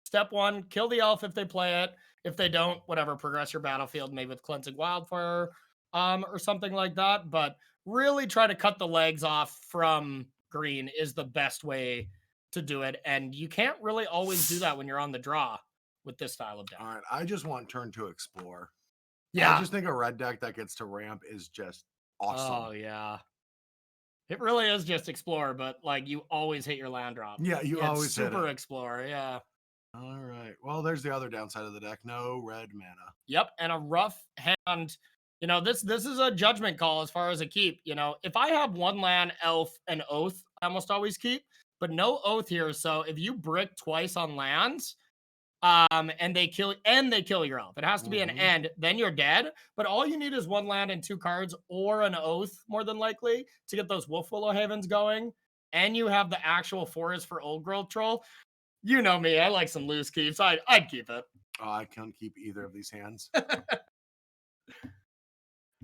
step one, kill the elf if they play it. If they don't, whatever, progress your battlefield, maybe with Cleansing Wildfire, or something like that. But really try to cut the legs off from green is the best way to do it. And you can't really always do that when you're on the draw with this style of deck. All right. I just want turn to explore. Yeah. I just think a red deck that gets to ramp is just awesome. Oh, yeah. It really is just explore, but like you always hit your land drop. Yeah, you always hit super it. explore. Yeah. All right. Well, there's the other downside of the deck. No red mana. Yep. And a rough hand. This is a judgment call as far as a keep. If I have one land, elf, and oath, I almost always keep, but no oath here. So if you brick twice on lands, and they kill your elf, it has to be an end, then you're dead. But all you need is one land and two cards or an oath, more than likely, to get those Wolf Willow Havens going. And you have the actual forest for Old Growth Troll. You know me, I like some loose keeps. I'd keep it. Oh, I can't keep either of these hands.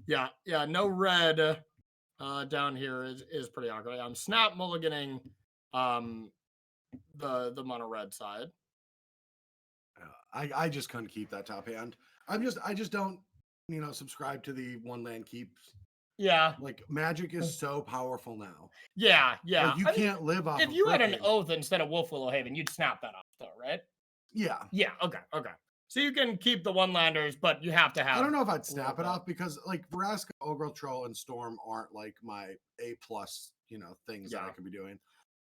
Yeah, no red down here is pretty awkward. I'm snap mulliganing the mono red side. I just couldn't keep that top hand. I just don't subscribe to the one land keeps. Yeah, like Magic is so powerful now. Yeah. Like, you can't live off. If you had an oath instead of Wolf Willow Haven, you'd snap that off, though, right? Yeah. Okay. So you can keep the one landers, but you have to have. I don't know if I'd snap it off because like Vraska, Old Growth Troll, and Storm aren't like my A+ things that I could be doing.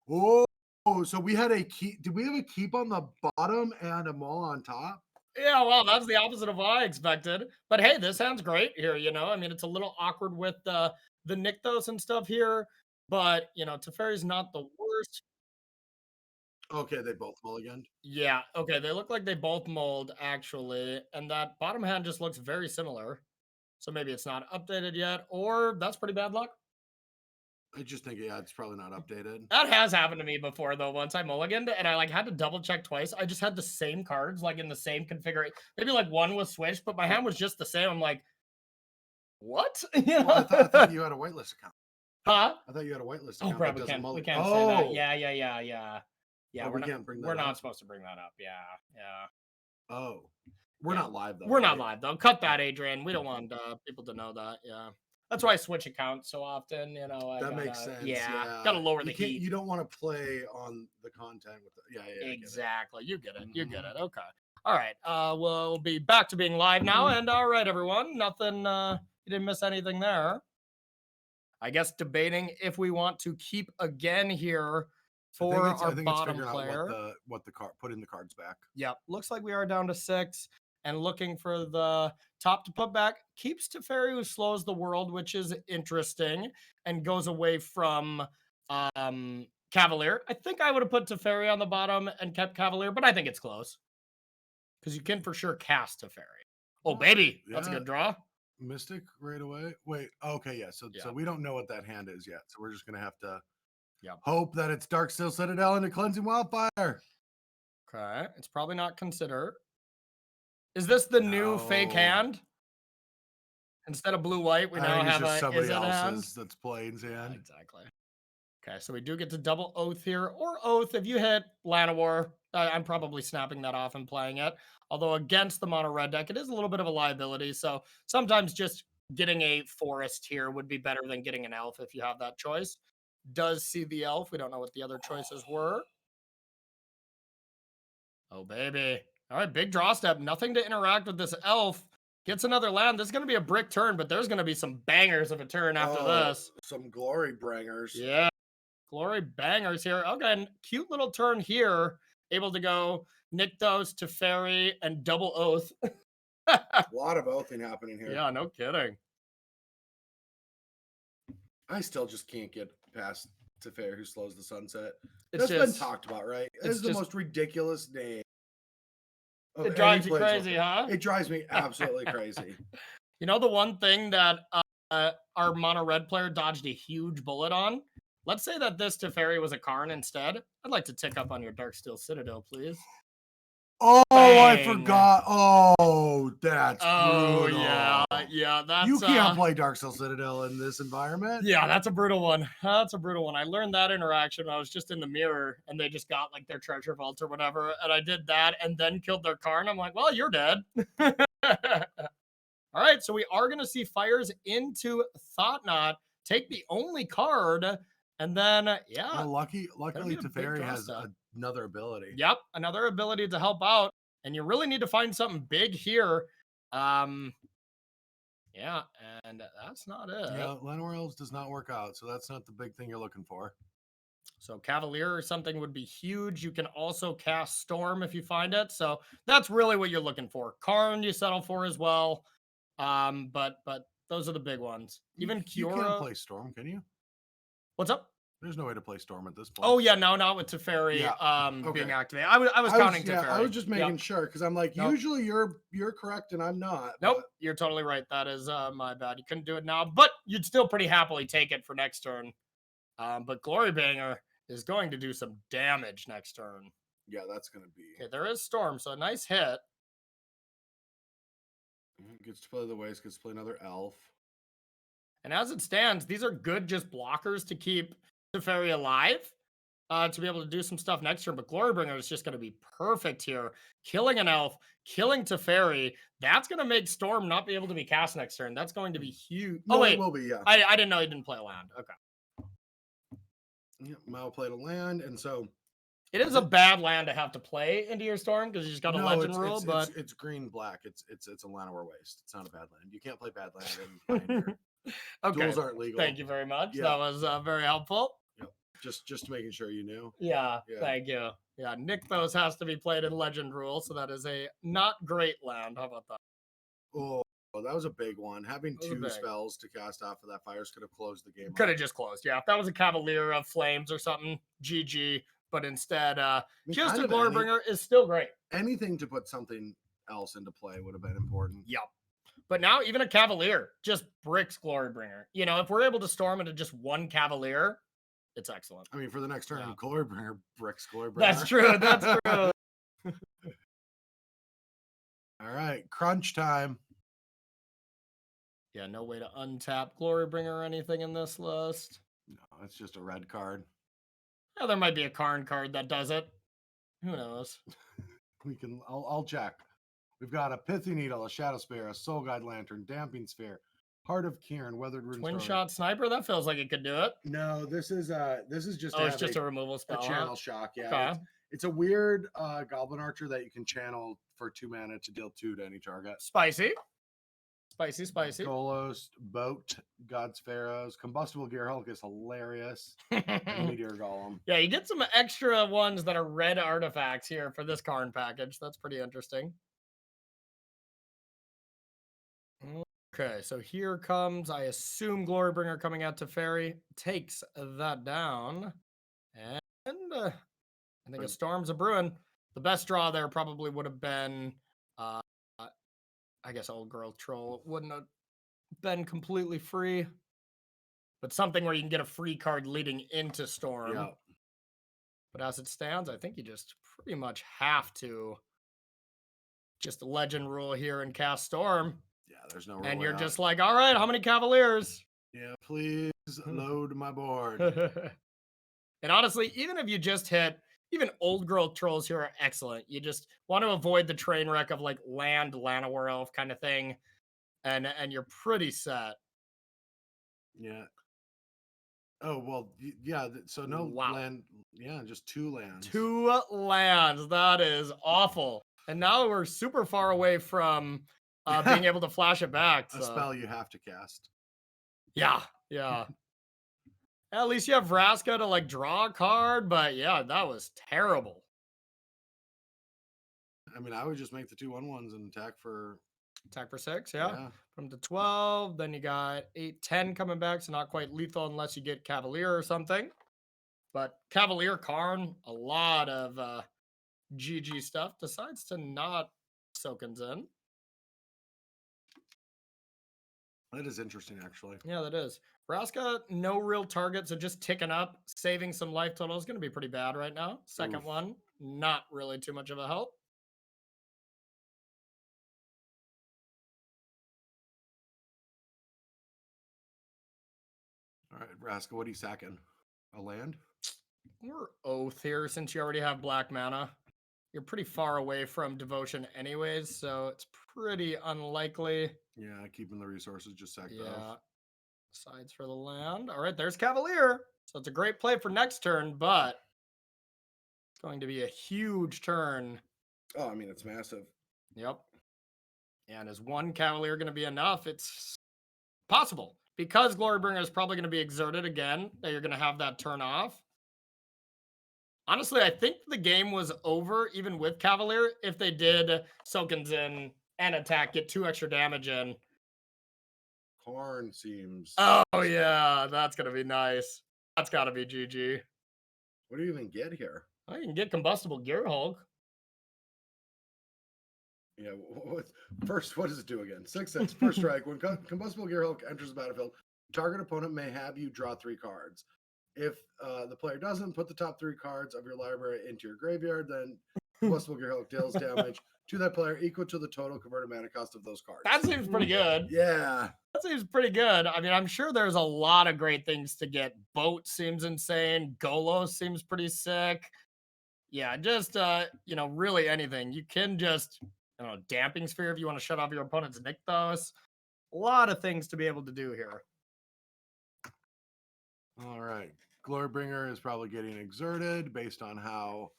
Oh, so we had a keep. Did we have a keep on the bottom and a maul on top? Yeah, well, that's the opposite of what I expected. But hey, this sounds great here. I mean, it's a little awkward with the Nykthos and stuff here, but Teferi's not the worst. Okay, they both mulliganed. Yeah, okay, they look like they both mold actually, and that bottom hand just looks very similar. So maybe it's not updated yet, or that's pretty bad luck. I just think, yeah, it's probably not updated. That has happened to me before, though. Once I mulliganed and I had to double check twice. I just had the same cards, in the same configuration. Maybe one was switched, but my hand was just the same. I'm like, what? Well, I thought you had a whitelist account. Huh? I thought you had a whitelist account. Oh, bro, we can't say that. Yeah. Yeah, we can't bring that We're up. not supposed to bring that up. Yeah. Oh, we're not live though. We're not live though. Cut that, Adrian. We don't want people to know that. Yeah. That's why I switch accounts so often. That makes sense. Yeah. Gotta lower the heat. You don't want to play on the content with the. Yeah. Exactly. You get it. You get it. Okay. All right. We'll be back to being live now. And all right, everyone. Nothing. You didn't miss anything there. I guess debating if we want to keep again here for our bottom player. What the card, put in the cards back. Yep. Looks like we are down to 6 and looking for the top to put back. Keeps Teferi, who slows the world, which is interesting, and goes away from Cavalier. I think I would have put Teferi on the bottom and kept Cavalier, but I think it's close because you can for sure cast Teferi. Oh, baby. That's a good draw. Mystic right away. Wait. Okay. Yeah. So we don't know what that hand is yet. So we're just going to have to hope that it's Darksteel Citadel into Cleansing Wildfire. Okay. It's probably not considered. Is this the new fake hand? Instead of blue-white, we now have a somebody Izzet else's hand? that's playing hand. Exactly. Okay, so we do get to double Oath here, or Oath if you hit Llanowar. I'm probably snapping that off and playing it. Although against the mono red deck, it is a little bit of a liability. So sometimes just getting a forest here would be better than getting an elf if you have that choice. Does see the elf. We don't know what the other choices were. Oh, baby. All right, big draw step. Nothing to interact with this elf. Gets another land. This is going to be a brick turn, but there's going to be some bangers of a turn after this. Some glory bangers. Yeah. Glory bangers here. Okay, cute little turn here. Able to go Nykthos, Teferi, and double Oath. A lot of oathing happening here. Yeah, no kidding. I still just can't get past Teferi, who slows the sunset. It's That's been talked about, right? It's the just, most ridiculous name. It drives you crazy, huh? It drives me absolutely crazy. You know the one thing that our mono red player dodged a huge bullet on? Let's say that this Teferi was a Karn instead. I'd like to tick up on your Darksteel Citadel, please. Oh, Bang. I forgot. Oh, that's brutal. Yeah, that's... You can't play Darksteel Citadel in this environment. Yeah, that's a brutal one. That's a brutal one. I learned that interaction when I was just in the mirror, and they just got, like, their treasure vault or whatever, and I did that and then killed their Karn. I'm like, well, you're dead. All right, so we are going to see fires into Thought-Knot, take the only card, and then, Well, luckily Teferi has another ability. Yep, another ability to help out, and you really need to find something big here. Yeah, and that's not it. Yeah, Llanowar Elves does not work out, so that's not the big thing you're looking for. So Cavalier or something would be huge. You can also cast Storm if you find it, so that's really what you're looking for. Karn you settle for as well. But those are the big ones. Even Kiora. You can't play Storm, can you? What's up? There's no way to play Storm at this point. Oh yeah, no, not with Teferi being activated. I was counting Teferi. I was just making sure because I'm like, usually you're correct and I'm not. Nope, you're totally right. That is my bad. You couldn't do it now, but you'd still pretty happily take it for next turn. But Glorybringer is going to do some damage next turn. Yeah, that's gonna be. Okay, there is Storm, so a nice hit. Gets to play the waste, gets to play another elf. And as it stands, these are good just blockers to keep Teferi alive, to be able to do some stuff next turn. But Glorybringer is just going to be perfect here. Killing an elf, killing Teferi. That's going to make Storm not be able to be cast next turn. That's going to be huge. No, oh, wait. It will be, yeah. I didn't know he didn't play a land. Okay. Yeah, Mao played a land, and so... It is a bad land to have to play into your Storm because you just got a legend rule, but... It's green-black. It's a Llanowar waste. It's not a bad land. You can't play bad land in Pioneer. Okay. Duels aren't legal. Thank you very much. Yeah. That was very helpful. Yep. Just making sure you knew. Yeah, thank you. Yeah, Nykthos has to be played in legend rule, so that is a not great land. How about that? Oh, that was a big one. Having two spells to cast off of that fires could have closed the game. Could have just closed. Yeah, if that was a Cavalier of Flames or something, GG. But instead, just a Glorybringer is still great. Anything to put something else into play would have been important. Yep. But now even a Cavalier just bricks Glorybringer. You know, if we're able to storm into just one Cavalier, it's excellent. I mean, for the next turn, Glorybringer bricks Glorybringer. That's true. That's true. All right, crunch time. Yeah, no way to untap Glorybringer or anything in this list. No, it's just a red card. Yeah, there might be a Karn card that does it. Who knows? I'll check. We've got a Pithy Needle, a Shadow Spear, a Soul Guide Lantern, Damping Sphere, Heart of Kieran, Weathered Rune. Twin Shot Sniper? That feels like it could do it. No, this is just it's just a removal spell. A channel shock, yeah. Okay. It's a weird Goblin Archer that you can channel for 2 mana to deal 2 to any target. Spicy. Spicy. Golos, Boat, God's Pharaohs, Combustible Gear Hulk is hilarious. And Meteor Golem. Yeah, you get some extra ones that are red artifacts here for this Karn package. That's pretty interesting. Okay, so here comes, I assume, Glorybringer coming out to Teferi. Takes that down. And I think a Storm's a brewing. The best draw there probably would have been... I guess Old Girl Troll wouldn't have been completely free, but something where you can get a free card leading into Storm. Yeah. But as it stands, I think you just pretty much have to just legend rule here and cast Storm. Yeah, there's no. And you're just like, all right, how many Cavaliers? Yeah, please load my board. And honestly, even if you just hit. Even Old Girl Trolls here are excellent. You just want to avoid the train wreck of like land Llanowar Elf kind of thing, and you're pretty set. Yeah. Oh well, yeah. So no land. Yeah, just 2 lands. 2 lands. That is awful. And now we're super far away from being able to flash it back. So. A spell you have to cast. Yeah. At least you have Vraska to like draw a card, but yeah, that was terrible. I mean, I would just make the 2/1/1s and attack for Attack for 6, yeah. From the 12, then you got 8, 10 coming back, so not quite lethal unless you get Cavalier or something. But Cavalier Karn, a lot of GG stuff. Decides to not Soken's in. That is interesting, actually. Yeah, that is. Vraska, no real target, so just ticking up, saving some life total is going to be pretty bad right now. Second one, not really too much of a help. All right, Vraska, what are you sacking? A land? We're Oath here since you already have black mana. You're pretty far away from Devotion anyways, so it's pretty unlikely. Yeah, keeping the resources just sacked off. Sides for the land. All right, there's Cavalier. So it's a great play for next turn, but it's going to be a huge turn. Oh, I mean, it's massive. Yep. And is one Cavalier going to be enough? It's possible. Because Glorybringer is probably going to be exerted again, that you're going to have that turn off. Honestly, I think the game was over, even with Cavalier, if they did Soken's in and attack, get 2 extra damage in. Karn seems... Oh, yeah, that's going to be nice. That's got to be GG. What do you even get here? Oh, you can get Combustible Gear Hulk. Yeah, what does it do again? 6/6, first strike. When Combustible Gear Hulk enters the battlefield, target opponent may have you draw 3 cards. If the player doesn't, put the top 3 cards of your library into your graveyard, then Combustible Gear Hulk deals damage to that player equal to the total converted mana cost of those cards. That seems pretty good. Yeah. That seems pretty good. I mean, I'm sure there's a lot of great things to get. Boat seems insane. Golo seems pretty sick. Yeah, just, really anything. You can just, Damping Sphere if you want to shut off your opponent's Nykthos. A lot of things to be able to do here. All right. Glorybringer is probably getting exerted based on how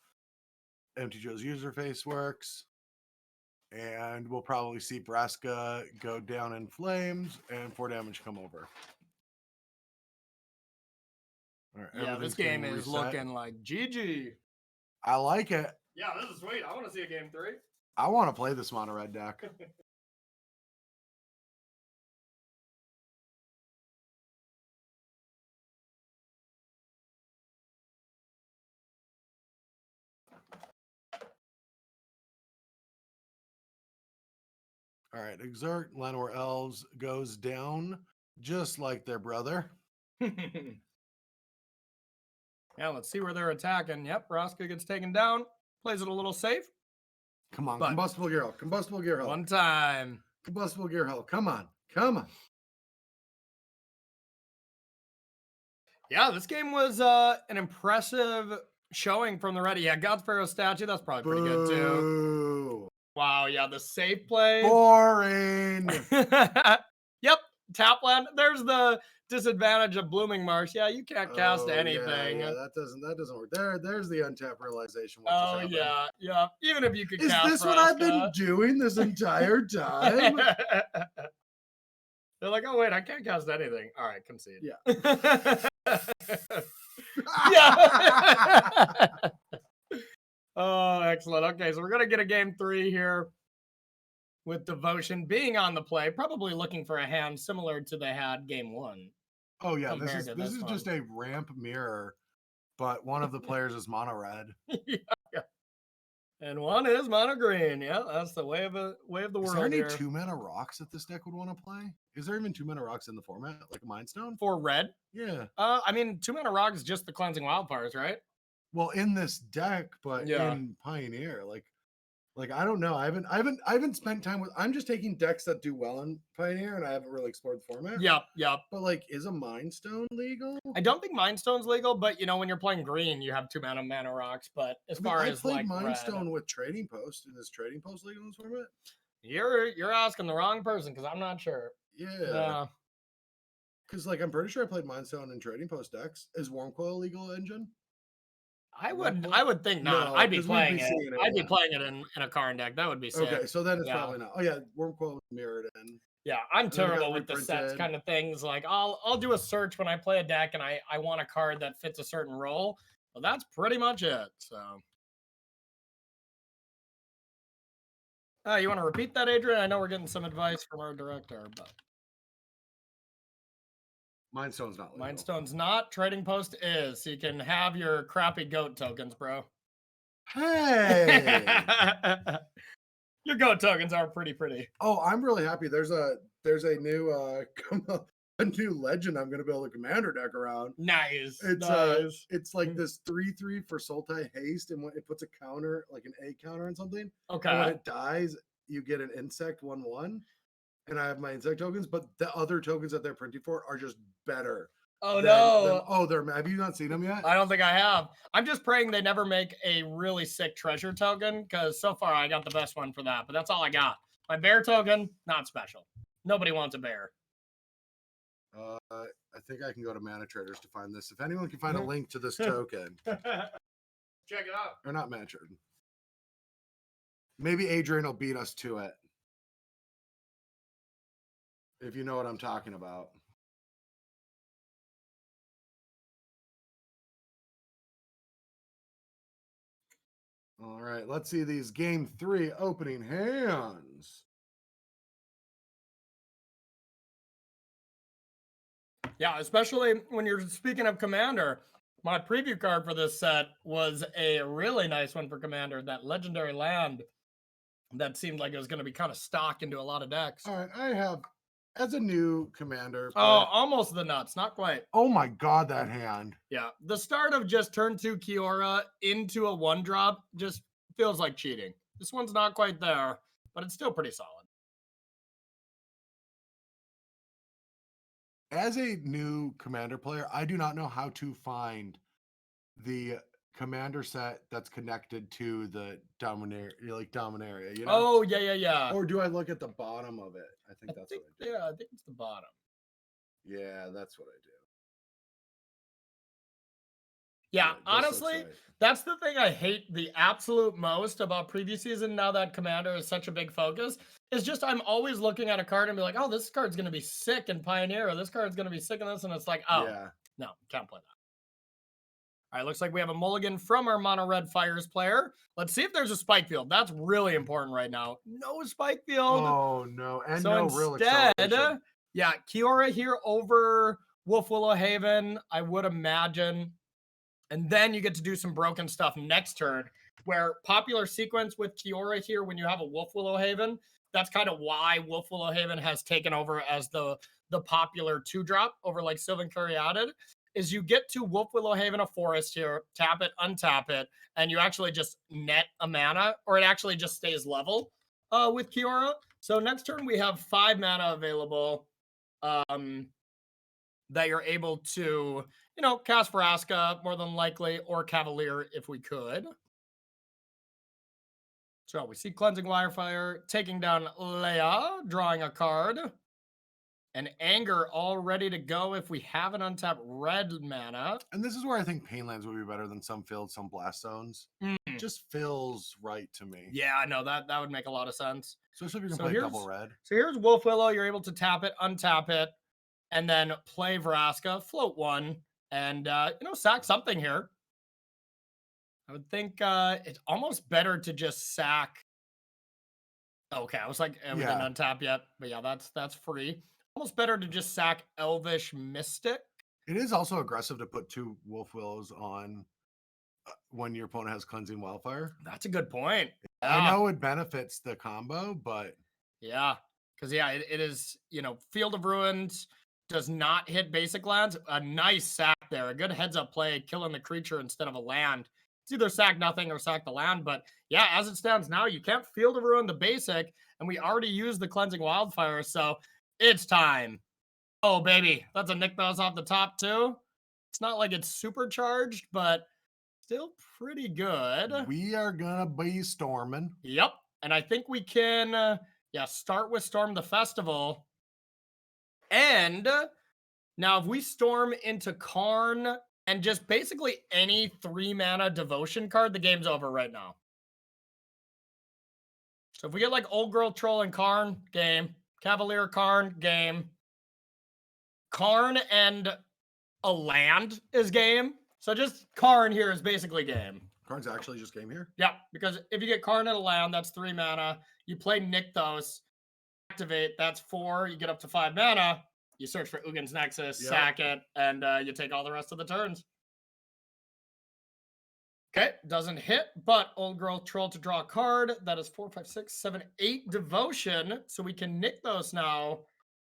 Empty Joe's user face works. And we'll probably see Vraska go down in flames and 4 damage come over. All right, yeah, this game is looking like GG. I like it. Yeah, this is sweet. I want to see a game 3. I want to play this mono red deck. All right, Exert, Llanowar Elves goes down just like their brother. Yeah, let's see where they're attacking. Yep, Vraska gets taken down. Plays it a little safe. Come on, Combustible Gear Hulk. Combustible Gear Hulk. One time. Combustible Gear Hulk. Come on. Come on. Yeah, this game was an impressive showing from the ready. Yeah, God's Pharaoh statue. That's probably pretty good too. Wow, yeah, the safe play. Boring. Yep, Tapland. There's the disadvantage of Blooming Marsh. Yeah, you can't cast anything. Yeah, that doesn't work. There's the untap realization. Yeah. Even if you could cast Is this what I've been doing this entire time? They're like, oh wait, I can't cast anything. All right, concede. Yeah. Yeah. Oh, excellent. Okay, so we're gonna get a game 3 here with Devotion being on the play, probably looking for a hand similar to they had game 1. Oh yeah, this is just a ramp mirror, but one of the players is mono red. Yeah. And one is mono green. Yeah, that's the way of the world. Is there any 2-mana rocks that this deck would want to play? Is there even 2-mana rocks in the format, like a Mind Stone? For red? Yeah. I mean, 2-mana rock is just the Cleansing Wildfires, right? Well, in this deck, but in Pioneer, like I don't know. I haven't spent time with. I'm just taking decks that do well in Pioneer, and I haven't really explored the format. Yep. But like, is a Mind Stone legal? I don't think Mind Stone's legal, but when you're playing green, you have 2-mana rocks. But as far as I played like Mind red, Stone with Trading Post, and is Trading Post legal in this format? You're asking the wrong person because I'm not sure. Yeah. Because like I'm pretty sure I played Mind Stone in Trading Post decks. Is Wormcoil legal engine? I would think not. No, I'd be playing it. I'd be playing it in a Karn deck. That would be sick. Okay, so then it's probably not. Oh yeah, Wormcoil mirrored in. Yeah, I'm terrible with the sets kind of things. Like I'll do a search when I play a deck and I want a card that fits a certain role. Well, that's pretty much it. So You want to repeat that, Adrian? I know we're getting some advice from our director, but Mind Stone's not legal. Mind Stone's not. Trading Post is. So you can have your crappy goat tokens, bro. Hey. Your goat tokens are pretty. Oh, I'm really happy. There's a new a new legend I'm gonna build a commander deck around. Nice. It's like this 3/3 for Sultai haste, and when it puts a counter, like an 8 counter on something. Okay. And when it dies, you get an insect 1/1. And I have my insect tokens, but the other tokens that they're printing for are just better. Oh no! Have you not seen them yet? I don't think I have. I'm just praying they never make a really sick treasure token, because so far I got the best one for that. But that's all I got. My bear token, not special. Nobody wants a bear. I think I can go to Mana Traders to find this. If anyone can find a link to this token, check it out. Or not Mana Trader. Maybe Adrian will beat us to it. If you know what I'm talking about. All right, let's see these game 3 opening hands. Yeah, especially when you're speaking of Commander. My preview card for this set was a really nice one for Commander, that legendary land that seemed like it was going to be kind of stock into a lot of decks. All right, I have, as a new commander. Almost the nuts, not quite. Oh my god, that hand. Yeah, the start of just turn 2 Kiora into a 1-drop just feels like cheating. This one's not quite there, but it's still pretty solid. As a new commander player, I do not know how to find the commander set that's connected to the Dominaria, you know? Oh, yeah. Or do I look at the bottom of it? I think what I do. Yeah, I think it's the bottom. Yeah, that's what I do. Yeah, honestly, that's the thing I hate the absolute most about previous season, now that Commander is such a big focus, is just I'm always looking at a card and be like, oh, this card's going to be sick in Pioneer, or this card's going to be sick in this, and it's like, oh, yeah. No, can't play that. All right, looks like we have a mulligan from our Mono Red Fires player. Let's see if there's a Spike Field. That's really important right now. No Spike Field. Oh, no. And so no real acceleration. Yeah, Kiora here over Wolf Willow Haven, I would imagine. And then you get to do some broken stuff next turn, where popular sequence with Kiora here, when you have a Wolf Willow Haven, that's kind of why Wolf Willow Haven has taken over as the popular 2-drop over like Sylvan Caryatid, is you get to Wolf Willow Haven a forest here, tap it, untap it, and you actually just net a mana, or it actually just stays level with Kiora. So next turn we have 5 mana available that you're able to, cast Vraska more than likely, or Cavalier if we could. So we see Cleansing Wirefire, taking down Leia, drawing a card. And Anger all ready to go if we have an untapped red mana. And this is where I think Painlands would be better than some fields, some Blast Zones. It just feels right to me. Yeah, I know that would make a lot of sense. So if you can play double red. So here's Wolf Willow. You're able to tap it, untap it, and then play Vraska, float 1, and, sack something here. I would think it's almost better to just sack. Okay, I was like, we didn't untap yet, but yeah, that's free. Almost better to just sack Elvish Mystic. It is also aggressive to put 2 Wolf Willows on when your opponent has Cleansing Wildfire. That's a good point. Yeah. I know it benefits the combo, but... Yeah, because, it is, Field of Ruins does not hit basic lands. A nice sack there. A good heads-up play, killing the creature instead of a land. It's either sack nothing or sack the land, but yeah, as it stands now, you can't Field of Ruin the basic, and we already used the Cleansing Wildfire, so it's time. Oh, baby. That's a Nykthos off the top, too. It's not like it's supercharged, but still pretty good. We are gonna be storming. Yep, and I think we can, start with Storm the Festival. And now if we storm into Karn and just basically any 3-mana devotion card, the game's over right now. So if we get like Old Girl Troll and Karn, game. Cavalier, Karn, game. Karn and a land is game. So just Karn here is basically game. Cards actually just came here? Yeah, because if you get Karn in a land, that's 3 mana. You play Nykthos, activate, that's 4. You get up to 5 mana. You search for Ugin's Nexus, sack it, and you take all the rest of the turns. Okay, doesn't hit, but Old Growth Troll to draw a card. That is 4, 5, 6, 7, 8 Devotion. So we can Nykthos now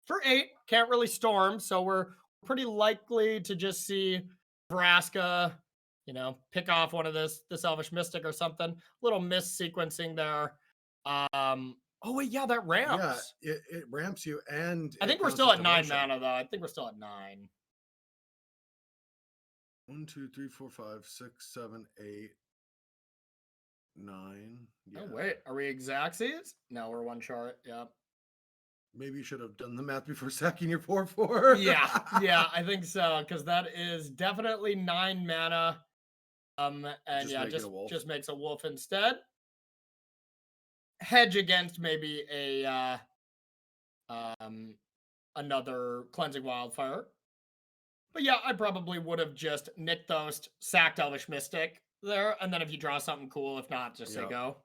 for 8. Can't really storm, so we're pretty likely to just see Vraska, pick off one of this Elvish Mystic or something. Little miss sequencing there. Oh wait, yeah, that ramps. Yeah, it ramps you, and I think we're still at 9 mana though. I think we're still at 9. 1, 2, 3, 4, 5, 6, 7, 8, 9. Yeah. Oh wait, are we Xaxes? No, we're one chart. Yep. Maybe you should have done the math before sacking your 4/4. yeah, I think so, because that is definitely 9 mana. And just makes a wolf instead. Hedge against maybe a another Cleansing Wildfire. But yeah, I probably would have just Nykthos, sacked Elvish Mystic there, and then if you draw something cool, if not, just say go.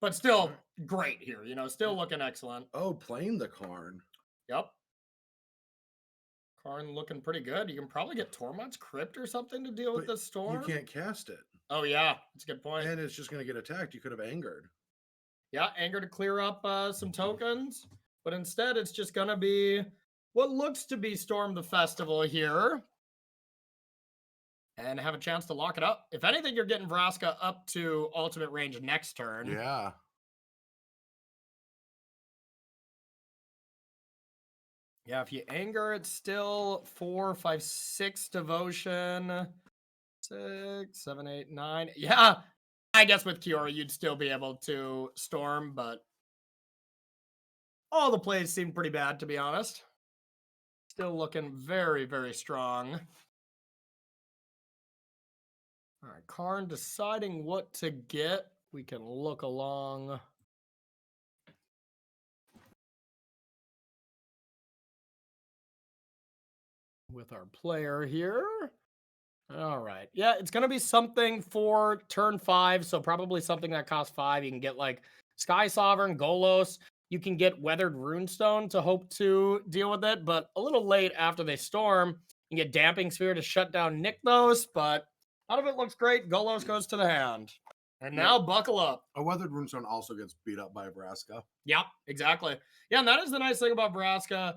But still great here, still looking excellent. Oh, playing the Karn. Yep. Karn looking pretty good. You can probably get Tormod's Crypt or something to deal with the storm. You can't cast it. Oh yeah, that's a good point. And it's just going to get attacked. You could have Angered. Yeah, Anger to clear up some tokens. But instead, it's just going to be what looks to be Storm the Festival here. And have a chance to lock it up. If anything, you're getting Vraska up to ultimate range next turn. Yeah. Yeah, if you Anger, it's still 4, 5, 6 Devotion. 6, 7, 8, 9. Yeah, I guess with Kiora, you'd still be able to Storm, but all the plays seem pretty bad, to be honest. Still looking very, very strong. All right, Karn deciding what to get. We can look along. With our player here. All right. Yeah, it's going to be something for turn 5. So probably something that costs 5. You can get like Sky Sovereign, Golos. You can get Weathered Runestone to hope to deal with it. But a little late after they storm. You can get Damping Sphere to shut down Nykthos. But none of it looks great. Golos goes to the hand. And now buckle up. A Weathered Runestone also gets beat up by Vraska. Yep, exactly. Yeah, and that is the nice thing about Vraska.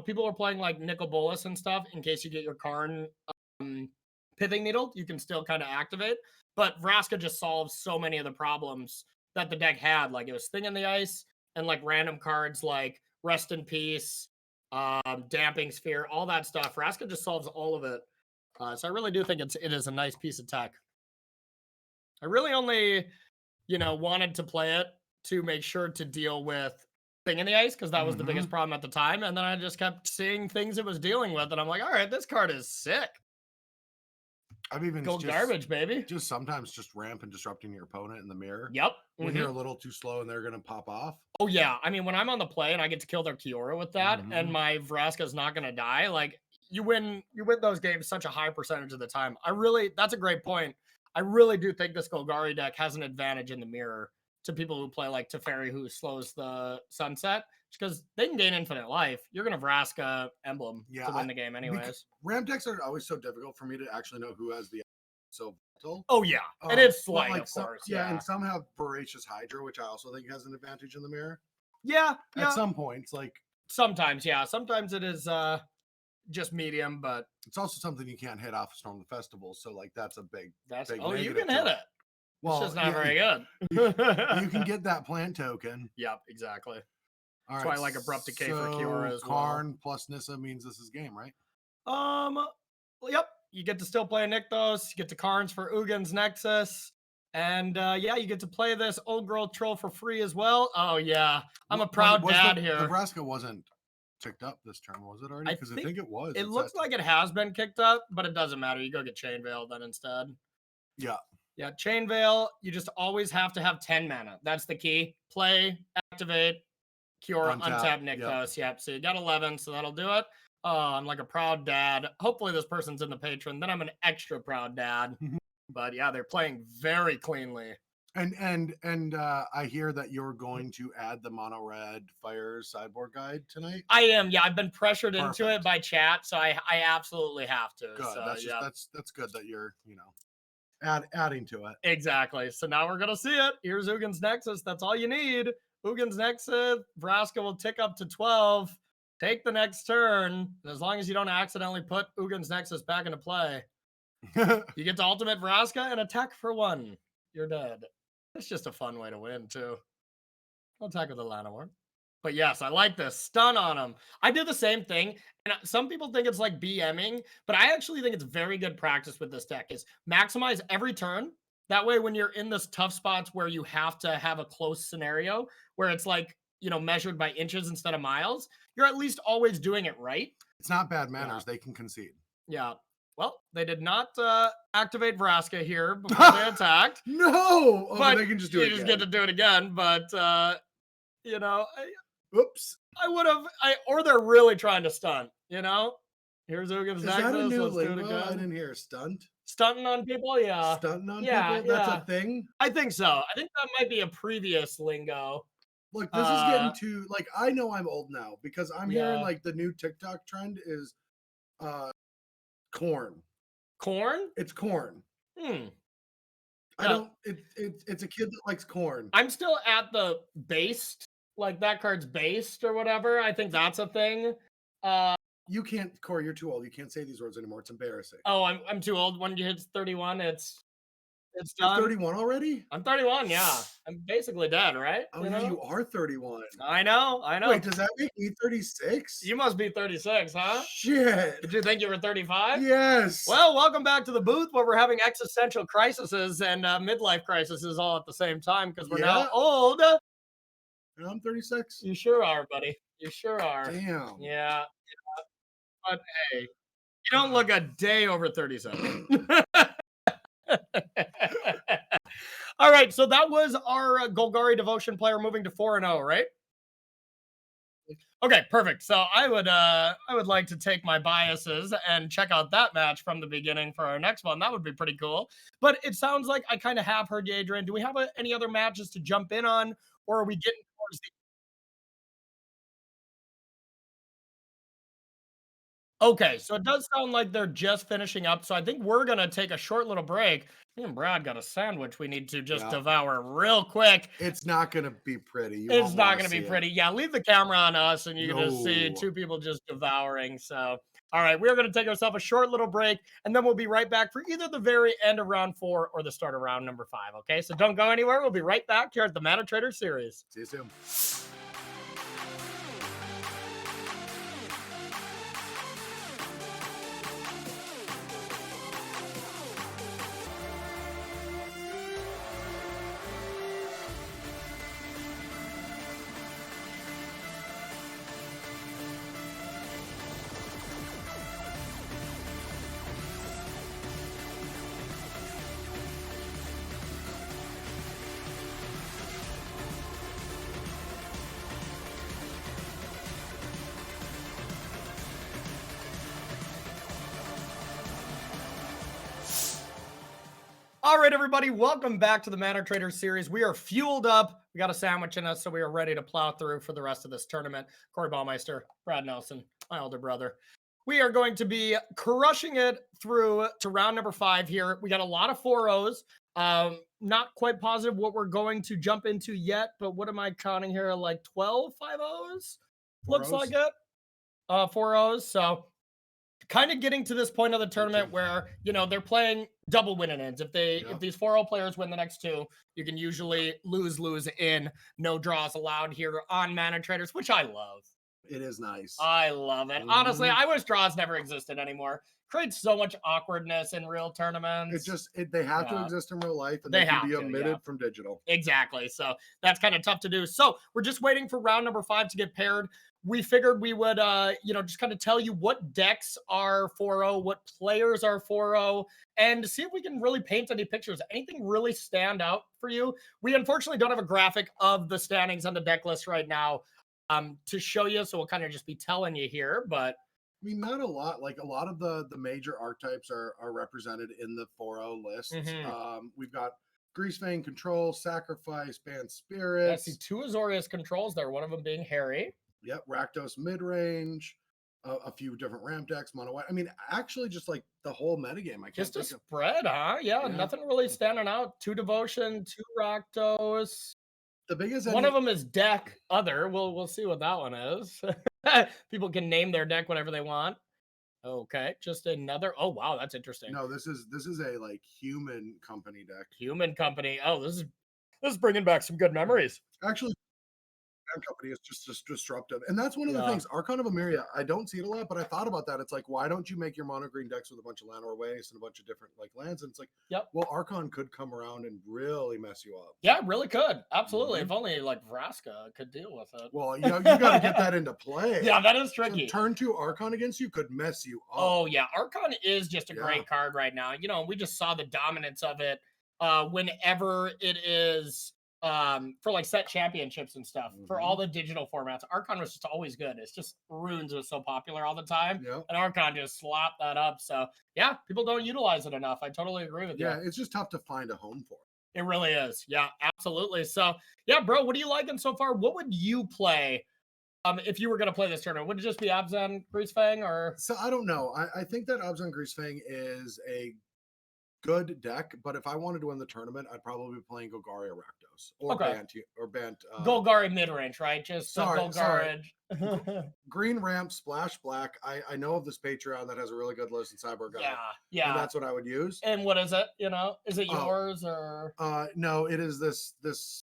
People are playing like Nicol Bolas and stuff in case you get your Karn Pithing Needle, you can still kind of activate. But Vraska just solves so many of the problems that the deck had. Like it was Thing in the Ice and like random cards like Rest in Peace, Damping Sphere, all that stuff. Vraska just solves all of it. So I really do think it is a nice piece of tech. I really only, wanted to play it to make sure to deal with Thing in the Ice because that was the biggest problem at the time. And then I just kept seeing things it was dealing with. And I'm like, all right, this card is sick. I've even garbage, baby. Just sometimes just ramp and disrupting your opponent in the mirror. Yep. When you're a little too slow and they're going to pop off. Oh, yeah. I mean, when I'm on the play and I get to kill their Kiora with that and my Vraska's not going to die, like you win those games such a high percentage of the time. That's a great point. I really do think this Golgari deck has an advantage in the mirror to people who play like Teferi, who slows the sunset, because they can gain infinite life. You're going to Vraska Emblem to win the game anyways. Ramp decks are always so difficult for me to actually know who has the so vital. Oh, yeah. And it's slight, of course. Yeah, and some have Voracious Hydra, which I also think has an advantage in the mirror. Yeah. At some points, like... Sometimes, yeah. Sometimes it is just medium, but... It's also something you can't hit off Storm the Festival, so like that's a big you can hit it. Well, it's just not very good. You can get that plant token. Yep, exactly. All That's why I like Abrupt Decay for Kiora as well. Karn plus Nissa means this is game, right? Yep. You get to still play Nykthos. You get to Karns for Ugin's Nexus. And you get to play this Old Growth Troll for free as well. Oh, yeah. I'm a proud dad here. Nebraska wasn't ticked up this turn, was it already? Because I think it was. It looks like it has been kicked up, but it doesn't matter. You go get Chain Veil then instead. Yeah. Yeah, Chain Veil, you just always have to have 10 mana. That's the key. Play, activate, Kiora, untap Nykthos. Yep. So you got 11, so that'll do it. I'm like a proud dad. Hopefully this person's in the patron. Then I'm an extra proud dad. But yeah, they're playing very cleanly. And I hear that you're going to add the mono red fire sideboard guide tonight. I am. Yeah, I've been pressured into it by chat, so I absolutely have to. Good. So, That's just that's good that you're adding to it. Exactly. So now we're gonna see it. Here's Ugin's Nexus. That's all you need. Ugin's Nexus. Vraska will tick up to 12. Take the next turn. And as long as you don't accidentally put Ugin's Nexus back into play, you get to ultimate Vraska and attack for 1. You're dead. It's just a fun way to win, too. I'll attack with the Llanowar. But yes, I like this. Stun on him. I do the same thing. And some people think it's like BMing, but I actually think it's very good practice with this deck is maximize every turn. That way, when you're in this tough spots where you have to have a close scenario where it's like, measured by inches instead of miles, you're at least always doing it right. It's not bad manners. Yeah. They can concede. Yeah. Well, they did not activate Vraska here before they attacked. No! But they can just do it again. You just get to do it again, but, oops. I would have, or they're really trying to stunt, Here's Uggin's Nexus. That a new lingo? I didn't hear stunt. Stunting on people, yeah. Stunting on people? That's a thing? I think so. I think that might be a previous lingo. Look, this is getting to, I know I'm old now because I'm hearing, the new TikTok trend is corn. Corn? It's corn. I don't, it's a kid that likes corn. I'm still at the based, that card's based or whatever. I think that's a thing. You can't, Corey, you're too old. You can't say these words anymore. It's embarrassing. Oh, I'm too old. When you hit 31, it's done. You're 31 already? I'm 31, yeah. I'm basically dead, right? Oh, yeah, you are 31. I know. Wait, does that make me 36? You must be 36, huh? Shit. Did you think you were 35? Yes. Well, welcome back to the booth where we're having existential crises and midlife crises all at the same time because we're now old. I'm 36. You sure are, buddy. You sure are. Damn. Yeah. But hey, you don't look a day over 37. All right, so that was our Golgari Devotion player moving to 4-0, right? Okay, perfect. So I would like to take my biases and check out that match from the beginning for our next one. That would be pretty cool. But it sounds like I kind of have heard you, Adrian. Do we have any other matches to jump in on, or are we getting towards the... Okay, so it does sound like they're just finishing up. So I think we're going to take a short little break. Me and Brad got a sandwich we need to just devour real quick. It's not going to be pretty. It's not going to be pretty. Yeah, leave the camera on us and you can just see two people just devouring. So, all right, we're going to take ourselves a short little break and then we'll be right back for either the very end of round 4 or the start of round number 5. Okay, so don't go anywhere. We'll be right back here at the Mana Trader series. See you soon. All right, everybody, welcome back to the Mana Trader series. We are fueled up. We got a sandwich in us, so we are ready to plow through for the rest of this tournament. Corey Baumeister, Brad Nelson, my older brother. We are going to be crushing it through to round number 5 here. We got a lot of 4-0s. Not quite positive what we're going to jump into yet, but what am I counting here? Like 12 5-0s? Looks like it. 4-0s. So kind of getting to this point of the tournament where, they're playing double win and ends. If these 4-0 players win the next 2, you can usually lose in. No draws allowed here on Mana Traders, which I love. It is nice. I love it. Honestly, I wish draws never existed anymore. Creates so much awkwardness in real tournaments. They have to exist in real life and they can be omitted from digital. Exactly. So that's kind of tough to do. So we're just waiting for round number 5 to get paired. We figured we would, just kind of tell you what decks are 4-0, what players are 4-0, and see if we can really paint any pictures. Anything really stand out for you? We unfortunately don't have a graphic of the standings on the deck list right now to show you, so we'll kind of just be telling you here. But mean, not a lot. Like a lot of the major archetypes are represented in the 4-0 list. We've got Greasefang Control, Sacrifice, Bant I see Spirits. 2 Azorius controls there, one of them being Harry. Yep, Rakdos mid-range, a few different ramp decks, mono white. I mean, actually, just like the whole metagame. I can't Just a think of. spread, huh? Yeah, nothing really standing out. 2 Devotion, 2 Rakdos. The biggest One of them is deck other. We'll see what that one is. People can name their deck whatever they want. Okay, just another. Oh wow, that's interesting. No, this is a like human company deck. Human company. Oh, this is bringing back some good memories. Actually, company is just disruptive, and that's one of the things. Archon of Emeria, I don't see it a lot, but I thought about that. It's like, why don't you make your mono green decks with a bunch of Llanowar Waste and a bunch of different like lands? And it's like, well, Archon could come around and really mess you up. Yeah, really could. Absolutely. If only like Vraska could deal with it. Well, you got to get that into play. Yeah, that is tricky. So turn 2 Archon against you could mess you up. Oh yeah, Archon is just a great card right now. You know, we just saw the dominance of it whenever it is for like set championships and stuff. For all the digital formats, Archon was just always good. It's just Runes was so popular all the time, and Archon just slapped that up. So yeah, people don't utilize it enough. I totally agree with you. Yeah, it's just tough to find a home for it. It really is. Yeah, absolutely. So yeah, bro, what are you liking so far? What would you play if you were going to play this tournament? Would it just be Abzan Greasefang or? So I don't know. I think that Abzan Greasefang is a good deck, but if I wanted to win the tournament, I'd probably be playing Golgari or Rakdos or Bant. Golgari mid range, right? Just Golgari. Green ramp, splash black. I know of this Patreon that has a really good list in Cyber Guide. Yeah. And that's what I would use. And what is it? You know, is it yours or? No, it is this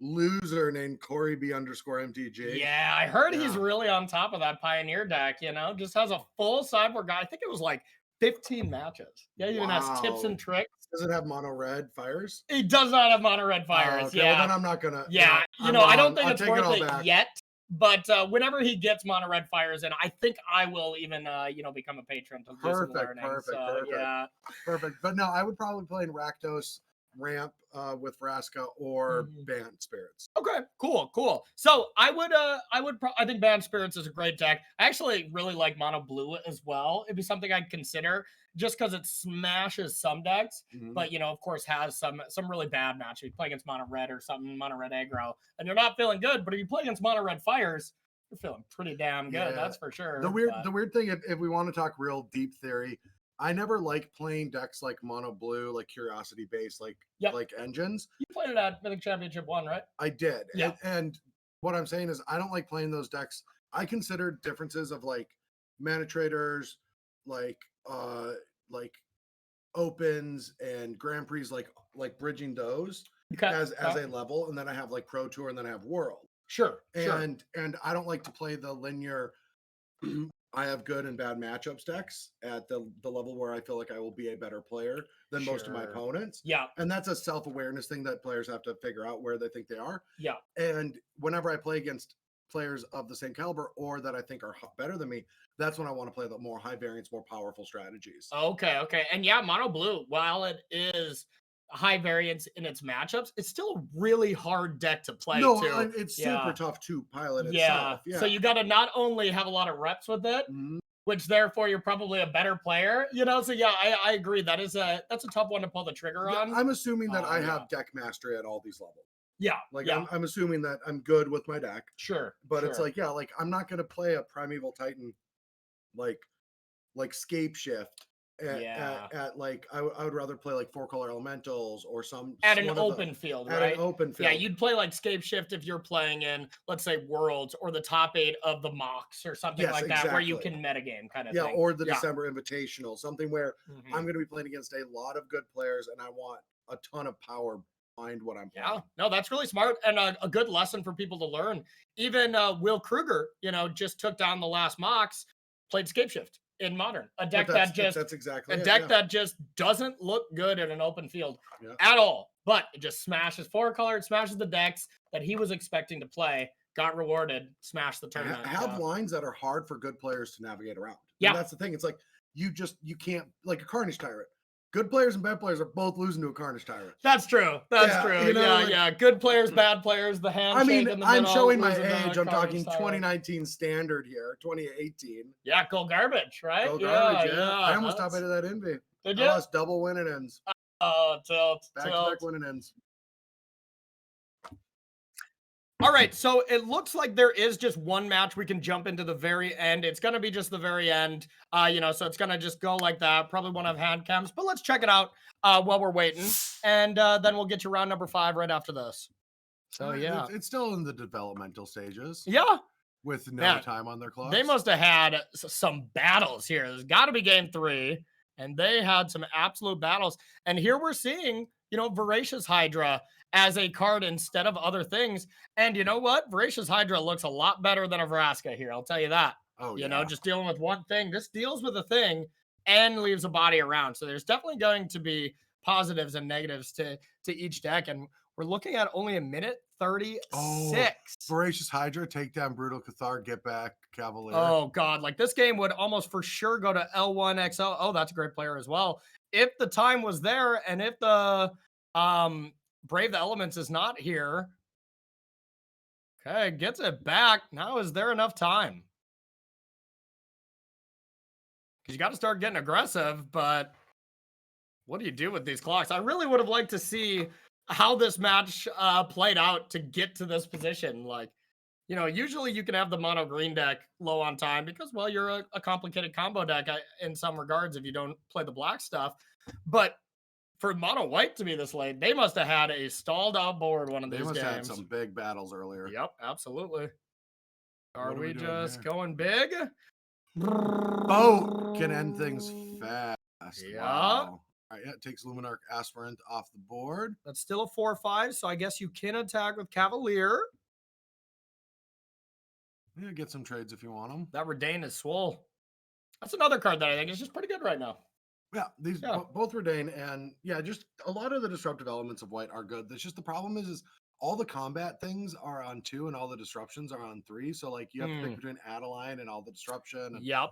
loser named Corey B_MTG. Yeah, I heard he's really on top of that Pioneer deck. You know, just has a full sideboard guy. I think it was like 15 matches. Yeah, even has tips and tricks. Does it have mono red fires? It does not have mono red fires. Okay. Well, then I'm not gonna. Yeah, I don't think it's worth it yet. But whenever he gets mono red fires in, I think I will even become a patron to do some learning. Perfect. But no, I would probably play in Rakdos ramp with Vraska or Bant Spirits. Okay, cool. So I think Bant Spirits is a great deck. I actually really like mono blue as well. It'd be something I'd consider just because it smashes some decks, but of course has some really bad matches. You play against mono red or something, mono red aggro, and you're not feeling good. But if you play against mono red fires, you're feeling pretty damn good. That's for sure. The weird thing, if we want to talk real deep theory, I never like playing decks like mono blue, like curiosity based, like engines. You played it at Mythic Championship 1, right? I did. Yeah. And what I'm saying is I don't like playing those decks. I consider differences of like mana traders, like opens and Grand Prix, like bridging those as a level, and then I have like Pro Tour, and then I have World. Sure. And I don't like to play the linear I have good and bad matchups decks at the level where I feel like I will be a better player than most of my opponents. Yeah. And that's a self-awareness thing that players have to figure out where they think they are. Yeah. And whenever I play against players of the same caliber or that I think are better than me, that's when I want to play the more high variance, more powerful strategies. Okay. And yeah, mono blue, while it is high variance in its matchups, it's still a really hard deck to play. It's super tough to pilot itself. So you got to not only have a lot of reps with it, which therefore you're probably a better player, so yeah, I agree. That's a tough one to pull the trigger on. I'm assuming that I have deck mastery at all these levels. I'm assuming that I'm good with my deck. But it's like I'm not going to play a Primeval Titan like Scape Shift at like I would rather play like 4-color elementals or some at an open field, right? At an open field. Yeah, you'd play like Scape Shift if you're playing in, let's say, Worlds or the top 8 of the mocks or something like that, where you can metagame kind of thing. Or the December Invitational, something where I'm going to be playing against a lot of good players and I want a ton of power behind what I'm playing. Yeah, no, that's really smart and a good lesson for people to learn. Even Will Kruger, just took down the last mocks, played Scape Shift in Modern, a deck that just doesn't look good in an open field at all, but it just smashes 4-color, it smashes the decks that he was expecting to play, got rewarded, smashed the tournament. Have lines that are hard for good players to navigate around. And that's the thing. It's like you can't, like a Carnage Tyrant. good players and bad players are both losing to a Carnage Tyrant. That's true. That's true. You know, yeah. Good players, bad players. The handshake in the I'm middle, showing my losing to age. I'm Carnage talking Tyrant. 2019 standard here, 2018. Yeah, Gold Garbage, right? Garbage, yeah. I almost top into that envy. Did I you? lost double win and ends. Tilt. Back-to-back win and ends. All right, so it looks like there is just one match we can jump into the very end. It's going to be just the very end, so it's going to just go like that. Probably won't have hand cams, but let's check it out while we're waiting. And then we'll get to round number 5 right after this. So, yeah. It's still in the developmental stages. Yeah. With no time on their clocks. They must have had some battles here. There's got to be game 3, and they had some absolute battles. And here we're seeing, Voracious Hydra as a card instead of other things. And you know what? Voracious Hydra looks a lot better than a Vraska here. I'll tell you that. Oh, Just dealing with one thing. This deals with a thing and leaves a body around. So there's definitely going to be positives and negatives to each deck. And we're looking at only a minute 36. Voracious Hydra, take down Brutal Cathar, get back Cavalier. Oh, God. Like, this game would almost for sure go to L1XL. Oh, that's a great player as well. If the time was there and if the Brave the Elements is not here. Okay, gets it back. Now, is there enough time? Because you got to start getting aggressive, but what do you do with these clocks? I really would have liked to see how this match played out to get to this position. Like, usually you can have the mono green deck low on time because, well, you're a complicated combo deck in some regards if you don't play the black stuff. But for mono white to be this late, they must have had a stalled out board one of these games. They must have had some big battles earlier. Yep, absolutely. Are we just here? going big? Boat can end things fast. Yeah. Wow. All right, it takes Luminarch Aspirant off the board. That's still a 4/5, so I guess you can attack with Cavalier. Yeah, get some trades if you want them. That Redain is swole. That's another card that I think is just pretty good right now. Yeah, these both Redain and just a lot of the disruptive elements of white are good. That's just the problem is all the combat things are on 2 and all the disruptions are on 3. So like you have to pick between Adeline and all the disruption. Yep.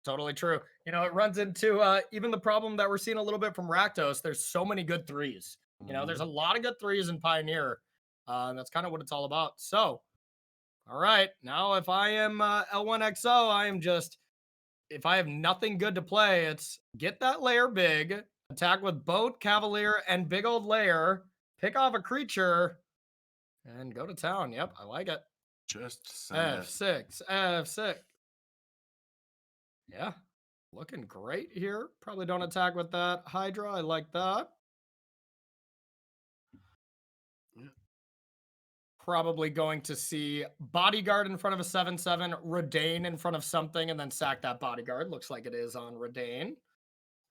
Totally true. It runs into even the problem that we're seeing a little bit from Rakdos. There's so many good 3s. There's a lot of good 3s in Pioneer. And that's kind of what it's all about. So, all right. Now, if I am L1XO, I am just, if I have nothing good to play, it's get that layer big, attack with Boat, Cavalier, and big old layer, pick off a creature, and go to town. Yep, I like it. Just send F6, F6. Yeah, looking great here. Probably don't attack with that Hydra. I like that. Yeah. Probably going to see Bodyguard in front of a 7/7, Redain in front of something, and then sack that Bodyguard. Looks like it is on Redain.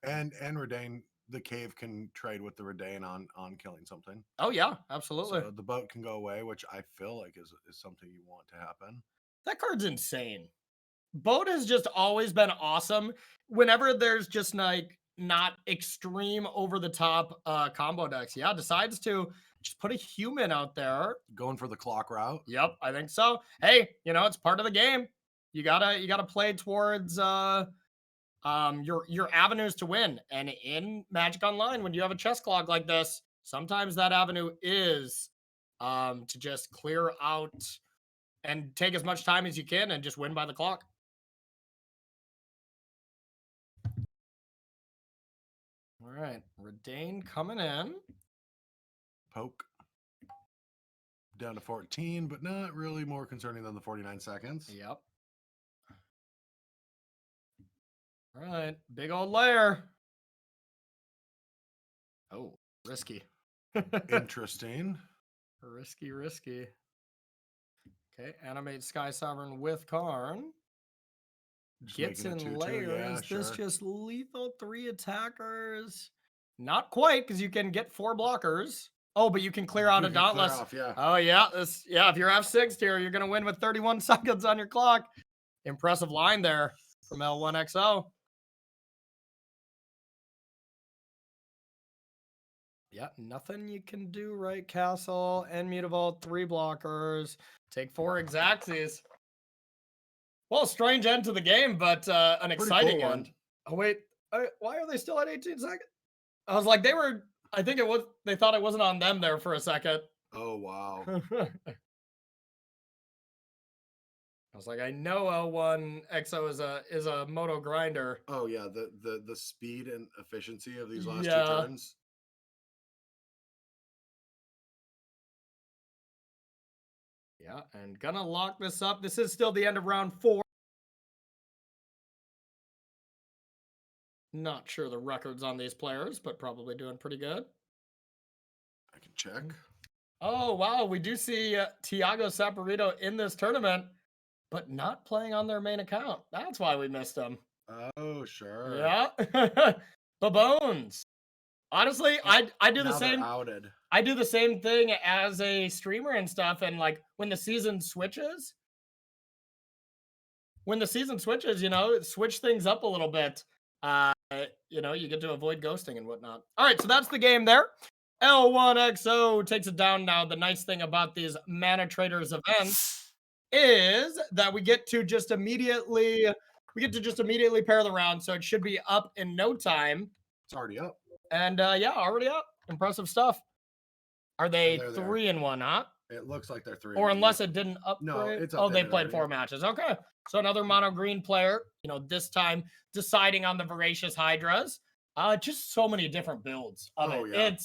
And Redain, the cave can trade with the Redain on killing something. Oh, yeah, absolutely. So the boat can go away, which I feel like is something you want to happen. That card's insane. Boat has just always been awesome. Whenever there's just like not extreme over the top combo decks, decides to just put a human out there. Going for the clock route. Yep, I think so. Hey, it's part of the game. You gotta play towards your avenues to win. And in Magic Online, when you have a chess clock like this, sometimes that avenue is to just clear out and take as much time as you can and just win by the clock. All right, Redain coming in. Poke. Down to 14, but not really more concerning than the 49 seconds. Yep. All right, big old layer. Oh, risky. Interesting. Risky. Okay, animate Sky Sovereign with Karn. Gets in layer. Is this just lethal 3 attackers? Not quite, because you can get 4 blockers. Oh, but you can clear out a Dauntless. Oh, yeah. If you're F6 here, you're going to win with 31 seconds on your clock. Impressive line there from L1XO. Yeah, nothing you can do, right? Castle and Mutavault, 3 blockers. Take 4 Exactsies. Well, strange end to the game, but an exciting end. Oh, wait. Why are they still at 18 seconds? I was like, I think they thought it wasn't on them there for a second. Oh, wow. I was like, I know L1 EXO is a moto grinder. Oh yeah, the speed and efficiency of these last two Yeah. turns. Yeah, and gonna lock this up. This is still the end of round 4. Not sure the records on these players, but probably doing pretty good. I can check. Oh, wow. We do see Tiago Saporito in this tournament, but not playing on their main account. That's why we missed him. Oh, sure. Yeah. The bones. Honestly, I do the Now they're same. outed. I do the same thing as a streamer and stuff. And like when the season switches, switch things up a little bit. You get to avoid ghosting and whatnot. All right, so that's the game there. L1XO takes it down now. The nice thing about these Mana Traders events is that we get to just immediately pair the round, so it should be up in no time. It's already up. And already up. Impressive stuff. Are they 3-1, huh? It looks like they're 3. Or unless it didn't upgrade. No, it's oh, they updated played already. 4 matches. Okay. So another mono green player, this time deciding on the Voracious Hydras. Just so many different builds of it. Yeah.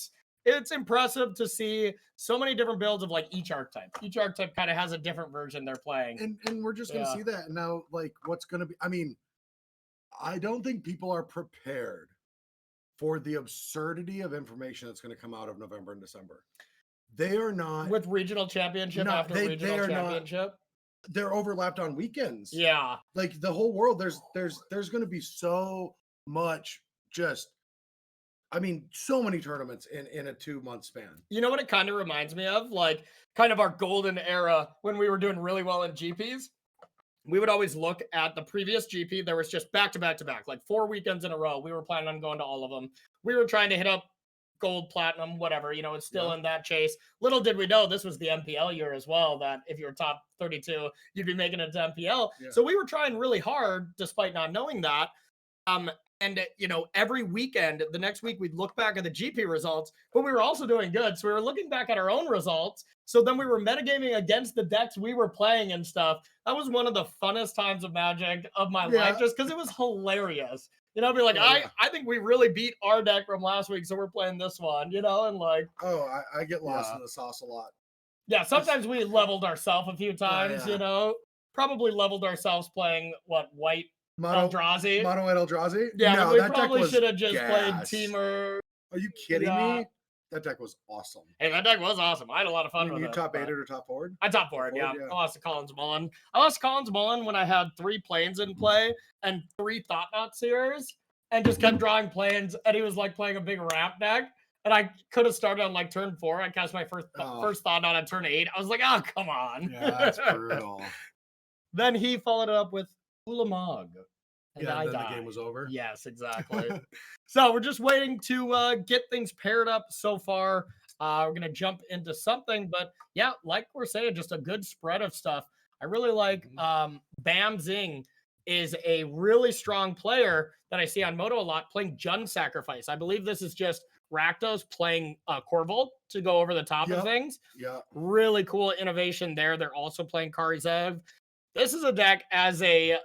It's impressive to see so many different builds of like each archetype. Each archetype kind of has a different version they're playing. And we're just gonna see that now. Like what's gonna be, I mean, I don't think people are prepared for the absurdity of information that's going to come out of November and December. They are not with regional championship after regional championship. They're overlapped on weekends. Yeah, like the whole world. There's going to be so much. So many tournaments in a 2-month span. You know what it kind of reminds me of? Like kind of our golden era when we were doing really well in GPs. We would always look at the previous GP. There was just back to back, like 4 weekends in a row. We were planning on going to all of them. We were trying to hit up gold, platinum, whatever. It's still in that chase. Little did we know this was the MPL year as well, that if you were top 32, you'd be making it to MPL. Yeah. So we were trying really hard despite not knowing that. Every weekend, the next week, we'd look back at the GP results, but we were also doing good. So we were looking back at our own results. So then we were metagaming against the decks we were playing and stuff. That was one of the funnest times of Magic of my life, just because it was hilarious. Be like, I think we really beat our deck from last week, so we're playing this one, and like. Oh, I get lost in the sauce a lot. Yeah, sometimes we leveled ourselves a few times, probably leveled ourselves playing white Eldrazi. Mono and Eldrazi? Yeah, no, we probably should have just played Teamer. Are you kidding me? That deck was awesome. Hey, that deck was awesome. I had a lot of fun with it. You top 8 or top forward? I top forward, yeah. I lost to Collins Mullen. I lost to Collins Mullen when I had 3 planes in play and 3 Thought-Knot Seers and just kept drawing planes, and he was like playing a big ramp deck. And I could have started on like turn 4. I cast my first Thought-Knot on turn 8. I was like, oh, come on. Yeah, that's brutal. Then he followed it up with Ulamog. And then the game was over. Yes, exactly. So we're just waiting to get things paired up so far. We're going to jump into something. But yeah, like we're saying, just a good spread of stuff. I really like Bam Zing is a really strong player that I see on Moto a lot, playing Jund Sacrifice. I believe this is just Rakdos playing Corvold to go over the top of things. Yeah. Really cool innovation there. They're also playing Karizev. This is a deck as a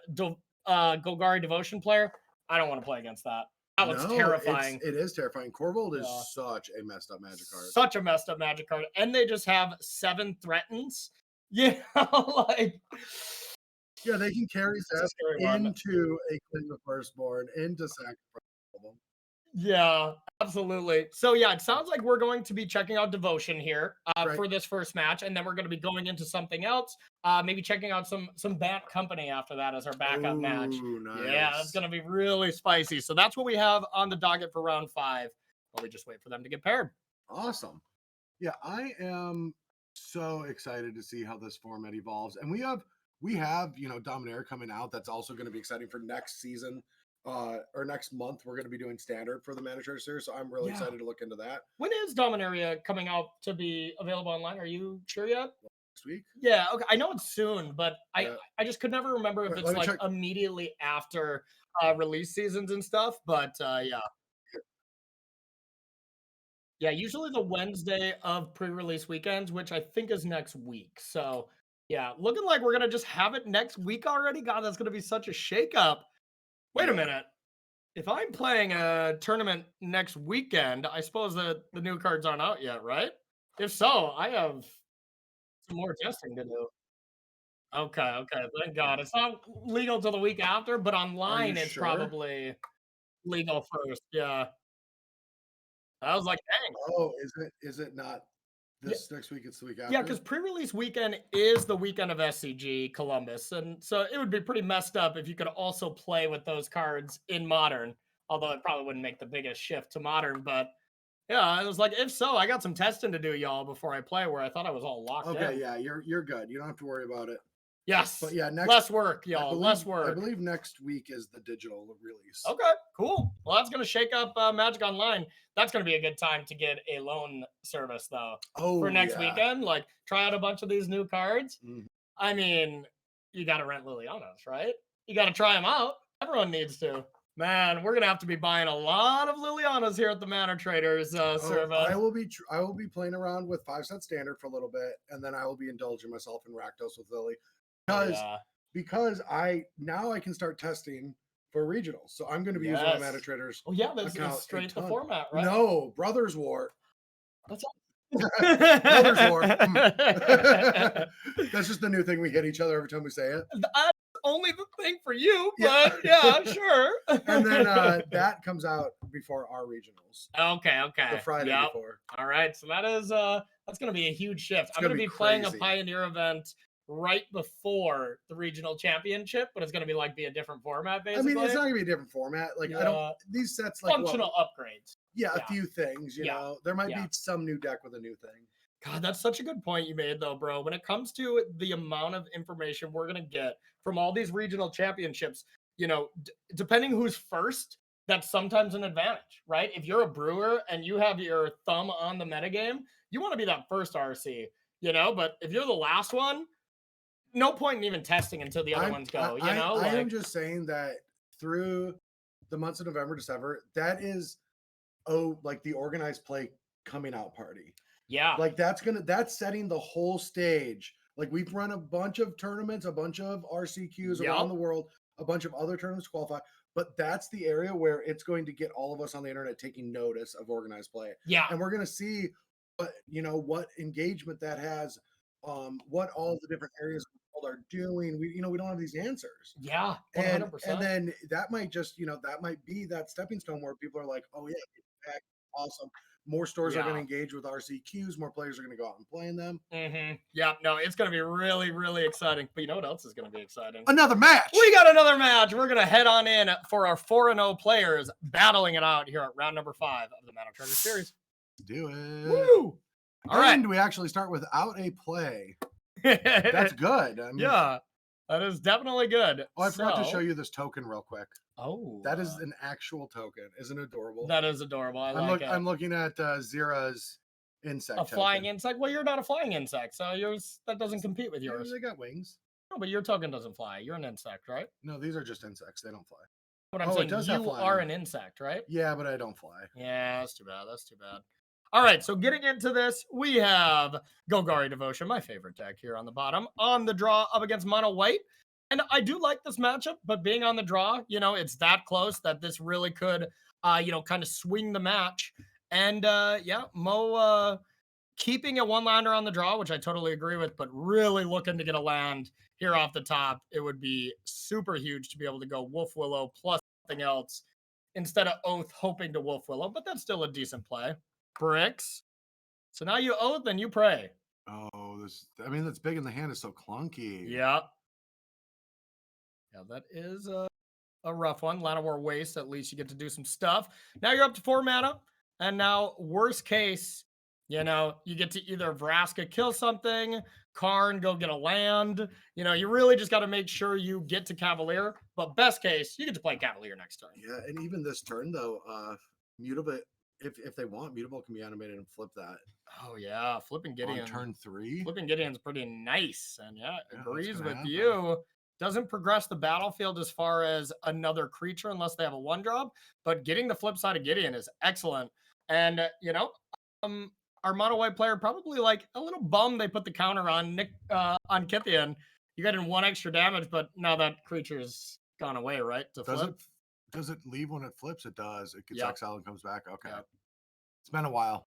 Golgari Devotion player. I don't want to play against that. That looks terrifying. It is terrifying. Corvold is such a messed up Magic card. Such a messed up Magic card. And they just have 7 threatens. Like... Yeah, they can carry Zest into a Claim the Firstborn, into Sacrifice. Yeah, absolutely. So yeah, it sounds like we're going to be checking out Devotion here for this first match, and then we're going to be going into something else. Maybe checking out some Bant Company after that as our backup match. Nice. Yeah, that's going to be really spicy. So that's what we have on the docket for round 5. While we just wait for them to get paired. Awesome. Yeah, I am so excited to see how this format evolves, and we have Dominaria coming out. That's also going to be exciting for next season. Or next month, we're going to be doing standard for the Manager Series, so I'm really excited to look into that. When is Dominaria coming out to be available online? Are you sure yet? Next week? Yeah, okay. I know it's soon, but I just could never remember if it's like immediately after release seasons and stuff. But yeah. Yeah, usually the Wednesday of pre-release weekends, which I think is next week. So yeah, looking like we're gonna just have it next week already. God, that's gonna be such a shakeup. Wait a Yeah. minute. If I'm playing a tournament next weekend, I suppose that the new cards aren't out yet, right? If so, I have some more testing to do. Okay, okay, thank God. It's not legal till the week after, but Are you online it's sure? probably legal first. Yeah. I was like, dang. Oh, is it not Yeah, this next week? It's the week yeah, because after? pre-release weekend is the weekend of SCG Columbus, and so it would be pretty messed up if you could also play with those cards in Modern. Although it probably wouldn't make the biggest shift to Modern, but yeah, I was like, if so, I got some testing to do, y'all, before I play. Where I thought I was all locked Okay, in. yeah, you're good. You don't have to worry about it. But Yes, yeah, next less work, I y'all, believe less I work. believe next week is the digital release. Okay, cool. Well, that's gonna shake up Magic Online. That's gonna be a good time to get a loan service though for Oh next yeah. weekend. Like, try out a bunch of these new cards. Mhm. I mean, you got to rent Lilianas, right? You got to try them out. Everyone needs to. Man, we're gonna have to be buying a lot of Lilianas here at the Mana Traders Oh, service. I will be playing around with 5 set standard for a little bit, and then I will be indulging myself in Rakdos with Lily. Oh Because yeah, because I now I can start testing for regionals. So I'm going to be using my Meta yes. Traders Oh yeah, this is account a straight the ton. format, right? No, Brothers War. That's Brothers War. all. That's just the new thing we hit each other every time we say it. That's only the thing for you, Yeah. but yeah, sure. And then that comes out before our regionals. Okay, okay. The Friday Yep. before. All right. So that is that's gonna be a huge shift. It's I'm gonna gonna be be playing a crazy. Pioneer event right before the regional championship, but it's gonna be like be a different format I basically. mean, it's not gonna be a different format. Like I don't Yeah. these sets like what Functional upgrades. yeah, a Yeah. few things, you Yeah. know. There might Yeah. be some new deck with a new thing. God, that's such a good point you made, though, bro. When it comes to the amount of information we're going to get from all these regional championships, depending who's first, that's sometimes an advantage, right? If you're a brewer and you have your thumb on the metagame, you want to be that first RC, But if you're the last one, no point in even testing until the other ones go, I am just saying that through the months of November, December, that is like the organized play coming out party. Yeah. Like that's setting the whole stage. Like we've run a bunch of tournaments, a bunch of RCQs around the world, a bunch of other tournaments qualify, but that's the area where it's going to get all of us on the internet taking notice of organized play. Yeah. And we're going to see what engagement that has, what all the different areas of the world are doing. We don't have these answers. Yeah. 100%. 100%. And then that might just, that might be that stepping stone where people are like, oh yeah, awesome. More stores are going to engage with RCQs. More players are going to go out and play in them. Mm-hmm. Yeah, no, it's going to be really, really exciting. But you know what else is going to be exciting? Another match. We got another match. We're going to head on in for our 4-0 players battling it out here at round number 5 of the Mana Trader Series. Do it. Woo! All right. And we actually start without a play. That's good. I mean, yeah, that is definitely good. Oh, I forgot to show you this token real quick. Oh, that is an actual token. Isn't it adorable? That is adorable. I'm looking at Zira's insect. A flying insect? Well, you're not a flying insect, so yours that doesn't compete with yours. They got wings. No, but your token doesn't fly. You're an insect, right? No, these are just insects. They don't fly. But I'm saying you are an insect, right? Yeah, but I don't fly. Yeah, that's too bad. That's too bad. All right, so getting into this, we have Golgari Devotion, my favorite deck here on the bottom, on the draw up against Mono White. And I do like this matchup, but being on the draw, it's that close that this really could, kind of swing the match. And Mo keeping a one-lander on the draw, which I totally agree with, but really looking to get a land here off the top. It would be super huge to be able to go Wolf Willow plus something else instead of Oath hoping to Wolf Willow, but that's still a decent play. Bricks. So now you Oath and you pray. Oh, that's big in the hand is so clunky. Yeah. Yeah, that is a rough one. Llanowar Waste, at least you get to do some stuff. Now you're up to 4 mana. And now, worst case, you get to either Vraska kill something, Karn go get a land. You really just got to make sure you get to Cavalier. But best case, you get to play Cavalier next turn. Yeah, and even this turn, though, Mutable, if they want, Mutable can be animated and flip that. Oh, yeah. Flipping Gideon. On turn 3. Flipping Gideon's pretty nice. And agrees with you. Doesn't progress the battlefield as far as another creature unless they have a 1-drop. But getting the flip side of Gideon is excellent. And, our mono white player probably like a little bummed they put the counter on Nick on Kithian. You got in 1 extra damage, but now that creature's gone away, right? To flip. Does it leave when it flips? It does. It gets Yep. exiled and comes back. Okay. Yep. It's been a while.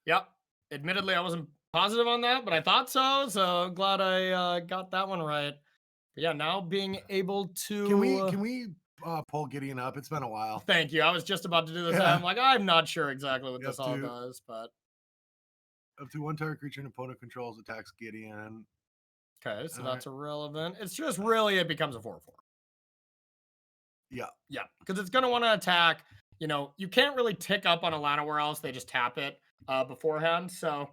Yep. Admittedly, I wasn't positive on that, but I thought so. So glad I got that one right. But yeah, now being able to Can we pull Gideon up? It's been a while. Thank you. I was just about to do this. Yeah. I'm like, I'm not sure exactly what this all does, but up to 1 target creature an opponent controls attacks Gideon. Okay, so that's irrelevant. It's just really it becomes a 4/4. Yeah. Yeah, because it's going to want to attack. You know, you can't really tick up on a Llanowar else. They just tap it beforehand. So,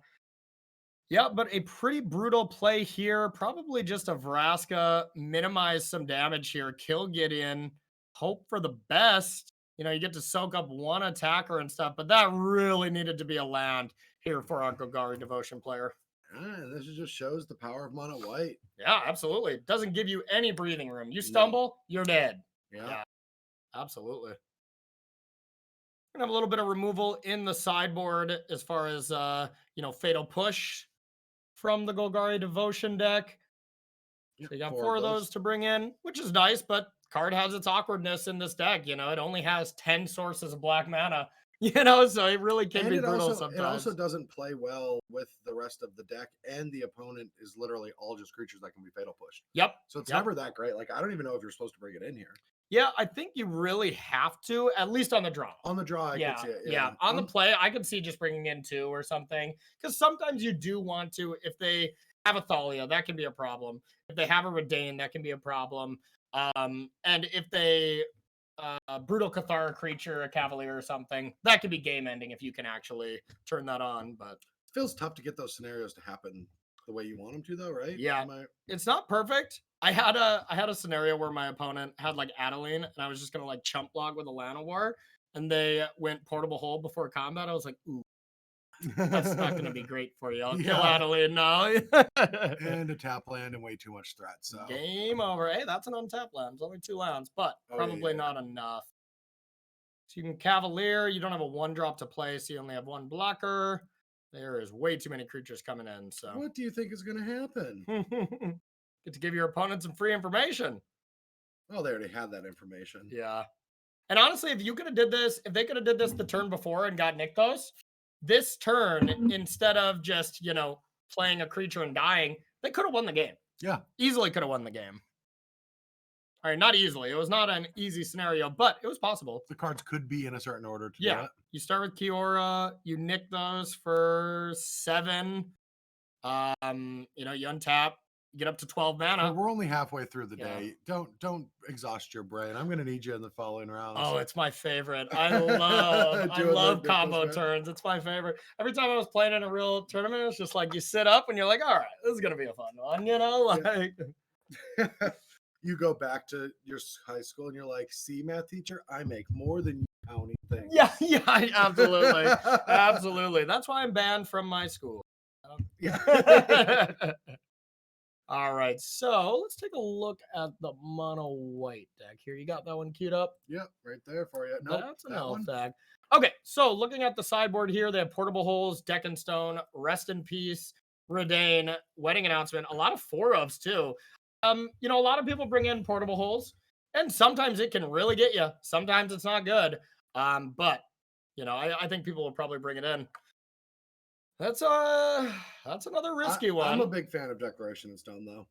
yeah, but a pretty brutal play here. Probably just a Vraska, minimize some damage here, kill Gideon, hope for the best. You know, you get to soak up 1 attacker and stuff, but that really needed to be a land here for our Golgari Devotion player. This just shows the power of mono white. Yeah, absolutely. It doesn't give you any breathing room. You stumble, you're dead. Yeah. Absolutely. We're gonna have a little bit of removal in the sideboard as far as Fatal Push from the Golgari Devotion deck. So you got 4 of those to bring in, which is nice, but card has its awkwardness in this deck. You know, it only has 10 sources of black mana. You know, so it really can be brutal sometimes. It also doesn't play well with the rest of the deck, and the opponent is literally all just creatures that can be fatal pushed. Yep. So it's never that great. Like, I don't even know if you're supposed to bring it in here. Yeah, I think you really have to, at least on the draw. On the draw, I can see it. Yeah. On the play, I could see just bringing in 2 or something. Because sometimes you do want to, if they have a Thalia, that can be a problem. If they have a Redain, that can be a problem. And if they Brutal Cathar creature, a Cavalier or something, that could be game ending if you can actually turn that on. But it feels tough to get those scenarios to happen the way you want them to, though, right? Yeah. It's not perfect. I had a scenario where my opponent had like Adeline, and I was just gonna like chump block with a Llanowar, and they went Portable Hold before combat. I was like, ooh, that's not gonna be great for you. I'll kill Adeline now. And a tap land and way too much threat. So game over. Hey, that's an untapped land. It's only 2 lands, but probably not enough. So you can Cavalier. You don't have a 1-drop to play, so you only have 1 blocker. There is way too many creatures coming in. So what do you think is gonna happen? Get to give your opponent some free information. Oh, they already had that information. Yeah. And honestly, if you could have did this, if they could have did this the turn before and got Nykthos, this turn, instead of just, playing a creature and dying, they could have won the game. Yeah. Easily could have won the game. All right, not easily. It was not an easy scenario, but it was possible. The cards could be in a certain order to do it. You start with Kiora, you nick those for 7. You untap, get up to 12 mana. We're only halfway through the day. Don't exhaust your brain. I'm gonna need you in the following rounds. Oh, it's my favorite. I love combo turns. It's my favorite. Every time I was playing in a real tournament, it's just like you sit up and you're like, all right, this is gonna be a fun one, You go back to your high school and you're like, see, math teacher, I make more than you counting things. Yeah, absolutely. Absolutely. That's why I'm banned from my school. All right, so let's take a look at the mono white deck here. You got that one queued up? Yep, right there for you. Nope, that's an L-Fag. Okay, so looking at the sideboard here, they have Portable Holes, Deck and Stone, Rest in Peace, Redain, Wedding Announcement, a lot of 4-ofs too. A lot of people bring in Portable Holes, and sometimes it can really get you. Sometimes it's not good. But I think people will probably bring it in. That's another risky one. I'm a big fan of Declaration in Stone, though.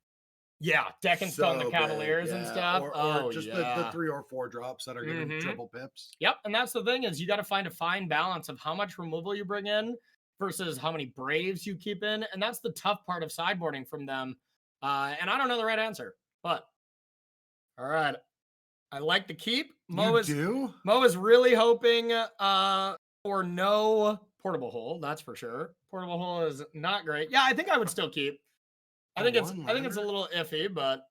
Yeah, Deck and Stone, the Cavaliers and stuff. Or just the 3 or 4 drops that are giving triple pips. Yep, and that's the thing is you got to find a fine balance of how much removal you bring in versus how many Braves you keep in, and that's the tough part of sideboarding from them. And I don't know the right answer, but all right. I like the keep. Mo is really hoping for no Portable Hole, that's for sure. Portable Hole is not great. Yeah, I think I would still keep. I think it's a little iffy, but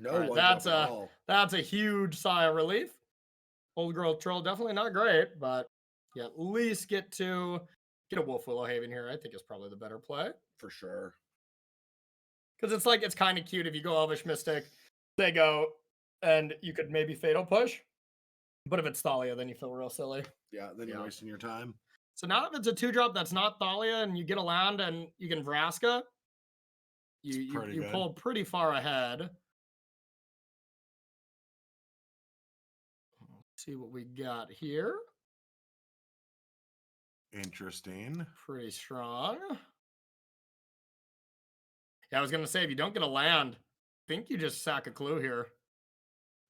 that's a huge sigh of relief. Old Girl Troll definitely not great, but at least get a Wolf Willow Haven here. I think is probably the better play for sure. Because it's kind of cute if you go Elvish Mystic, they go, and you could maybe Fatal Push. But if it's Thalia, then you feel real silly. Yeah, then you're wasting your time. So now if it's a 2-drop that's not Thalia and you get a land and you can Vraska, you pull pretty far ahead. Let's see what we got here. Interesting. Pretty strong. Yeah, I was gonna say if you don't get a land, I think you just sack a clue here.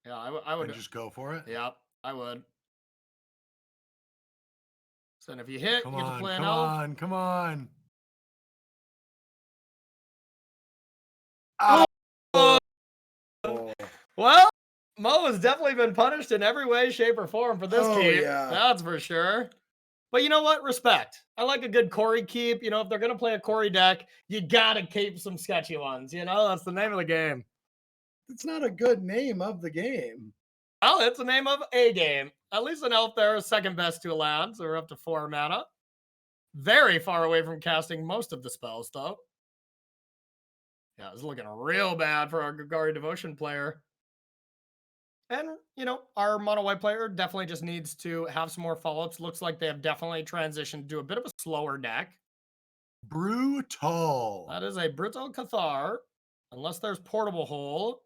Yeah, I would just go for it. Yeah, I would. So then if you hit, you get to play an elf. Come on. Oh! Well, Mo has definitely been punished in every way, shape, or form for this keep. Yeah. That's for sure. But you know what? Respect. I like a good Corey keep. You know, if they're going to play a Corey deck, you got to keep some sketchy ones. You know, that's the name of the game. It's not a good name of the game. Well, it's the name of a game. At least an elf there is second best to a land, so we're up to 4 mana. Very far away from casting most of the spells, though. Yeah, it's looking real bad for our Golgari Devotion player. And, you know, our mono white player definitely just needs to have some more follow-ups. Looks like they have definitely transitioned to a bit of a slower deck. Brutal. That is a Brutal Cathar. Unless there's Portable Hole,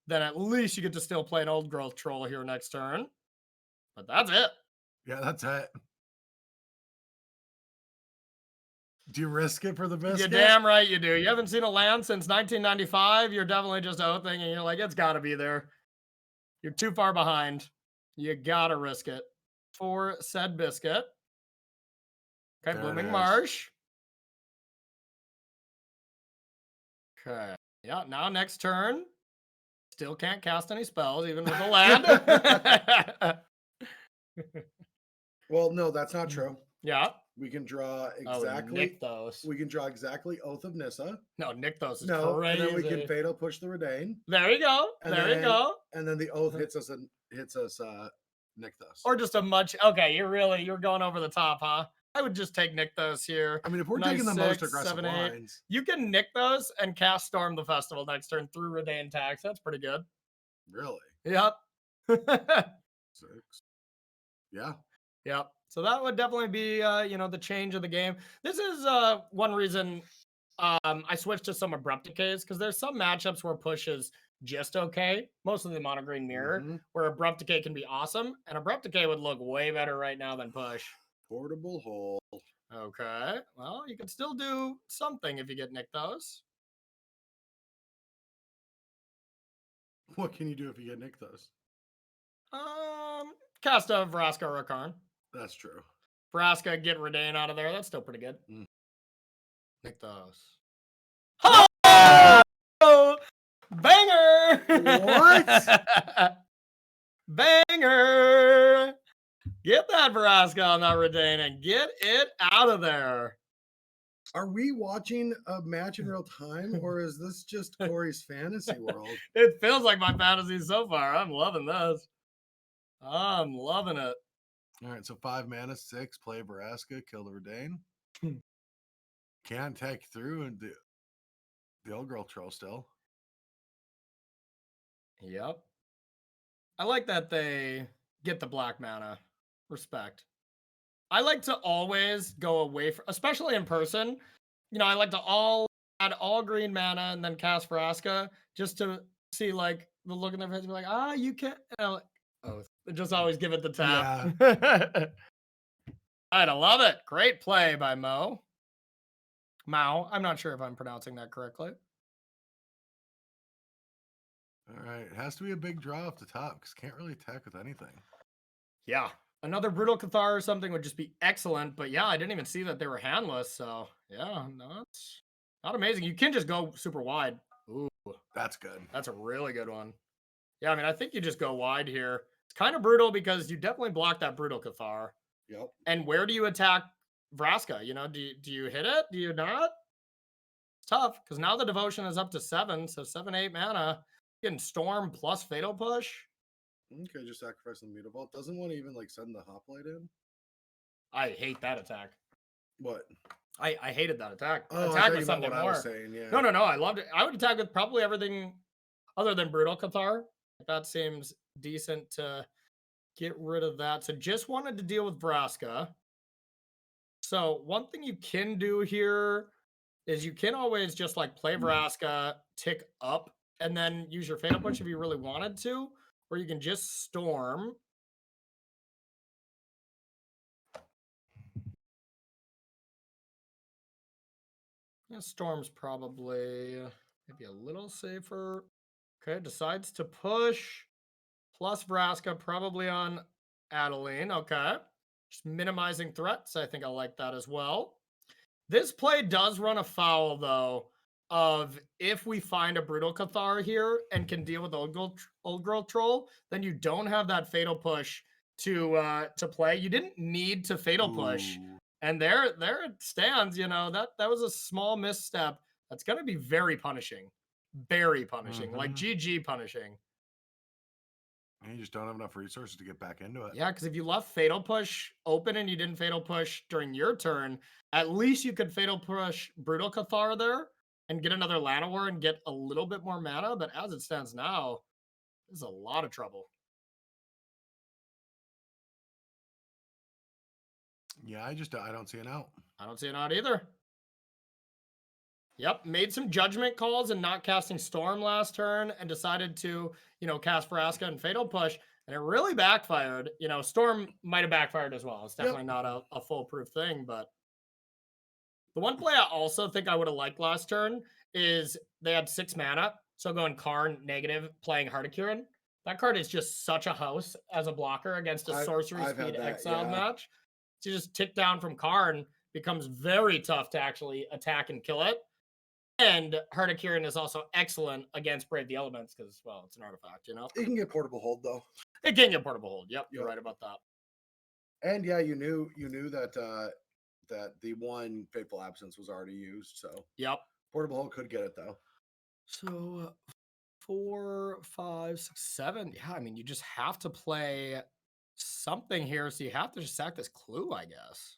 then at least you get to still play an Old Growth Troll here next turn. But that's it. Yeah, that's it. Do you risk it for the biscuit? You're damn right you do. You haven't seen a land since 1995. You're definitely just oathing, and you're like, it's got to be there. You're too far behind. You got to risk it for said biscuit. Okay, there Blooming Marsh. Okay. Yeah, now next turn. Still can't cast any spells, even with a land. Well, no, that's not true. Yeah. We can draw exactly. Nykthos. We can draw exactly Oath of Nissa. No, Nykthos is no, crazy. And then we can Fatal Push the Redain. There you go. There you go. And then the Oath hits us Nykthos. Or just a much. Okay, you're going over the top, huh? I would just take Nykthos here. I mean, if we're taking the most aggressive lines, you can Nykthos and cast Storm the Festival next turn through Redain tax. That's pretty good. Really? Yep. 6. Yeah. Yep. So that would definitely be, the change of the game. This is one reason I switched to some Abrupt Decays, because there's some matchups where push is just okay. Mostly the Mono Green Mirror, where Abrupt Decay can be awesome. And Abrupt Decay would look way better right now than push. Portable Hole. Okay. Well, you can still do something if you get Nykthos. What can you do if you get Nykthos? Cast a Vraska or a Karn. That's true. Vraska, get Redain out of there. That's still pretty good. Nykthos. Oh! Banger! What? Banger! Get that Vraska on that Redain and get it out of there. Are we watching a match in real time, or is this just Corey's fantasy world? It feels like my fantasy so far. I'm loving this. I'm loving it. All right, so 5 mana, 6, play Vraska, kill the Redain. Can't take through and the Old Girl Troll still. Yep. I like that they get the black mana. Respect. I like to always go away from, especially in person. You know, I like to add all green mana and then cast Vraska just to see like the look in their face and be like, you can't. Just always give it the tap. Yeah. I love it. Great play by Mo. Mao. I'm not sure if I'm pronouncing that correctly. All right. It has to be a big draw off the top because can't really attack with anything. Yeah. Another Brutal Cathar or something would just be excellent. But yeah, I didn't even see that they were handless. So yeah, no, it's not amazing. You can just go super wide. Ooh. That's good. That's a really good one. Yeah, I mean, I think you just go wide here. It's kind of brutal because you definitely block that Brutal Cathar. Yep. And where do you attack Vraska? You know, do you hit it? Do you not? It's tough because now the Devotion is up to 7. So 7, 8 mana. Getting Storm plus Fatal Push. Okay, just sacrifice the Mutavault. Doesn't want to even like send the Hoplite in. I hate that attack. What? I hated that attack. Oh, attack with something more. I was saying, yeah. No. I loved it. I would attack with probably everything other than Brutal Cathar. That seems decent to get rid of that. So just wanted to deal with Vraska. So one thing you can do here is you can always just like play Vraska, tick up, and then use your Fatal Push if you really wanted to, or you can just Storm. Yeah, Storm's probably maybe a little safer. Okay, decides to push. Plus Vraska, probably on Adeline. Okay. Just minimizing threats. I think I like that as well. This play does run afoul, though, of if we find a Brutal Cathar here and can deal with Old Girl Troll, then you don't have that Fatal Push to play. You didn't need to Fatal Push. And there it stands, you know, that was a small misstep. That's going to be very punishing. Very punishing. Like GG punishing. And you just don't have enough resources to get back into it. Yeah, because if you left Fatal Push open and you didn't Fatal Push during your turn, at least you could Fatal Push Brutal Cathar there and get another Llanowar and get a little bit more mana. But as it stands now, this is a lot of trouble. Yeah, I don't see an out. I don't see an out either. Yep, made some judgment calls and not casting Storm last turn and decided to, you know, cast Vraska and Fatal Push, and it really backfired. You know, Storm might have backfired as well. It's definitely not a foolproof thing, but the one play I also think I would have liked last turn is they had 6 mana, so going Karn negative, playing Hardicurin. That card is just such a house as a blocker against a sorcery speed exiled match. To just tick down from Karn becomes very tough to actually attack and kill it. And Hardicurin is also excellent against Brave the Elements because, well, it's an artifact, you know? It can get portable hold, though. It can get portable hold. Yep, you're right about that. And yeah, you knew that that the one Fateful Absence was already used, so yep. Portable hold could get it, though. So 4, 5, 6, 7. Yeah, I mean, you just have to play something here, so you have to just sack this clue, I guess.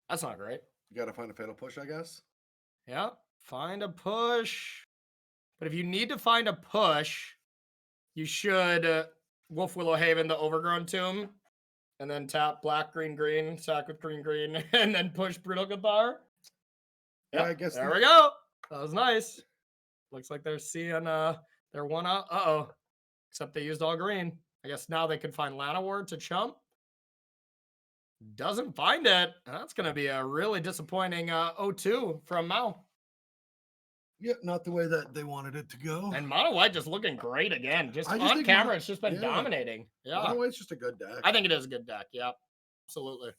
That's not great. You got to find a Fatal Push, I guess. Yeah, find a push. But if you need to find a push, you should Wolf Willow Haven the Overgrown Tomb, and then tap black, green, green, sack with green, green, and then push Brutal Cathar. Yeah, I guess. There we go. That was nice. Looks like they're seeing their one out. Uh-oh. Except they used all green. I guess now they can find Llanowar to chump. Doesn't find it. That's going to be a really disappointing 0-2 from Mao. Yeah, not the way that they wanted it to go. And Mono White just looking great again. Just on camera, it's just been dominating. Yeah. Mono White's just a good deck. I think it is a good deck. Yeah, absolutely.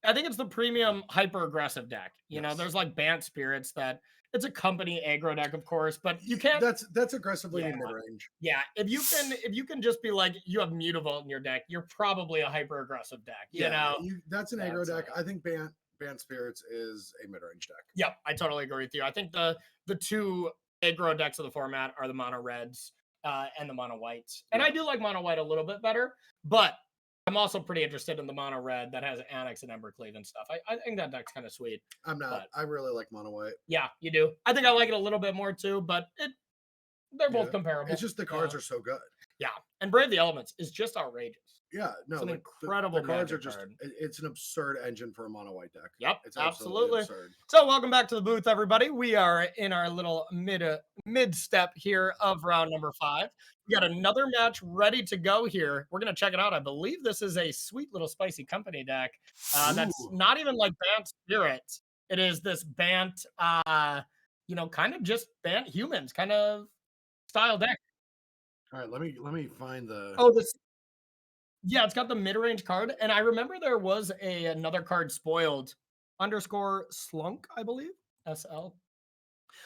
I think it's the premium hyper-aggressive deck. You know, there's like Bant Spirits that it's a company aggro deck, of course, but you can't. That's aggressively in mid-range. Yeah, if you can just be like you have Mutavault in your deck, you're probably a hyper-aggressive deck. You know, that's an aggro deck. I think Bant Spirits is a mid-range deck. Yep, I totally agree with you. I think the two aggro decks of the format are the mono reds and the mono whites. And I do like mono white a little bit better, but I'm also pretty interested in the mono red that has Annex and Embercleave and stuff. I think that deck's kind of sweet. I'm not. But I really like mono white. Yeah, you do. I think I like it a little bit more too, but they're both comparable. It's just the cards are so good. Yeah, and Brave the Elements is just outrageous. Yeah, no, it's an incredible the cards are just, it's an absurd engine for a mono white deck. Yep, it's absolutely absurd. So welcome back to the booth, everybody. We are in our little mid step here of round number 5. We got another match ready to go here. We're going to check it out. I believe this is a sweet little spicy company deck that's not even like Bant Spirits. It is this Bant, kind of just Bant humans kind of style deck. All right, let me find the. Yeah, it's got the mid-range card, and I remember there was another card spoiled, _slunk, I believe, SL.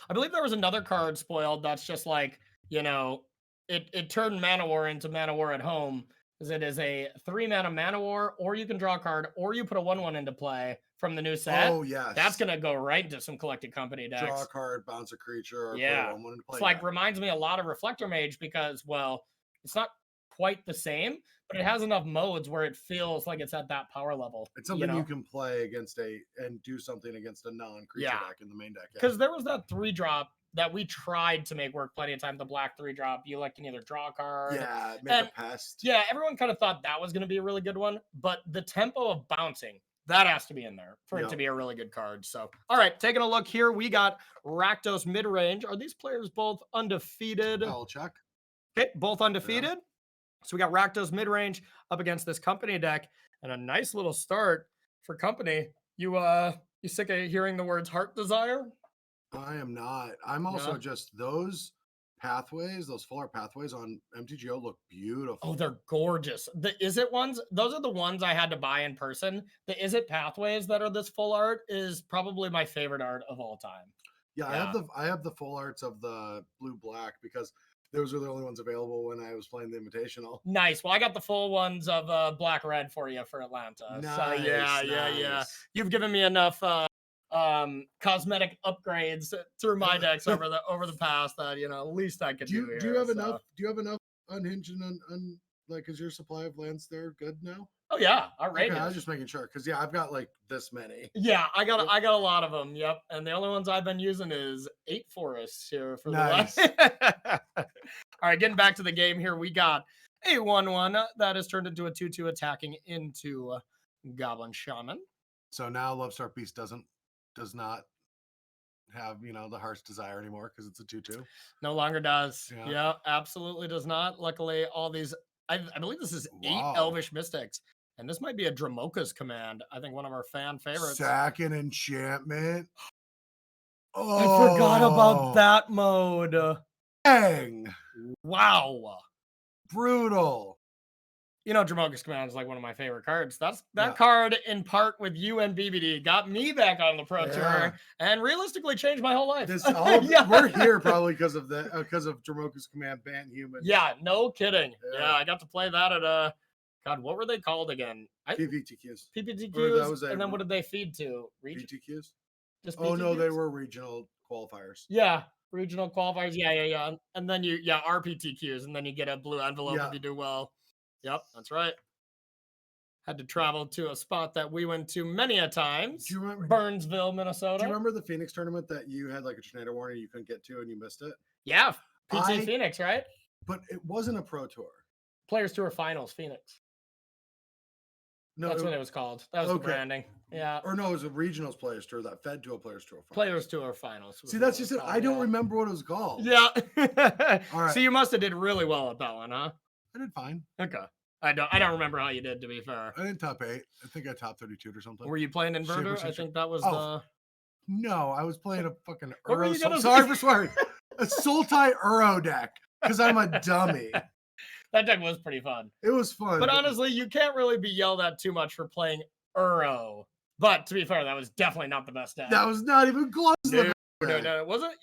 I believe there was another card spoiled that's just like, it turned Manowar into Manowar at home, because it is a 3-mana Manowar, or you can draw a card, or you put a 1/1 into play from the new set. Oh, yes. That's going to go right into some collected company decks. Draw a card, bounce a creature, or yeah. put a 1/1 into play. It's like, reminds me a lot of Reflector Mage, because, well, it's not quite the same, but it has enough modes where it feels like it's at that power level. It's something you can play against and do something against a non-creature deck in the main deck. Because there was that 3-drop that we tried to make work plenty of time. The black 3-drop, you can either draw a card. Yeah, make a pest. Yeah, everyone kind of thought that was going to be a really good one, but the tempo of bouncing, that has to be in there for it to be a really good card. So, all right, taking a look here, we got Rakdos mid-range. Are these players both undefeated? I'll check. Okay, both undefeated. Yeah. So we got Rakdos mid-range up against this company deck, and a nice little start for company. You sick of hearing the words Heart Desire? I am not. I'm also just those pathways, those full art pathways on MTGO look beautiful. Oh, they're gorgeous. The Izzet ones, those are the ones I had to buy in person. The Izzet pathways that are this full art is probably my favorite art of all time. Yeah, I have the full arts of the blue black because those were the only ones available when I was playing the Invitational. Nice. Well, I got the full ones of black red for you for Atlanta. Nice, so yeah. You've given me enough cosmetic upgrades through my decks over the past that at least I could do. Do you have enough? Do you have enough unhinged and is your supply of lands there good now? Oh yeah, outrageous. Okay, I was just making sure because I've got this many. Yeah, I got a lot of them. Yep, and the only ones I've been using is 8 forests here for the last. All right, getting back to the game here, we got a 1/1 that has turned into a 2/2 attacking into Goblin Shaman. So now Lovestruck Beast does not have the Heart's Desire anymore because it's a 2/2. No longer does. Yeah, absolutely does not. Luckily, all these I believe this is 8 Elvish Mystics. And this might be a Dramoka's command. I think one of our fan favorites. Sack and enchantment. Oh, I forgot about that mode. Dang. Wow. Brutal. Dramoka's command is one of my favorite cards. That card, in part with you and BBD, got me back on the Pro Tour and realistically changed my whole life. We're here probably because of Dramoka's command, Bant Human. Yeah, no kidding. Yeah, I got to play that at God, what were they called again? PPTQs. PPTQs, and then what did they feed to? PTQs? Just PTQs? Oh, no, they were regional qualifiers. Yeah, regional qualifiers. Yeah. And then RPTQs, and then you get a blue envelope if you do well. Yep, that's right. Had to travel to a spot that we went to many a times. Do you remember Burnsville, Minnesota? Do you remember the Phoenix tournament that you had a tornado warning you couldn't get to and you missed it? Yeah, PT Phoenix, right? But it wasn't a Pro Tour. Players Tour Finals, Phoenix. No, that's what it was called. That was the branding. Yeah. Or no, it was a Regionals Players Tour that fed to a Players Tour Finals. Players Tour Finals. See, that's just it. I don't remember what it was called. Yeah. All right. So you must have did really well at that one, huh? I did fine. Okay. I don't remember how you did, to be fair. I didn't top 8. I think I top 32 or something. Were you playing Inverter? I think that was the. No, I was playing a fucking Uro. Sorry for swearing. A Sultai Uro deck because I'm a dummy. That deck was pretty fun. It was fun. But honestly, you can't really be yelled at too much for playing Uro. But to be fair, that was definitely not the best deck. That was not even close. No. Wasn't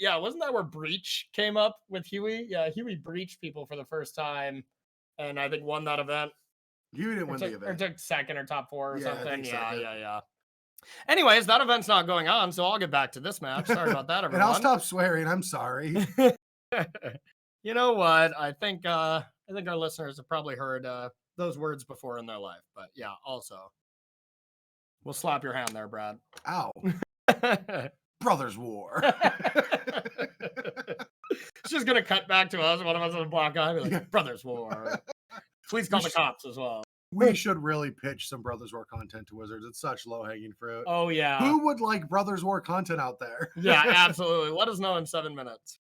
that where Breach came up with Huey? Yeah, Huey breached people for the first time, and I think won that event. Huey didn't win the event. Or took second or top 4 or something. Yeah. Anyways, that event's not going on, so I'll get back to this match. Sorry about that, everyone. And I'll stop swearing. I'm sorry. You know what? I think our listeners have probably heard those words before in their life. But yeah, also, we'll slap your hand there, Brad. Ow. Brothers War. It's just gonna cut back to us. One of us in a black eye, be like, Brothers War. Please call the cops as well. We should really pitch some Brothers War content to Wizards. It's such low-hanging fruit. Oh, yeah. Who would like Brothers War content out there? Yeah, absolutely. Let us know in 7 minutes.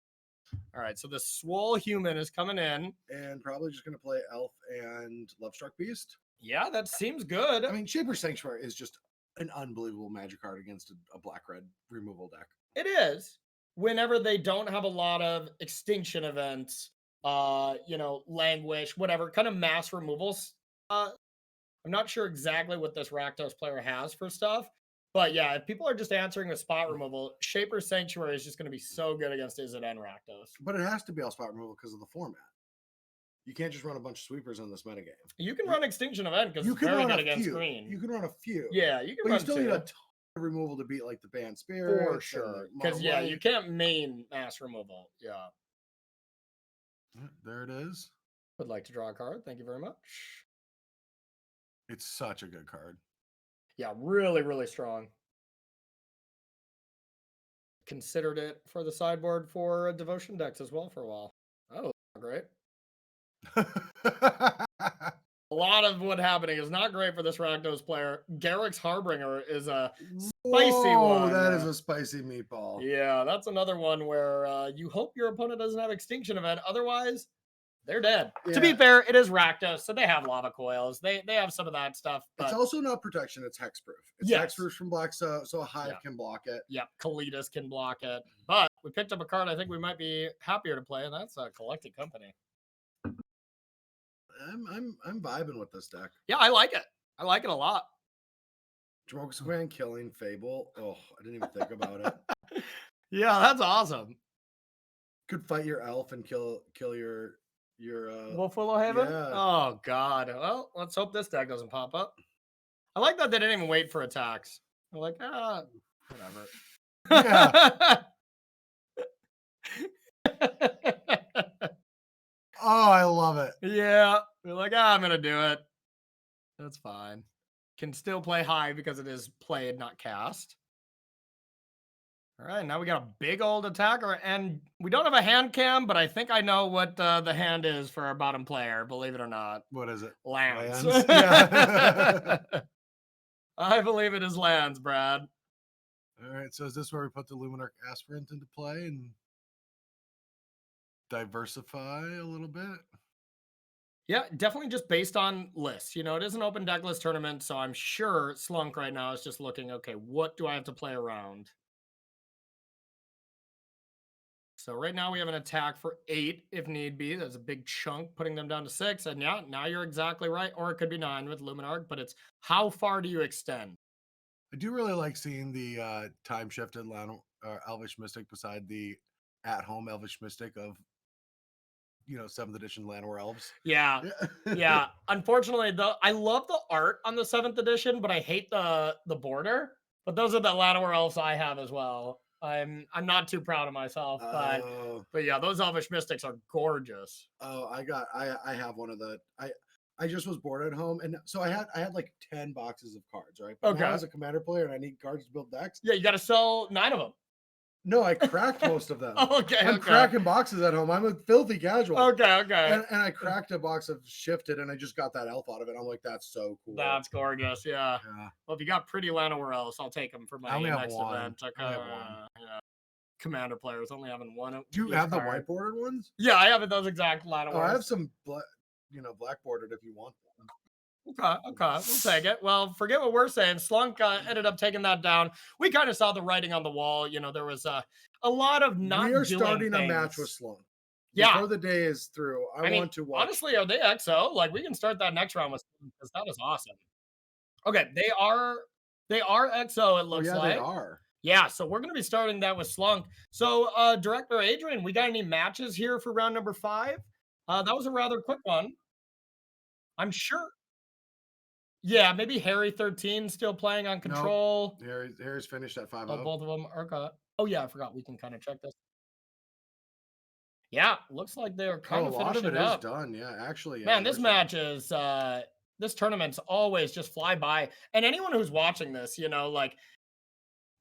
All right, so the Swole Human is coming in. And probably just going to play Elf and Lovestruck Beast. Yeah, that seems good. I mean, Shaper's Sanctuary is just an unbelievable magic card against a black-red removal deck. It is. Whenever they don't have a lot of extinction events, Languish, whatever, kind of mass removals. I'm not sure exactly what this Rakdos player has for stuff, but yeah, if people are just answering with spot removal, Shaper's Sanctuary is just going to be so good against Izzet and Rakdos. But it has to be all spot removal because of the format. You can't just run a bunch of sweepers in this metagame. You can run Extinction Event because it's very good against green. You can run a few. Yeah, you can but run you still need a ton of removal to beat the Banned Spirit. For sure. Because you can't main mass removal. Yeah. There it is. Would like to draw a card. Thank you very much. It's such a good card. Yeah, really, really strong. considered it for the sideboard for devotion decks as well for a while. Oh, great. A lot of what happening is not great for this Rakdos player. Garrick's Harbinger is a spicy one. That is a spicy meatball. Yeah, that's another one where you hope your opponent doesn't have Extinction Event. Otherwise, they're dead. Yeah. To be fair, it is Rakdos, so they have lava coils. They have some of that stuff. But... It's also not protection. It's hexproof. It's hexproof from black, so a hive can block it. Yep, Kalitas can block it. But we picked up a card I think we might be happier to play, and that's Collected Company. I'm vibing with this deck. Yeah, I like it. I like it a lot. Droppin'Baums killing Fable. Oh, I didn't even think about it. Yeah, that's awesome. Could fight your elf and kill your Wolfwillow Haven? Yeah. Oh god. Well, let's hope this deck doesn't pop up. I like that they didn't even wait for attacks. They're like, whatever. Yeah. Oh, I love it. Yeah. They're like, I'm gonna do it. That's fine. Can still play high because it is played, not cast. All right, now we got a big old attacker, and we don't have a hand cam, but I think I know what the hand is for our bottom player, believe it or not. What is it? Lands. Yeah. I believe it is lands, Brad. All right, so is this where we put the Luminarch Aspirant into play and diversify a little bit? Yeah, definitely just based on lists. You know, it is an open deck list tournament, so I'm sure Slunk right now is just looking, okay, what do I have to play around? So right now we have an attack for 8 if need be. That's a big chunk, putting them down to 6. And yeah, now you're exactly right. Or it could be 9 with Luminarch, but it's how far do you extend? I do really like seeing the time-shifted Elvish Mystic beside the at-home Elvish Mystic of, 7th edition Llanowar Elves. Yeah. Yeah. Unfortunately, I love the art on the 7th edition, but I hate the border. But those are the Llanowar Elves I have as well. I'm not too proud of myself, but yeah, those Elvish Mystics are gorgeous. Oh, I have one of the I just was bored at home, and so I had like 10 boxes of cards, right? But now as a commander player and I need cards to build decks. Yeah, you got to sell 9 of them. No, I cracked most of them. Okay, I'm cracking boxes at home. I'm a filthy casual. Okay. And I cracked a box of Shifted, and I just got that elf out of it. I'm like, that's so cool. That's gorgeous. Yeah. Well, if you got pretty Llanowar Elves, I'll take them for my next event. Okay. I have one. Yeah. Commander players only having one. Do you have the white bordered ones? Yeah, I have those exact Llanowar. Oh, I have some, black bordered if you want them. Okay, we'll take it. Well, forget what we're saying. Slunk ended up taking that down. We kind of saw the writing on the wall. There was a lot of not. We are starting a match with Slunk. Yeah. Before the day is through, I want to watch. Honestly, are they XO? Like, we can start that next round with Slunk because that is awesome. Okay, they are XO. It looks like they are. Yeah, so we're going to be starting that with Slunk. So, Director Adrian, we got any matches here for round number 5? That was a rather quick one. I'm sure. Yeah, maybe Harry 13 still playing on Control. Nope. Harry's finished at 5-0. Oh, both of them are got. Oh yeah, I forgot. We can kind of check this. Yeah, looks like they're kind of finishing up. A lot of it is done. Yeah, actually. Man, this match is this tournament's always just fly by. And anyone who's watching this, like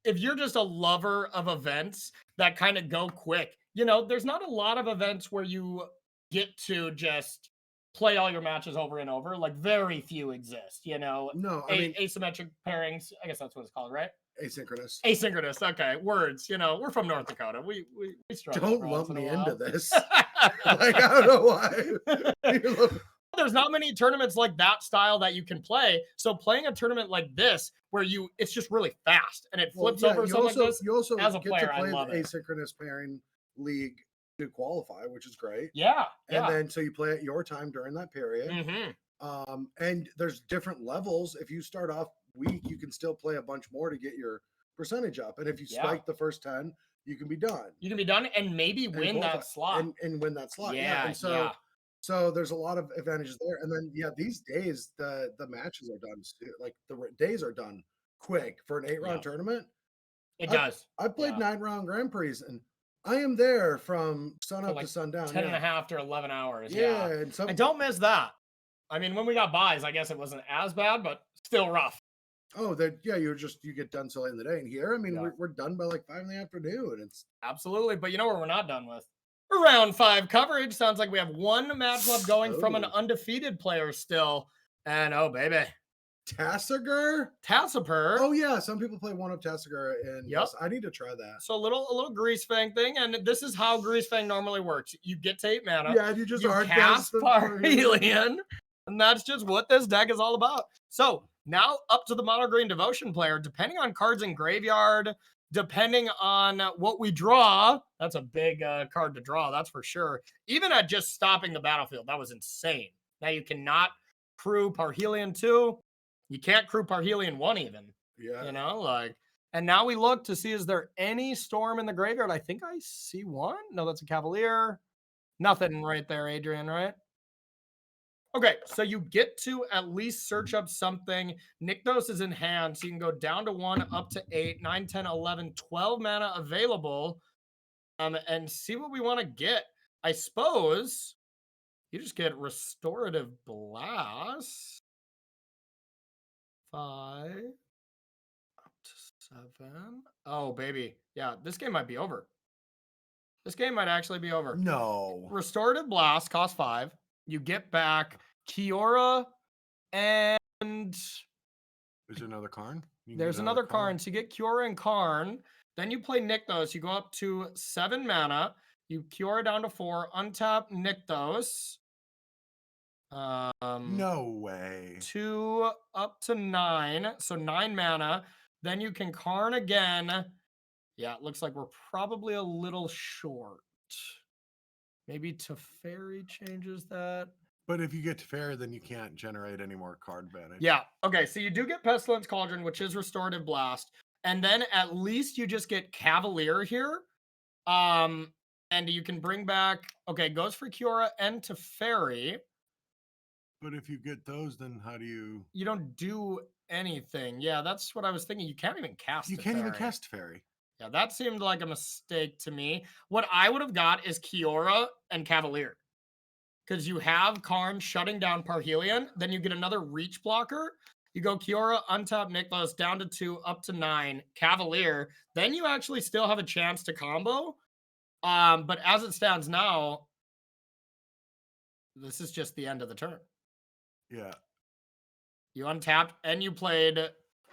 if you're just a lover of events that kind of go quick, there's not a lot of events where you get to just play all your matches over and over. Like, very few exist, No, I mean asymmetric pairings. I guess that's what it's called, right? Asynchronous. Okay, words. We're from North Dakota. We struggle. Don't lump me into this. Like, I don't know why. There's not many tournaments like that style that you can play. So playing a tournament like this, where it's just really fast and it flips over something like this. You also as a player, I love it. Asynchronous pairing league to qualify, which is great. Yeah. And then so you play at your time during that period. Mm-hmm. And there's different levels. If you start off weak, you can still play a bunch more to get your percentage up. And if you spike the first 10, you can be done. You can be done and maybe win that slot. And win that slot. Yeah. And so there's a lot of advantages there. And then these days the matches are done. Like the days are done quick for an 8-round tournament. It does. I played 9-round Grand Prix, and I am there from sun up to sundown. 10 and a half to 11 hours. Yeah. And don't miss that. I mean, when we got buys, I guess it wasn't as bad, but still rough. Oh, that yeah, you get done so late in the day. And here, I mean, Yeah. we're done by like 5 in the afternoon. It's absolutely. But you know what we're not done with? Round 5 coverage. Sounds like we have one match left going from an undefeated player still. And oh baby. Tasigur? Tassiper. Oh yeah, some people play one of Tasigur, and yes, I need to try that. So a little Greasefang thing, and this is how Greasefang normally works. You get to 8 mana. Yeah, and you just cast Parhelion, and that's just what this deck is all about. So now up to the mono green devotion player, depending on cards in graveyard, depending on what we draw. That's a big card to draw, that's for sure. Even at just stopping the battlefield, that was insane. Now you cannot crew Parhelion 2. You can't crew Parhelion 1 even. Yeah. You know, like, and now we look to see, is there any storm in the graveyard? I think I see one. No, that's a Cavalier. Nothing right there, Adrian, right? Okay, so you get to at least search up something. Nykthos is in hand, so you can go down to 1, up to 8, 9, 10, 11, 12 mana available, and see what we want to get. I suppose you just get Restorative Blast. 5 up to 7. Oh, baby. Yeah, this game might be over. This game might actually be over. No. Restorative Blast costs 5. You get back Kiora and is there another Karn? There's another Karn. So you get Kiora and Karn. Then you play Nykthos. You go up to 7 mana. You Kiora down to 4. Untap Nykthos. No way. 2 up to 9. So 9 mana. Then you can Karn again. Yeah, it looks like we're probably a little short. Maybe Teferi changes that. But if you get Teferi, then you can't generate any more card advantage. Yeah. Okay, so you do get Pestilence Cauldron, which is Restorative Blast. And then at least you just get Cavalier here. And you can bring back, okay, goes for Kiora and Teferi. But if you get those, then how do you... You don't do anything. Yeah, that's what I was thinking. You can't even cast You can't even cast Teferi. Yeah, that seemed like a mistake to me. What I would have got is Kiora and Cavalier. Because you have Karn shutting down Parhelion, then you get another reach blocker. You go Kiora, untap Nykthos, down to 2, up to 9, Cavalier. Then you actually still have a chance to combo. But as it stands now, this is just the end of the turn. Yeah. You untapped and you played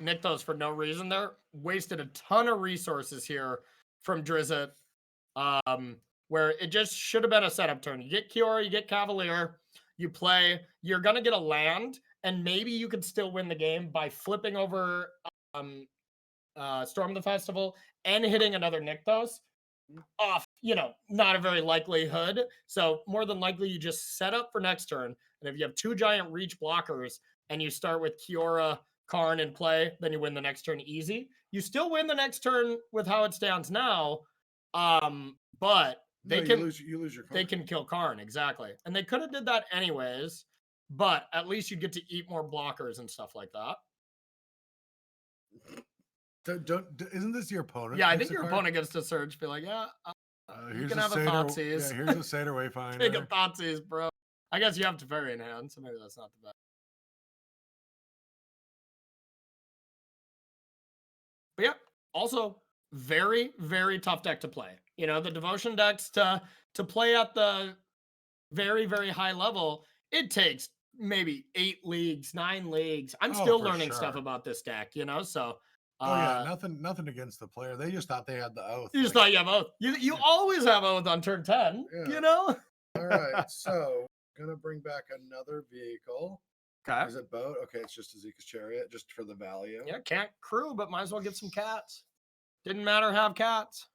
Nykthos for no reason there. Wasted a ton of resources here from Drizzit. Where it just should have been a setup turn. You get Kiora, you get Cavalier, you play, you're going to get a land, and maybe you could still win the game by flipping over Storm the Festival and hitting another Nykthos off, you know, not a very likelihood. So more than likely you just set up for next turn, and if you have 2 giant reach blockers and you start with Kiora, Karn in play, then you win the next turn easy. You still win the next turn with how it stands now, but they you lose your Karn. They can kill Karn, exactly. And they could have did that anyways, but at least you get to eat more blockers and stuff like that. Isn't this your opponent? Yeah, I think your opponent gets to search, be like, yeah, you can have a Thoughtseize. Yeah, here's a Seder Wayfinder. Take a Thoughtseize, bro. I guess you have Teferi in hand, so maybe that's not the best. But yeah, also very, very tough deck to play. You know, the devotion decks to play at the very, very high level, it takes maybe 8 leagues, 9 leagues. I'm still learning stuff about this deck, you know, so yeah, nothing against the player. They just thought they had the oath. You just thought you have oath. You always have oath on turn 10, you know? All right, so gonna bring back another vehicle. Okay. Is it boat? Okay, it's just Azika's Chariot, just for the value. Yeah, can't crew, but might as well get some cats. Didn't matter, have cats.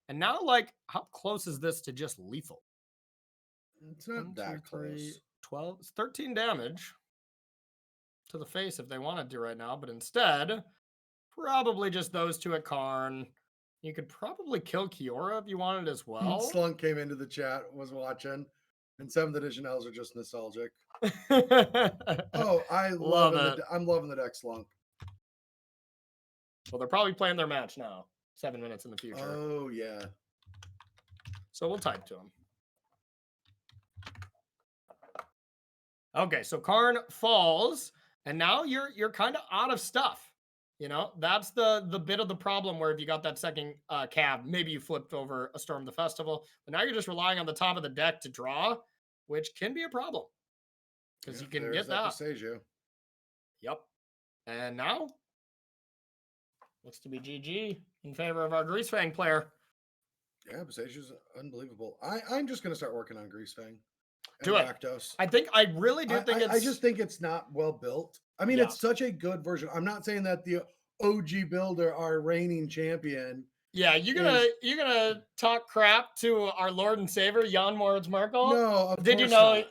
And now, like, how close is this to just lethal? It's not that close. 12. It's 13 damage to the face if they wanted to right now, but instead, probably just those 2 at Karn. You could probably kill Kiora if you wanted as well. Slunk came into the chat, was watching, and 7th edition elves are just nostalgic. Oh, I love it. I'm loving the deck, Slunk. Well, they're probably playing their match now. 7 minutes in the future. Oh, yeah. So we'll type to him. Okay, so Karn falls. And now you're kind of out of stuff. You know, that's the bit of the problem where if you got that second cab, maybe you flipped over a Storm the Festival, but now you're just relying on the top of the deck to draw, which can be a problem because you can get that. Yep. And now looks to be GG in favor of our Greasefang player. Yeah, Besage's unbelievable. I'm just gonna start working on Greasefang. Do it. Rakdos. I really do think I just think it's not well built. I mean, it's such a good version. I'm not saying that the OG builder, our reigning champion. Yeah, you're gonna talk crap to our Lord and Savior, Jan Moritz Merkel? No, did you know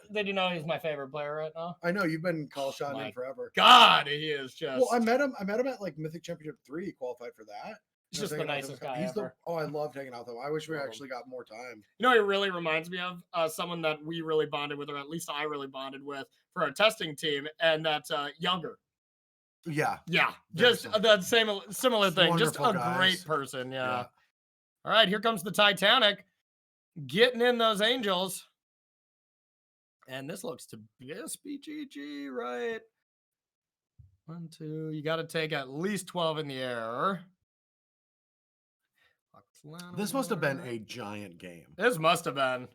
he's my favorite player right now? I know you've been call shotting him forever. God, he is just. Well, I met him at like Mythic Championship 3. He qualified for that. He's just the nicest guy ever. I love hanging out with him. I wish we actually got more time. You know, he really reminds me of someone that we really bonded with, or at least I really bonded with for our testing team, and that's Younger. Yeah. Just that similar thing. Just a great person. Yeah. All right, here comes the Titanic getting in those Angels. And this looks to be SBGG, right? 1, 2. You got to take at least 12 in the air. This must have been a giant game. This must have been.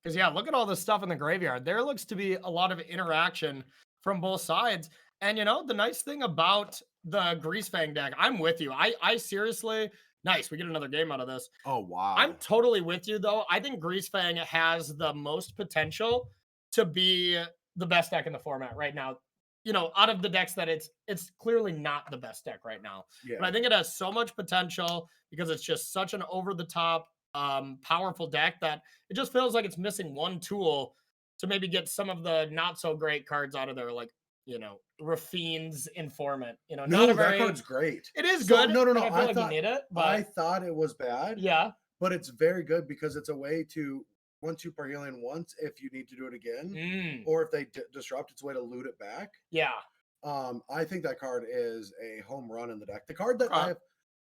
Because, yeah, look at all this stuff in the graveyard. There looks to be a lot of interaction from both sides. And, you know, the nice thing about the Greasefang deck, I'm with you. I seriously, nice. We get another game out of this. Oh, wow. I'm totally with you, though. I think Greasefang has the most potential to be the best deck in the format right now. You know, out of the decks that it's clearly not the best deck right now. Yeah. But I think it has so much potential because it's just such an over-the-top, powerful deck that it just feels like it's missing one tool to maybe get some of the not-so-great cards out of there, like, you know, Rafine's Informant. You know, that card's great. It is good. No. I feel like you need it. But I thought it was bad. Yeah. But it's very good because it's a way to, once you Parhelion once, if you need to do it again, or if they disrupt, it's a way to loot it back. Yeah. I think that card is a home run in the deck. The card that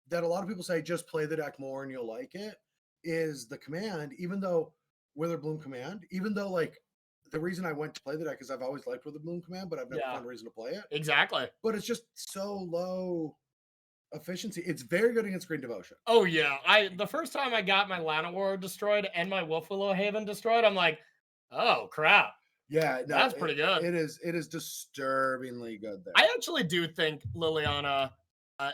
that a lot of people say just play the deck more and you'll like it is the command, even though Witherbloom command, even though like the reason I went to play the deck is I've always liked Witherbloom command, but I've never found a reason to play it. Exactly. But it's just so low efficiency. It's very good against Green Devotion. Oh yeah. The first time I got my Llanowar destroyed and my Wolfwillow Haven destroyed, I'm like, oh crap. Yeah, no, that's pretty good. It is disturbingly good there. I actually do think Liliana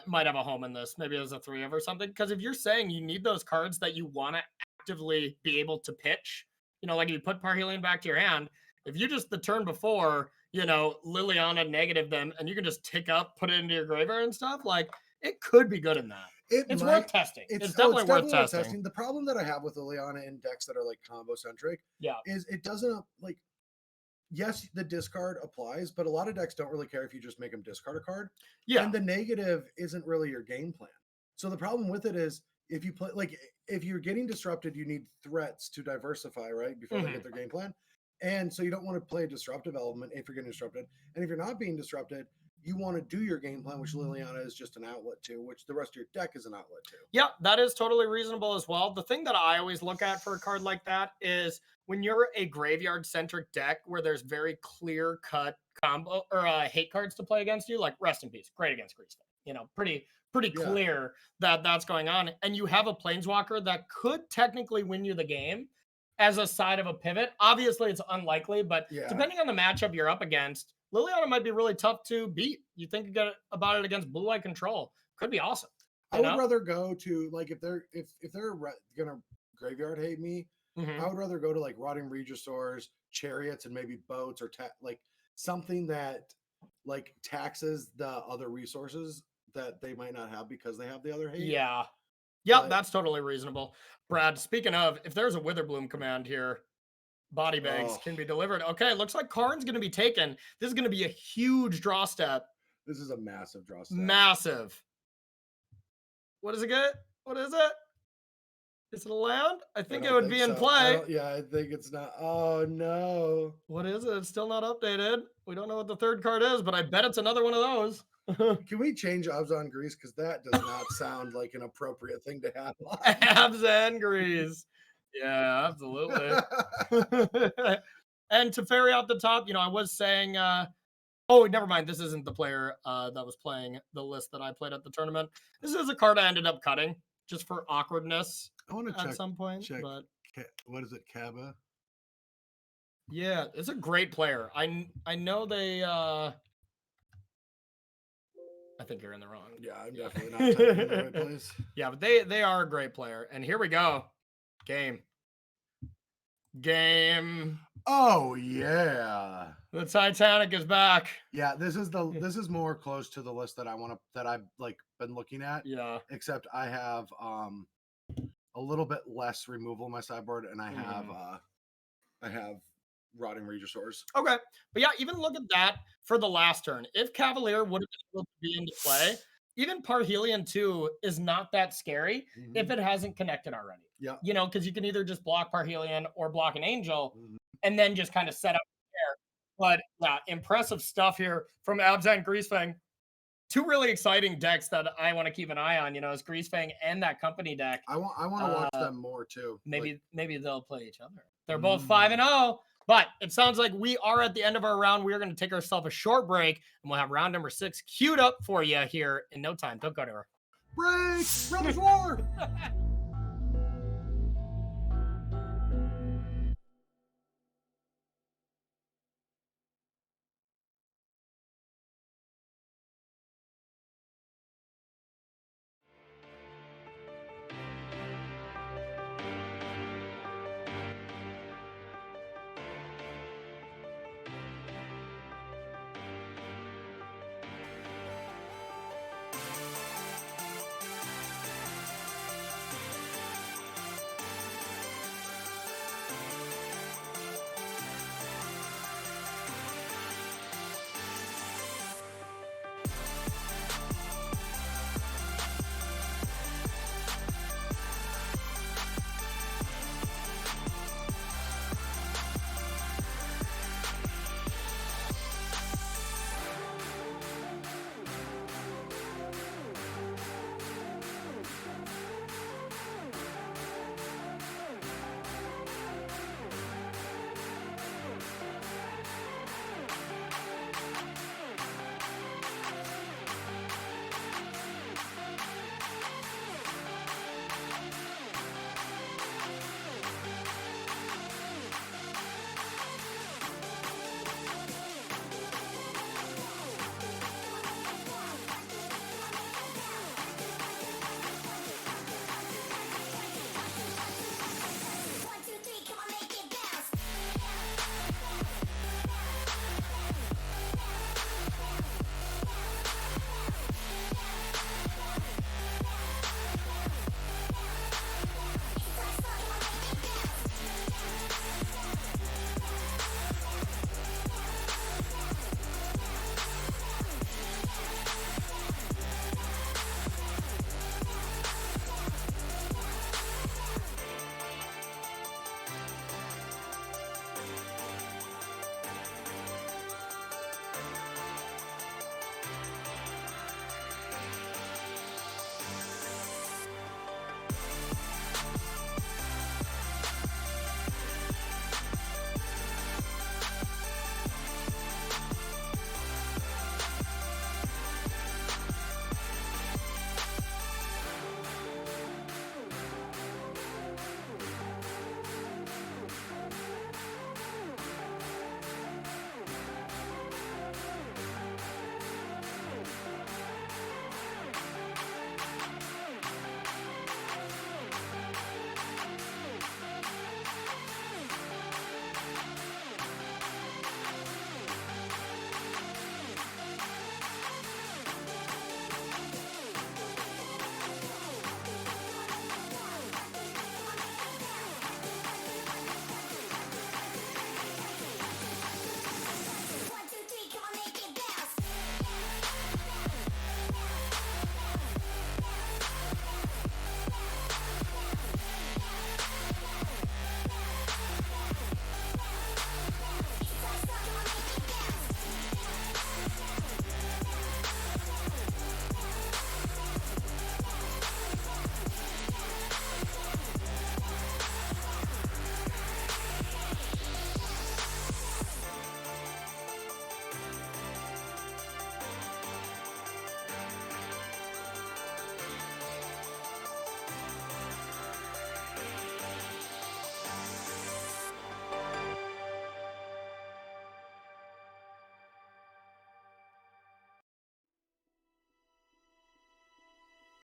might have a home in this, maybe as a 3-of or something. Because if you're saying you need those cards that you want to actively be able to pitch, you know, like you put Parhelion back to your hand, if you just the turn before, you know, Liliana negative them and you can just tick up, put it into your graveyard and stuff, like it could be good in that. It's worth testing. It's definitely worth testing. The problem that I have with Liliana in decks that are like combo centric is it doesn't like, yes, the discard applies, but a lot of decks don't really care if you just make them discard a card. Yeah. And the negative isn't really your game plan. So the problem with it is if you play, like, if you're getting disrupted, you need threats to diversify, right? Before they get their game plan. And so you don't want to play a disruptive element if you're getting disrupted. And if you're not being disrupted, you want to do your game plan, which Liliana is just an outlet to, which the rest of your deck is an outlet to. Yeah, that is totally reasonable as well. The thing that I always look at for a card like that is when you're a graveyard-centric deck where there's very clear-cut combo or hate cards to play against you, like Rest in Peace, great against Greasefang. You know, pretty clear that that's going on. And you have a Planeswalker that could technically win you the game as a side of a pivot. Obviously, it's unlikely, but depending on the matchup you're up against, Liliana might be really tough to beat. You think about it against Blue Eye Control. Could be awesome. I would rather go to, like, if they're gonna graveyard hate me, I would rather go to like Rotting Regisaurs, Chariots, and maybe Boats, or like something that like taxes the other resources that they might not have because they have the other hate. Yeah, that's totally reasonable. Brad, speaking of, if there's a Witherbloom command here, body bags can be delivered. Okay, looks like Karn's going to be taken. This is going to be a huge draw step. This is a massive draw step. Massive. What does it get? What is it? Is it a land? I think it would be in play. I think it's not. Oh, no. What is it? It's still not updated. We don't know what the third card is, but I bet it's another one of those. Can we change Abzan Grease? Because that does not sound like an appropriate thing to have. Abzan Grease. Yeah, absolutely. And to ferry out the top, you know, I was saying Oh, never mind. This isn't the player that was playing the list that I played at the tournament. This is a card I ended up cutting just for awkwardness I want to at check some point. check. But What is it, Kaba? yeah, it's a great player. I know they. I think you're in the wrong. Yeah, I'm definitely not typing in the right place. Yeah, but they are a great player. And here we go. Game. Oh yeah. The Titanic is back. Yeah, this is more close to the list that I've like been looking at. Yeah. Except I have a little bit less removal in my sideboard, and I have Rotting Regisaurs. Okay. But yeah, even look at that for the last turn. If Cavalier would have been able to be into play, even Parhelion 2 is not that scary if it hasn't connected already. Yeah. You know, because you can either just block Parhelion or block an Angel and then just kind of set up there. But yeah, impressive stuff here from Abzan Greasefang. Two really exciting decks that I want to keep an eye on, you know, is Greasefang and that company deck. I want to watch them more too. Maybe they'll play each other. They're both 5-0. But it sounds like we are at the end of our round. We are going to take ourselves a short break, and we'll have round number 6 queued up for you here in no time. Don't go to her. Break! Brothers War!